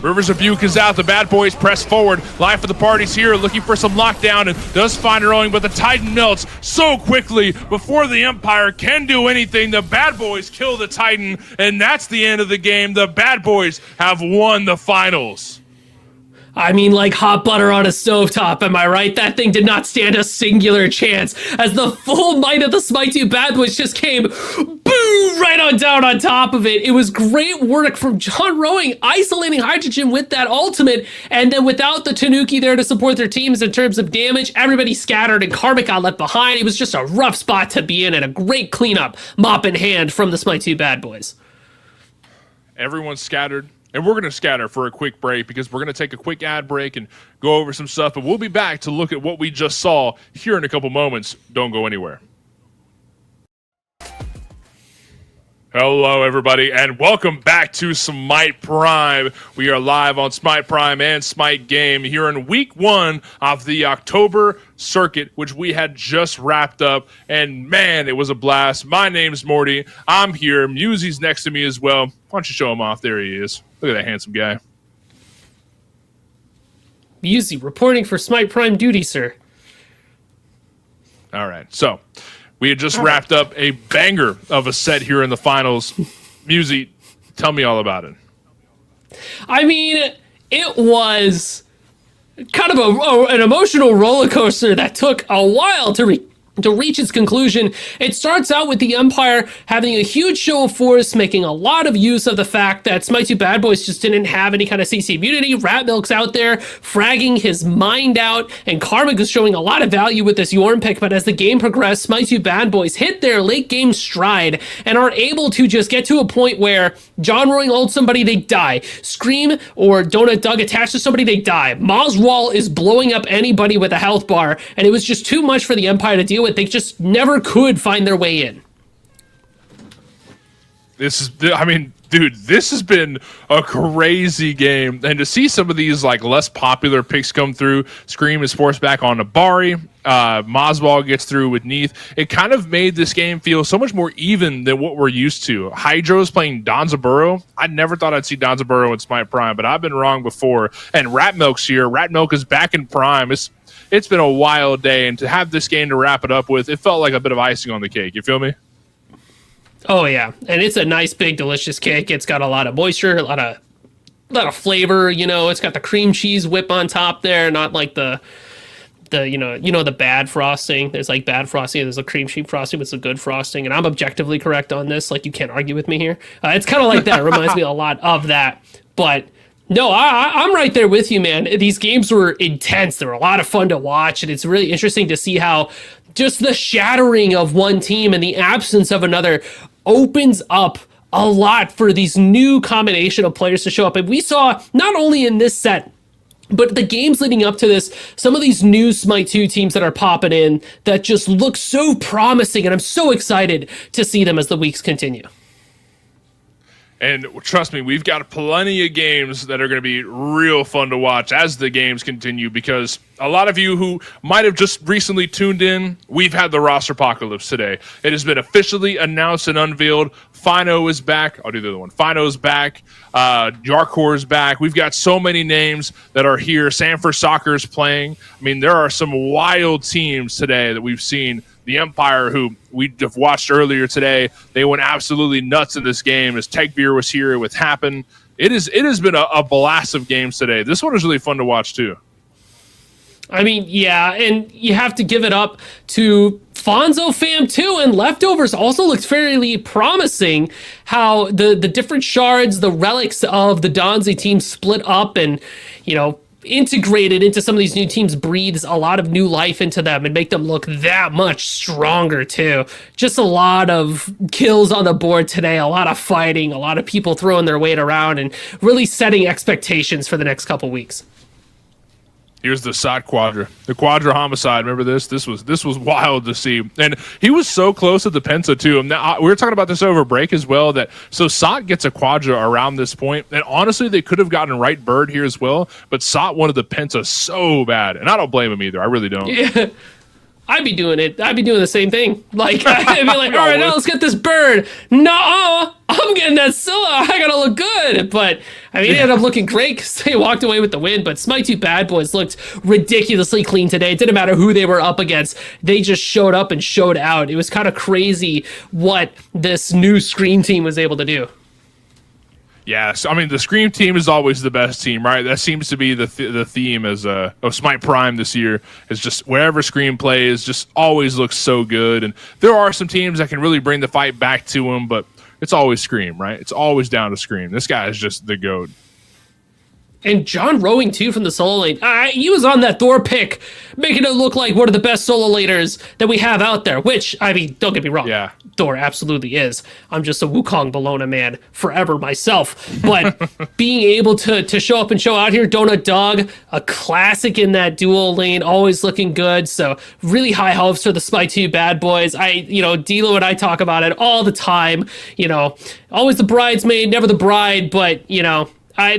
Rivers of Buke is out. The Bad Boys press forward. Life of the party's here, looking for some lockdown, and does find Rowing, but the Titan melts so quickly before the Empire can do anything. The Bad Boys kill the Titan, and that's the end of the game. The Bad Boys have won the finals. I mean, like hot butter on a stovetop, am I right? That thing did not stand a singular chance as the full might of the Smite 2 Bad Boys just came boom right on down on top of it. It was great work from John Rowing, isolating Hydrogen with that ultimate, and then without the Tanuki there to support their teams in terms of damage, everybody scattered and Karmic got left behind. It was just a rough spot to be in and a great cleanup, mop in hand from the Smite 2 Bad Boys. Everyone's scattered. And we're going to scatter for a quick break because we're going to take a quick ad break and go over some stuff. But we'll be back to look at what we just saw here in a couple moments. Don't go anywhere. Hello, everybody, and welcome back to Smite Prime. We are live on Smite Prime and Smite Game here in week 1 of the October circuit, which we had just wrapped up. And man, it was a blast. My name's Morty. I'm here. Musie's next to me as well. Why don't you show him off? There he is. Look at that handsome guy. Musey reporting for Smite Prime duty, sir. All right, so we had just wrapped up a banger of a set here in the finals. Musie, tell me all about it. I mean, it was kind of an emotional roller coaster that took a while to reach its conclusion. It starts out with the Empire having a huge show of force, making a lot of use of the fact that Smite 2 Bad Boys just didn't have any kind of CC immunity. Ratmilk's out there fragging his mind out, and Karmic is showing a lot of value with this Yorn pick, but as the game progressed, Smite 2 Bad Boys hit their late game stride and are able to just get to a point where John Roaring ults somebody, they die. Scream or Donut Doug attached to somebody, they die. Maz Wall is blowing up anybody with a health bar, and it was just too much for the Empire to deal with. They just never could find their way in. Dude, this has been a crazy game. And to see some of these like less popular picks come through, Scream is forced back on Nabari, Mozball gets through with Neath. It kind of made this game feel so much more even than what we're used to. Hydro's playing Danzaburrow. I never thought I'd see Danzaburrow in Smite Prime, but I've been wrong before. And Ratmilk's here. Ratmilk is back in Prime. It's been a wild day, and to have this game to wrap it up with, it felt like a bit of icing on the cake. You feel me? Oh yeah, and it's a nice, big, delicious cake. It's got a lot of moisture, a lot of flavor. You know, it's got the cream cheese whip on top there, not like the the bad frosting. There's like bad frosting. There's a cream cheese frosting, but it's a good frosting. And I'm objectively correct on this. Like, you can't argue with me here. It's kind of like that. It reminds me a lot of that, but. No, I'm right there with you, man. These games were intense. They were a lot of fun to watch, and it's really interesting to see how just the shattering of one team and the absence of another opens up a lot for these new combination of players to show up. And we saw, not only in this set, but the games leading up to this, some of these new Smite 2 teams that are popping in that just look so promising, and I'm so excited to see them as the weeks continue. And trust me, we've got plenty of games that are going to be real fun to watch as the games continue, because a lot of you who might have just recently tuned in, we've had the roster apocalypse today. It has been officially announced and unveiled. Fino is back. I'll do the other one. Fino's back. Yarkor is back. We've got so many names that are here. Sanford Soccer is playing. I mean, there are some wild teams today that we've seen. The Empire, who we have watched earlier today, they went absolutely nuts in this game as Tegbeer was here with Happen. It has been a blast of games today. This one is really fun to watch too. I mean, yeah, and you have to give it up to Fonzo Fam too, and Leftovers also looked fairly promising. How the different shards, the relics of the Donzi team split up and, integrated into some of these new teams, breathes a lot of new life into them and make them look that much stronger too. Just a lot of kills on the board today, a lot of fighting, a lot of people throwing their weight around and really setting expectations for the next couple weeks. Here's the Sot Quadra. The Quadra Homicide. Remember this? This was wild to see. And he was so close at the Pensa, too. Now, we were talking about this over break as well, that so Sot gets a Quadra around this point. And honestly, they could have gotten right Bird here as well. But Sot wanted the Pensa so bad. And I don't blame him either. I really don't. Yeah. I'd be doing it. I'd be doing the same thing. Like, I'd be like, all right, now let's get this bird. No, I'm getting that Scylla. I gotta look good. But, I mean, it ended up looking great because they walked away with the win. But Smite 2 Bad Boys looked ridiculously clean today. It didn't matter who they were up against. They just showed up and showed out. It was kind of crazy what this new Scream team was able to do. Yes, I mean, the Scream team is always the best team, right? That seems to be the theme of Smite Prime this year, is just wherever Scream plays, just always looks so good. And there are some teams that can really bring the fight back to them, but it's always Scream, right? It's always down to Scream. This guy is just the GOAT. And John Rowing, too, from the solo lane. He was on that Thor pick, making it look like one of the best solo laners that we have out there, which, I mean, don't get me wrong. Yeah. Thor absolutely is. I'm just a Wukong Bologna man forever myself. But being able to show up and show out here, Donut Dog, a classic in that dual lane, always looking good. So really high hopes for the Smite2 bad boys. D'Lo and I talk about it all the time. Always the bridesmaid, never the bride, but,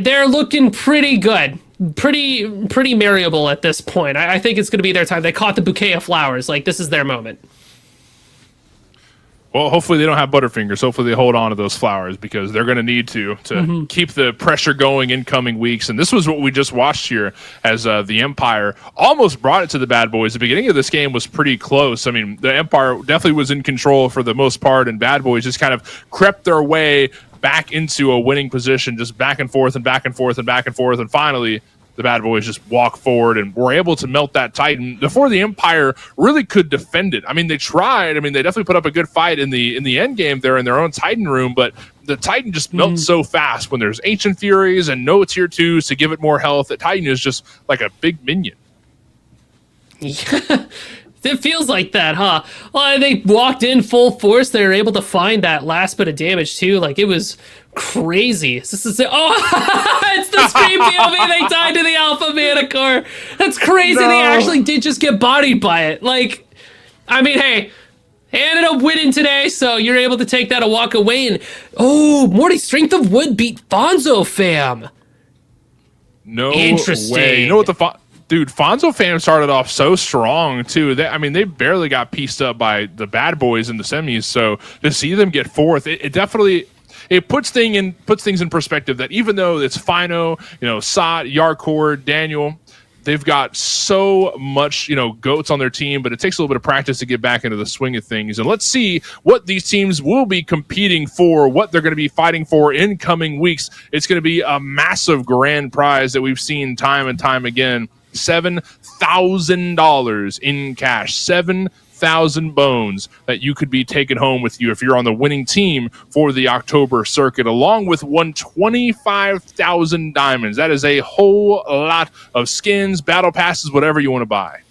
they're looking pretty good, pretty marryable at this point. I think it's going to be their time. They caught the bouquet of flowers. Like, this is their moment. Well, hopefully they don't have Butterfingers. Hopefully they hold on to those flowers because they're going to need to keep the pressure going in coming weeks. And this was what we just watched here as the Empire almost brought it to the bad boys. The beginning of this game was pretty close. I mean, the Empire definitely was in control for the most part, and bad boys just kind of crept their way back into a winning position, just back and forth and back and forth and back and forth. And finally, the bad boys just walk forward and were able to melt that Titan before the Empire really could defend it. I mean, they tried. I mean, they definitely put up a good fight in the end game there in their own Titan room, but the Titan just melts so fast when there's Ancient Furies and no tier 2s to give it more health. The Titan is just like a big minion. Yeah. It feels like that, huh? Well, they walked in full force. They were able to find that last bit of damage, too. Like, it was crazy. It's the scream POV. They died to the Alpha Mana Core. That's crazy. No. They actually did just get bodied by it. Like, I mean, hey, they ended up winning today, so you're able to take that and walk away. And, Morty, Strength of Wood beat Fonzo fam. No Interesting. way. You know what Dude, Fonzo fam started off so strong, too. They barely got pieced up by the bad boys in the semis. So to see them get fourth, it definitely puts things in perspective that even though it's Fino, Sot, Yarkor, Daniel, they've got so much, goats on their team, but it takes a little bit of practice to get back into the swing of things. And let's see what these teams will be competing for, what they're going to be fighting for in coming weeks. It's going to be a massive grand prize that we've seen time and time again. $7,000 in cash, 7,000 bones that you could be taking home with you if you're on the winning team for the October circuit, along with 125,000 diamonds. That is a whole lot of skins, battle passes, whatever you want to buy.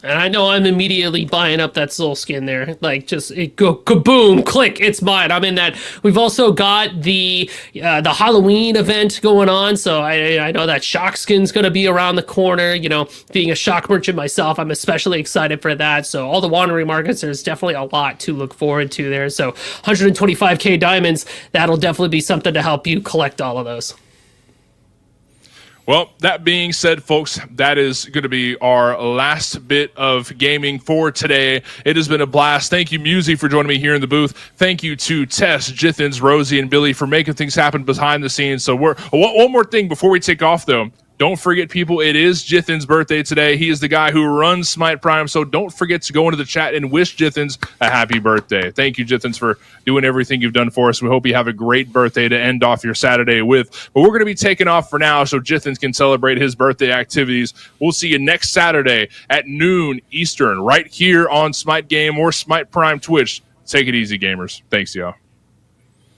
And I know I'm immediately buying up that soul skin there. Like, just it go kaboom, click, it's mine. I'm in that. We've also got the Halloween event going on, so I know that shock skin's going to be around the corner. Being a shock merchant myself, I'm especially excited for that. So all the wandering markets, there's definitely a lot to look forward to there. So 125k diamonds, that'll definitely be something to help you collect all of those. Well, that being said, folks, that is going to be our last bit of gaming for today. It has been a blast. Thank you, Musi, for joining me here in the booth. Thank you to Tess, Jithens, Rosie, and Billy for making things happen behind the scenes. So one more thing before we take off, though. Don't forget, people, it is Jithens' birthday today. He is the guy who runs Smite Prime, so don't forget to go into the chat and wish Jithens a happy birthday. Thank you, Jithens, for doing everything you've done for us. We hope you have a great birthday to end off your Saturday with. But we're going to be taking off for now so Jithens can celebrate his birthday activities. We'll see you next Saturday at noon Eastern right here on Smite Game or Smite Prime Twitch. Take it easy, gamers. Thanks, y'all.